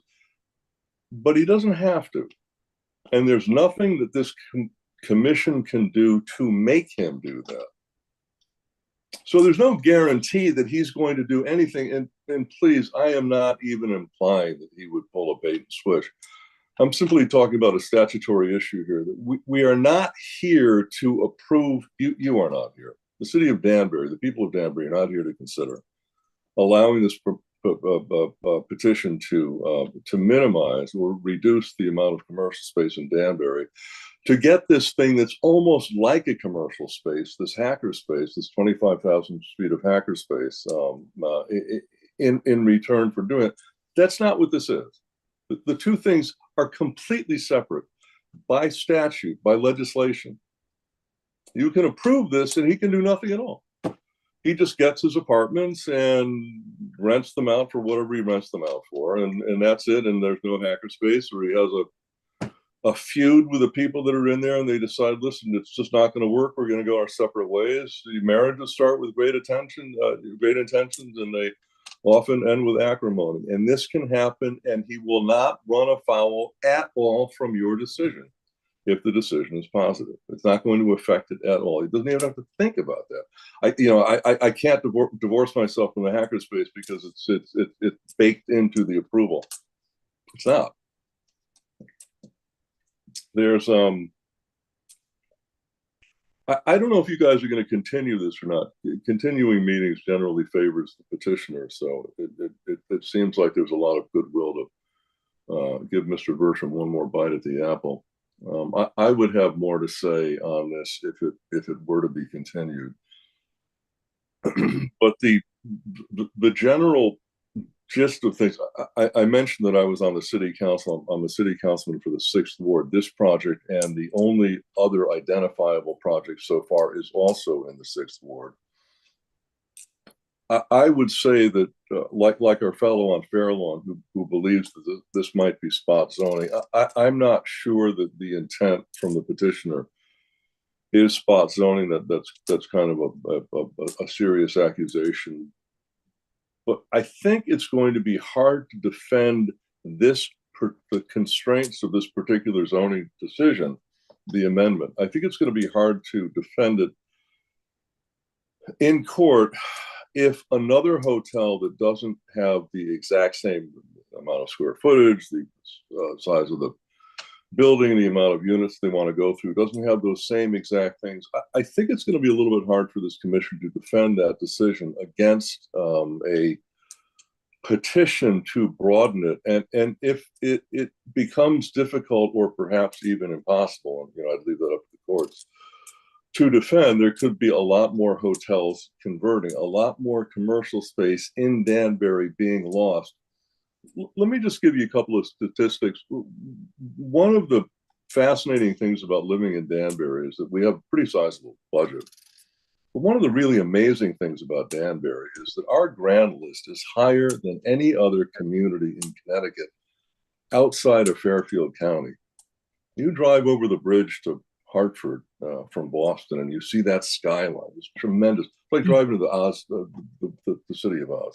R: But he doesn't have to. And there's nothing that this commission can do to make him do that. So there's no guarantee that he's going to do anything. And please, I am not even implying that he would pull a bait and switch. I'm simply talking about a statutory issue here. That we are not here to approve. You are not here. The city of Danbury, the people of Danbury, are not here to consider allowing this petition to minimize or reduce the amount of commercial space in Danbury, to get this thing that's almost like a commercial space, this hacker space, this 25,000 feet of hacker space, in return for doing it. That's not what this is. The two things are completely separate by statute, by legislation. You can approve this and he can do nothing at all. He just gets his apartments and rents them out for whatever he rents them out for, and that's it. And there's no hackerspace, or he has a feud with the people that are in there, and they decide, listen, it's just not going to work. We're going to go our separate ways. The marriages start with great intentions, and they often end with acrimony. And this can happen, and he will not run afoul at all from your decision if the decision is positive. It's not going to affect it at all. He doesn't even have to think about that. I can't divorce myself from the hackerspace because it's baked into the approval. It's not. There's I don't know if you guys are going to continue this or not. Continuing meetings generally favors the petitioner, so it seems like there's a lot of goodwill to give Mr. Bertram one more bite at the apple. I would have more to say on this if it were to be continued. But the general gist of things, I mentioned that I was on the city council. I'm the city councilman for the 6th Ward. This project and the only other identifiable project so far is also in the 6th Ward. I would say that, like our fellow on Fairlawn, who believes that this might be spot zoning, I'm not sure that the intent from the petitioner is spot zoning. That's kind of a serious accusation. But I think it's going to be hard to defend the constraints of this particular zoning decision the amendment. I think it's going to be hard to defend it in court if another hotel that doesn't have the exact same amount of square footage, the size of the building, the amount of units they want to go through, doesn't have those same exact things. I think it's going to be a little bit hard for this commission to defend that decision against a petition to broaden it. And if it becomes difficult or perhaps even impossible, and I'd leave that up to the courts to defend, there could be a lot more hotels converting, a lot more commercial space in Danbury being lost. Let me just give you a couple of statistics. One of the fascinating things about living in Danbury is that we have a pretty sizable budget. But one of the really amazing things about Danbury is that our grand list is higher than any other community in Connecticut outside of Fairfield County. You drive over the bridge to Hartford from Boston, and you see that skyline. It's tremendous. It's like driving to the city of Oz.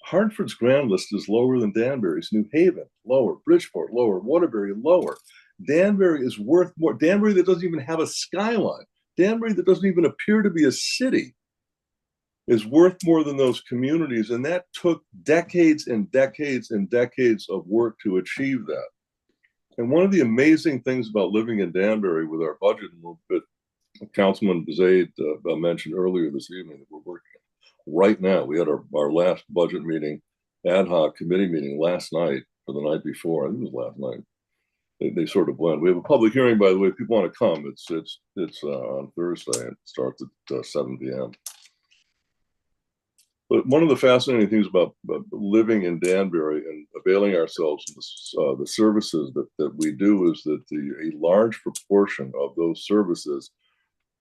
R: Hartford's grand list is lower than Danbury's. New Haven, lower. Bridgeport, lower. Waterbury, lower. Danbury is worth more. Danbury that doesn't even have a skyline. Danbury that doesn't even appear to be a city is worth more than those communities. And that took decades and decades and decades of work to achieve that. And one of the amazing things about living in Danbury with our budget, and that Councilman Zaid mentioned earlier this evening that we're working on right now. We had our last budget meeting, ad hoc committee meeting last night or the night before. I think it was last night. They sort of blend. We have a public hearing, by the way, if people want to come. It's on Thursday and it starts at 7 p.m. But one of the fascinating things about living in Danbury and availing ourselves of the services that we do is that a large proportion of those services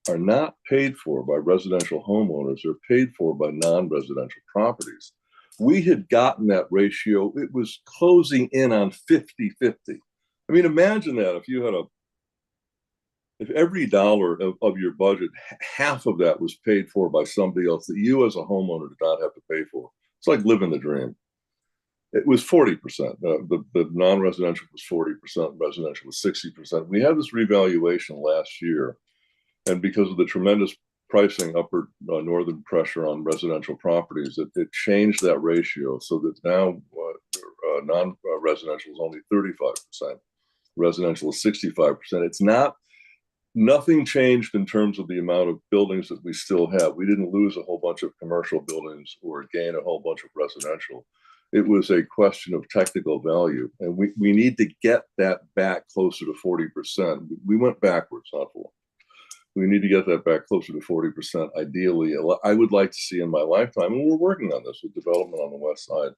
R: are not paid for by residential homeowners. They're paid for by non-residential properties. We had gotten that ratio. It was closing in on 50-50. I mean, imagine that if every dollar of your budget, half of that was paid for by somebody else that you as a homeowner did not have to pay for. It's like living the dream. It was 40%. The non-residential was 40%, residential was 60%. We had this revaluation last year, and because of the tremendous pricing upward northern pressure on residential properties, it changed that ratio so that now non-residential is only 35%. Residential is 65%. It's nothing changed in terms of the amount of buildings that we still have. We didn't lose a whole bunch of commercial buildings or gain a whole bunch of residential. It was a question of technical value. And we need to get that back closer to 40%. We went backwards, not forward. We need to get that back closer to 40%. Ideally, I would like to see in my lifetime, and we're working on this with development on the west side,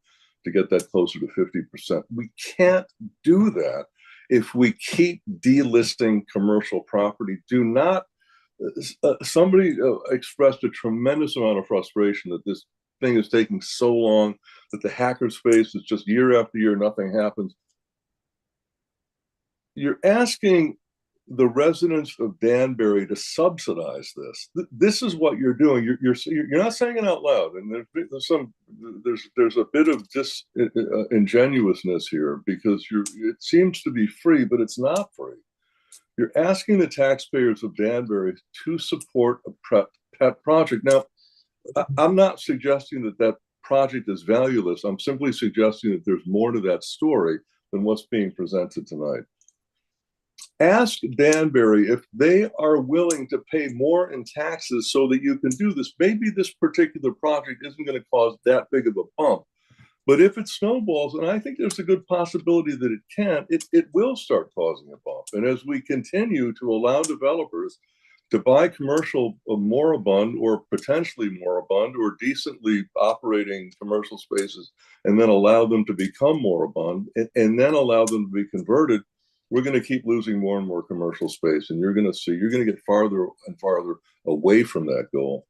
R: to get that closer to 50%. We can't do that if we keep delisting commercial property. Do not, somebody expressed a tremendous amount of frustration that this thing is taking so long, that the hackerspace is just year after year, nothing happens. You're asking the residents of Danbury to subsidize this. This is what you're doing. You're not saying it out loud, and there's a bit of disingenuousness here because it seems to be free, but it's not free. You're asking the taxpayers of Danbury to support a pet project. Now, I'm not suggesting that project is valueless. I'm simply suggesting that there's more to that story than what's being presented tonight. Ask Danbury if they are willing to pay more in taxes so that you can do this. Maybe this particular project isn't going to cause that big of a bump, but if it snowballs, and I think there's a good possibility that it can, it will start causing a bump. And as we continue to allow developers to buy commercial moribund or potentially moribund or decently operating commercial spaces, and then allow them to become moribund and then allow them to be converted, we're going to keep losing more and more commercial space. And you're going to get farther and farther away from that goal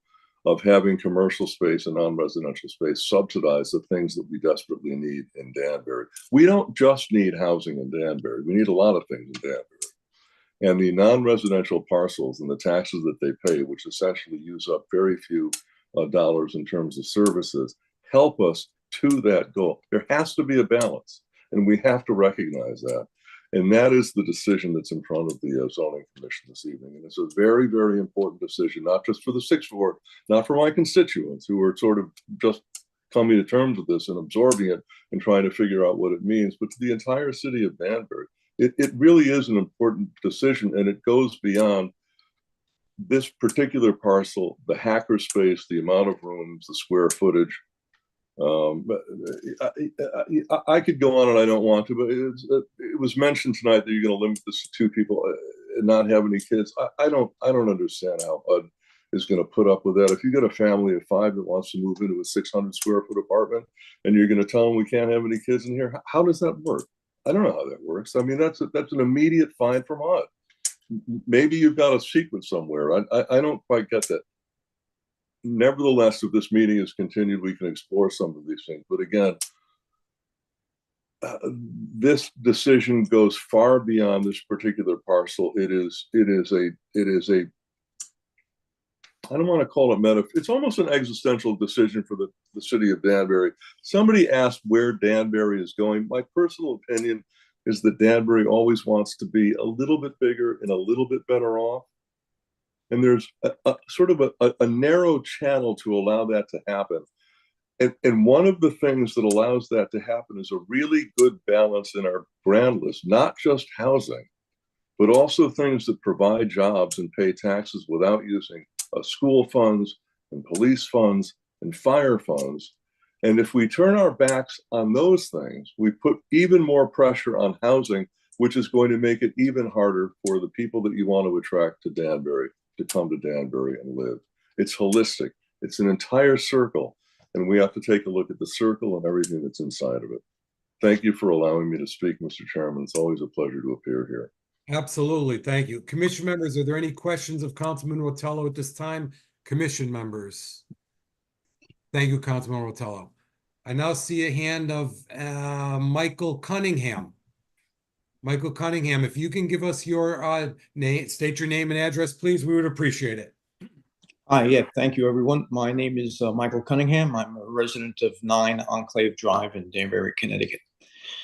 R: of having commercial space and non-residential space subsidize the things that we desperately need in Danbury. We don't just need housing in Danbury. We need a lot of things in Danbury. And the non-residential parcels and the taxes that they pay, which essentially use up very few dollars in terms of services, help us to that goal. There has to be a balance, and we have to recognize that. And that is the decision that's in front of the zoning commission this evening. And it's a very, very important decision, not just for the Sixth Ward, not for my constituents who are sort of just coming to terms with this and absorbing it and trying to figure out what it means, but to the entire city of Danbury. It really is an important decision, and it goes beyond this particular parcel, the hacker space, the amount of rooms, the square footage. I could go on and I don't want to, but it was mentioned tonight that you're going to limit this to 2 people and not have any kids. I don't understand how HUD is going to put up with that. If you got a family of 5 that wants to move into a 600 square foot apartment and you're going to tell them we can't have any kids in here, how does that work? I don't know how that works. I mean, that's an immediate fine from HUD. Maybe you've got a secret somewhere. I don't quite get that. Nevertheless, if this meeting is continued, we can explore some of these things. But again, this decision goes far beyond this particular parcel. It is a I don't want to call it it's almost an existential decision for the city of Danbury. Somebody asked where Danbury is going. My personal opinion is that Danbury always wants to be a little bit bigger and a little bit better off. And there's a sort of a narrow channel to allow that to happen. And one of the things that allows that to happen is a really good balance in our grand list, not just housing, but also things that provide jobs and pay taxes without using school funds and police funds and fire funds. And if we turn our backs on those things, we put even more pressure on housing, which is going to make it even harder for the people that you want to attract to Danbury to come to Danbury and live. It's holistic. It's an entire circle. And we have to take a look at the circle and everything that's inside of it. Thank you for allowing me to speak, Mr. Chairman. It's always a pleasure to appear here.
A: Absolutely. Thank you. Commission members, are there any questions of Councilman Rotello at this time? Commission members. Thank you, Councilman Rotello. I now see a hand of Michael Cunningham. Michael Cunningham, if you can give us your name, state your name and address, please, we would appreciate it.
C: Hi, yeah, thank you, everyone. My name is Michael Cunningham. I'm a resident of 9 Enclave Drive in Danbury, Connecticut.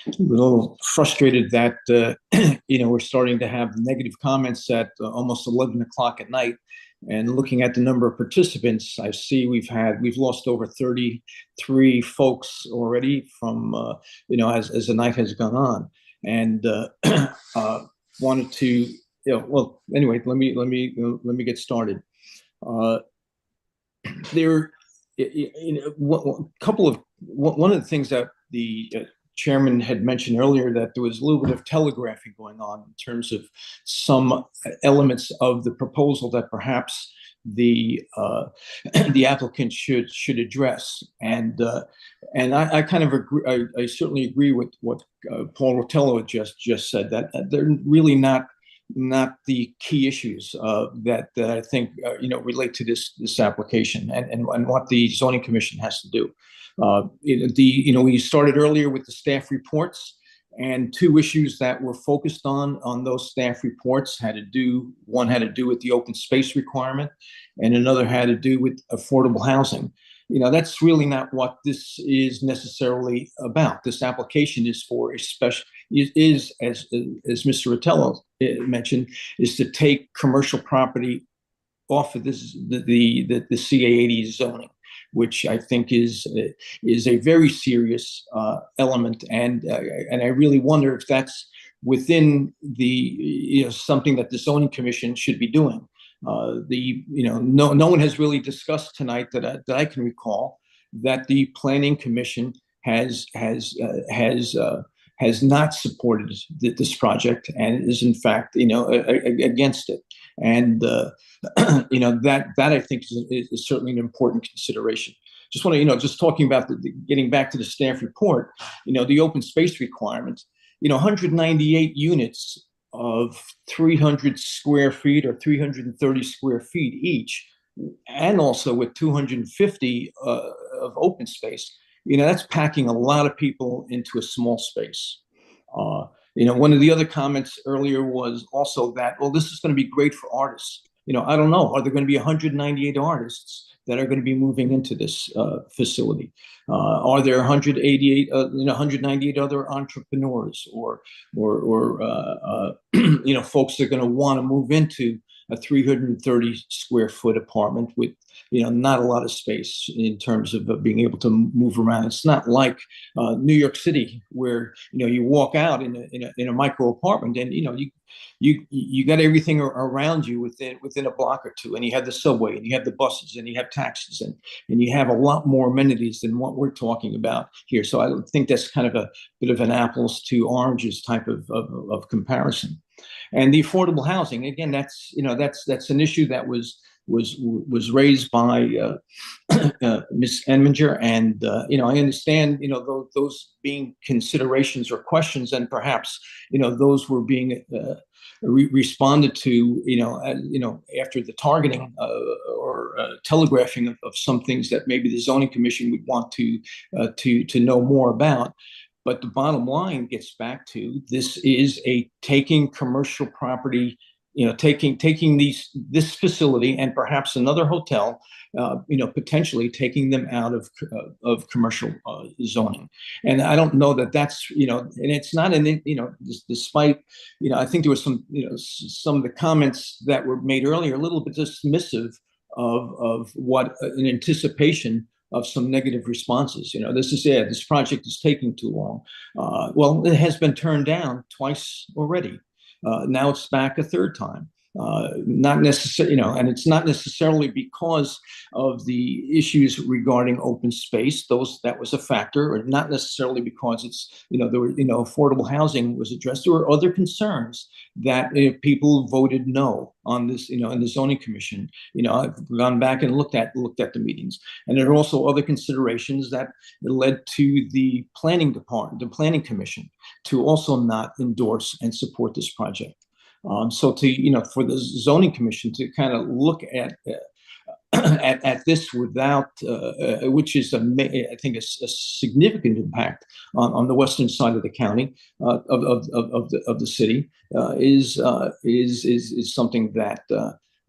C: A little frustrated that, we're starting to have negative comments at almost 11 o'clock at night. And looking at the number of participants, I see we've lost over 33 folks already from, as the night has gone on. And wanted to, well, anyway, let me get started. One of the things that the chairman had mentioned earlier, that there was a little bit of telegraphing going on in terms of some elements of the proposal that perhaps the applicant should address, and I kind of agree. I certainly agree with what Paul Rotello just said, that they're really not the key issues that I think relate to this application and what the zoning commission has to do. We started earlier with the staff reports, and 2 issues that were focused on those staff reports one had to do with the open space requirement, and another had to do with affordable housing. That's really not what this is necessarily about. This application is for a special, as Mr. Rotello mentioned, is to take commercial property off of the CA80 zoning, which I think is a very serious element, and I really wonder if that's within the something that the zoning commission should be doing. No one has really discussed tonight that I can recall that the planning commission has not supported this project and is in fact against it, and that I think is certainly an important consideration. Just want to just talking about getting back to the staff report, the open space requirement, 198 units of 300 square feet or 330 square feet each, and also with 250 of open space, that's packing a lot of people into a small space. One of the other comments earlier was also that, well, this is going to be great for artists. I don't know, are there going to be 198 artists that are going to be moving into this facility? Are there 188, 198 other entrepreneurs or folks that are going to want to move into a 330 square foot apartment with, not a lot of space in terms of being able to move around. It's not like New York City where, you walk out in a micro apartment and, you got everything around you within a block or two, and you have the subway and you have the buses and you have taxis and you have a lot more amenities than what we're talking about here. So I think that's kind of a bit of an apples to oranges type of comparison. And the affordable housing, again, that's an issue that was raised by Ms. Enminger, and I understand those being considerations or questions, and perhaps those were being responded to after the targeting or telegraphing of some things that maybe the zoning commission would want to know more about. But the bottom line gets back to, this is a taking commercial property, taking this facility and perhaps another hotel, potentially taking them out of commercial zoning. And I don't know that that's, and it's not despite, I think there was some of the comments that were made earlier, a little bit dismissive of what an anticipation of some negative responses. This project is taking too long. Well, it has been turned down twice already. Now it's back a third time. Not necessarily, and it's not necessarily because of the issues regarding open space. That was a factor, or not necessarily because it's, affordable housing was addressed. There were other concerns that people voted no on this, in the zoning commission. I've gone back and looked at the meetings, and there are also other considerations that led to the planning department, the planning commission, to also not endorse and support this project. So for the zoning commission to kind of look at this without, which is I think a significant impact on the western side of the county, of the city, is something that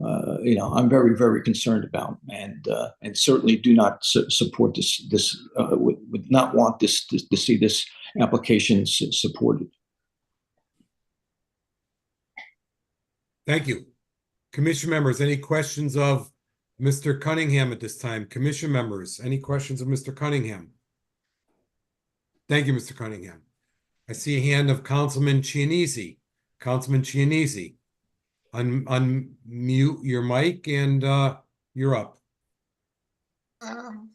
C: I'm very, very concerned about, and certainly do not support this. Would not want to see this application supported.
A: Thank you. Commission members, any questions of Mr. Cunningham at this time? Commission members, any questions of Mr. Cunningham? Thank you, Mr. Cunningham. I see a hand of Councilman Chianese. Councilman Chianese, unmute your mic and you're up.
D: Hold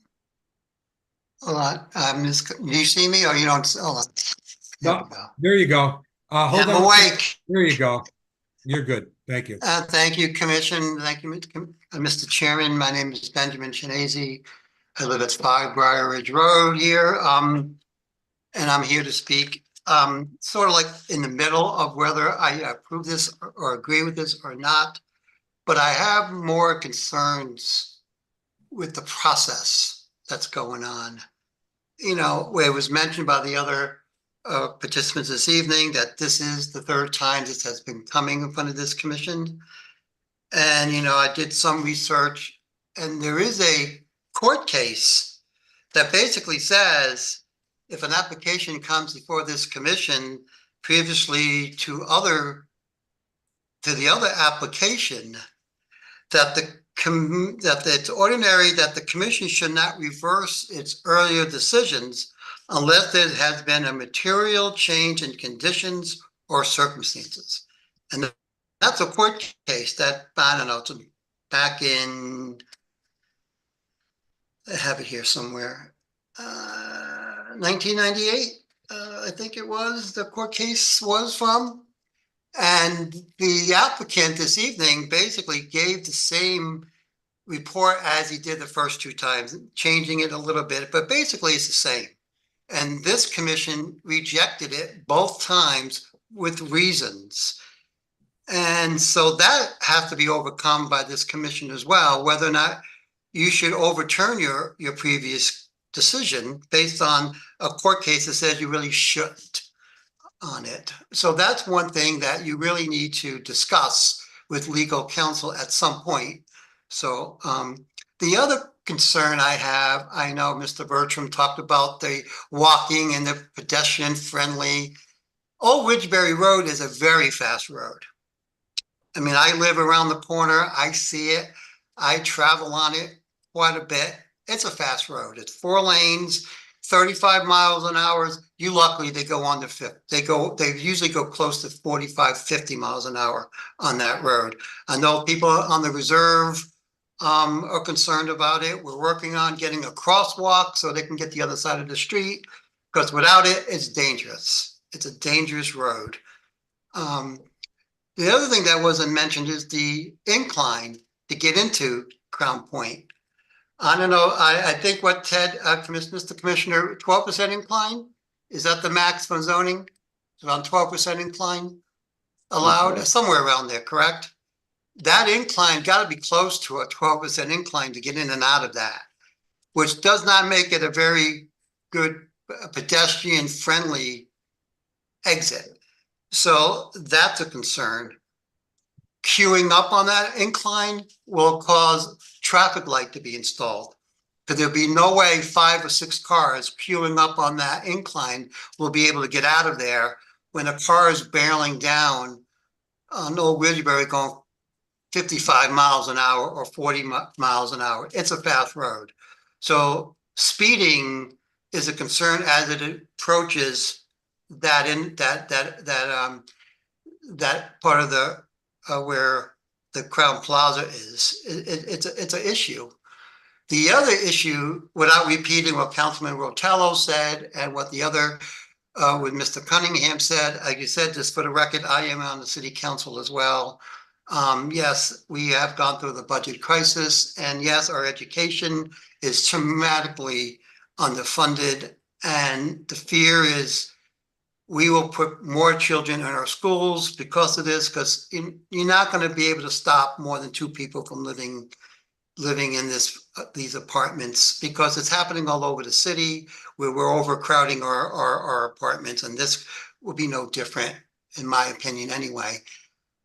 D: on, do you see me or you don't? Hold on.
A: No, there you go. Hold
D: I'm
A: on.
D: awake.
A: There you go. You're good. Thank you.
D: Thank you, Commission. Thank you, Mr. Chairman. My name is Benjamin Chianese. I live at 5 Briar Ridge Road here, and I'm here to speak sort of like in the middle of whether I approve this or agree with this or not. But I have more concerns with the process that's going on. Where it was mentioned by the other participants this evening that this is the third time this has been coming in front of this commission. And, I did some research, and there is a court case that basically says if an application comes before this commission previously to the other application, that it's ordinary that the commission should not reverse its earlier decisions unless there has been a material change in conditions or circumstances. And that's a court case that, I don't know, it's back in, I have it here somewhere, 1998, I think it was, the court case was from. And the applicant this evening basically gave the same report as he did the first two times, changing it a little bit, but basically it's the same. And this commission rejected it both times with reasons. And so that has to be overcome by this commission as well, whether or not you should overturn your previous decision based on a court case that says you really shouldn't on it. So that's one thing that you really need to discuss with legal counsel at some point. So the other concern I have, I know Mr. Bertram talked about the walking and the pedestrian friendly. Old Ridgeberry Road is a very fast road. I mean, I live around the corner, I see it, I travel on it quite a bit. It's a fast road. It's 4 lanes, 35 miles an hour. You luckily they go on the fifth. They usually go close to 45, 50 miles an hour on that road. I know people on the reserve are concerned about it. We're working on getting a crosswalk so they can get the other side of the street, because without it, it's dangerous. It's a dangerous road. The other thing that wasn't mentioned is the incline to get into Crown Point. I don't know, I think what Ted, Mr. Commissioner, 12% incline? Is that the max for zoning? It's around 12% incline allowed, somewhere around there, correct? That incline got to be close to a 12% incline to get in and out of that, which does not make it a very good pedestrian friendly exit. So that's a concern. Queuing up on that incline will cause traffic light to be installed, because there'll be no way 5 or 6 cars queuing up on that incline will be able to get out of there when a car is barreling down on Old Ridgeberry going 55 miles an hour or 40 miles an hour. It's a fast road. So speeding is a concern as it approaches that that part of the where the Crown Plaza is. It's an issue. The other issue, without repeating what Councilman Rotello said and what the other what Mr. Cunningham said, like you said, just for the record, I am on the city council as well. Yes, we have gone through the budget crisis, and yes, our education is dramatically underfunded, and the fear is we will put more children in our schools because of this, because you're not going to be able to stop more than 2 people from living in these apartments, because it's happening all over the city where we're overcrowding our apartments, and this will be no different, in my opinion, anyway.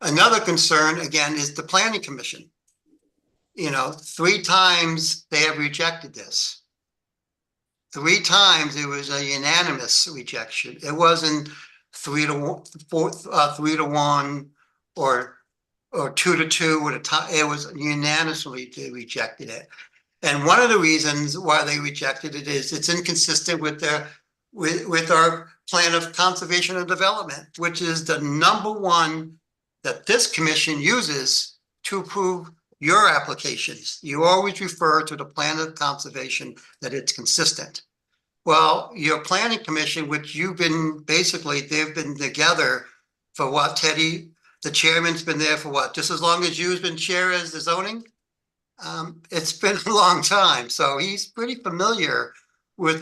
D: Another concern, again, is the Planning Commission. You know, 3 times they have rejected this. 3 times it was a unanimous rejection. It wasn't 3 to 1, 3 to 1, or 2 to 2 at a time. It was unanimously they rejected it. And one of the reasons why they rejected it is it's inconsistent with our plan of conservation and development, which is the #1 that this commission uses to approve your applications. You always refer to the plan of conservation, that it's consistent. Well, your planning commission, which you've been, basically, they've been together for what, Teddy? The chairman's been there for what, just as long as you've been chair as the zoning? It's been a long time, so he's pretty familiar with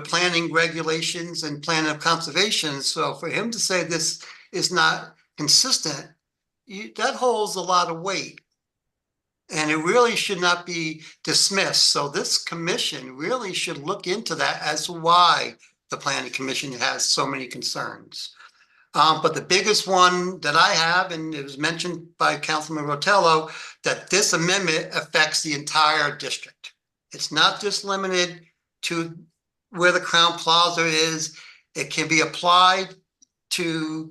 D: planning regulations and plan of conservation. So for him to say this is not consistent, that holds a lot of weight. And it really should not be dismissed. So this commission really should look into that as to why the planning commission has so many concerns. But the biggest one that I have, and it was mentioned by Councilman Rotello, that this amendment affects the entire district. It's not just limited to where the Crown Plaza is. It can be applied to,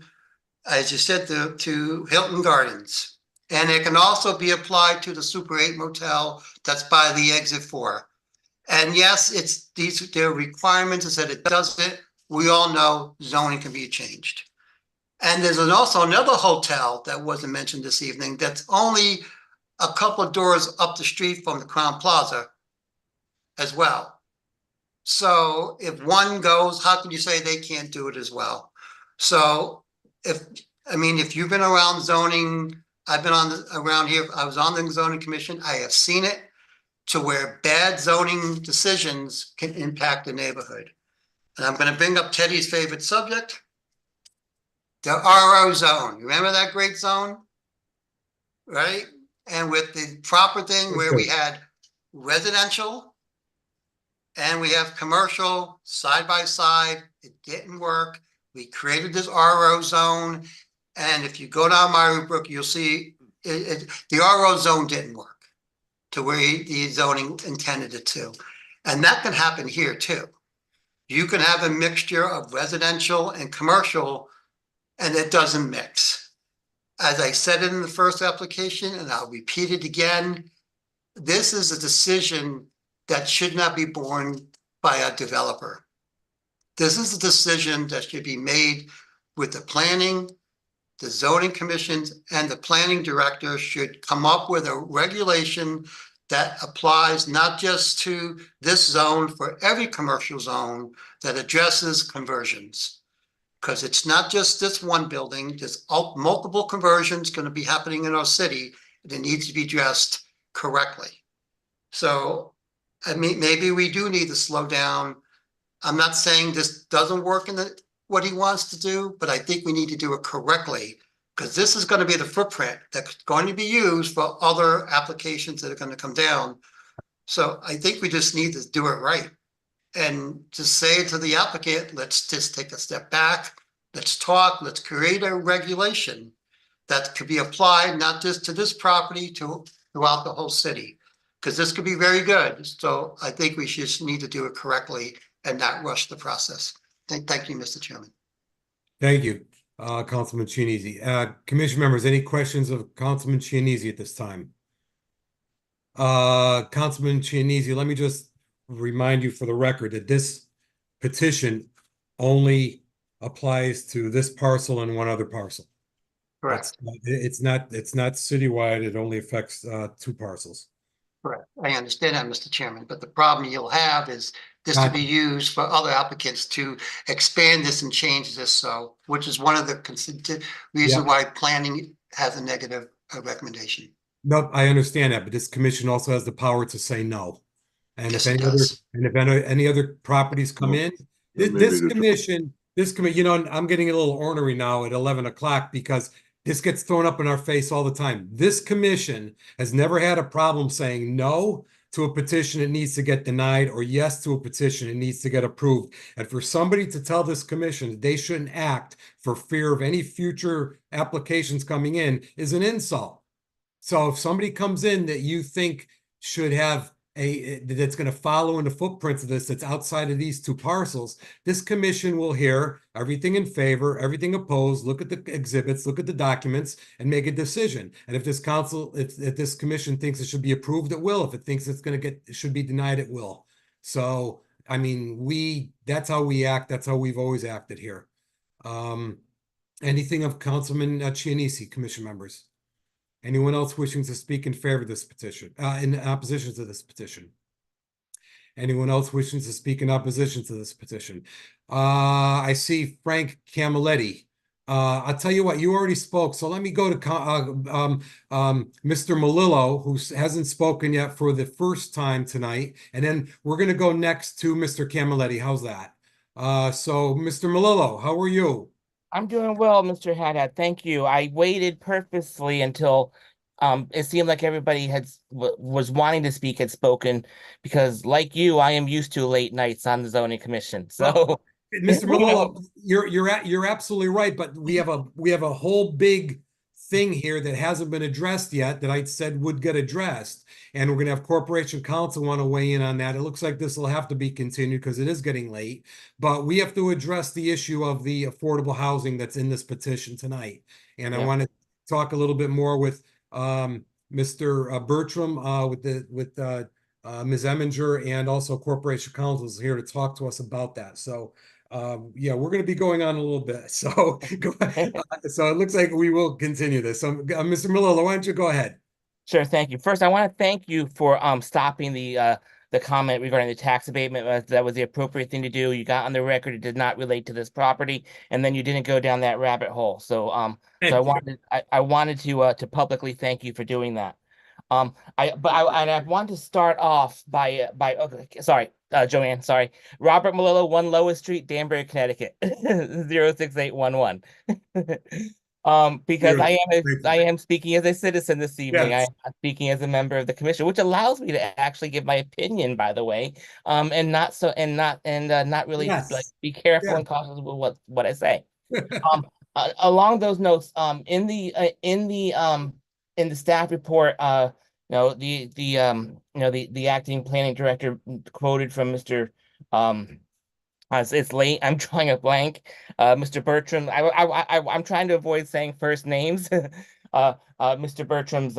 D: as you said, to Hilton Gardens. And it can also be applied to the Super 8 motel that's by the exit 4. And yes, there are requirements that said it doesn't. We all know zoning can be changed. And there's also another hotel that wasn't mentioned this evening that's only a couple of doors up the street from the Crown Plaza as well. So if one goes, how can you say they can't do it as well? So if you've been around zoning, I've been around here, I was on the zoning commission, I have seen it to where bad zoning decisions can impact the neighborhood. And I'm going to bring up Teddy's favorite subject, the RO zone. Remember that great zone? Right? And with the proper thing where we had residential and we have commercial side by side, it didn't work. We created this RO zone. And if you go down Myrie Brook, you'll see the RO zone didn't work. to where the zoning intended it to. And that can happen here too. You can have a mixture of residential and commercial, and it doesn't mix. As I said in the first application, and I'll repeat it again, this is a decision that should not be borne by a developer. This is a decision that should be made with the planning, the zoning commissions, and the planning director should come up with a regulation that applies not just to this zone, for every commercial zone that addresses conversions. Because it's not just this one building, there's multiple conversions going to be happening in our city, and it needs to be addressed correctly. So, I mean, maybe we do need to slow down. I'm not saying this doesn't work in what he wants to do, but I think we need to do it correctly, because this is going to be the footprint that's going to be used for other applications that are going to come down. So I think we just need to do it right. And just say to the applicant, let's just take a step back, let's talk, let's create a regulation that could be applied not just to this property, throughout the whole city, because this could be very good. So I think we just need to do it correctly and not rush the process. Thank you, Mr. Chairman.
A: Thank you, Councilman Chianese. Commission members, any questions of Councilman Chianese at this time? Councilman Chianese, let me just remind you for the record that this petition only applies to this parcel and one other parcel.
D: Correct.
A: It's not citywide. It only affects 2 parcels.
D: Correct. I understand that, Mr. Chairman, but the problem you'll have is this to be used for other applicants to expand this and change this, so, which is one of the reasons why planning has a negative recommendation.
A: No, I understand that, but this commission also has the power to say no. And
D: Yes,
A: if
D: it
A: any other,
D: does.
A: and if any other properties come in, this commission, you know, I'm getting a little ornery now at 11 o'clock because this gets thrown up in our face all the time. This commission has never had a problem saying no to a petition that needs to get denied, or yes to a petition that needs to get approved. And for somebody to tell this commission that they shouldn't act for fear of any future applications coming in is an insult. So if somebody comes in that you think should have that's going to follow in the footprints of this, that's outside of these 2 parcels, this commission will hear everything in favor, everything opposed, look at the exhibits, look at the documents, and make a decision. And if this if this commission thinks it should be approved, it will. If it thinks it should be denied, it will. So, I mean, that's how we act. That's how we've always acted here. Anything of Councilman Chianese, commission members? Anyone else wishing to speak in favor of this petition, in opposition to this petition? Anyone else wishing to speak in opposition to this petition? I see Frank Camilletti. I'll tell you what, you already spoke, so let me go to Mr. Malillo, who hasn't spoken yet for the first time tonight, and then we're going to go next to Mr. Camilletti. How's that? So, Mr. Malillo, how are you?
E: I'm doing well, Mr. Haddad. Thank you. I waited purposely until it seemed like everybody was wanting to speak had spoken, because like you, I am used to late nights on the zoning commission. So,
A: Mr. Malillo, you're absolutely right, but we have a whole big thing here that hasn't been addressed yet that I said would get addressed, and we're going to have Corporation Counsel want to weigh in on that. It looks like this will have to be continued because it is getting late, but we have to address the issue of the affordable housing that's in this petition tonight. And I want to talk a little bit more with Mr. Bertram, with Ms. Eminger, and also Corporation Counsel is here to talk to us about that. So yeah, we're going to be going on a little bit. So so it looks like we will continue this. So Mr. Malillo, why don't you go ahead?
E: Sure, thank you. First, I want to thank you for stopping the comment regarding the tax abatement. That was the appropriate thing to do. You got on the record it did not relate to this property, and then you didn't go down that rabbit hole. So so I wanted to publicly thank you for doing that. I want to start off by okay, sorry, Joanne, sorry. Robert Malillo, 1 Lois Street, Danbury, Connecticut, 06811. Because I am speaking as a citizen this evening.
A: Yes.
E: I am speaking as a member of the commission, which allows me to actually give my opinion, by the way, and not really like be careful and cautious with what I say. Along those notes, in the staff report, the acting planning director quoted from Mr. It's late. I'm drawing a blank. Mr. Bertram. I'm trying to avoid saying first names. Mr. Bertram's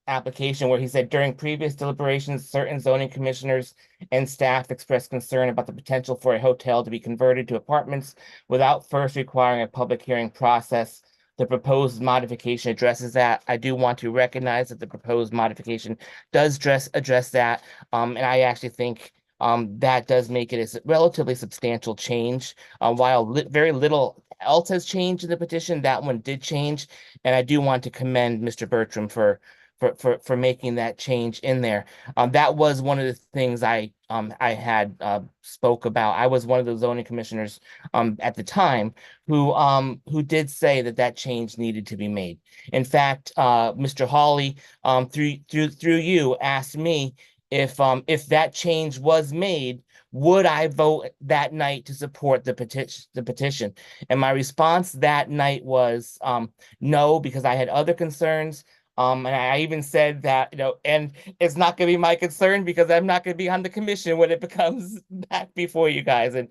E: application where he said during previous deliberations, certain zoning commissioners and staff expressed concern about the potential for a hotel to be converted to apartments without first requiring a public hearing process. The proposed modification addresses that. I do want to recognize that the proposed modification does address that. And I actually think that does make it a relatively substantial change. While very little else has changed in the petition, that one did change. And I do want to commend Mr. Bertram for making that change in there. That was one of the things I had spoke about. I was one of the zoning commissioners at the time who did say that change needed to be made. In fact, Mr. Hawley through you asked me if that change was made, would I vote that night to support the petition? And my response that night was no, because I had other concerns. And I even said that, and it's not going to be my concern because I'm not going to be on the commission when it becomes back before you guys. And,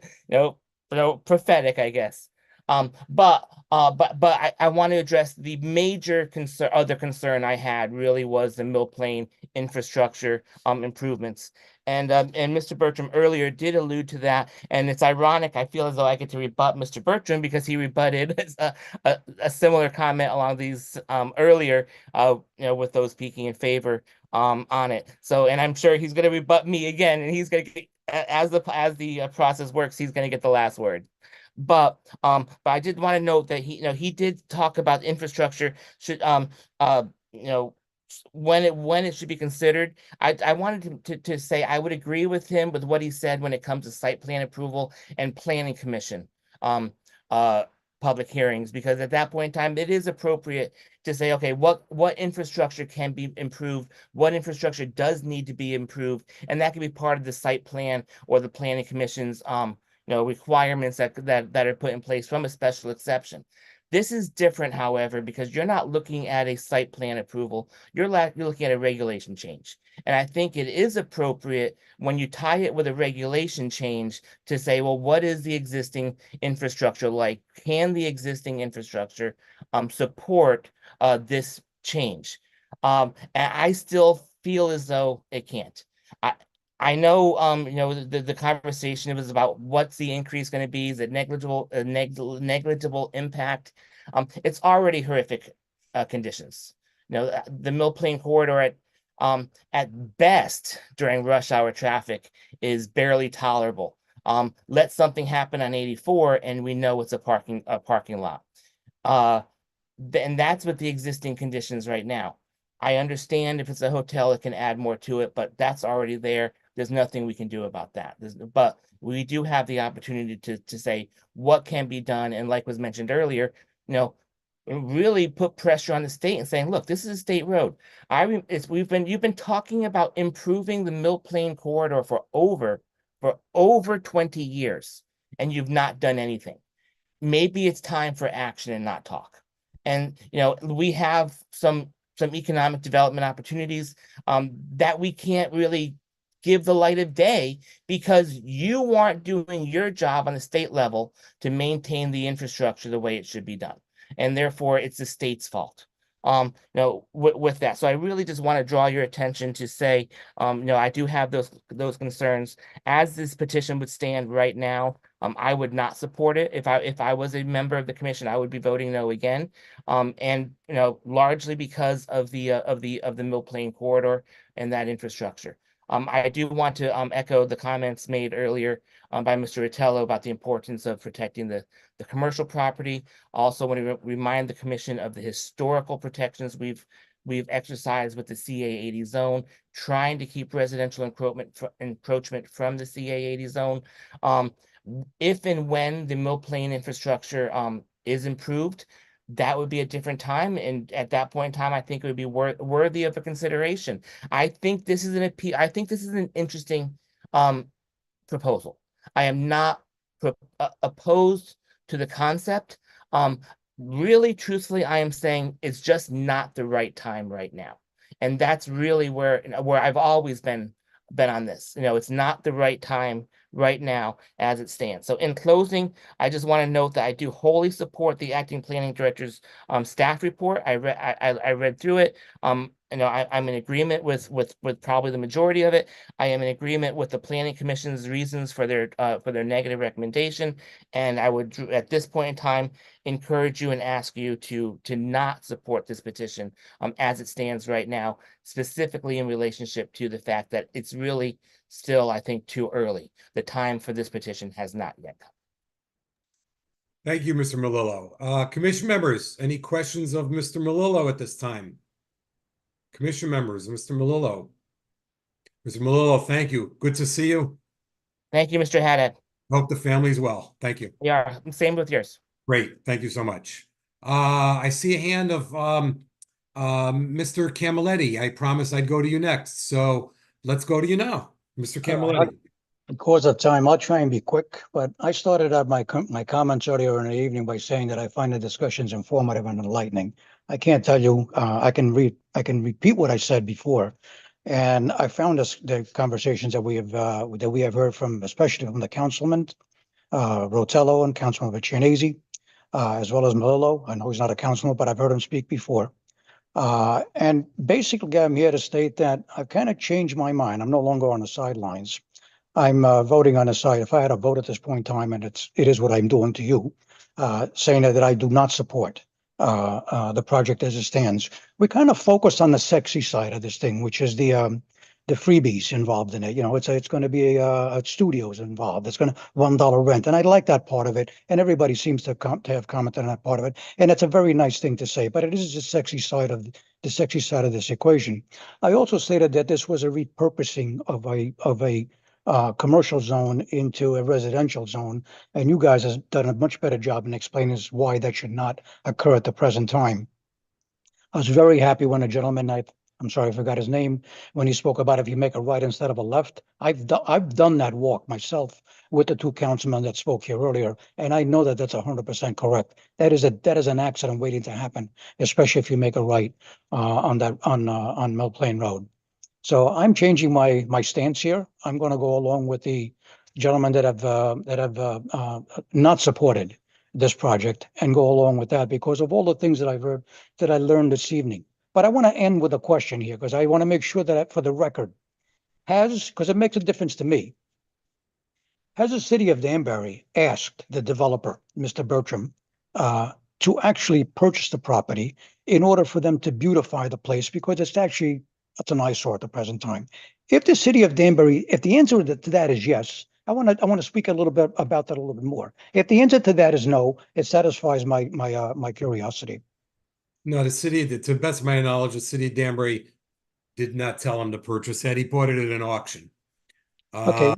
E: prophetic, I guess. But I want to address the major other concern I had really was the Mill Plain infrastructure improvements. And Mr. Bertram earlier did allude to that. And it's ironic. I feel as though I get to rebut Mr. Bertram because he rebutted a similar comment along these earlier, with those speaking in favor on it. So, and I'm sure he's going to rebut me again, and he's going to, as the process works, he's going to get the last word. But I did want to note that he did talk about infrastructure should when it should be considered. I wanted to say I would agree with him with what he said when it comes to site plan approval and planning commission public hearings, because at that point in time it is appropriate to say, okay, what infrastructure can be improved, what infrastructure does need to be improved, and that can be part of the site plan or the planning commission's requirements that are put in place from a special exception. This is different, however, because you're not looking at a site plan approval. You're looking at a regulation change. And I think it is appropriate when you tie it with a regulation change to say, well, what is the existing infrastructure like? Can the existing infrastructure support this change? And I still feel as though it can't. I know, the conversation was about what's the increase going to be? Is it negligible impact? It's already horrific conditions. The Mill Plain corridor at best during rush hour traffic is barely tolerable. Let something happen on 84 and we know it's a parking lot. And that's with the existing conditions right now. I understand if it's a hotel, it can add more to it, but that's already there. There's nothing we can do about that. But we do have the opportunity to say what can be done. And like was mentioned earlier, really put pressure on the state and saying, look, this is a state road. You've been talking about improving the Mill Plain corridor for over 20 years, and you've not done anything. Maybe it's time for action and not talk. And we have some economic development opportunities that we can't really give the light of day because you aren't doing your job on the state level to maintain the infrastructure the way it should be done. And therefore it's the state's fault. With that. So I really just want to draw your attention to say, I do have those concerns. As this petition would stand right now, I would not support it. If I was a member of the commission, I would be voting no again. And largely because of the Mill Plain corridor and that infrastructure. I do want to echo the comments made earlier by Mr. Ritello about the importance of protecting the commercial property. Also want to remind the commission of the historical protections we've exercised with the CA80 zone, trying to keep residential encroachment from the CA80 zone. If and when the Mill Plain infrastructure is improved, that would be a different time. And at that point in time, I think it would be worthy of a consideration. I think this is an interesting proposal. I am not opposed to the concept. Really, truthfully, I am saying it's just not the right time right now. And that's really where I've always been on this. It's not the right time right now as it stands. So in closing, I just want to note that I do wholly support the acting planning director's staff report. I read through it. I'm in agreement with probably the majority of it. I am in agreement with the planning commission's reasons for their negative recommendation. And I would, at this point in time, encourage you and ask you to not support this petition as it stands right now, specifically in relationship to the fact that it's really still, I think, too early. The time for this petition has not yet come.
A: Thank you, Mr. Melillo. Commission members, any questions of Mr. Melillo at this time? Commission members, Mr. Melillo. Mr. Melillo, thank you. Good to see you.
E: Thank you, Mr. Haddad.
A: Hope the family's well. Thank you.
E: Yeah, same with yours.
A: Great. Thank you so much. I see a hand of Mr. Camilletti. I promised I'd go to you next. So let's go to you now, Mr. Camilletti.
M: Because of time, I'll try and be quick, but I started out my comments earlier in the evening by saying that I find the discussions informative and enlightening. I can't tell you, I can repeat what I said before. And I found the conversations that we have heard from, especially from the councilman, Rotello and Councilman Chianese, as well as Melillo. I know he's not a councilman, but I've heard him speak before. And basically, I'm here to state that I've kind of changed my mind. I'm no longer on the sidelines. I'm voting on the side. If I had a vote at this point in time, and it is what I'm doing to you, saying that I do not support the project as it stands. We kind of focused on the sexy side of this thing, which is the freebies involved in it. It's going to be studios involved. It's going to $1 rent, and I like that part of it. And everybody seems to have commented on that part of it, and it's a very nice thing to say. But it is the sexy side of this equation. I also stated that this was a repurposing of a commercial zone into a residential zone, and you guys have done a much better job in explaining why that should not occur at the present time. I was very happy when a gentleman, I'm sorry, I forgot his name, when he spoke about if you make a right instead of a left. I've done that walk myself with the two councilmen that spoke here earlier, and I know that that's 100% correct. That is an accident waiting to happen, especially if you make a right on Mill Plain Road. So I'm changing my stance here. I'm going to go along with the gentlemen that have not supported this project and go along with that because of all the things that I've heard that I learned this evening. But I want to end with a question here because I want to make sure that for the record, because it makes a difference to me, has the city of Danbury asked the developer, Mr. Bertram, to actually purchase the property in order for them to beautify the place because it's an eyesore at the present time? If the city of Danbury, if the answer to that is yes, I want to speak a little bit about that a little bit more. If the answer to that is no, it satisfies my curiosity.
A: No, to the best of my knowledge, the city of Danbury did not tell him to purchase that. He bought it at an auction.
M: Okay.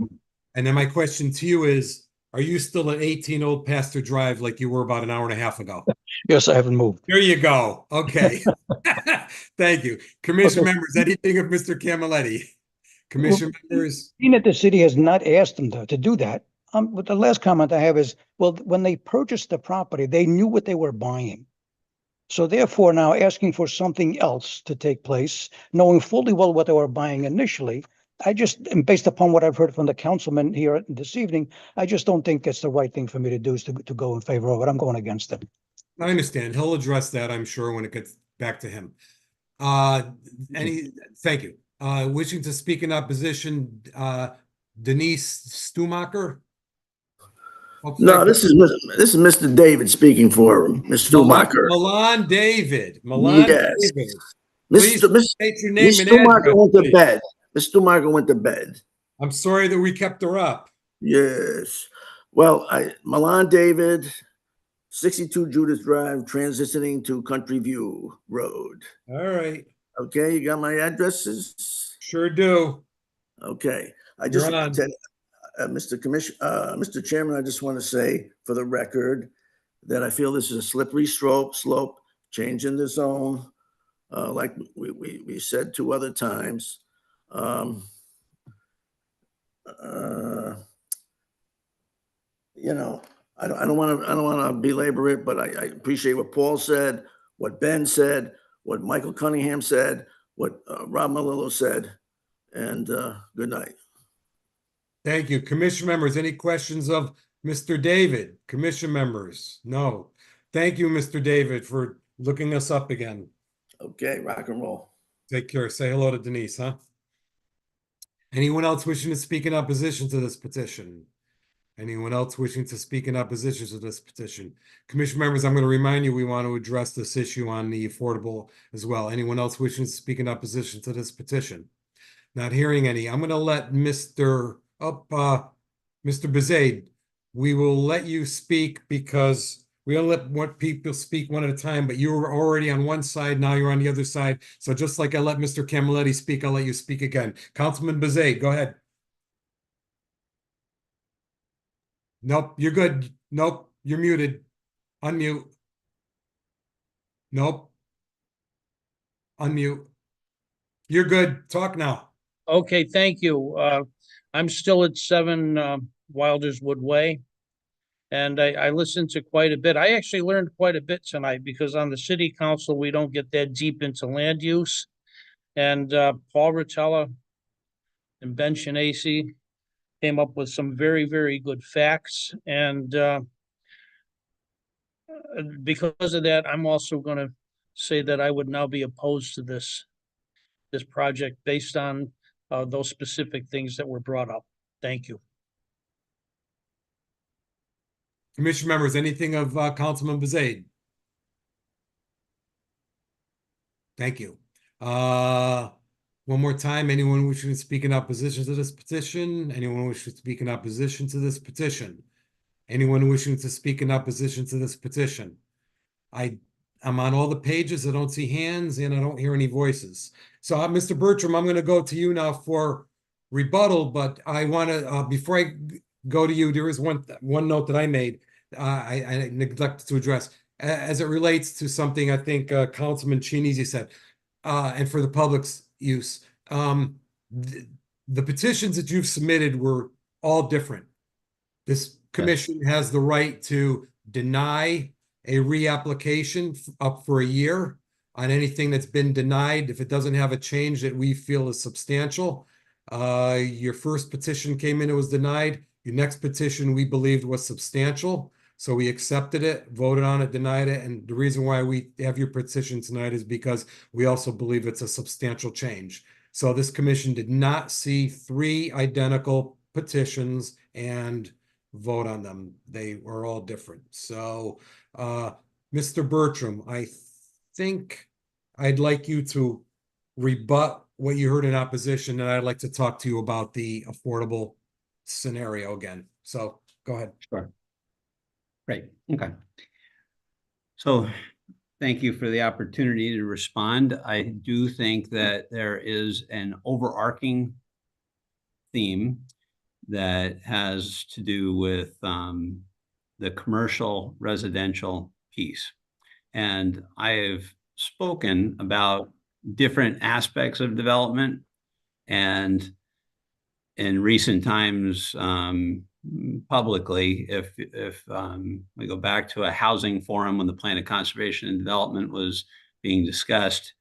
A: And then my question to you is, are you still at 18 Old Pastor Drive like you were about an hour and a half ago?
M: Yes, I haven't moved.
A: There you go. Okay. Thank you. Commission members, anything of Mr. Camilletti? Commission members?
M: Being that the city has not asked them to do that, but the last comment I have is, well, when they purchased the property, they knew what they were buying. So therefore, now asking for something else to take place, knowing fully well what they were buying initially, and based upon what I've heard from the councilman here this evening, I just don't think it's the right thing for me to do is to go in favor of it. I'm going against it.
A: I understand. He'll address that, I'm sure, when it gets back to him. Thank you. Wishing to speak in opposition, Denise Stumacher?
G: No, this is Mr. David speaking for Mr. Stumacher.
A: Milan David. Milan
G: Yes.
A: David. Please state your name
G: Ms.
A: and
G: Stumacher
A: address,
G: went to
A: please.
G: bed. Ms. Stumacher went to bed.
A: I'm sorry that we kept her up.
G: Yes. Well, Milan David, 62 Judith Drive, transitioning to Country View Road.
A: All right.
G: Okay, you got my addresses?
A: Sure do.
G: Okay.
A: You're on.
G: Mr. Chairman, I just want to say for the record that I feel this is a slippery slope, changing the zone, like we said 2 other times. I don't want to belabor it, but I appreciate what Paul said, what Ben said, what Michael Cunningham said, what Rob Malillo said, and good night.
A: Thank you. Commission members, any questions of Mr. David? Commission members? No. Thank you, Mr. David, for looking us up again.
G: Okay, rock and roll.
A: Take care. Say hello to Denise, huh? Anyone else wishing to speak in opposition to this petition? Anyone else wishing to speak in opposition to this petition? Commission members, I'm going to remind you, we want to address this issue on the affordable as well. Anyone else wishing to speak in opposition to this petition? Not hearing any. I'm going to let Mr. Bezade, we will let you speak because we only let people speak one at a time, but you were already on one side, now you're on the other side. So just like I let Mr. Camilletti speak, I'll let you speak again. Councilman Bezade, go ahead. Nope, you're good. Nope, you're muted. Unmute. Nope. Unmute. You're good. Talk now.
P: Okay, thank you. I'm still at 7 Wilderswood Way. And I listened to quite a bit. I actually learned quite a bit tonight because on the city council, we don't get that deep into land use. And Paul Rotella and Ben Shinasi came up with some very, very good facts. And because of that, I'm also going to say that I would now be opposed to this project based on those specific things that were brought up. Thank you.
A: Commission members, anything of Councilman Bezade? Thank you. One more time, anyone wishing to speak in opposition to this petition? Anyone wishing to speak in opposition to this petition? Anyone wishing to speak in opposition to this petition? I'm on all the pages. I don't see hands and I don't hear any voices. So Mr. Bertram, I'm going to go to you now for rebuttal, but I want to, before I go to you, there is one note that I made. I neglected to address as it relates to something I think Councilman Chinese said, and for the public's use. The petitions that you've submitted were all different. This commission has the right to deny a reapplication up for a year on anything that's been denied if it doesn't have a change that we feel is substantial. Your first petition came in, it was denied. Your next petition we believed was substantial. So we accepted it, voted on it, denied it. And the reason why we have your petition tonight is because we also believe it's a substantial change. So this commission did not see 3 identical petitions and vote on them. They were all different. So, Mr. Bertram, I think I'd like you to rebut what you heard in opposition, and I'd like to talk to you about the affordable scenario again. So go ahead.
F: Sure. Great. Okay. So thank you for the opportunity to respond. I do think that there is an overarching theme that has to do with the commercial residential piece. And I have spoken about different aspects of development, and in recent times publicly, if we go back to a housing forum when the plan of conservation and development was being discussed,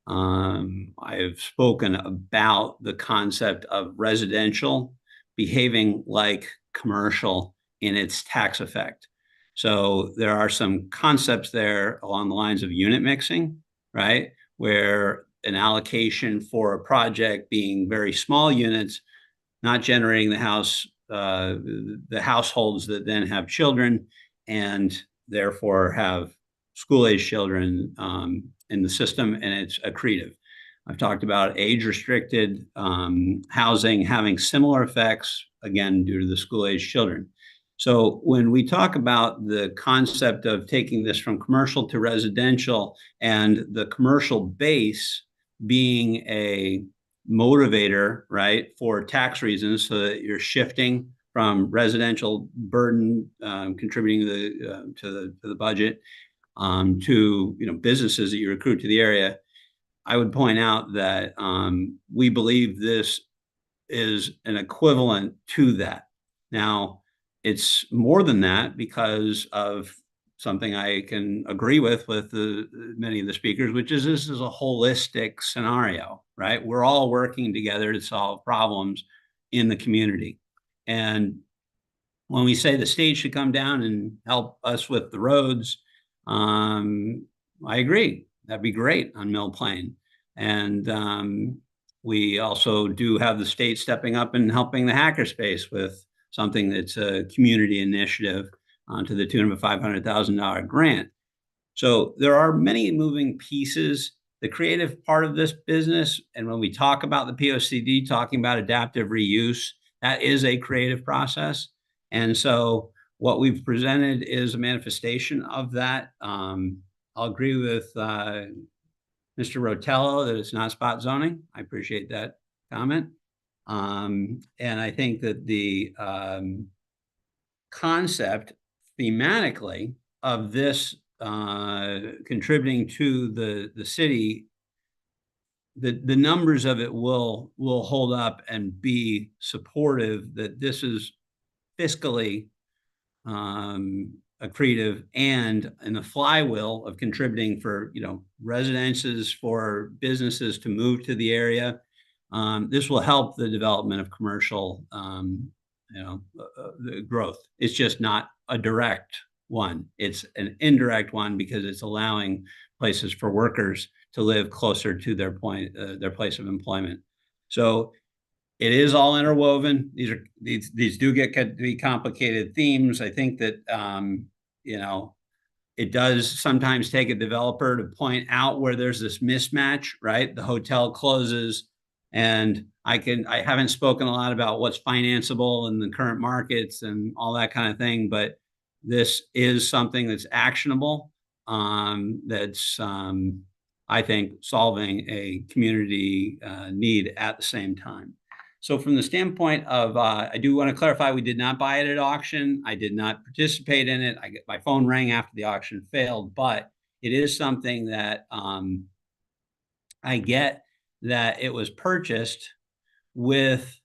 F: I have spoken about the concept of residential behaving like commercial in its tax effect. So there are some concepts there along the lines of unit mixing, right? Where an allocation for a project being very small units, not generating the households that then have children and therefore have school-age children in the system, and it's accretive. I've talked about age-restricted housing having similar effects, again, due to the school-age children. So when we talk about the concept of taking this from commercial to residential and the commercial base being a motivator, right, for tax reasons, so that you're shifting from residential burden contributing to the budget to businesses that you recruit to the area, I would point out that we believe this is an equivalent to that. Now, it's more than that because of something I can agree with many of the speakers, which is this is a holistic scenario, right? We're all working together to solve problems in the community. And when we say the state should come down and help us with the roads, I agree. That'd be great on Mill Plain. And we also do have the state stepping up and helping the hackerspace with something that's a community initiative to the tune of a $500,000 grant. So there are many moving pieces. The creative part of this business, and when we talk about the POCD, talking about adaptive reuse, that is a creative process. And so what we've presented is a manifestation of that. I'll agree with Mr. Rotello that it's not spot zoning. I appreciate that comment. And I think that the concept thematically of this contributing to the city, the numbers of it will hold up and be supportive that this is fiscally accretive and in the flywheel of contributing for, residences, for businesses to move to the area. This will help the development of commercial, the growth. It's just not a direct one. It's an indirect one because it's allowing places for workers to live closer to their place of employment. So it is all interwoven. These do get to be complicated themes. I think that it does sometimes take a developer to point out where there's this mismatch, right? The hotel closes, and I haven't spoken a lot about what's financeable in the current markets and all that kind of thing, but this is something that's actionable. That's I think solving a community need at the same time. So from the standpoint of, I do want to clarify, we did not buy it at auction. I did not participate in it. My phone rang after the auction failed, but it is something that I get that it was purchased with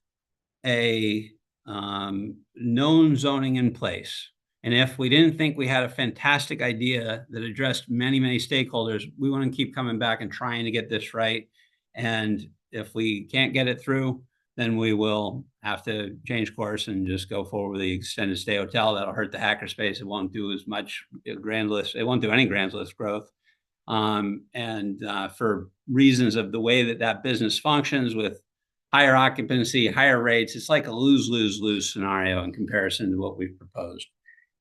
F: a known zoning in place. And if we didn't think we had a fantastic idea that addressed many, many stakeholders, we want to keep coming back and trying to get this right. And if we can't get it through, then we will have to change course and just go forward with the extended stay hotel. That'll hurt the hackerspace. It won't do as much grand list. It won't do any grand list growth. For reasons of the way that business functions with higher occupancy, higher rates, it's like a lose-lose-lose scenario in comparison to what we've proposed.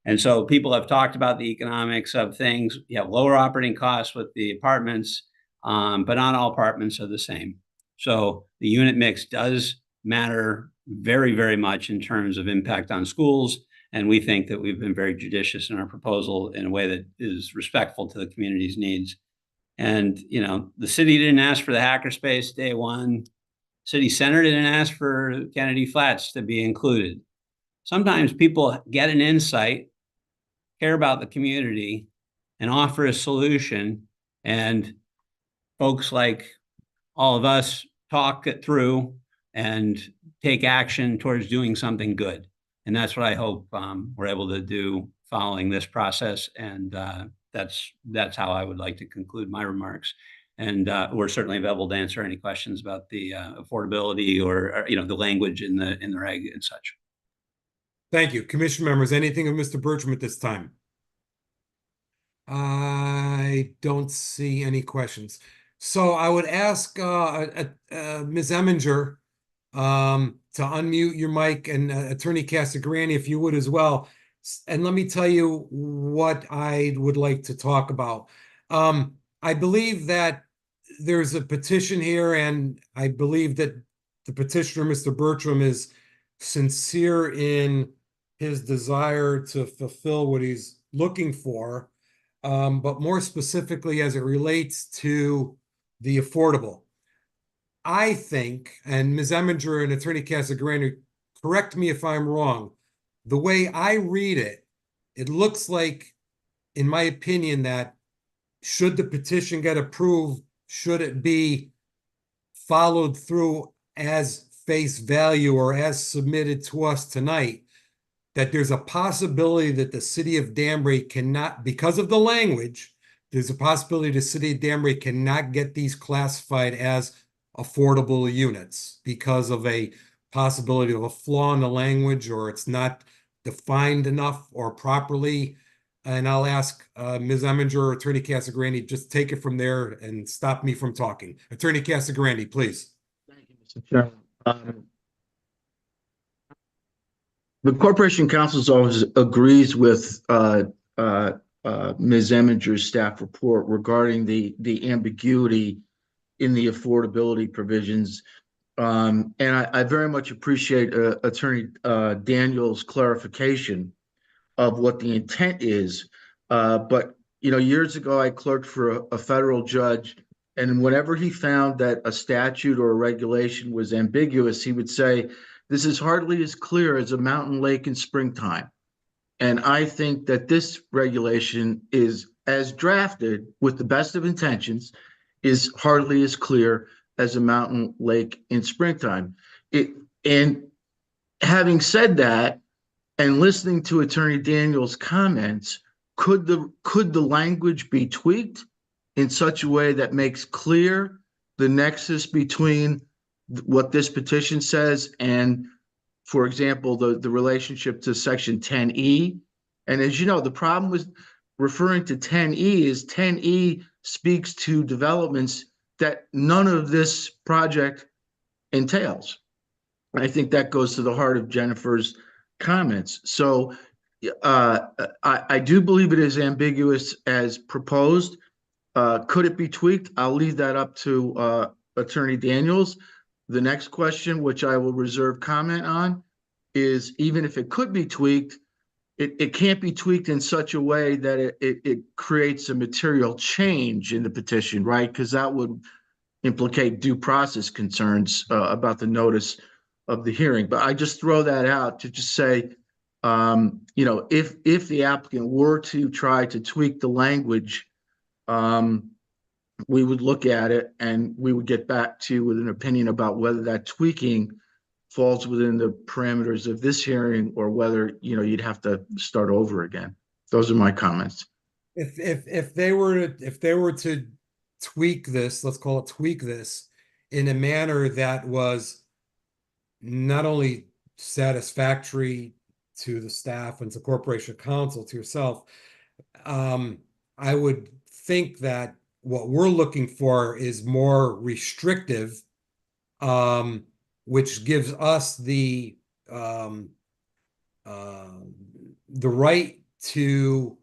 F: And so people have talked about the economics of things. You have lower operating costs with the apartments, but not all apartments are the same. So the unit mix does matter very, very much in terms of impact on schools. And we think that we've been very judicious in our proposal in a way that is respectful to the community's needs. And, the city didn't ask for the hackerspace day one. City Center didn't ask for Kennedy Flats to be included. Sometimes people get an insight, care about the community, and offer a solution. And folks like all of us talk it through and take action towards doing something good. And that's what I hope we're able to do following this process. And that's how I would like to conclude my remarks. And we're certainly available to answer any questions about the affordability or the language in the reg and such.
A: Thank you. Commission members, anything of Mr. Bertram at this time? I don't see any questions. So I would ask Ms. Eminger to unmute your mic, and Attorney Casagrande, if you would as well. And let me tell you what I would like to talk about. I believe that there's a petition here, and I believe that the petitioner, Mr. Bertram, is sincere in his desire to fulfill what he's looking for, but more specifically as it relates to the affordable. I think, and Ms. Eminger and Attorney Casagrande, correct me if I'm wrong, the way I read it, it looks like, in my opinion, that should the petition get approved, should it be followed through as face value or as submitted to us tonight, that there's a possibility that the city of Danbury cannot, because of the language, there's a possibility the city of Danbury cannot get these classified as affordable units because of a possibility of a flaw in the language, or it's not defined enough or properly. And I'll ask Ms. Eminger or Attorney Casagrande, just take it from there and stop me from talking. Attorney Casagrande, please.
G: Mr. Chairman. The Corporation Council's office agrees with Ms. Eminger's staff report regarding the ambiguity in the affordability provisions. And I very much appreciate Attorney Daniel's clarification of what the intent is. But, you know, years ago, I clerked for a federal judge, and whenever he found that a statute or a regulation was ambiguous, he would say, this is hardly as clear as a mountain lake in springtime. And I think that this regulation is, as drafted with the best of intentions, is hardly as clear as a mountain lake in springtime. And having said that, and listening to Attorney Daniel's comments, could the language be tweaked in such a way that makes clear the nexus between what this petition says and, for example, the relationship to Section 10E? And as you know, the problem with referring to 10E is 10E speaks to developments that none of this project entails. I think that goes to the heart of Jennifer's comments. So I do believe it is ambiguous as proposed. Could it be tweaked? I'll leave that up to Attorney Daniels. The next question, which I will reserve comment on, is even if it could be tweaked, it can't be tweaked in such a way that it creates a material change in the petition, right? Because that would implicate due process concerns about the notice of the hearing. But I just throw that out to just say, you know, if the applicant were to try to tweak the language, we would look at it and we would get back to you with an opinion about whether that tweaking falls within the parameters of this hearing or whether, you know, you'd have to start over again. Those are my comments.
A: If they were to tweak this, let's call it tweak this, in a manner that was not only satisfactory to the staff and to Corporation Counsel, to yourself, I would think that what we're looking for is more restrictive, which gives us the right to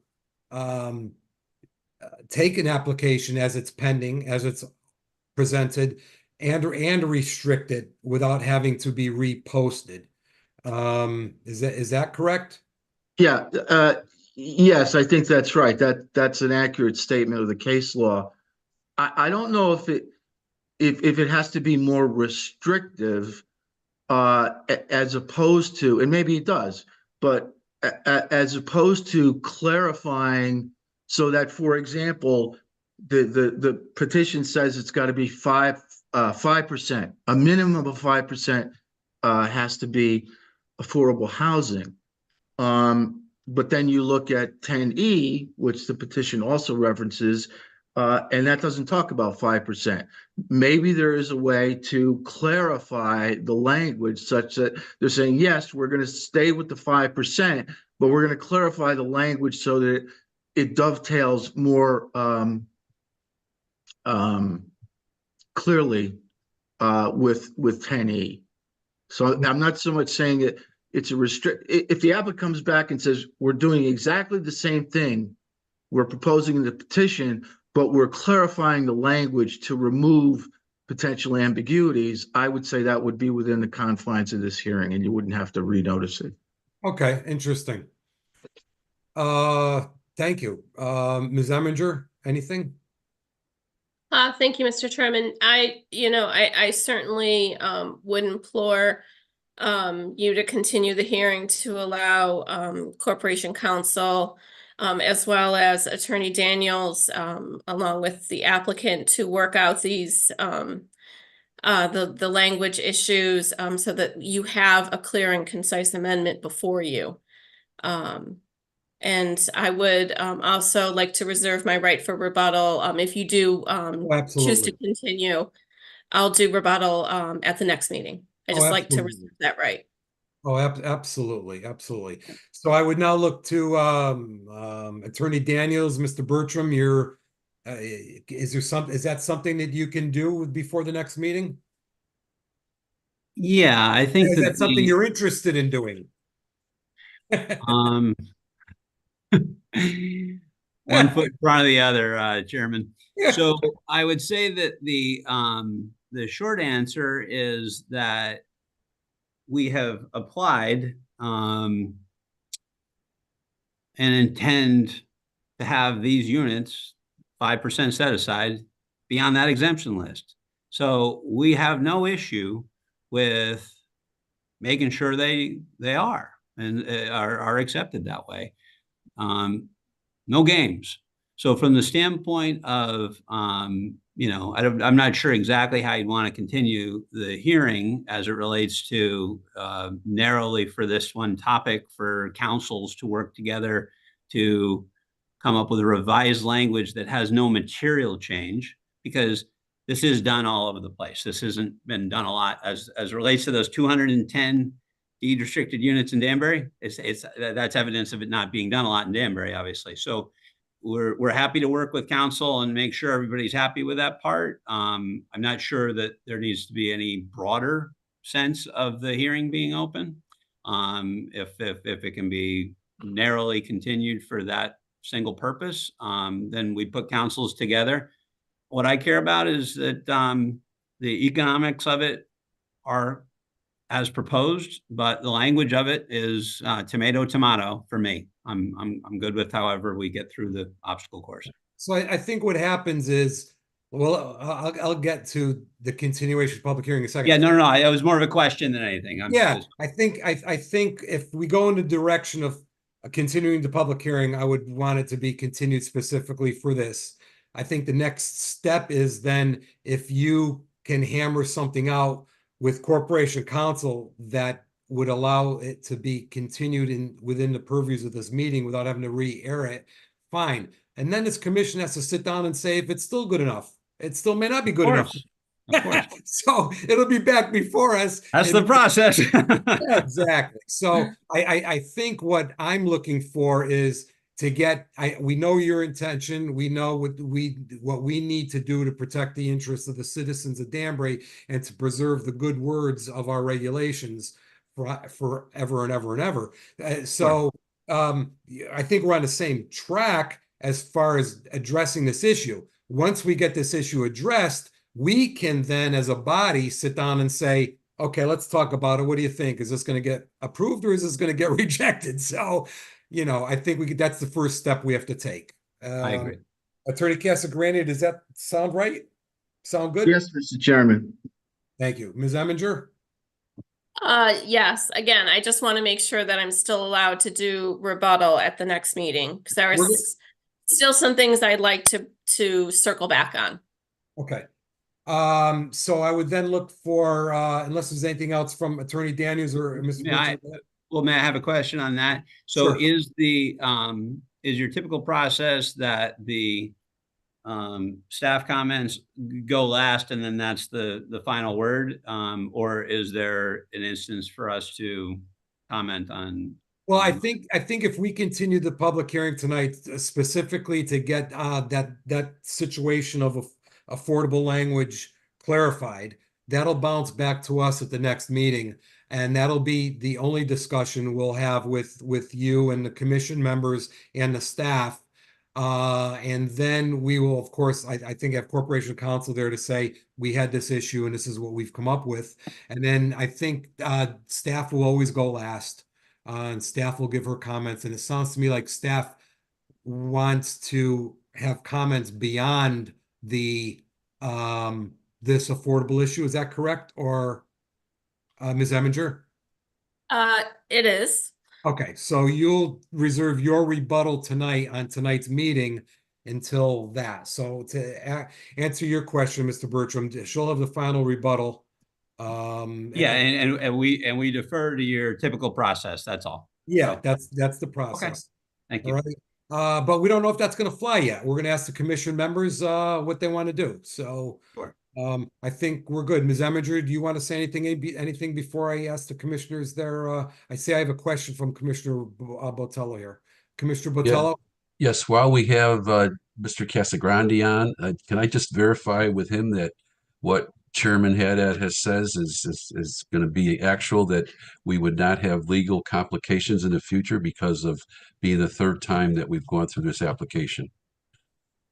A: take an application as it's pending, as it's presented, and restrict it without having to be reposted. Is that correct?
G: Yeah. Yes, I think that's right. That's an accurate statement of the case law. I don't know if it has to be more restrictive as opposed to, and maybe it does, but as opposed to clarifying so that, for example, the petition says it's got to be 5%, a minimum of 5% has to be affordable housing. But then you look at 10E, which the petition also references, and that doesn't talk about 5%. Maybe there is a way to clarify the language such that they're saying, yes, we're going to stay with the 5%, but we're going to clarify the language so that it dovetails more clearly with 10E. So I'm not so much saying that it's a if the applicant comes back and says, we're doing exactly the same thing, we're proposing the petition, but we're clarifying the language to remove potential ambiguities, I would say that would be within the confines of this hearing and you wouldn't have to renotice it.
A: Okay, interesting. Thank you. Ms. Eminger, anything?
H: Thank you, Mr. Chairman. I certainly would implore you to continue the hearing to allow Corporation Counsel as well as Attorney Daniels along with the applicant to work out these the language issues so that you have a clear and concise amendment before you. And I would also like to reserve my right for rebuttal. If you do choose to
A: Absolutely.
H: continue, I'll do rebuttal at the next meeting. I
A: Oh,
H: just like to
A: absolutely.
H: reserve that right.
A: Oh, absolutely, absolutely. So I would now look to Attorney Daniels, Mr. Bertram, is that something that you can do before the next meeting?
F: Yeah, I think
A: Is
F: that
A: that something
F: the,
A: you're interested in doing?
F: um, one foot in front of the other, Chairman. So I would say that the short answer is that we have applied and intend to have these units 5% set aside beyond that exemption list. So we have no issue with making sure they are and are accepted that way. No games. So from the standpoint of, I'm not sure exactly how you'd want to continue the hearing as it relates to narrowly for this one topic for councils to work together to come up with a revised language that has no material change, because this is done all over the place. This hasn't been done a lot as it relates to those 210 deed restricted units in Danbury. That's evidence of it not being done a lot in Danbury, obviously. So we're happy to work with council and make sure everybody's happy with that part. I'm not sure that there needs to be any broader sense of the hearing being open. If it can be narrowly continued for that single purpose, then we put councils together. What I care about is that the economics of it are as proposed, but the language of it is tomato for me. I'm good with however we get through the obstacle course.
A: So I think what happens is, well, I'll get to the continuation of public hearing in a second.
F: Yeah, no. It was more of a question than anything.
A: I think if we go in the direction of continuing the public hearing, I would want it to be continued specifically for this. I think the next step is then if you can hammer something out with Corporation Counsel that would allow it to be continued within the purviews of this meeting without having to re-air it, fine. And then this commission has to sit down and say if it's still good enough. It still may not be good enough.
F: Of course.
A: So it'll be back before us.
F: That's the process.
A: Yeah, exactly. So I think what I'm looking for is to get, we know your intention. We know what we need to do to protect the interests of the citizens of Danbury and to preserve the good words of our regulations for ever and ever and ever. I think we're on the same track as far as addressing this issue. Once we get this issue addressed, we can then as a body sit down and say, okay, let's talk about it. What do you think? Is this going to get approved or is this going to get rejected? So, I think that's the first step we have to take.
F: I agree.
A: Attorney Casagrande, does that sound right? Sound good?
G: Yes, Mr. Chairman.
A: Thank you. Ms. Eminger?
H: Yes, again, I just want to make sure that I'm still allowed to do rebuttal at the next meeting because there are still some things I'd like to circle back on.
A: Okay. So I would then look for, unless there's anything else from Attorney Daniels or Mr.
F: Well, may I have a question on that? So
A: Sure.
F: is your typical process that the staff comments go last and then that's the final word? Or is there an instance for us to comment on?
A: Well, I think if we continue the public hearing tonight, specifically to get that situation of affordable language clarified, that'll bounce back to us at the next meeting. And that'll be the only discussion we'll have with you and the commission members and the staff. And then we will, of course, I think have Corporation Counsel there to say, we had this issue and this is what we've come up with. And then I think staff will always go last. And staff will give her comments. And it sounds to me like staff wants to have comments beyond the this affordable issue. Is that correct? Or Ms. Eminger?
H: It is.
A: Okay, so you'll reserve your rebuttal tonight on tonight's meeting until that. So to answer your question, Mr. Bertram, she'll have the final rebuttal.
F: Yeah, and we defer to your typical process. That's all.
A: Yeah, that's the process.
F: Thank
A: All
F: you.
A: right. But we don't know if that's gonna fly yet. We're gonna ask the commission members what they want to do. So I think we're good. Ms. Eminger, do you want to say anything before I ask the commissioners there? I see I have a question from Commissioner Botello here. Commissioner
U: Yeah.
A: Botello?
U: Yes, while we have Mr. Casagrande on, can I just verify with him that what Chairman Haddad has is going to be actual, that we would not have legal complications in the future because of being the third time that we've gone through this application?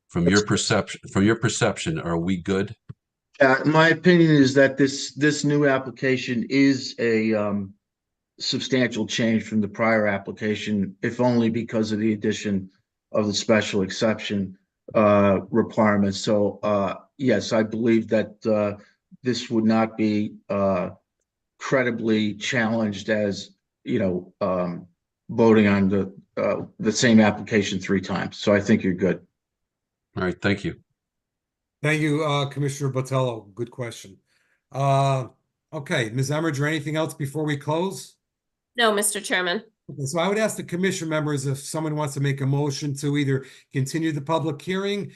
U: From your perception, are we good?
G: My opinion is that this new application is a substantial change from the prior application, if only because of the addition of the special exception requirements. So yes, I believe that this would not be credibly challenged as, voting on the same application 3 times. So I think you're good.
U: All right, thank you.
A: Thank you, Commissioner Botello. Good question. Okay, Ms. Eminger, anything else before we close?
H: No, Mr. Chairman.
A: Okay, so I would ask the commission members if someone wants to make a motion to either continue the public hearing,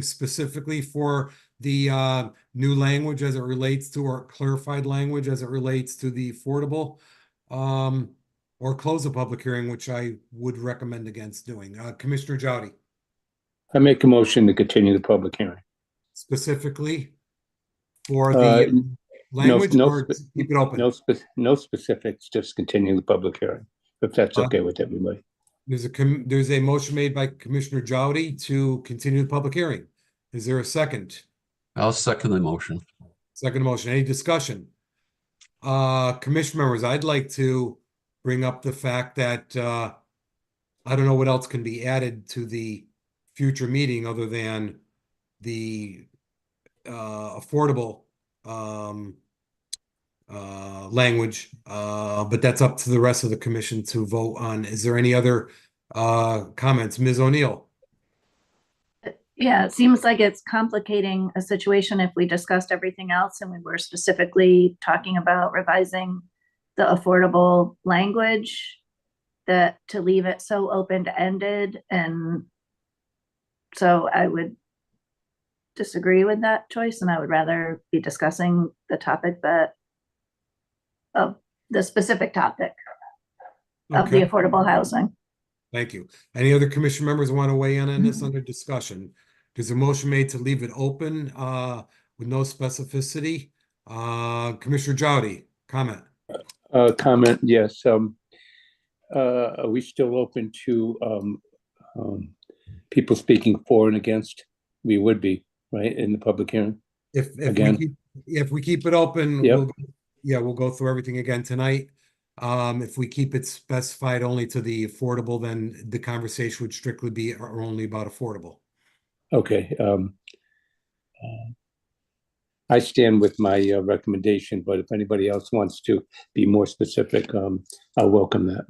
A: specifically for the new language as it relates to, or clarified language as it relates to the affordable, or close the public hearing, which I would recommend against doing. Commissioner Jowdy,
T: I make a motion to continue the public hearing.
A: specifically for the language, or keep it open?
T: No specifics, just continue the public hearing, if that's okay with everybody.
A: There's a motion made by Commissioner Jowdy to continue the public hearing. Is there a second?
U: I'll second the motion.
A: Second motion. Any discussion? Commission members, I'd like to bring up the fact that I don't know what else can be added to the future meeting other than the affordable language, but that's up to the rest of the commission to vote on. Is there any other comments? Ms. O'Neill?
I: Yeah, it seems like it's complicating a situation if we discussed everything else and we were specifically talking about revising the affordable language, that to leave it so open-ended. And so I would disagree with that choice, and I would rather be discussing the topic of the specific topic of the affordable housing.
A: Thank you. Any other commission members want to weigh in on this under discussion? There's a motion made to leave it open with no specificity. Commissioner Jowdy, comment.
T: Comment, yes. Are we still open to people speaking for and against? We would be, right, in the public hearing?
A: If we keep it open,
T: Yep.
A: we'll go through everything again tonight. If we keep it specified only to the affordable, then the conversation would strictly be only about affordable.
T: Okay. I stand with my recommendation, but if anybody else wants to be more specific, I'll welcome that.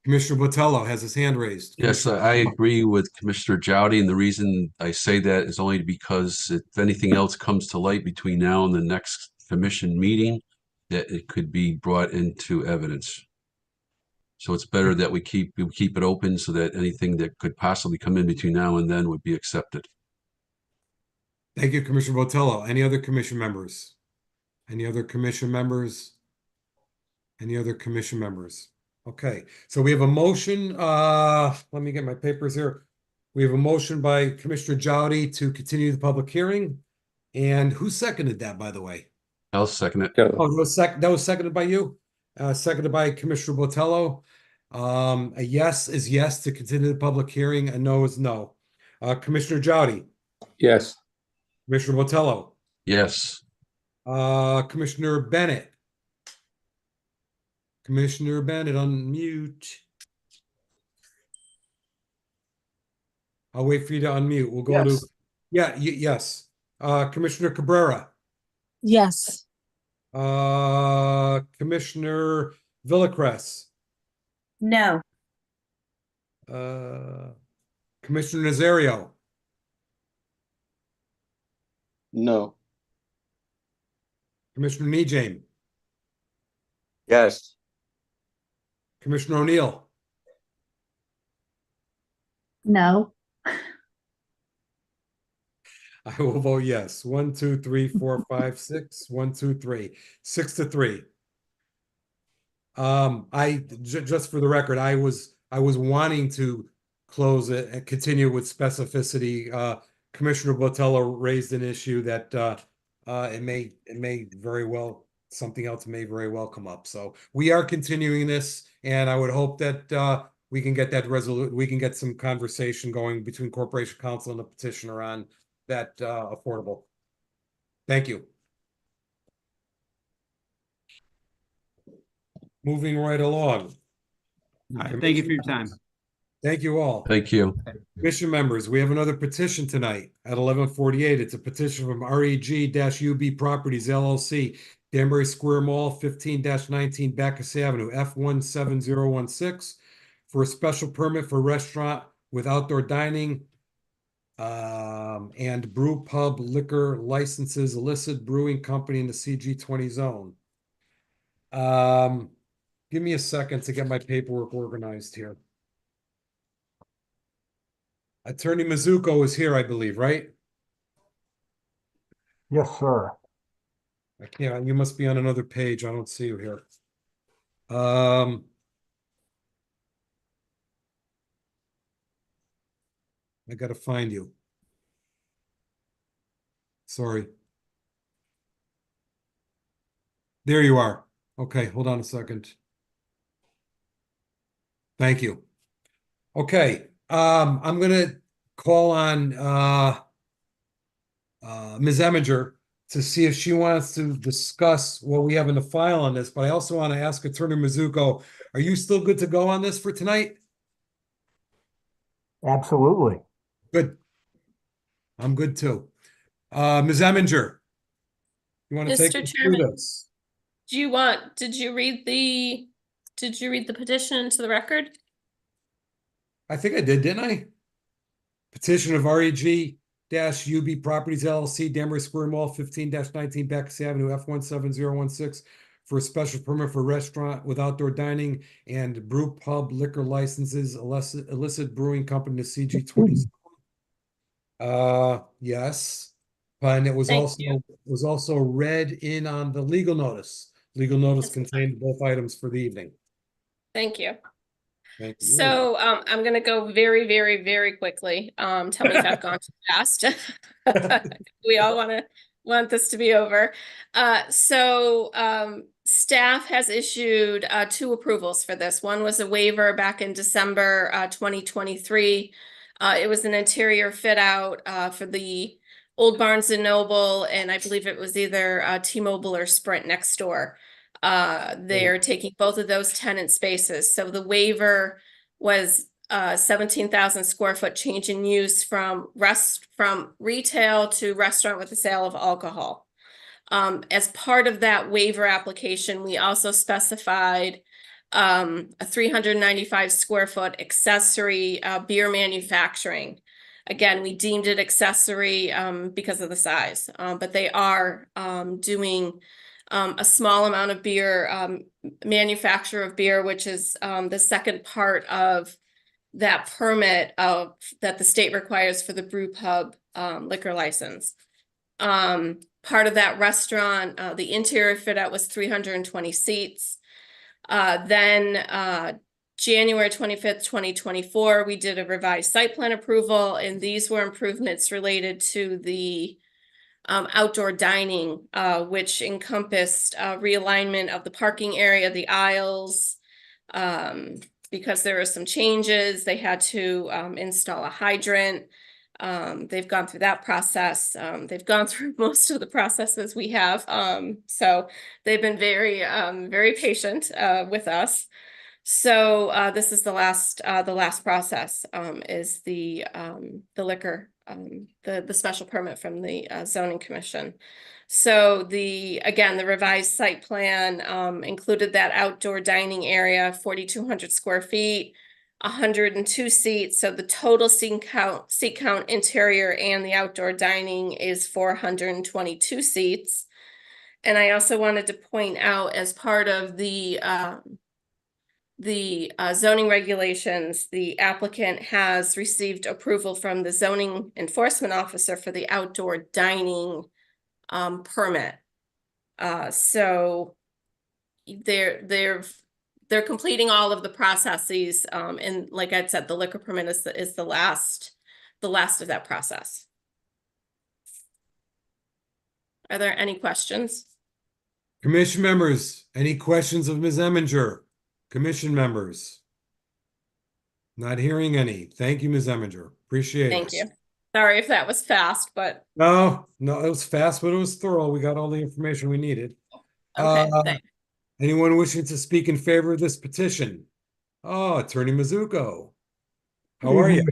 A: Commissioner Botello has his hand raised.
U: Yes, I agree with Commissioner Jowdy, and the reason I say that is only because if anything else comes to light between now and the next commission meeting, that it could be brought into evidence. So it's better that we keep it open so that anything that could possibly come in between now and then would be accepted.
A: Thank you, Commissioner Botello. Any other commission members? Any other commission members? Any other commission members? Okay, so we have a motion. Let me get my papers here. We have a motion by Commissioner Jowdy to continue the public hearing. And who seconded that, by the way?
U: I'll second it.
A: Oh, that was seconded by you? Seconded by Commissioner Botello. A yes is yes to continue the public hearing, a no is no. Commissioner Jowdy?
T: Yes.
A: Commissioner Botello?
U: Yes.
A: Commissioner Bennett? Commissioner Bennett, unmute. I'll wait for you to unmute. We'll go to, yes. Commissioner Cabrera?
V: Yes.
A: Commissioner Villacrez?
I: No.
A: Commissioner Nazario?
Q: No.
A: Commissioner Nejame?
Q: Yes.
A: Commissioner O'Neill,
I: No.
A: I will vote yes. 1, 2, 3, 4, 5, 6. 1, 2, 3. 6-3. Just for the record, I was wanting to close it and continue with specificity. Commissioner Botello raised an issue that it may very well, something else may very well come up. So we are continuing this, and I would hope that we can get that we can get some conversation going between Corporation Counsel and the petitioner on that affordable. Thank you. Moving right along.
F: All right, thank you for your time.
A: Thank you all.
U: Thank you.
A: Commission members, we have another petition tonight at 11:48. It's a petition from REG-UB Properties LLC, Danbury Square Mall, 15-19 Bacchus Avenue, F17016, for a special permit for restaurant with outdoor dining and brew pub liquor licenses, illicit brewing company in the CG20 zone. Give me a second to get my paperwork organized here. Attorney Mizuko is here, I believe, right?
J: Yes, sir.
A: I can't, you must be on another page. I don't see you here. I gotta find you. Sorry. There you are. Okay, hold on a second. Thank you. Okay, I'm gonna call on Ms. Eminger to see if she wants to discuss what we have in the file on this, but I also want to ask Attorney Mizuko, are you still good to go on this for tonight?
J: Absolutely.
A: Good. I'm good too. Ms. Eminger, you want to take
H: Mr.
A: us through
H: Chairman,
A: this?
H: did you read the petition into the record?
A: I think I did, didn't I? Petition of REG-UB Properties LLC, Danbury Square Mall, 15-19 Bacchus Avenue, F17016, for a special permit for restaurant with outdoor dining and brew pub liquor licenses, illicit brewing company to CG20. Yes, and it was also read in on the legal notice. Legal notice contained both items for the evening.
H: Thank you.
A: Thank you.
H: So I'm going to go very, very, very quickly. Tell me if I've gone too fast. We all want this to be over. Staff has issued 2 approvals for this. One was a waiver back in December 2023. It was an interior fit out for the old Barnes and Noble, and I believe it was either T-Mobile or Sprint next door. They're taking both of those tenant spaces. So the waiver was 17,000 square foot change in use from retail to restaurant with the sale of alcohol. As part of that waiver application, we also specified a 395 square foot accessory beer manufacturing. Again, we deemed it accessory because of the size, but they are doing a small amount of beer, manufacture of beer, which is the second part of that permit that the state requires for the brew pub liquor license. Part of that restaurant, the interior fit out was 320 seats. Then January 25th, 2024, we did a revised site plan approval, and these were improvements related to the outdoor dining, which encompassed realignment of the parking area, the aisles. Because there were some changes, they had to install a hydrant. They've gone through that process. They've gone through most of the processes we have. So they've been very, very patient with us. So this is the last process is the liquor, the special permit from the zoning commission. So the revised site plan included that outdoor dining area, 4,200 square feet, 102 seats. So the total seat count interior and the outdoor dining is 422 seats. And I also wanted to point out, as part of the the zoning regulations, the applicant has received approval from the zoning enforcement officer for the outdoor dining permit. So they're completing all of the processes, and like I said, the liquor permit is the last of that process. Are there any questions?
A: Commission members, any questions of Ms. Eminger? Commission members? Not hearing any. Thank you, Ms. Eminger. Appreciate it.
H: Thank you. Sorry if that was fast, but
A: No, it was fast, but it was thorough. We got all the information we needed.
H: okay, thanks.
A: Anyone wishing to speak in favor of this petition? Oh, Attorney Mizuko. How are you?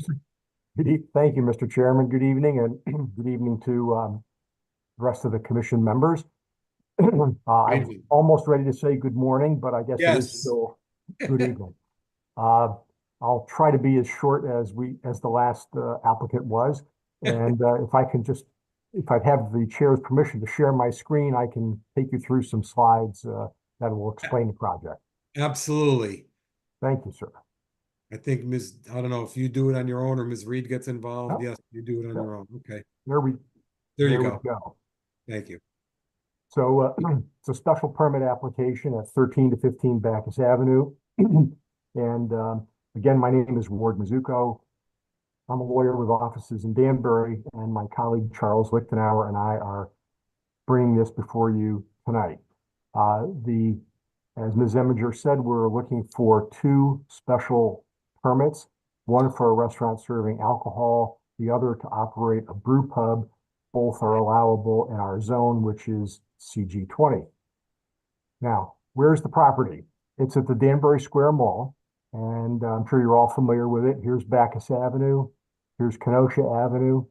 J: Thank you, Mr. Chairman. Good evening, and good evening to the rest of the commission members. I'm almost ready to say good morning, but I guess it is still good evening. I'll try to be as short as the last applicant was, and if I have the chair's permission to share my screen, I can take you through some slides that will explain the project.
A: Absolutely.
J: Thank you, sir.
A: I think I don't know if you do it on your own or Ms. Reed gets involved. Yes, you do it on your own. Okay. There you go. Thank you.
J: So it's a special permit application at 13 to 15 Bacchus Avenue. And again, my name is Ward Mizuko. I'm a lawyer with offices in Danbury, and my colleague Charles Lichtenauer and I are bringing this before you tonight. As Ms. Eminger said, we're looking for two special permits, one for a restaurant serving alcohol, the other to operate a brew pub. Both are allowable in our zone, which is CG20. Now, where's the property? It's at the Danbury Square Mall, and I'm sure you're all familiar with it. Here's Bacchus Avenue. Here's Kenosha Avenue.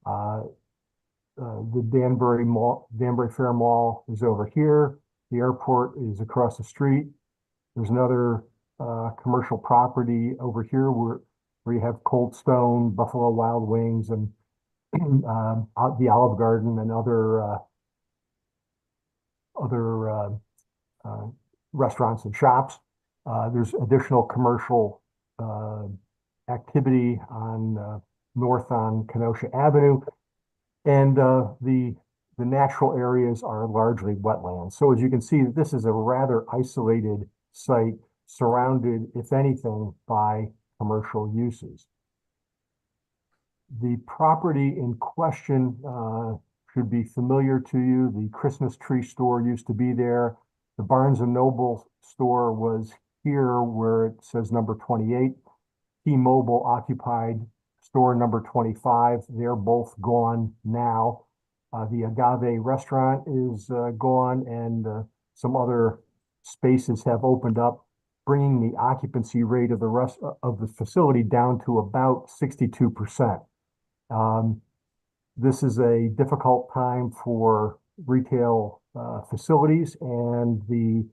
J: The Danbury Fair Mall is over here. The airport is across the street. There's another commercial property over here where you have Cold Stone, Buffalo Wild Wings, and the Olive Garden and other restaurants and shops. There's additional commercial activity on north on Kenosha Avenue, and the natural areas are largely wetlands. So as you can see, this is a rather isolated site surrounded, if anything, by commercial uses. The property in question should be familiar to you. The Christmas tree store used to be there. The Barnes & Noble store was here where it says number 28. T-Mobile occupied store number 25. They're both gone now. The Agave restaurant is gone, and some other spaces have opened up, bringing the occupancy rate of the rest of the facility down to about 62%. This is a difficult time for retail facilities, and the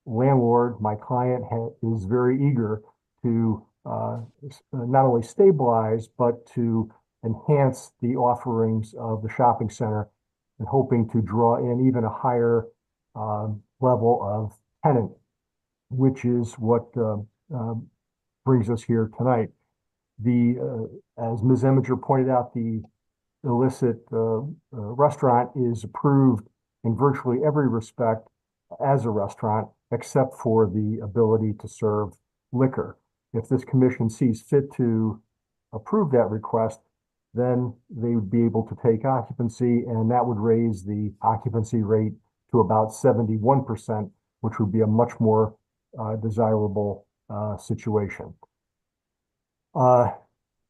J: landlord, my client, is very eager to not only stabilize, but to enhance the offerings of the shopping center, and hoping to draw in even a higher level of tenant, which is what brings us here tonight. As Ms. Eminger pointed out, the illicit restaurant is approved in virtually every respect as a restaurant, except for the ability to serve liquor. If this commission sees fit to approve that request, then they would be able to take occupancy, and that would raise the occupancy rate to about 71%, which would be a much more desirable situation.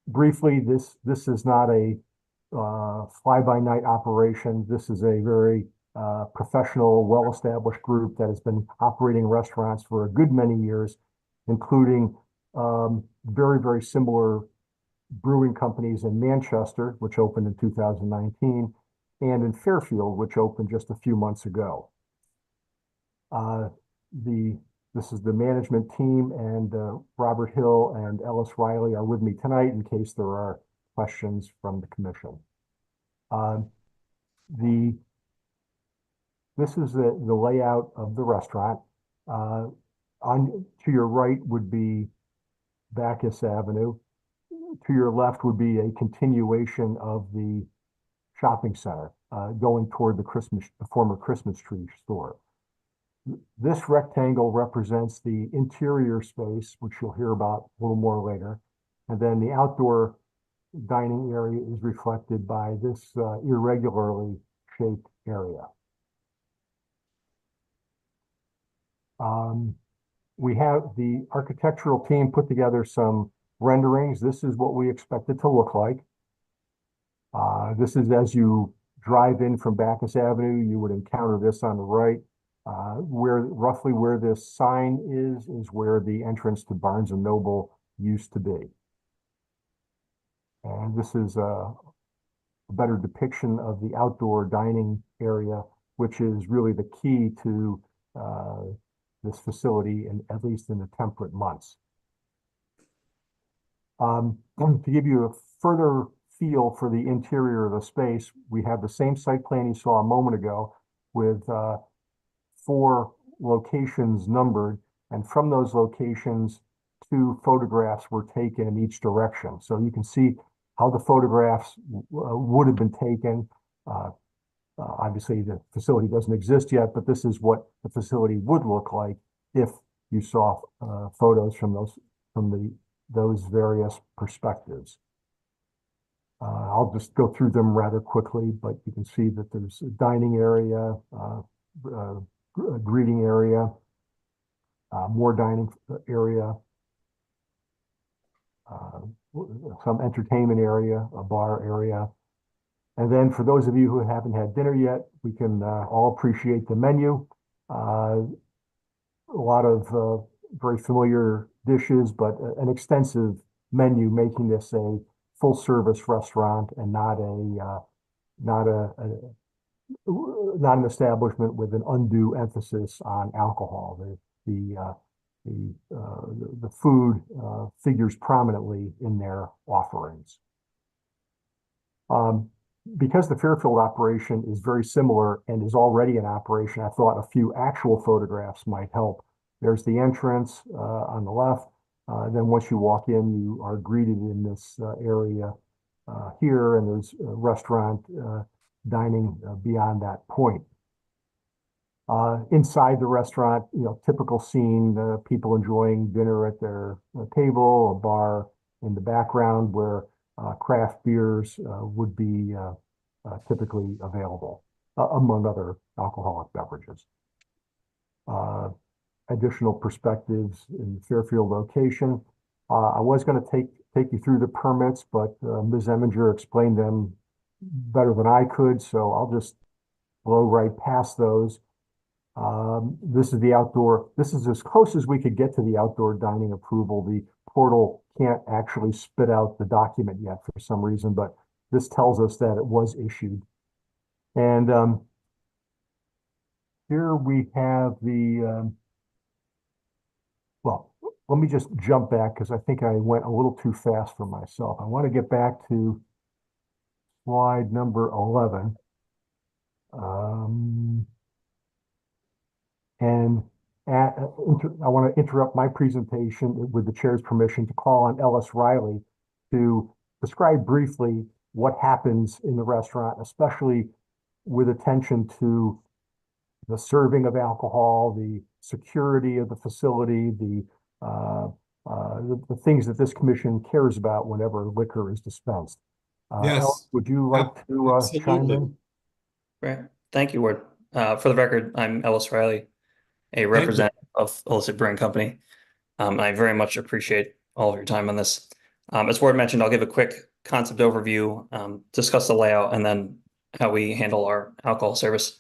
J: Briefly, this is not a fly-by-night operation. This is a very professional, well-established group that has been operating restaurants for a good many years, including very, very similar brewing companies in Manchester, which opened in 2019, and in Fairfield, which opened just a few months ago. This is the management team, and Robert Hill and Ellis Riley are with me tonight in case there are questions from the commission. This is the layout of the restaurant. to your right would be Bacchus Avenue. To your left would be a continuation of the shopping center, going toward the former Christmas tree store. This rectangle represents the interior space, which you'll hear about a little more later. And then the outdoor dining area is reflected by this irregularly shaped area. We have the architectural team put together some renderings. This is what we expect it to look like. This is as you drive in from Bacchus Avenue, you would encounter this on the right. Roughly where this sign is where the entrance to Barnes & Noble used to be. And this is a better depiction of the outdoor dining area, which is really the key to this facility, and at least in the temperate months. To give you a further feel for the interior of the space, we have the same site plan you saw a moment ago with 4 locations numbered, and from those locations, 2 photographs were taken in each direction. So you can see how the photographs would have been taken. Obviously, the facility doesn't exist yet, but this is what the facility would look like if you saw photos from those various perspectives. I'll just go through them rather quickly, but you can see that there's a dining area, a greeting area, more dining area, some entertainment area, a bar area. And then for those of you who haven't had dinner yet, we can all appreciate the menu. A lot of very familiar dishes, but an extensive menu, making this a full-service restaurant and not an establishment with an undue emphasis on alcohol. The food figures prominently in their offerings. Because the Fairfield operation is very similar and is already in operation, I thought a few actual photographs might help. There's the entrance on the left. Then once you walk in, you are greeted in this area here, and there's a restaurant dining beyond that point. Inside the restaurant, typical scene, people enjoying dinner at their table, a bar in the background where craft beers would be typically available, among other alcoholic beverages. Additional perspectives in the Fairfield location. I was going to take you through the permits, but Ms. Eminger explained them better than I could, so I'll just blow right past those. This is the outdoor. This is as close as we could get to the outdoor dining approval. The portal can't actually spit out the document yet for some reason, but this tells us that it was issued. And here we have the, well, let me just jump back because I think I went a little too fast for myself. I want to get back to slide number 11. I want to interrupt my presentation with the chair's permission to call on Ellis Riley to describe briefly what happens in the restaurant, especially with attention to the serving of alcohol, the security of the facility, the things that this commission cares about whenever liquor is dispensed.
A: Yes.
J: Ellis, would you like to chime in?
K: Great. Thank you, Ward. For the record, I'm Ellis Riley, a representative of Illicit Brewing Company. I very much appreciate all of your time on this. As Ward mentioned, I'll give a quick concept overview, discuss the layout, and then how we handle our alcohol service.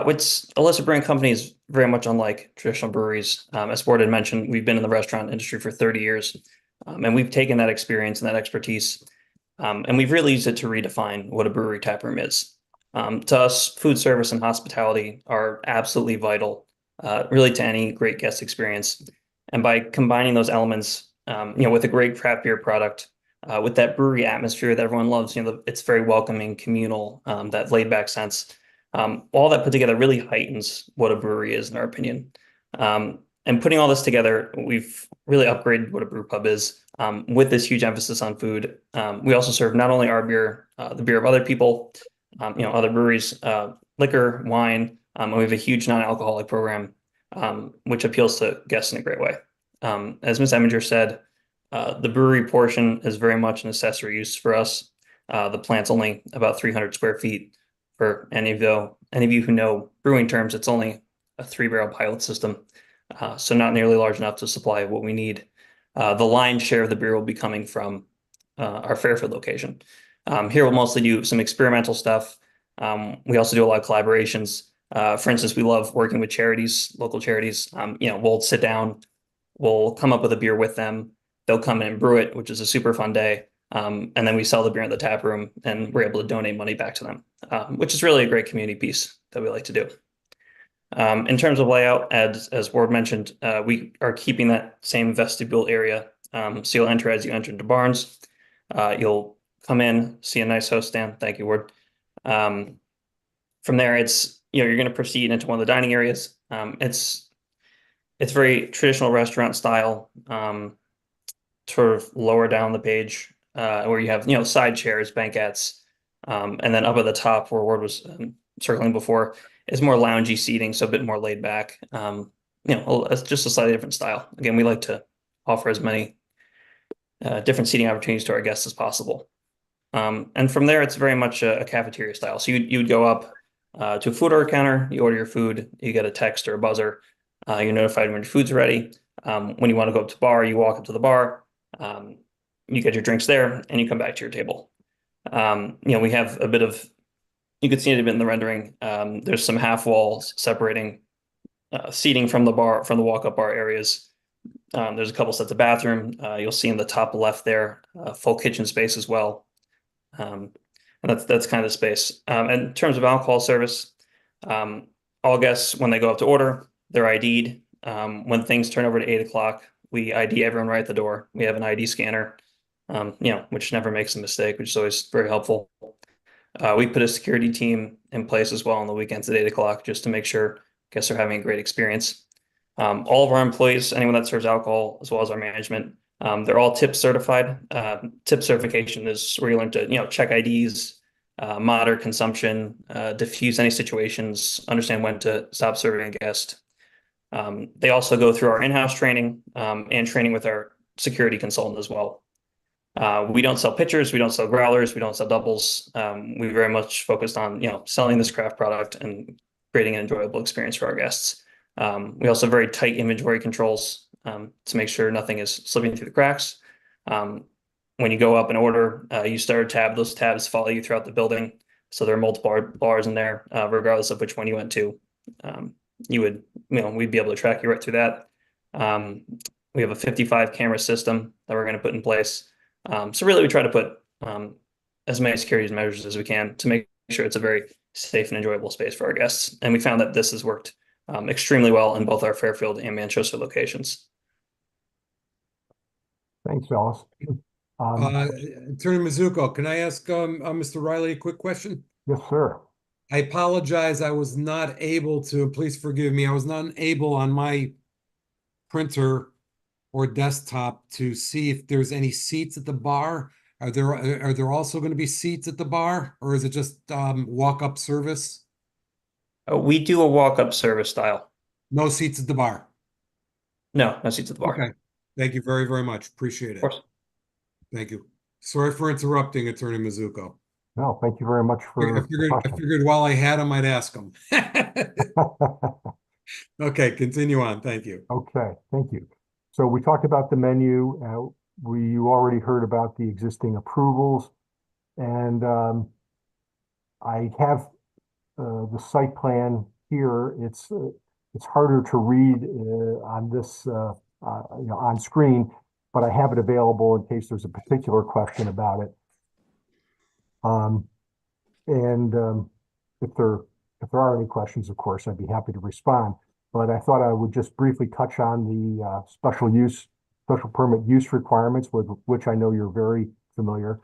K: Which Illicit Brewing Company is very much unlike traditional breweries. As Ward had mentioned, we've been in the restaurant industry for 30 years, and we've taken that experience and that expertise, and we've really used it to redefine what a brewery taproom is. To us, food service and hospitality are absolutely vital, really, to any great guest experience. And by combining those elements, with a great craft beer product, with that brewery atmosphere that everyone loves, it's very welcoming, communal, that laid back sense. All that put together really heightens what a brewery is, in our opinion. And putting all this together, we've really upgraded what a brew pub is with this huge emphasis on food. We also serve not only our beer, the beer of other people, other breweries, liquor, wine, and we have a huge non-alcoholic program, which appeals to guests in a great way. As Ms. Eminger said, the brewery portion is very much an accessory use for us. The plant's only about 300 square feet. For any of you who know brewing terms, it's only a 3-barrel pilot system, so not nearly large enough to supply what we need. The lion's share of the beer will be coming from our Fairfield location. Here we'll mostly do some experimental stuff. We also do a lot of collaborations. For instance, we love working with charities, local charities. We'll sit down, we'll come up with a beer with them. They'll come in and brew it, which is a super fun day. And then we sell the beer in the tap room and we're able to donate money back to them, which is really a great community piece that we like to do. In terms of layout, as Ward mentioned, we are keeping that same vestibule area. So you'll enter as you enter into Barnes. You'll come in, see a nice host stand. Thank you, Ward. From there, you're going to proceed into one of the dining areas. It's very traditional restaurant style, sort of lower down the page, where you have side chairs, banquettes, and then up at the top where Ward was circling before is more loungy seating, so a bit more laid back. It's just a slightly different style. Again, we like to offer as many different seating opportunities to our guests as possible. And from there, it's very much a cafeteria style. So you would go up to a food order counter, you order your food, you get a text or a buzzer, you're notified when your food's ready. When you want to go up to the bar, you walk up to the bar, you get your drinks there, and you come back to your table. We have a bit of, you could see it a bit in the rendering. There's some half walls separating seating from the bar, from the walk-up bar areas. There's a couple sets of bathroom. You'll see in the top left there, full kitchen space as well. And that's kind of the space. In terms of alcohol service, all guests, when they go up to order, they're ID'd. When things turn over to 8 o'clock, we ID everyone right at the door. We have an ID scanner, which never makes a mistake, which is always very helpful. We put a security team in place as well on the weekends at 8 o'clock, just to make sure guests are having a great experience. All of our employees, anyone that serves alcohol, as well as our management, they're all TIP certified. TIP certification is where you learn to, check IDs, monitor consumption, diffuse any situations, understand when to stop serving a guest. They also go through our in-house training and training with our security consultant as well. We don't sell pitchers, we don't sell growlers, we don't sell doubles. We very much focused on, selling this craft product and creating an enjoyable experience for our guests. We also have very tight inventory controls to make sure nothing is slipping through the cracks. When you go up and order, you start a tab, those tabs follow you throughout the building. So there are multiple bars in there, regardless of which one you went to. We'd be able to track you right through that. We have a 55 camera system that we're going to put in place. So really we try to put as many security measures as we can to make sure it's a very safe and enjoyable space for our guests. And we found that this has worked extremely well in both our Fairfield and Manchester locations.
J: Thanks, Ellis.
A: Attorney Mizuko, can I ask Mr. Riley a quick question?
J: Yes, sir.
A: I apologize, I was not able to, please forgive me, I was not able on my printer or desktop to see if there's any seats at the bar. Are there also going to be seats at the bar, or is it just walk-up service?
K: We do a walk-up service style.
A: No seats at the bar?
K: No seats at the bar.
A: Okay. Thank you very, very much. Appreciate it.
K: Of course.
A: Thank you. Sorry for interrupting, Attorney Mizuko.
J: No, thank you very much for
A: I figured while I had him, I'd ask him. Okay, continue on. Thank you.
J: Okay, thank you. So we talked about the menu. You already heard about the existing approvals, and I have the site plan here. It's harder to read on this on screen, but I have it available in case there's a particular question about it. If there are any questions, of course, I'd be happy to respond. But I thought I would just briefly touch on the special permit use requirements, with which I know you're very familiar.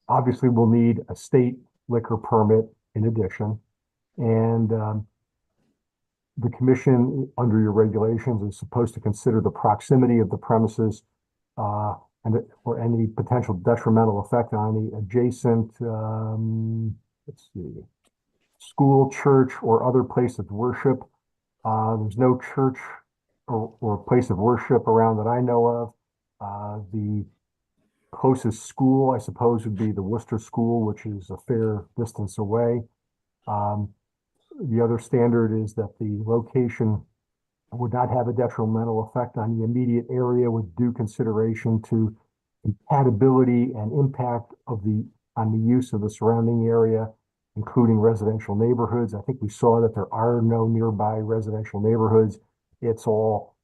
J: Obviously, we'll need a state liquor permit in addition, and the commission, under your regulations, is supposed to consider the proximity of the premises or any potential detrimental effect on the adjacent, let's see, school, church, or other place of worship. There's no church or place of worship around that I know of. The closest school, I suppose, would be the Worcester School, which is a fair distance away. The other standard is that the location would not have a detrimental effect on the immediate area with due consideration to compatibility and impact on the use of the surrounding area, including residential neighborhoods. I think we saw that there are no nearby residential neighborhoods. It's all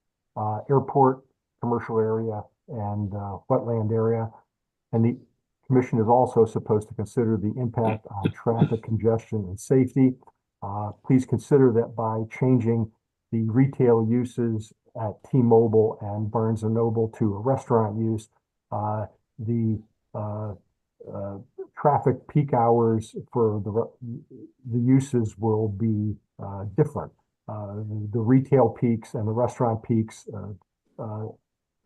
J: airport, commercial area, and wetland area. And the commission is also supposed to consider the impact on traffic congestion and safety. Please consider that by changing the retail uses at T-Mobile and Barnes & Noble to a restaurant use, the traffic peak hours for the uses will be different. The retail peaks and the restaurant peaks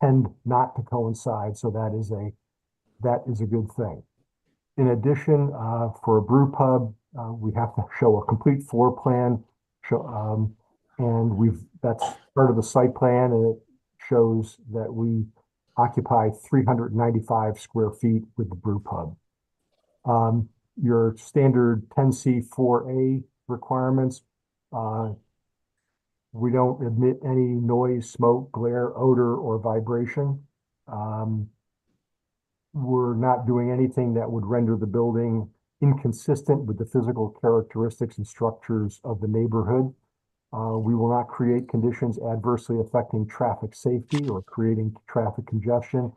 J: tend not to coincide, so that is a good thing. In addition, for a brew pub, we have to show a complete floor plan, and that's part of the site plan, and it shows that we occupy 395 square feet with the brew pub. Your standard 10C4A requirements, we don't admit any noise, smoke, glare, odor, or vibration. We're not doing anything that would render the building inconsistent with the physical characteristics and structures of the neighborhood. We will not create conditions adversely affecting traffic safety or creating traffic congestion.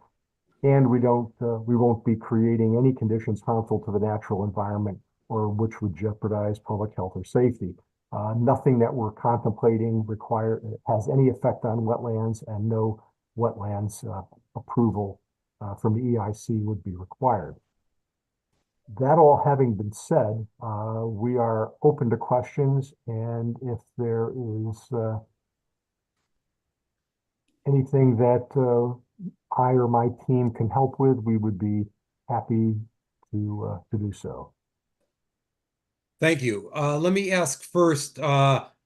J: And we won't be creating any conditions harmful to the natural environment or which would jeopardize public health or safety. Nothing that we're contemplating has any effect on wetlands, and no wetlands approval from the EIC would be required. That all having been said, we are open to questions, and if there is anything that I or my team can help with, we would be happy to do so.
A: Thank you. Let me ask first,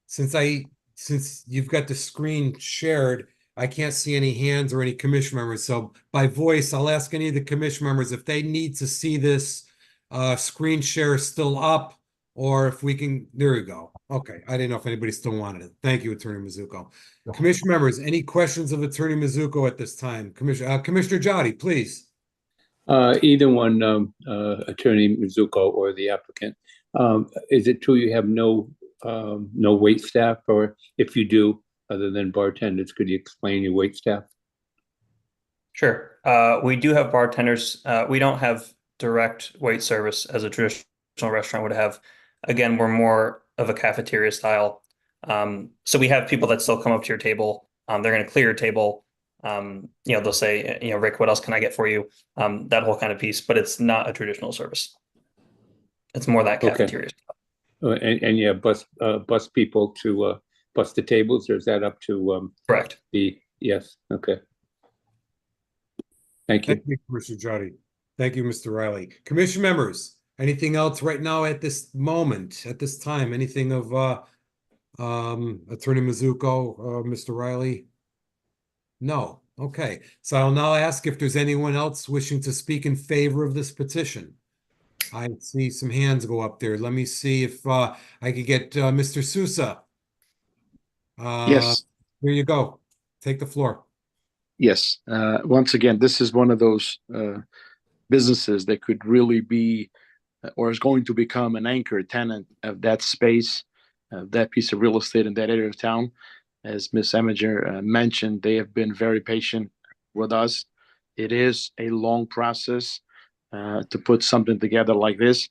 A: since you've got the screen shared, I can't see any hands or any commission members. So by voice, I'll ask any of the commission members if they need to see this screen share still up, or if we can, there we go. Okay, I didn't know if anybody still wanted it. Thank you, Attorney Mizuko. Commission members, any questions of Attorney Mizuko at this time? Commissioner Jati, please.
T: Either one, Attorney Mizuko or the applicant. Is it true you have no wait staff, or if you do, other than bartenders, could you explain your wait staff?
K: Sure. We do have bartenders. We don't have direct wait service as a traditional restaurant would have. Again, we're more of a cafeteria style. So we have people that still come up to your table. They're going to clear your table. They'll say, Rick, what else can I get for you? That whole kind of piece, but it's not a traditional service. It's more that cafeteria style.
T: And yeah, bus people to bus the tables, or is that up to
K: correct?
T: Yes. Okay. Thank you.
A: Thank you, Commissioner Jati. Thank you, Mr. Riley. Commission members, anything else right now at this moment, at this time? Anything of Attorney Mizuko, Mr. Riley? No. Okay. So I'll now ask if there's anyone else wishing to speak in favor of this petition. I see some hands go up there. Let me see if I could get Mr. Sousa.
Q: Yes.
A: Here you go. Take the floor.
Q: Yes. Once again, this is one of those businesses that could really be or is going to become an anchor tenant of that space, that piece of real estate in that area of town. As Ms. Eminger mentioned, they have been very patient with us. It is a long process to put something together like this.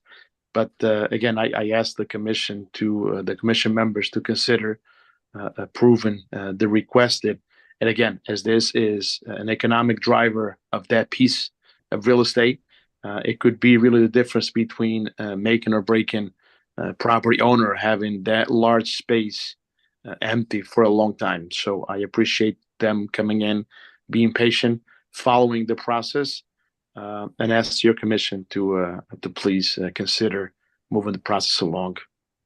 Q: But again, I asked the commission members to consider approving the requested. And again, as this is an economic driver of that piece of real estate, it could be really the difference between making or breaking property owner having that large space empty for a long time. So I appreciate them coming in, being patient, following the process, and ask your commission to please consider moving the process along.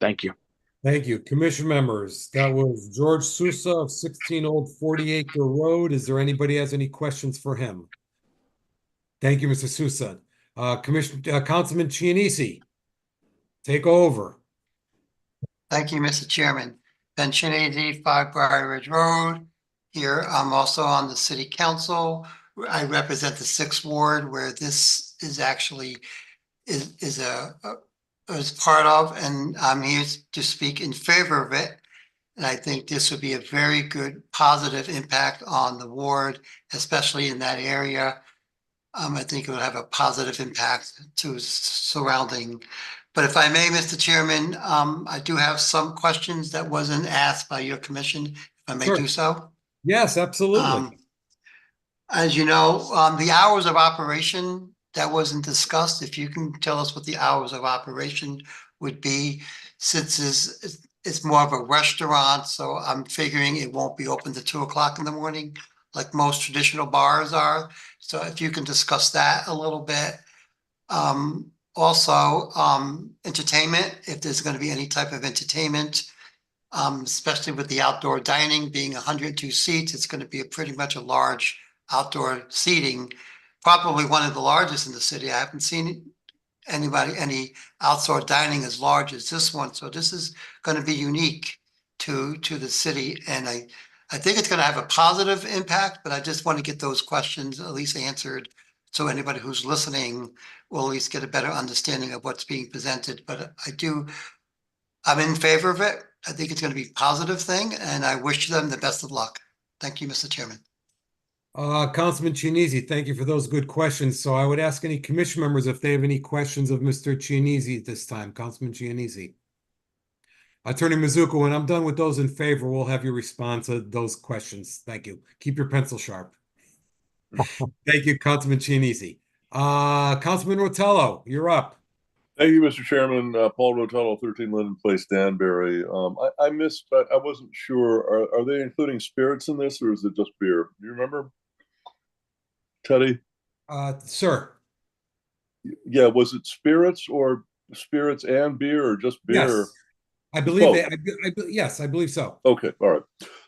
Q: Thank you.
A: Thank you. Commission members, that was George Sousa of 16 Old 40 Acre Road. Is there anybody has any questions for him? Thank you, Mr. Sousa. Councilman Chianese, take over.
D: Thank you, Mr. Chairman. Ben Chianese, 5 Briar Ridge Road. Here, I'm also on the city council. I represent the 6th ward where this is actually is part of, and I'm here to speak in favor of it. And I think this would be a very good positive impact on the ward, especially in that area. I think it will have a positive impact to surrounding. But if I may, Mr. Chairman, I do have some questions that wasn't asked by your commission, if I may do so.
A: Yes, absolutely.
D: As you know, the hours of operation, that wasn't discussed. If you can tell us what the hours of operation would be, since it's more of a restaurant, so I'm figuring it won't be open to 2 o'clock in the morning, like most traditional bars are. So if you can discuss that a little bit. Also, entertainment, if there's going to be any type of entertainment, especially with the outdoor dining being 102 seats, it's going to be pretty much a large outdoor seating, probably one of the largest in the city. I haven't seen any outdoor dining as large as this one. So this is going to be unique to the city. And I think it's going to have a positive impact, but I just want to get those questions at least answered, so anybody who's listening will at least get a better understanding of what's being presented. But I'm in favor of it. I think it's going to be a positive thing, and I wish them the best of luck. Thank you, Mr. Chairman.
A: Councilman Chianese, thank you for those good questions. So I would ask any commission members if they have any questions of Mr. Chianese at this time. Councilman Chianese. Attorney Mizuko, when I'm done with those in favor, we'll have you respond to those questions. Thank you. Keep your pencil sharp. Thank you, Councilman Chianese. Councilman Rotello, you're up.
R: Thank you, Mr. Chairman. Paul Rotello, 13 Linden Place, Danbury. I missed, but I wasn't sure. Are they including spirits in this, or is it just beer? Do you remember, Teddy?
A: Sir.
R: Yeah, was it spirits or spirits and beer, or just beer?
A: Yes. I believe yes, I believe so.
R: Okay, all right.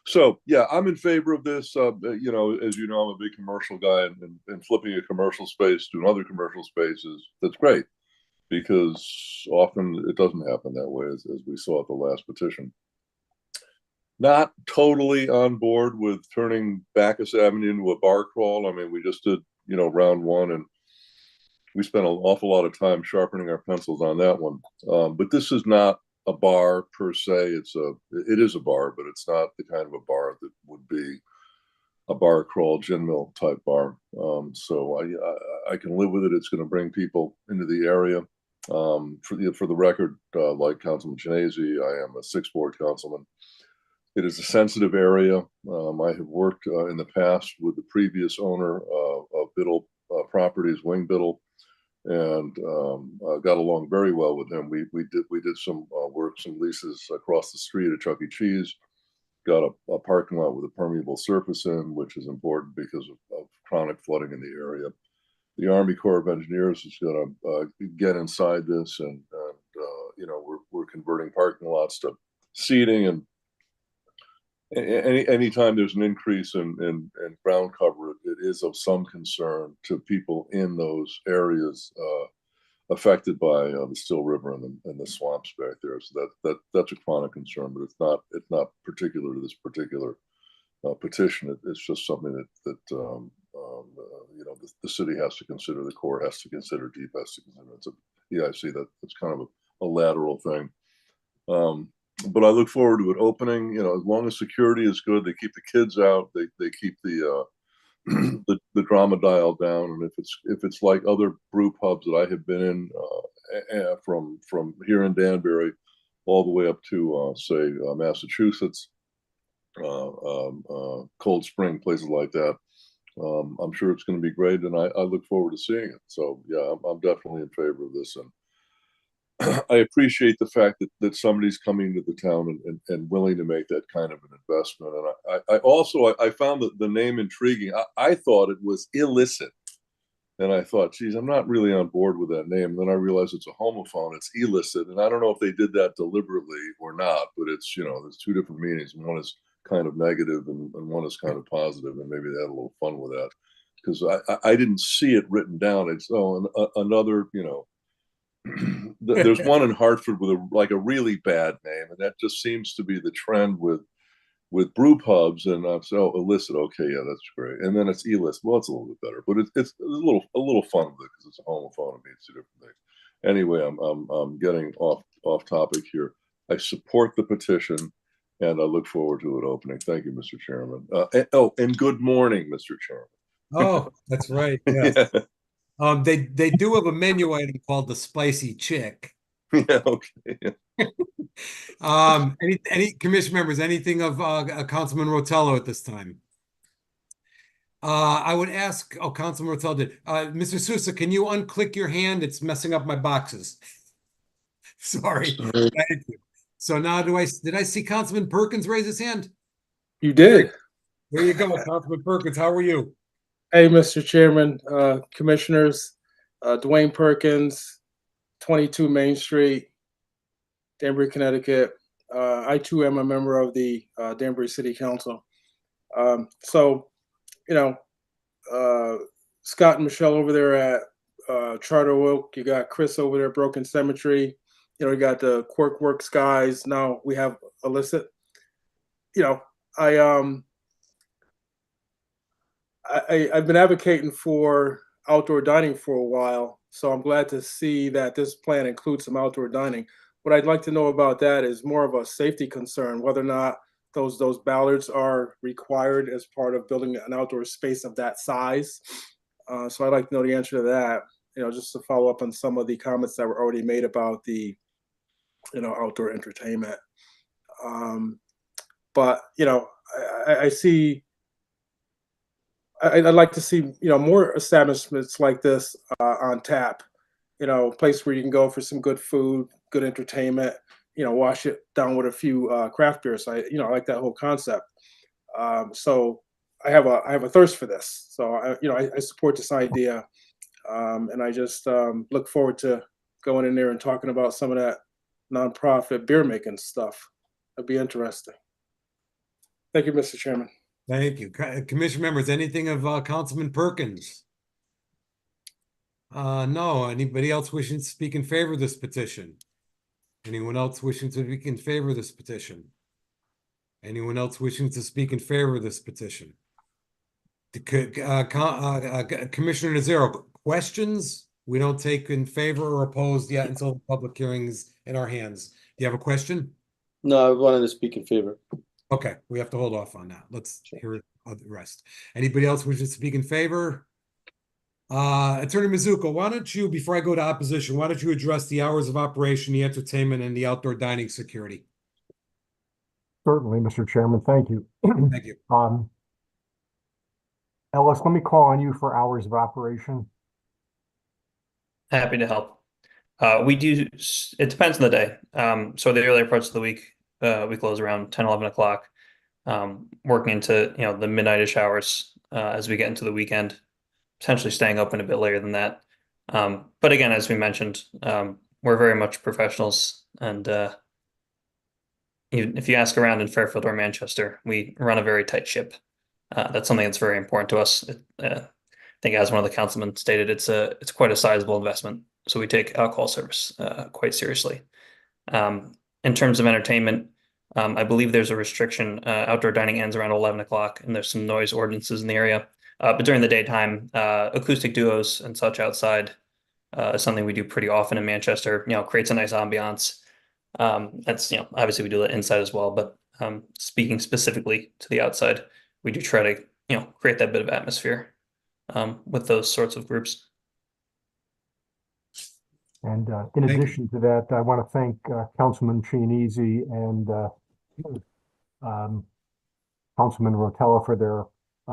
R: So yeah, I'm in favor of this. You know, as you know, I'm a big commercial guy, and flipping a commercial space to another commercial space that's great, because often it doesn't happen that way, as we saw at the last petition. Not totally on board with turning Bacchus Avenue into a bar crawl. I mean, we just did, you know, round one, and we spent an awful lot of time sharpening our pencils on that one. But this is not a bar per se. It is a bar, but it's not the kind of a bar that would be a bar crawl, gin mill type bar. So I can live with it. It's going to bring people into the area. For the record, like Councilman Chianese, I am a 6th ward councilman. It is a sensitive area. I have worked in the past with the previous owner of Biddle Properties, Wing Biddle, and got along very well with him. We did some work, some leases across the street at Chuck E. Cheese. Got a parking lot with a permeable surface in, which is important because of chronic flooding in the area. The Army Corps of Engineers is going to get inside this, and you know, we're converting parking lots to seating, and anytime there's an increase in ground cover, it is of some concern to people in those areas affected by the Still River and the swamps back there. So that's a chronic concern, but it's not particular to this particular petition. It's just something that you know, the city has to consider, the Corps has to consider, DEEP has to consider. It's EIC, that's kind of a lateral thing. But I look forward to it opening. You know, as long as security is good, they keep the kids out, they keep the drama dial down. And if it's like other brew pubs that I have been in, from here in Danbury all the way up to say Massachusetts, Cold Spring, places like that, I'm sure it's going to be great, and I look forward to seeing it. So yeah, I'm definitely in favor of this. And I appreciate the fact that somebody's coming to the town and willing to make that kind of an investment. And I also found that the name intriguing. I thought it was illicit. And I thought, geez, I'm not really on board with that name. And then I realized it's a homophone, it's illicit. And I don't know if they did that deliberately or not, but it's, there's two different meanings. One is kind of negative and one is kind of positive, and maybe they had a little fun with that. Because I didn't see it written down. It's another, there's one in Hartford with a really bad name, and that just seems to be the trend with brew pubs. And I'm so illicit. Okay, yeah, that's great. And then it's illicit. Well, it's a little bit better, but it's a little fun with it because it's a homophone. It means two different things. Anyway, I'm getting off topic here. I support the petition, and I look forward to it opening. Thank you, Mr. Chairman. And good morning, Mr. Chairman.
A: Oh, that's right. Yes.
R: Yeah.
A: They do have a menu item called the Spicy Chick.
R: Yeah, okay.
A: Any commission members, anything of Councilman Rotello at this time? I would ask, Councilman Rotello did. Mr. Sousa, can you unclick your hand? It's messing up my boxes. Sorry. Thank you. So now did I see Councilman Perkins raise his hand?
L: You did.
A: There you go, Councilman Perkins. How are you?
L: Hey, Mr. Chairman, commissioners, Dwayne Perkins, 22 Main Street, Danbury, Connecticut. I too am a member of the Danbury City Council. So, Scott and Michelle over there at Charter Oak, you got Chris over there at Broken Cemetery, you got the Quirk Works guys. Now we have illicit. I've been advocating for outdoor dining for a while, so I'm glad to see that this plan includes some outdoor dining. What I'd like to know about that is more of a safety concern, whether or not those ballards are required as part of building an outdoor space of that size. So I'd like to know the answer to that, just to follow up on some of the comments that were already made about the, outdoor entertainment. But, I see, I'd like to see, more establishments like this on tap, a place where you can go for some good food, good entertainment, wash it down with a few craft beers. I like that whole concept. So I have a thirst for this. So I support this idea, and I just look forward to going in there and talking about some of that nonprofit beer making stuff. That'd be interesting. Thank you, Mr. Chairman.
A: Thank you. Commission members, anything of Councilman Perkins? No. Anybody else wishing to speak in favor of this petition? Anyone else wishing to speak in favor of this petition? Anyone else wishing to speak in favor of this petition? Commissioner Nazaro, questions? We don't take in favor or opposed yet until the public hearing's in our hands. Do you have a question?
L: No, I wanted to speak in favor.
A: Okay, we have to hold off on that. Let's hear the rest. Anybody else wishing to speak in favor? Attorney Mizuko, why don't you, before I go to opposition, why don't you address the hours of operation, the entertainment, and the outdoor dining security?
J: Certainly, Mr. Chairman. Thank you.
A: Thank you.
J: Ellis, let me call on you for hours of operation.
K: Happy to help. We do, it depends on the day. So the earlier parts of the week, we close around 10, 11 o'clock, working into, the midnight-ish hours as we get into the weekend, potentially staying open a bit later than that. But again, as we mentioned, we're very much professionals. And even if you ask around in Fairfield or Manchester, we run a very tight ship. That's something that's very important to us. I think as one of the councilmen stated, it's quite a sizable investment. So we take alcohol service quite seriously. In terms of entertainment, I believe there's a restriction. Outdoor dining ends around 11 o'clock, and there's some noise ordinances in the area. But during the daytime, acoustic duos and such outside is something we do pretty often in Manchester. Creates a nice ambiance. That's obviously we do it inside as well. But speaking specifically to the outside, we do try to create that bit of atmosphere with those sorts of groups.
J: And in addition to that, I want to thank Councilman Chianese and Councilman Rotella for their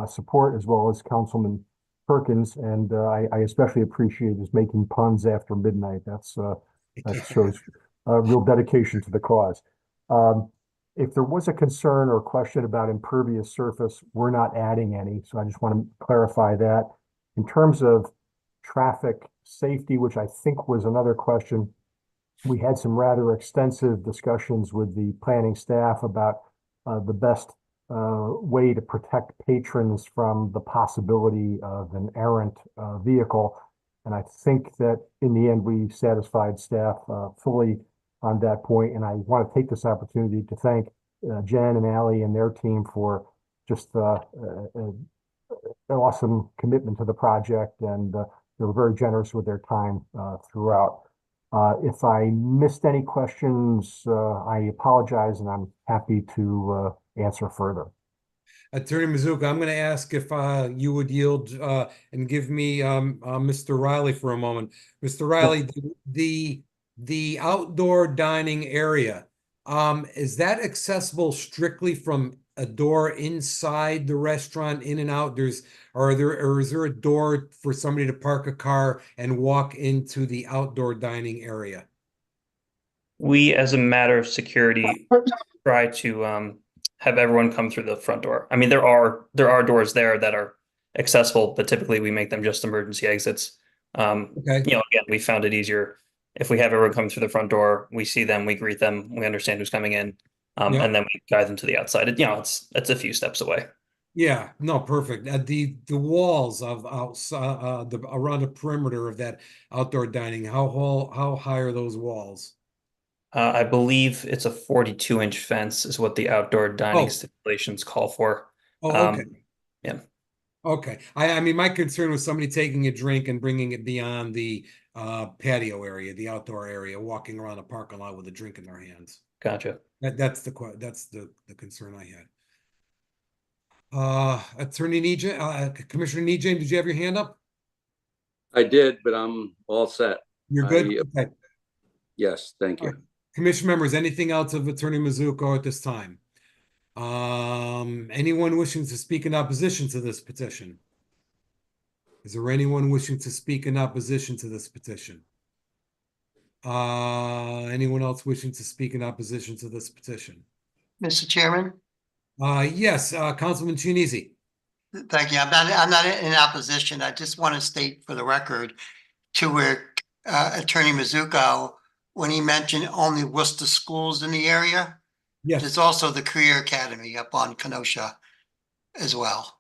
J: support, as well as Councilman Perkins. And I especially appreciate his making puns after midnight. That's That shows real dedication to the cause. If there was a concern or question about impervious surface, we're not adding any, so I just want to clarify that. In terms of traffic safety, which I think was another question, we had some rather extensive discussions with the planning staff about the best way to protect patrons from the possibility of an errant vehicle. And I think that in the end, we satisfied staff fully on that point. And I want to take this opportunity to thank Jen and Ally and their team for just an awesome commitment to the project. And they were very generous with their time throughout. If I missed any questions, I apologize, and I'm happy to answer further.
A: Attorney Mizuko, I'm going to ask if you would yield and give me Mr. Riley for a moment. Mr. Riley, the outdoor dining area, is that accessible strictly from a door inside the restaurant, in and out? Or is there a door for somebody to park a car and walk into the outdoor dining area?
K: We, as a matter of security, try to have everyone come through the front door. I mean, there are doors there that are accessible, but typically we make them just emergency exits.
A: Okay.
K: You know, again, we found it easier if we have everyone come through the front door. We see them, we greet them, we understand who's coming in,
A: Yeah.
K: and then we guide them to the outside. It's a few steps away.
A: Yeah, no, perfect. The walls of outside around the perimeter of that outdoor dining, how high are those walls?
K: I believe it's a 42-inch fence is what the outdoor dining
A: Oh.
K: stipulations call for.
A: Oh, okay.
K: Yeah.
A: Okay. I mean, my concern was somebody taking a drink and bringing it beyond the patio area, the outdoor area, walking around the parking lot with a drink in their hands.
K: Gotcha.
A: That's the concern I had. Attorney Nejam, Commissioner Nejam, did you have your hand up?
O: I did, but I'm all set.
A: You're good? Okay.
O: Yes, thank you.
A: Commission members, anything else of Attorney Mizuko at this time? Anyone wishing to speak in opposition to this petition? Is there anyone wishing to speak in opposition to this petition? Anyone else wishing to speak in opposition to this petition?
D: Mr. Chairman?
A: Yes, Councilman Chinese.
D: Thank you. I'm not in opposition. I just want to state for the record to where Attorney Mizuko, when he mentioned only Worcester schools in the area,
A: yes,
D: there's also the Career Academy up on Kenosha as well.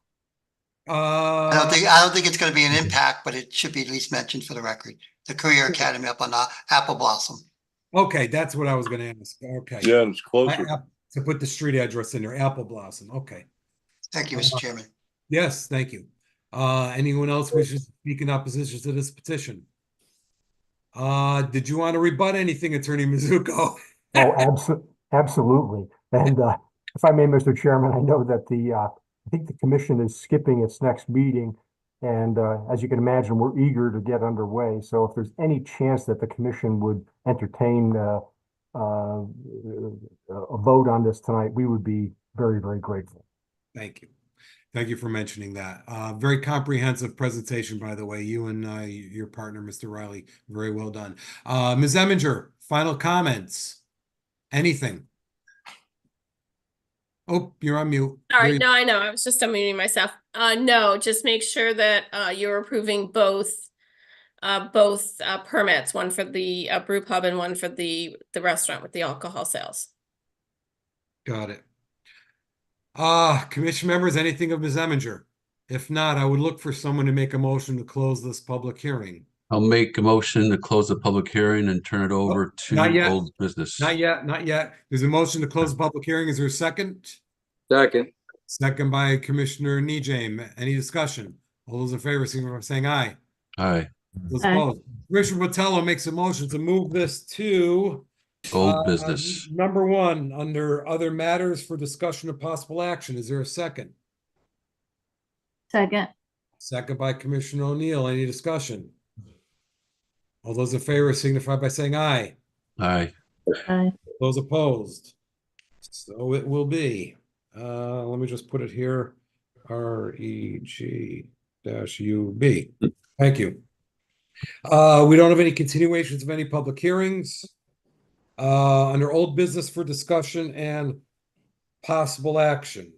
D: I don't think it's going to be an impact, but it should be at least mentioned for the record. The Career Academy up on Apple Blossom.
A: Okay, that's what I was going to ask. Okay.
R: Yeah, it's closer.
A: To put the street address in there, Apple Blossom. Okay.
D: Thank you, Mr. Chairman.
A: Yes, thank you. Anyone else wishes to speak in opposition to this petition? Did you want to rebut anything, Attorney Mizuko?
J: Oh, absolutely. And if I may, Mr. Chairman, I know that I think the commission is skipping its next meeting. And as you can imagine, we're eager to get underway. So if there's any chance that the commission would entertain a vote on this tonight, we would be very, very grateful.
A: Thank you. Thank you for mentioning that. Very comprehensive presentation, by the way. You and your partner, Mr. Riley, very well done. Ms. Eminger, final comments? Anything? Oh, you're on mute.
H: Sorry, no, I know. I was just unmuting myself. No, just make sure that you're approving both permits, one for the brew pub and one for the restaurant with the alcohol sales.
A: Got it. Commission members, anything of Ms. Eminger? If not, I would look for someone to make a motion to close this public hearing.
U: I'll make a motion to close the public hearing and turn it over
A: not
U: to
A: yet.
U: old business.
A: Not yet, not yet. There's a motion to close the public hearing. Is there a second?
O: Second.
A: Second by Commissioner Nejam. Any discussion? All those in favor, signify by saying aye.
U: Aye.
A: Those opposed. Commissioner Botello makes a motion to move this to
U: Old business.
A: number 1 under other matters for discussion of possible action. Is there a second?
I: Second.
A: Second by Commissioner O'Neill. Any discussion? All those in favor signify by saying aye.
U: Aye.
I: Aye.
A: Those opposed. So it will be. Let me just put it here. REG-UB. Thank you. We don't have any continuations of any public hearings. Under old business for discussion and possible action.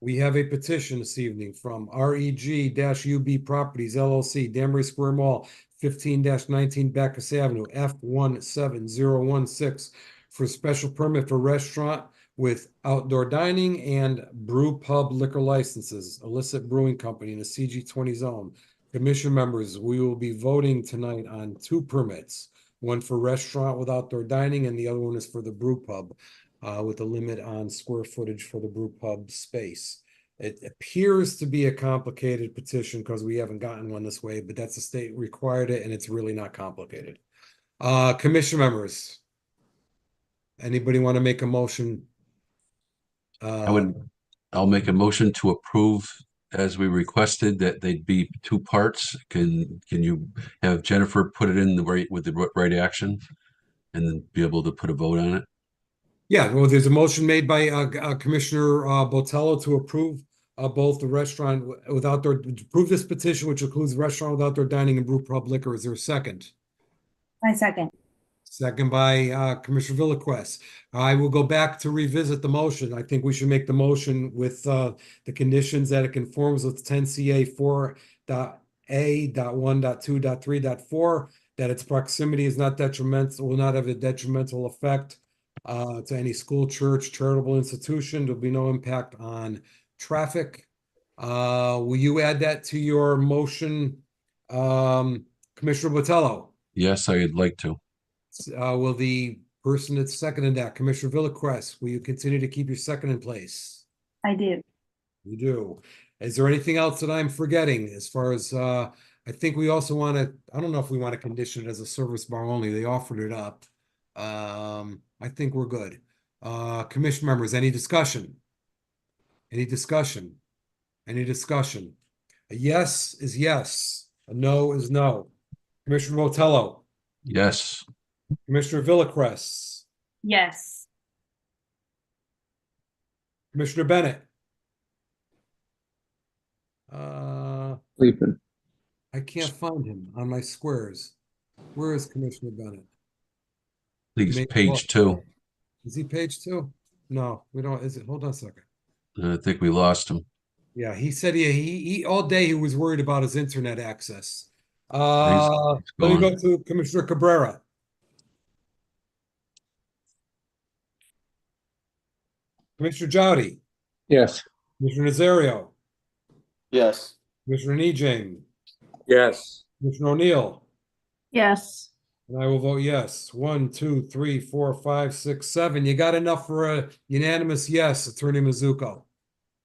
A: We have a petition this evening from REG-UB Properties LLC, Danbury Square Mall, 15-19 Bacchus Avenue, F17016, for special permit for restaurant with outdoor dining and brew pub liquor licenses, illicit brewing company in the CG20 zone. Commission members, we will be voting tonight on two permits, one for restaurant with outdoor dining and the other one is for the brew pub. With a limit on square footage for the brew pub space. It appears to be a complicated petition because we haven't gotten one this way, but that's the state required it and it's really not complicated. Commission members, anybody want to make a motion?
U: I'll make a motion to approve as we requested that they'd be two parts. Can you have Jennifer put it in the right with the right action and then be able to put a vote on it?
A: Yeah, well, there's a motion made by Commissioner Botello to approve both the restaurant with outdoor, to approve this petition, which includes restaurant with outdoor dining and brew pub liquor. Is there a second?
I: I second.
A: Second by Commissioner Villequest. I will go back to revisit the motion. I think we should make the motion with the conditions that it conforms with 10 CA 4.A.1.2.3.4, that its proximity is not detrimental, will not have a detrimental effect to any school, church, charitable institution. There'll be no impact on traffic. Will you add that to your motion, Commissioner Botello?
U: Yes, I'd like to.
A: Will the person that seconded that, Commissioner Villequest, will you continue to keep your second in place?
I: I do.
A: You do. Is there anything else that I'm forgetting as far as, I think we also want to, I don't know if we want to condition it as a service bar only. They offered it up. I think we're good. Commission members, any discussion? Any discussion? Any discussion? A yes is yes. A no is no. Commissioner Botello.
U: Yes.
A: Commissioner Villequest.
I: Yes.
A: Commissioner Bennett.
T: Sleeping.
A: I can't find him on my squares. Where is Commissioner Bennett?
U: I think it's page 2.
A: Is he page 2? No, we don't. Is it? Hold on a second.
U: I think we lost him.
A: Yeah, he said he all day he was worried about his internet access.
U: He's
A: Let me
U: gone.
A: go to Commissioner Cabrera. Commissioner Jowdy,
T: Yes.
A: Commissioner Nazario,
O: Yes.
A: Commissioner Nejang,
O: Yes.
A: Commissioner O'Neill,
I: Yes.
A: and I will vote yes. 1, 2, 3, 4, 5, 6, 7. You got enough for a unanimous yes, Attorney Mizuko.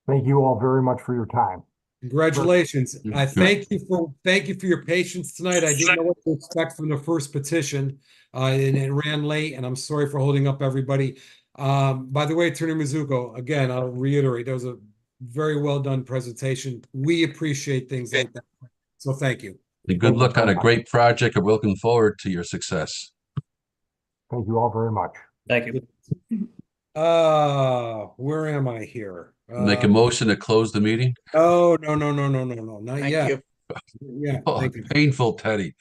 J: Thank you all very much for your time.
A: Congratulations. I thank you for your patience tonight. I didn't know what to expect from the first petition. And it ran late, and I'm sorry for holding up everybody. By the way, Attorney Mizuko, again, I'll reiterate, that was a very well done presentation. We appreciate things like that. So thank you.
U: And good luck on a great project. I'm looking forward to your success.
J: Thank you all very much.
K: Thank you.
A: Where am I here?
U: Make a motion to close the meeting.
A: Oh, no, not
O: Thank
A: yet.
O: you.
A: Yeah,
U: Oh,
A: thank you.
U: painful, Teddy.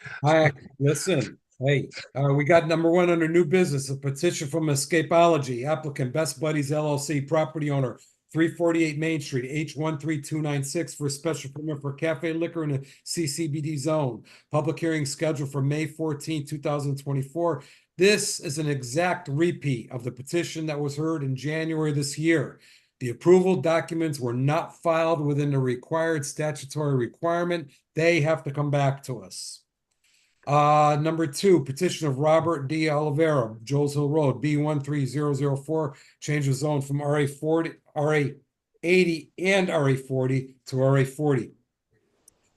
A: Listen, hey, we got number 1 under new business, a petition from Escapology, applicant Best Buddies LLC, property owner, 348 Main Street, H13296, for a special permit for cafe liquor in a CCBD zone. Public hearing scheduled for May 14, 2024. This is an exact repeat of the petition that was heard in January this year. The approval documents were not filed within the required statutory requirement. They have to come back to us. Number 2, petition of Robert D. Oliveira, Jones Hill Road, B13004, change the zone from RA80 and RA40 to RA40.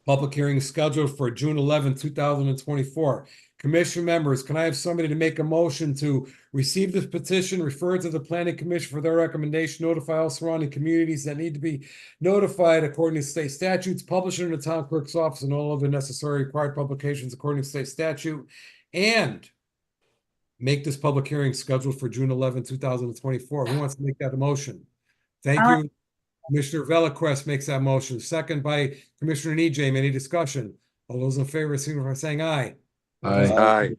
A: Public hearing scheduled for June 11, 2024. Commission members, can I have somebody to make a motion to receive this petition, refer it to the Planning Commission for their recommendation, notify all surrounding communities that need to be notified according to state statutes, publish it in the town clerk's office and all other necessary required publications according to state statute, and make this public hearing scheduled for June 11, 2024. Who wants to make that a motion? Thank you. Commissioner Villequest makes that motion. Second by Commissioner Nejang. Any discussion? All those in favor, signify by saying aye. All
U: Aye.
A: those-
O: Aye.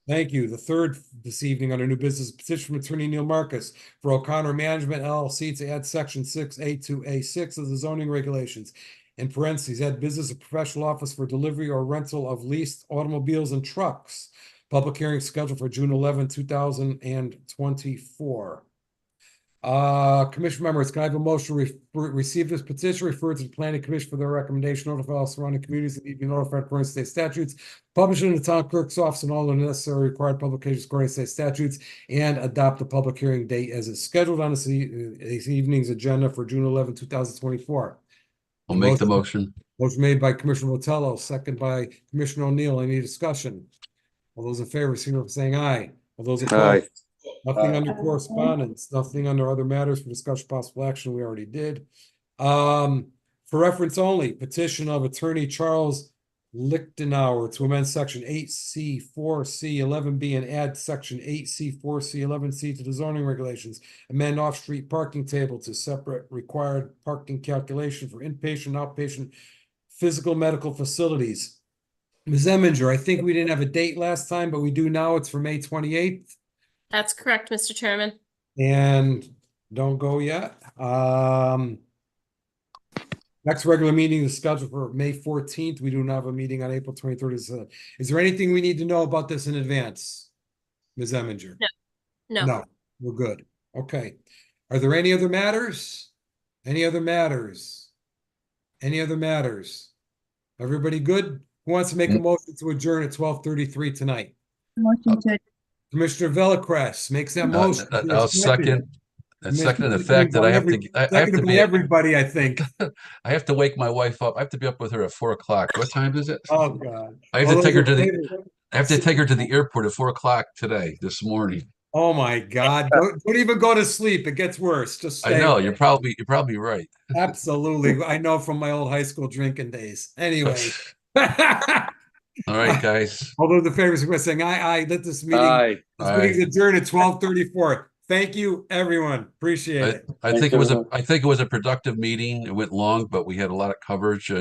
A: Thank you. The third this evening under new business petition from Attorney Neil Marcus for O'Connor Management LLC to add section 6A2A6 of the zoning regulations. In parentheses, add business or professional office for delivery or rental of leased automobiles and trucks. Public hearing scheduled for June 11, 2024. Commission members, can I have a motion to receive this petition, refer it to the planning commission for their recommendation, notify all surrounding communities, and be notified according to state statutes, publish it in the town clerk's office and all the necessary required publications according to state statutes, and adopt the public hearing date as is scheduled on this evening's agenda for June 11, 2024.
U: I'll make the motion.
A: Motion made by Commissioner Botello, second by Commissioner O'Neill. Any discussion? All those in favor, signify by saying aye. All those
O: Aye.
A: opposed? Nothing under correspondence, nothing under other matters for discussion possible action, we already did. For reference only, petition of Attorney Charles Lichtenauer to amend section 8C4C 11B and add section 8C4C 11C to the zoning regulations. Amend off-street parking table to separate required parking calculation for inpatient, outpatient, physical medical facilities. Ms. Eminger, I think we didn't have a date last time, but we do now. It's for May 28th.
H: That's correct, Mr. Chairman.
A: And don't go yet. Next regular meeting is scheduled for May 14th. We do not have a meeting on April 23rd. Is there anything we need to know about this in advance? Ms. Eminger?
H: No.
A: No, we're good. Okay. Are there any other matters? Any other matters? Any other matters? Everybody good? Who wants to make a motion to adjourn at 12:33 tonight?
I: Motion to
A: Commissioner Villacrest makes that motion.
U: I'll second. That's second the fact that I have to be
A: everybody, I think.
U: I have to wake my wife up. I have to be up with her at 4 o'clock. What time is it?
A: Oh, God.
U: I have
A: All
U: to take
A: those
U: her to
A: in
U: the
A: favor?
U: I have to take her to the airport at 4 o'clock this morning.
A: Oh, my God. Don't even go to sleep. It gets worse. Just
U: I
A: stay
U: know,
A: awake.
U: you're probably right.
A: Absolutely. I know from my old high school drinking days. Anyway.
U: All right, guys.
A: All those in favor, signify by saying aye. Let this meeting,
O: Aye.
A: this meeting's adjourned at 12:34. Thank you, everyone. Appreciate it.
U: I think it was a productive meeting. It went long, but we had a lot of coverage and